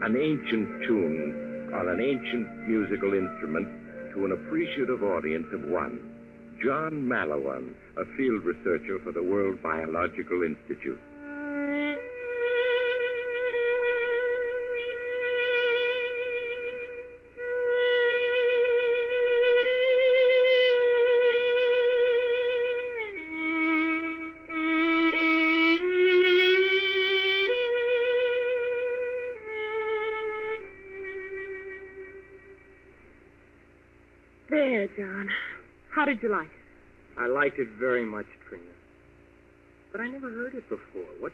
an ancient tune on an ancient musical instrument to an appreciative audience of one. John Malawan, a field researcher for the World Biological Institute. There, John. How did you like it? I liked it very much, Trina. But I never heard it before. What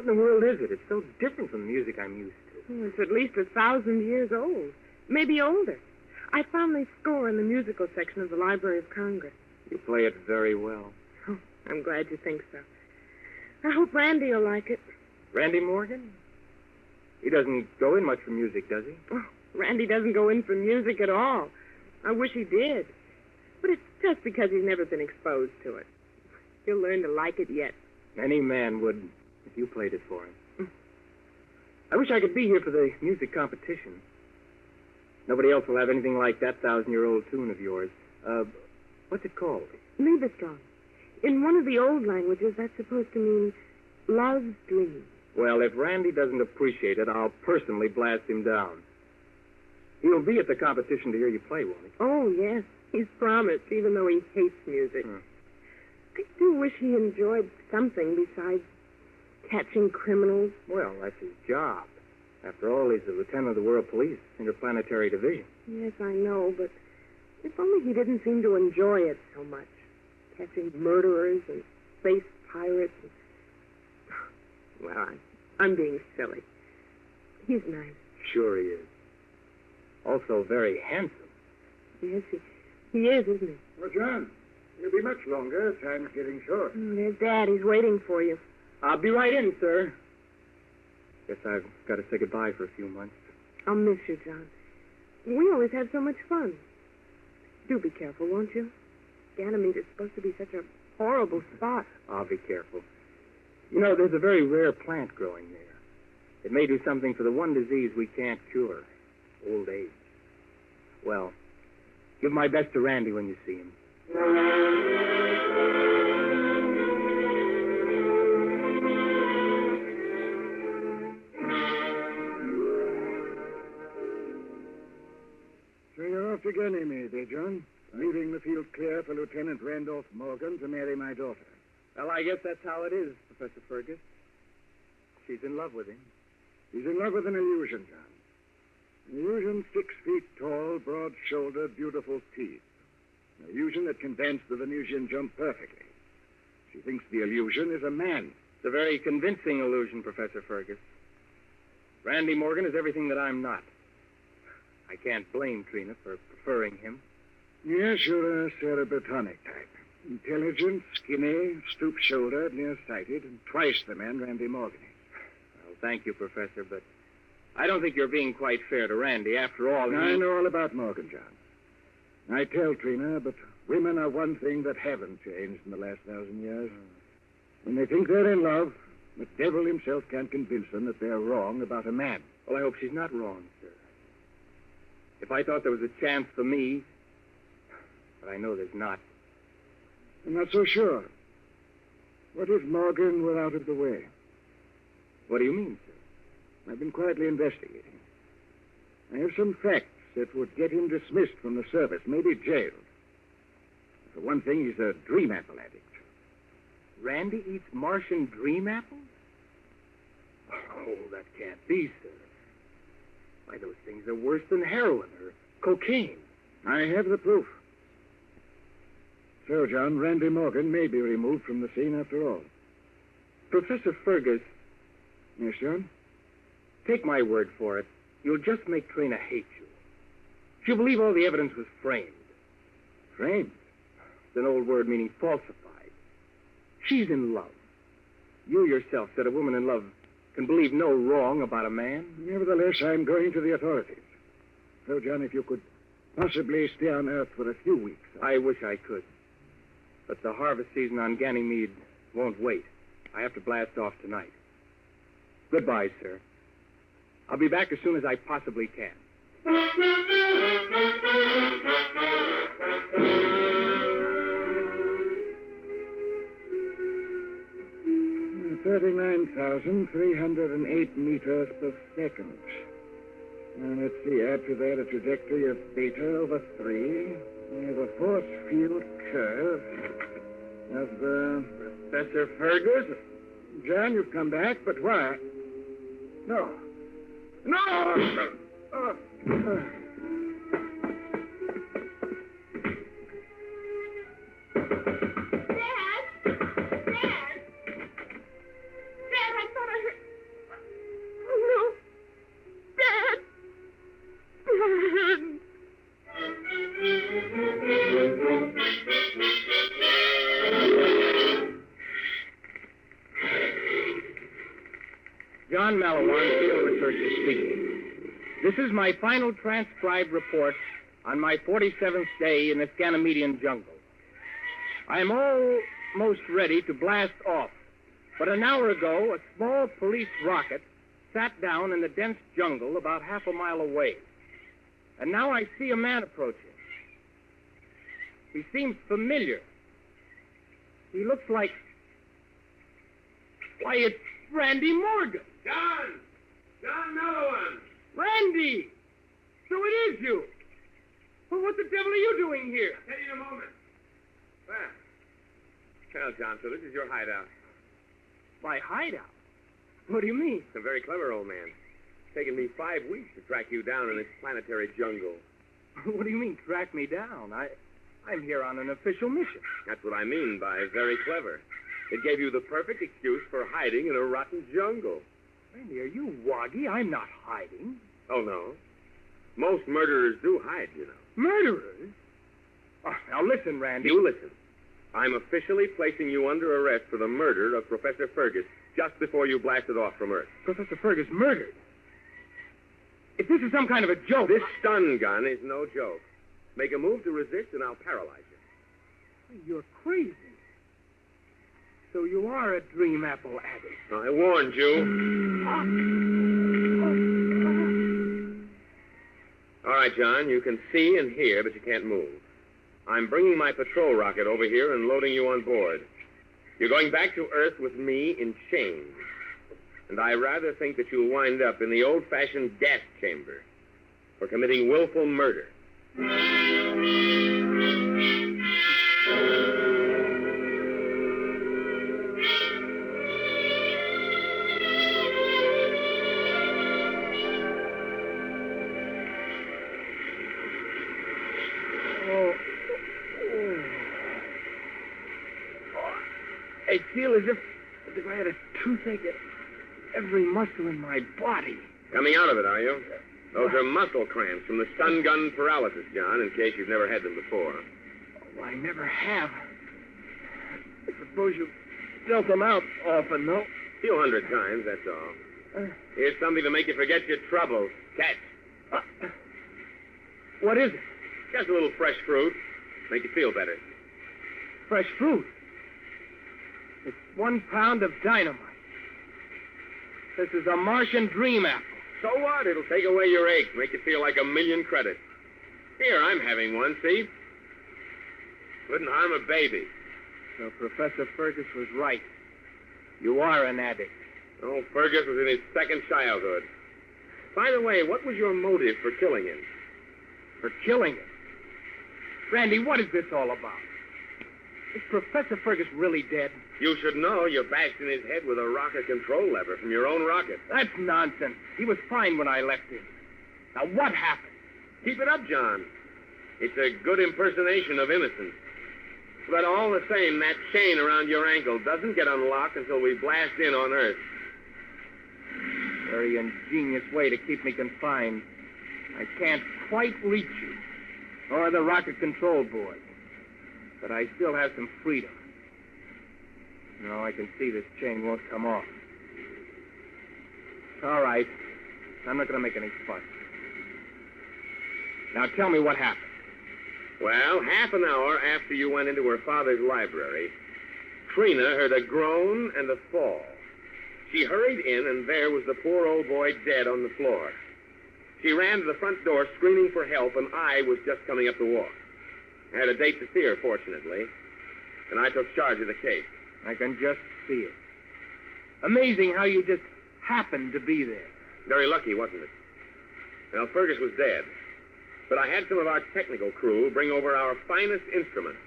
in the world is it? It's so different from the music I'm used to. It's at least 1,000 years old. Maybe older. I found the score in the musical section of the Library of Congress. You play it very well. Oh, I'm glad you think so. I hope Randy will like it. Randy Morgan? He doesn't go in much for music, does he? Oh, Randy doesn't go in for music at all. I wish he did. But it's just because he's never been exposed to it. He'll learn to like it yet. Any man would if you played it for him. I wish I could be here for the music competition. Nobody else will have anything like that 1,000-year-old tune of yours. What's it called? Liebestrong. In one of the old languages, that's supposed to mean love's dream. Well, if Randy doesn't appreciate it, I'll personally blast him down. He'll be at the competition to hear you play, won't he? Oh, yes. He's promised, even though he hates music. I do wish he enjoyed something besides catching criminals. Well, that's his job. After all, he's the lieutenant of the World Police, Interplanetary Division. Yes, I know, but if only he didn't seem to enjoy it so much. Catching murderers and space pirates. Well, I'm being silly. He's nice. Sure he is. Also very handsome. Yes, he is, isn't he? Well, John, you'll be much longer. Time's getting short. Oh, there's Dad. He's waiting for you. I'll be right in, sir. Guess I've got to say goodbye for a few months. I'll miss you, John. We always had so much fun. Do be careful, won't you? Ganymede is supposed to be such a horrible spot. I'll be careful. You know, there's a very rare plant growing there. It may do something for the one disease we can't cure, old age. Well, give my best to Randy when you see him. So you're off to Ganymede, eh, John? Leaving the field clear for Lieutenant Randolph Morgan to marry my daughter. Well, I guess that's how it is, Professor Fergus. She's in love with him. He's in love with an illusion, John. An illusion 6 feet tall, broad-shouldered, beautiful teeth. An illusion that can dance the Venusian jump perfectly. She thinks the illusion is a man. It's a very convincing illusion, Professor Fergus. Randy Morgan is everything that I'm not. I can't blame Trina for preferring him. Yes, you're a cerebrotonic type. Intelligent, skinny, stoop-shouldered, nearsighted, and twice the man Randy Morgan is. Well, thank you, Professor, but I don't think you're being quite fair to Randy. After all, I know all about Morgan, John. I tell Trina, but women are one thing that haven't changed in the last 1,000 years. When they think they're in love, the devil himself can't convince them that they're wrong about a man. Well, I hope she's not wrong, sir. If I thought there was a chance for me, but I know there's not. I'm not so sure. What if Morgan were out of the way? What do you mean, sir? I've been quietly investigating. I have some facts that would get him dismissed from the service, maybe jailed. For one thing, he's a dream apple addict. Randy eats Martian dream apples? Oh, that can't be, sir. Why, those things are worse than heroin or cocaine. I have the proof. So, John, Randy Morgan may be removed from the scene after all. Professor Fergus. Yes, John? Take my word for it. You'll just make Trina hate you. She'll believe all the evidence was framed. Framed? It's an old word meaning falsified. She's in love. You yourself said a woman in love can believe no wrong about a man. Nevertheless, I'm going to the authorities. So, John, if you could possibly stay on Earth for a few weeks. I wish I could. But the harvest season on Ganymede won't wait. I have to blast off tonight. Goodbye, sir. I'll be back as soon as I possibly can. 39,308 meters per second. And let's see, add to that a trajectory of beta over 3. We have a force field curve of Professor Fergus. John, you've come back, but why? No. No! John Malawan, field researcher speaking. This is my final transcribed report on my 47th day in the Ganymedian jungle. I am almost ready to blast off, but an hour ago, a small police rocket sat down in the dense jungle about half a mile away. And now I see a man approaching. He seems familiar. He looks like... Why, it's Randy Morgan. John Malawan. Randy! So it is you. Well, what the devil are you doing here? I'll tell you in a moment. Well, John, so this is your hideout. My hideout? What do you mean? It's a very clever old man. It's taken me 5 weeks to track you down in this planetary jungle. What do you mean, track me down? I'm here on an official mission. That's what I mean by very clever. It gave you the perfect excuse for hiding in a rotten jungle. Randy, are you woggy? I'm not hiding. Oh, no? Most murderers do hide, you know. Murderers? Oh, now listen, Randy. You listen. I'm officially placing you under arrest for the murder of Professor Fergus just before you blasted off from Earth. Professor Fergus murdered? If this is some kind of a joke... This stun gun is no joke. Make a move to resist and I'll paralyze you. You're crazy. So you are a dream apple addict. I warned you. All right, John, you can see and hear, but you can't move. I'm bringing my patrol rocket over here and loading you on board. You're going back to Earth with me in chains. And I rather think that you'll wind up in the old-fashioned gas chamber for committing willful murder. I feel as if I had a toothache at every muscle in my body. Coming out of it, are you? Those are muscle cramps from the stun gun paralysis, John, in case you've never had them before. Oh, I never have. I suppose you dealt them out often, though. A few hundred times, that's all. Here's something to make you forget your troubles. Catch. What is it? Just a little fresh fruit. Make you feel better. Fresh fruit? It's 1 pound of dynamite. This is a Martian dream apple. So what? It'll take away your ache, make you feel like 1,000,000 credits. Here, I'm having one, see? Wouldn't harm a baby. So Professor Fergus was right. You are an addict. Oh, Fergus was in his second childhood. By the way, what was your motive for killing him? For killing him? Randy, what is this all about? Is Professor Fergus really dead? You should know you bashed in his head with a rocket control lever from your own rocket. That's nonsense. He was fine when I left him. Now, what happened? Keep it up, John. It's a good impersonation of innocence. But all the same, that chain around your ankle doesn't get unlocked until we blast in on Earth. Very ingenious way to keep me confined. I can't quite reach you, or the rocket control board. But I still have some freedom. No, I can see this chain won't come off. All right. I'm not going to make any fuss. Now tell me what happened. Well, half an hour after you went into her father's library, Trina heard a groan and a fall. She hurried in, and there was the poor old boy dead on the floor. She ran to the front door screaming for help, and I was just coming up the walk. I had a date to see her, fortunately, and I took charge of the case. I can just see it. Amazing how you just happened to be there. Very lucky, wasn't it? Well, Fergus was dead, but I had some of our technical crew bring over our finest instruments.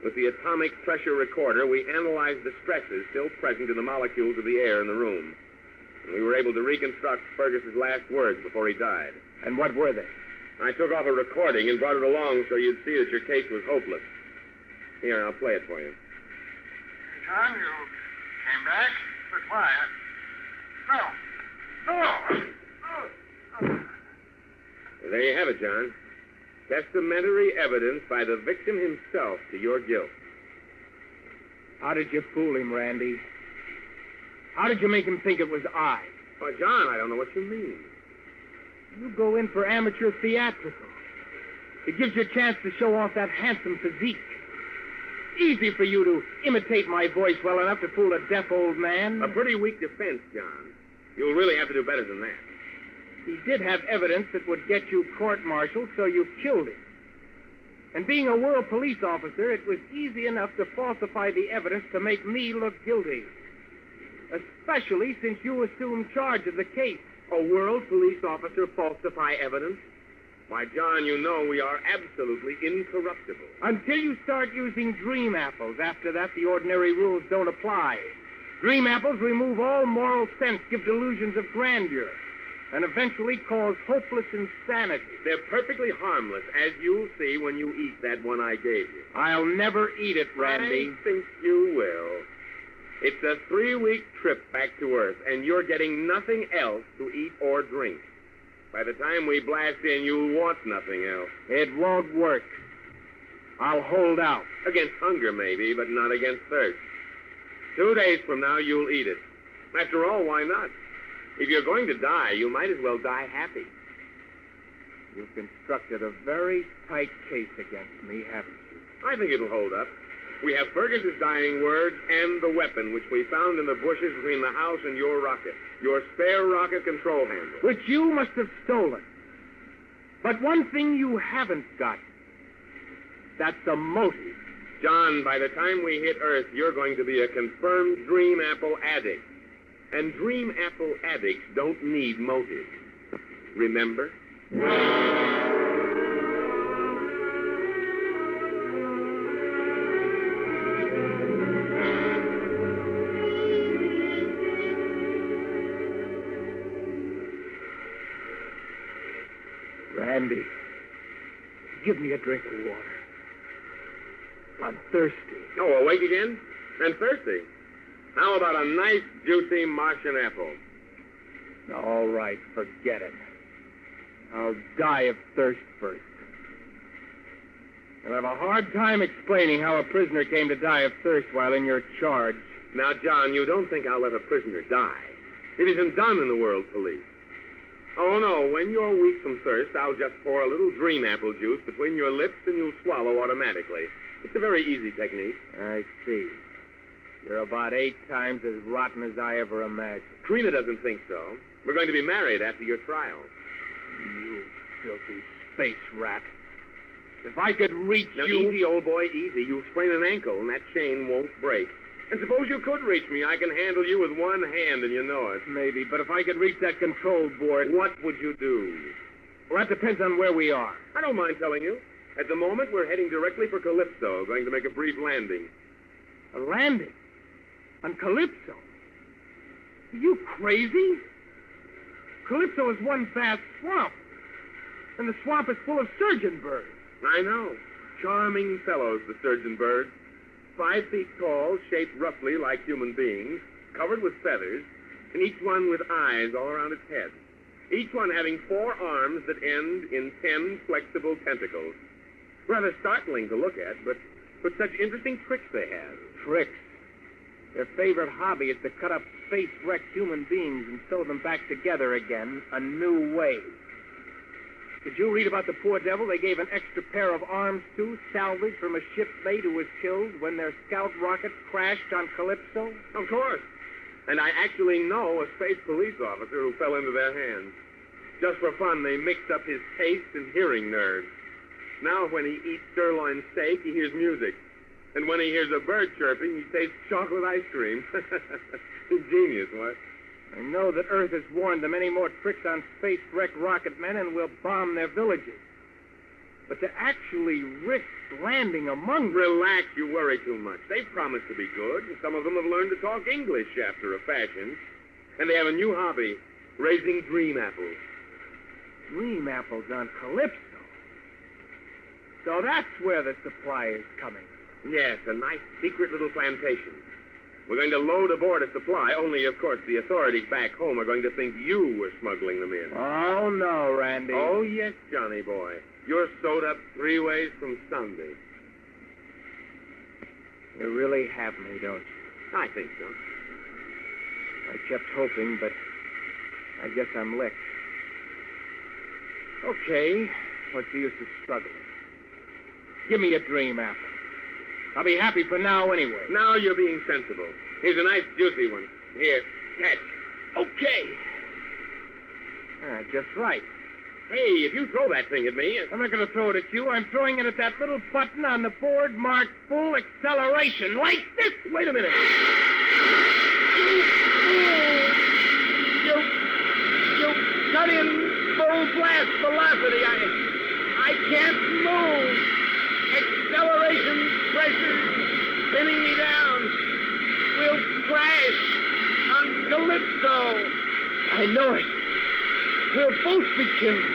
With the atomic pressure recorder, we analyzed the stresses still present in the molecules of the air in the room. And we were able to reconstruct Fergus's last words before he died. And what were they? I took off a recording and brought it along so you'd see that your case was hopeless. Here, I'll play it for you. John, you came back? But why? No. There you have it, John. Testamentary evidence by the victim himself to your guilt. How did you fool him, Randy? How did you make him think it was I? Oh, John, I don't know what you mean. You go in for amateur theatrical. It gives you a chance to show off that handsome physique. Easy for you to imitate my voice well enough to fool a deaf old man. A pretty weak defense, John. You'll really have to do better than that. He did have evidence that would get you court-martialed, so you killed him. And being a world police officer, it was easy enough to falsify the evidence to make me look guilty. Especially since you assumed charge of the case. A world police officer falsify evidence? Why, John, you know we are absolutely incorruptible. Until you start using dream apples. After that, the ordinary rules don't apply. Dream apples remove all moral sense, give delusions of grandeur, and eventually cause hopeless insanity. They're perfectly harmless, as you'll see when you eat that one I gave you. I'll never eat it, Randy. I think you will. It's a 3-week trip back to Earth, and you're getting nothing else to eat or drink. By the time we blast in, you'll want nothing else. It won't work. I'll hold out. Against hunger, maybe, but not against thirst. 2 days from now, you'll eat it. After all, why not? If you're going to die, you might as well die happy. You've constructed a very tight case against me, haven't you? I think it'll hold up. We have Fergus's dying words and the weapon, which we found in the bushes between the house and your rocket. Your spare rocket control handle. Which you must have stolen. But one thing you haven't got. That's a motive. John, by the time we hit Earth, you're going to be a confirmed Dream Apple addict. And Dream Apple addicts don't need motive. Remember? Randy, give me a drink of water. I'm thirsty. Oh, awake again? And thirsty? How about a nice, juicy Martian apple? All right, forget it. I'll die of thirst first. I'll have a hard time explaining how a prisoner came to die of thirst while in your charge. Now, John, you don't think I'll let a prisoner die. It isn't done in the world police. Oh, no, when you're weak from thirst, I'll just pour a little dream apple juice between your lips and you'll swallow automatically. It's a very easy technique. I see. You're about 8 times as rotten as I ever imagined. Trina doesn't think so. We're going to be married after your trial. You filthy space rat. If I could reach now, you... Easy, old boy, easy. You'll sprain an ankle, and that chain won't break. And suppose you could reach me. I can handle you with one hand, and you know it. Maybe, but if I could reach that control board... What would you do? Well, that depends on where we are. I don't mind telling you. At the moment, we're heading directly for Calypso, going to make a brief landing. A landing? On Calypso? Are you crazy? Calypso is one vast swamp. And the swamp is full of surgeon birds. I know. Charming fellows, the surgeon birds. 5 feet tall, shaped roughly like human beings, covered with feathers, and each one with eyes all around its head. Each one having 4 arms that end in 10 flexible tentacles. Rather startling to look at, but such interesting tricks they have. Tricks? Their favorite hobby is to cut up space-wrecked human beings and sew them back together again a new way. Did you read about the poor devil they gave an extra pair of arms to, salvaged from a ship's mate who was killed when their scout rocket crashed on Calypso? Of course. And I actually know a space police officer who fell into their hands. Just for fun, they mixed up his taste and hearing nerves. Now when he eats sirloin steak, he hears music. And when he hears a bird chirping, he tastes chocolate ice cream. Genius, what? I know that Earth has warned them any more tricks on space-wrecked rocket men and will bomb their villages. But to actually risk landing among them... Relax, you worry too much. They promise to be good. Some of them have learned to talk English after a fashion. And they have a new hobby, raising dream apples. Dream apples on Calypso? So that's where the supply is coming. Yes, a nice secret little plantation. We're going to load aboard a supply, only, of course, the authorities back home are going to think you were smuggling them in. Oh, no, Randy. Oh, yes, Johnny boy. You're sewed up 3 ways from Sunday. You really have me, don't you? I think so. I kept hoping, but I guess I'm licked. Okay, what's the use of struggling? Give me a dream apple. I'll be happy for now anyway. Now you're being sensible. Here's a nice juicy one. Here, catch. Okay. Just right. Hey, if you throw that thing at me... I'm not going to throw it at you. I'm throwing it at that little button on the board marked full acceleration. Like this. Wait a minute. You cut in full blast velocity. I can't move. Acceleration pressure spinning me down. We'll crash on Calypso. I know it. We'll both be killed.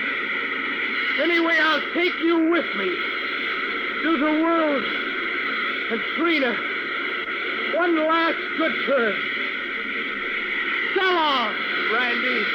Anyway, I'll take you with me to the world. And Trina, one last good turn. So long, Randy.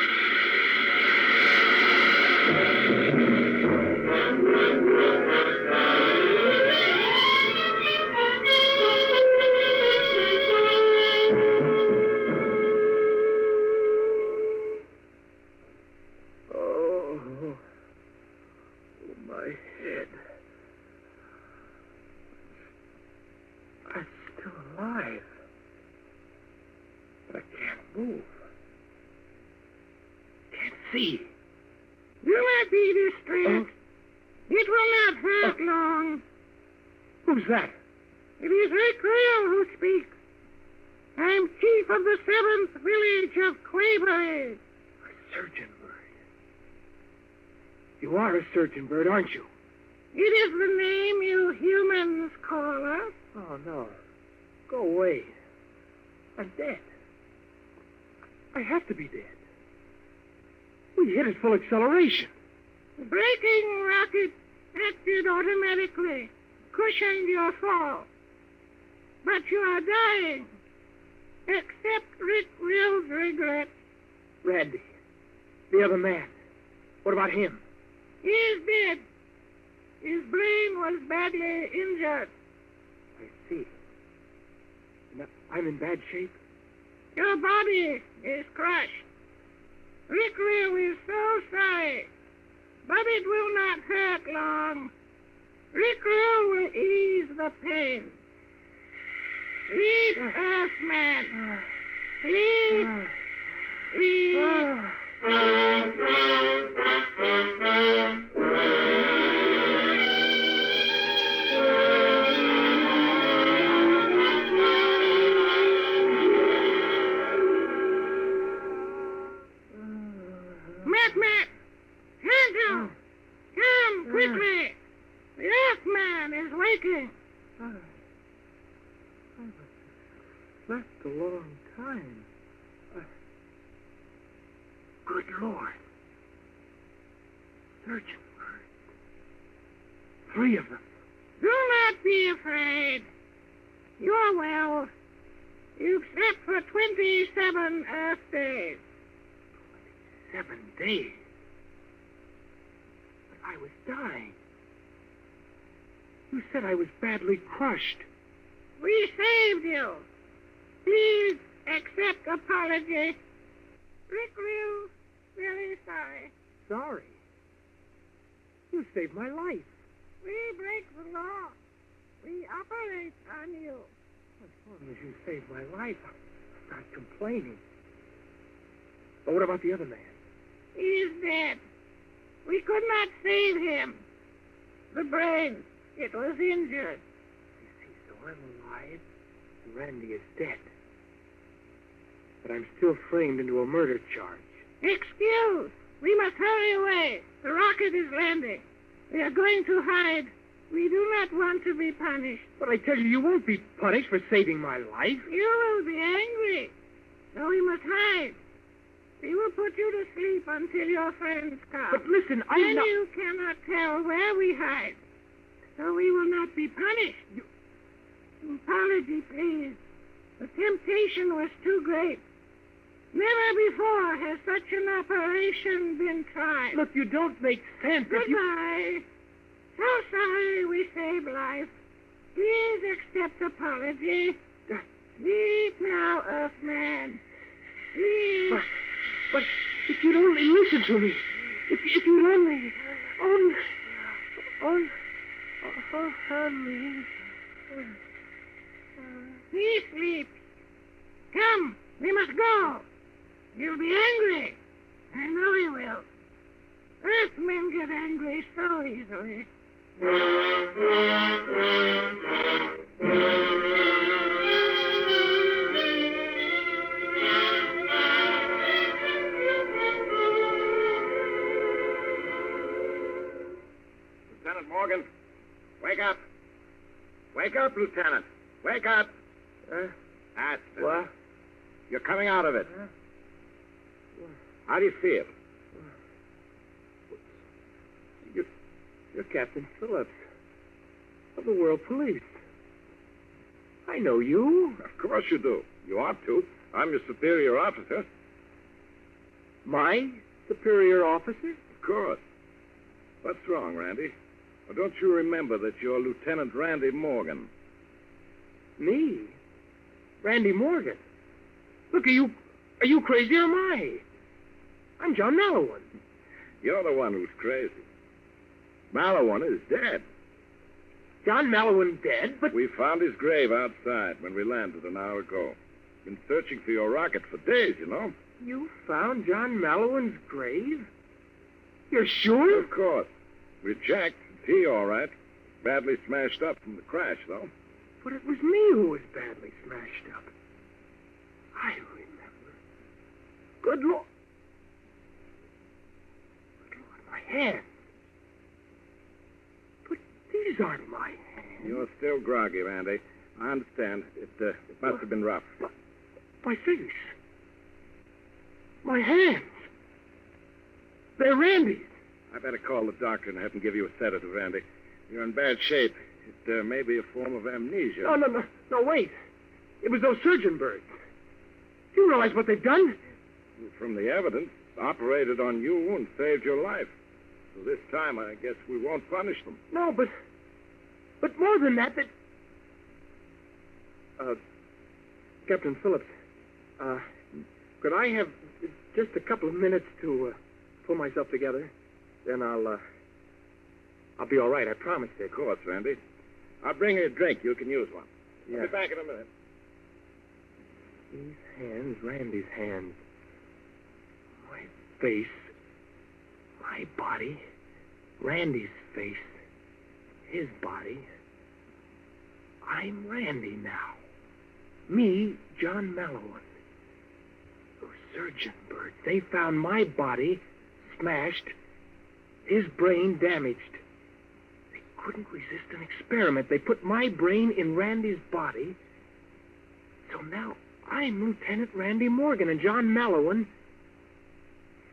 Who's that? It is Rick Real who speaks. I'm chief of the 7th village of Quavery. Surgeon Bird. You are a surgeon bird, aren't you? It is the name you humans call us. Oh, no. Go away. I'm dead. I have to be dead. We hit at full acceleration. Braking rocket acted automatically. Cushioned your fall. But you are dying. Accept Rick Real's regret. Randy. The other man. What about him? He is dead. His brain was badly injured. I see. Now, I'm in bad shape? Your body is crushed. Rick Real is so sorry. But it will not hurt long. Rick Real will ease the pain. Sleep, Earthman. Sleep. Sleep. Mac! Handle! Come, quickly! The Earthman is waking. I've slept a long time. Good Lord. Surgeon Bird. 3 of them. Do not be afraid. You're well. You've slept for 27 Earth days. 7 days? But I was dying. You said I was badly crushed. We saved you. Please accept apology. Rick Real, very sorry. Sorry? You saved my life. We break the law. We operate on you. As long as you saved my life, I'm not complaining. But what about the other man? He's dead. We could not save him. The brain, it was injured. I see, so I'm alive, and Randy is dead. But I'm still framed into a murder charge. Excuse. We must hurry away. The rocket is landing. We are going to hide. We do not want to be punished. But I tell you, you won't be punished for saving my life. You will be angry. So we must hide. We will put you to sleep until your friends come. But listen, then you cannot tell where we hide. So we will not be punished. Apology, please. The temptation was too great. Never before has such an operation been tried. Look, you don't make sense. Goodbye. So sorry we saved life. Please accept apology. Sleep now, Earthman. Sleep. But if you'd only listen to me. If you'd only... Please sleep. Come, we must go. You'll be angry. I know you will. Earthmen get angry so easily. Lieutenant Morgan, wake up. Wake up, Lieutenant. Wake up. That's it. What? You're coming out of it. How do you feel? You're Captain Phillips of the World Police. I know you. Of course you do. You ought to. I'm your superior officer. My superior officer? Of course. What's wrong, Randy? Well, don't you remember that you're Lieutenant Randy Morgan? Me? Randy Morgan? Look, are you crazy or am I? I'm John Mallowan. You're the one who's crazy. Mallowan is dead. John Mallowan dead? But we found his grave outside when we landed an hour ago. Been searching for your rocket for days, you know. You found John Mallowan's grave? You're sure? Of course. We checked. It's he, all right. Badly smashed up from the crash, though. But it was me who was badly smashed up. I remember. Good Lord. Good Lord, my hands. But these aren't my hands. You're still groggy, Randy. I understand. It must have been rough. My face. My hands. They're Randy's. I better call the doctor and have him give you a sedative, Randy. You're in bad shape. It may be a form of amnesia. No, wait. It was those surgeon birds. Do you realize what they've done? From the evidence, operated on you and saved your life. So this time, I guess we won't punish them. No, but more than that, Captain Phillips, could I have just a couple of minutes to pull myself together? Then I'll be all right, I promise you. Of course, Randy. I'll bring you a drink. You can use one. Yeah. I'll be back in a minute. These hands, Randy's hands. My face. My body. Randy's face. His body. I'm Randy now. Me, John Mallowan. Those surgeon birds, they found my body smashed, his brain damaged. They couldn't resist an experiment. They put my brain in Randy's body. So now I'm Lieutenant Randy Morgan, and John Mallowan,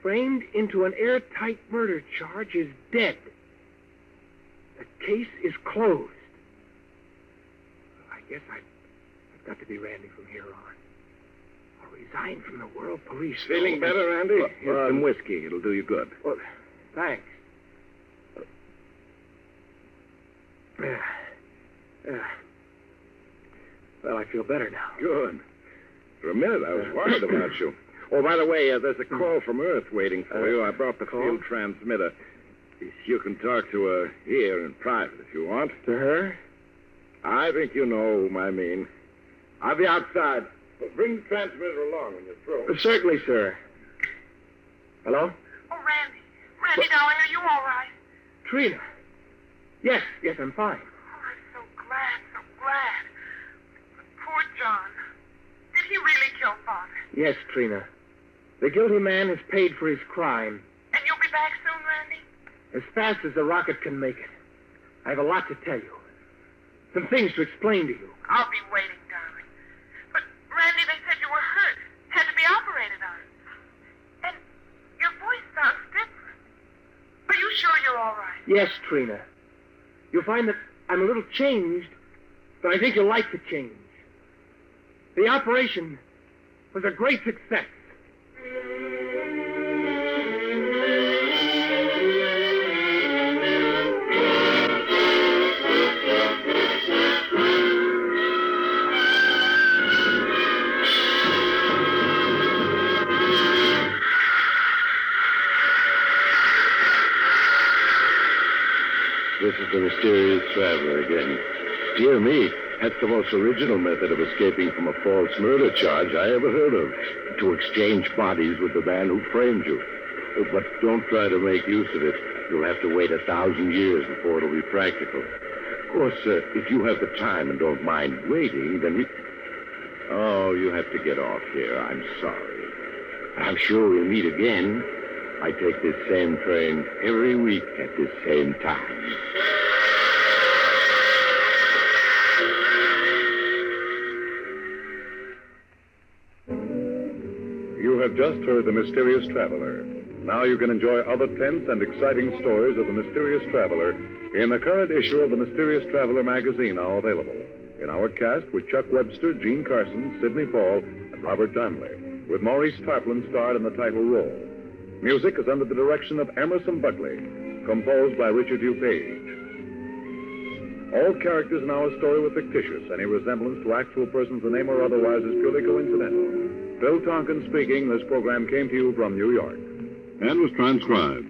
framed into an airtight murder charge, is dead. The case is closed. I guess I've got to be Randy from here on. I'll resign from the World Police. Feeling better, Randy? Here's some whiskey. It'll do you good. Well, thanks. Well, I feel better now. Good. For a minute, I was worried about you. Oh, by the way, there's a call from Earth waiting for you. I brought the field transmitter. You can talk to her here in private if you want. To her? I think you know whom I mean. I'll be outside. Well, bring the transmitter along when you're through. Certainly, sir. Hello? Oh, Randy. Randy, darling, are you all right? Trina. Yes, I'm fine. Oh, I'm so glad, so glad. But poor John. Did he really kill Father? Yes, Trina. The guilty man has paid for his crime. And you'll be back soon, Randy? As fast as the rocket can make it. I have a lot to tell you. Some things to explain to you. I'll be waiting, darling. But, Randy, they said you were hurt. Had to be operated on. And your voice sounds different. Are you sure you're all right? Yes, Trina. You'll find that I'm a little changed, but I think you'll like the change. The operation was a great success. This is the mysterious traveler again. Dear me, that's the most original method of escaping from a false murder charge I ever heard of. To exchange bodies with the man who framed you. But don't try to make use of it. You'll have to wait 1,000 years before it'll be practical. Of course, if you have the time and don't mind waiting, then we... Oh, you have to get off here. I'm sorry. I'm sure we'll meet again. I take this same train every week at this same time. You have just heard The Mysterious Traveler. Now you can enjoy other tense and exciting stories of The Mysterious Traveler in the current issue of The Mysterious Traveler magazine, now available. In our cast with Chuck Webster, Gene Carson, Sidney Fall, and Robert Donnelly, with Maurice Tarplin starred in the title role. Music is under the direction of Emerson Buckley, composed by Richard DuPage. All characters in our story were fictitious. Any resemblance to actual persons, the name or otherwise, is purely coincidental. Phil Tonkin speaking. This program came to you from New York and was transcribed.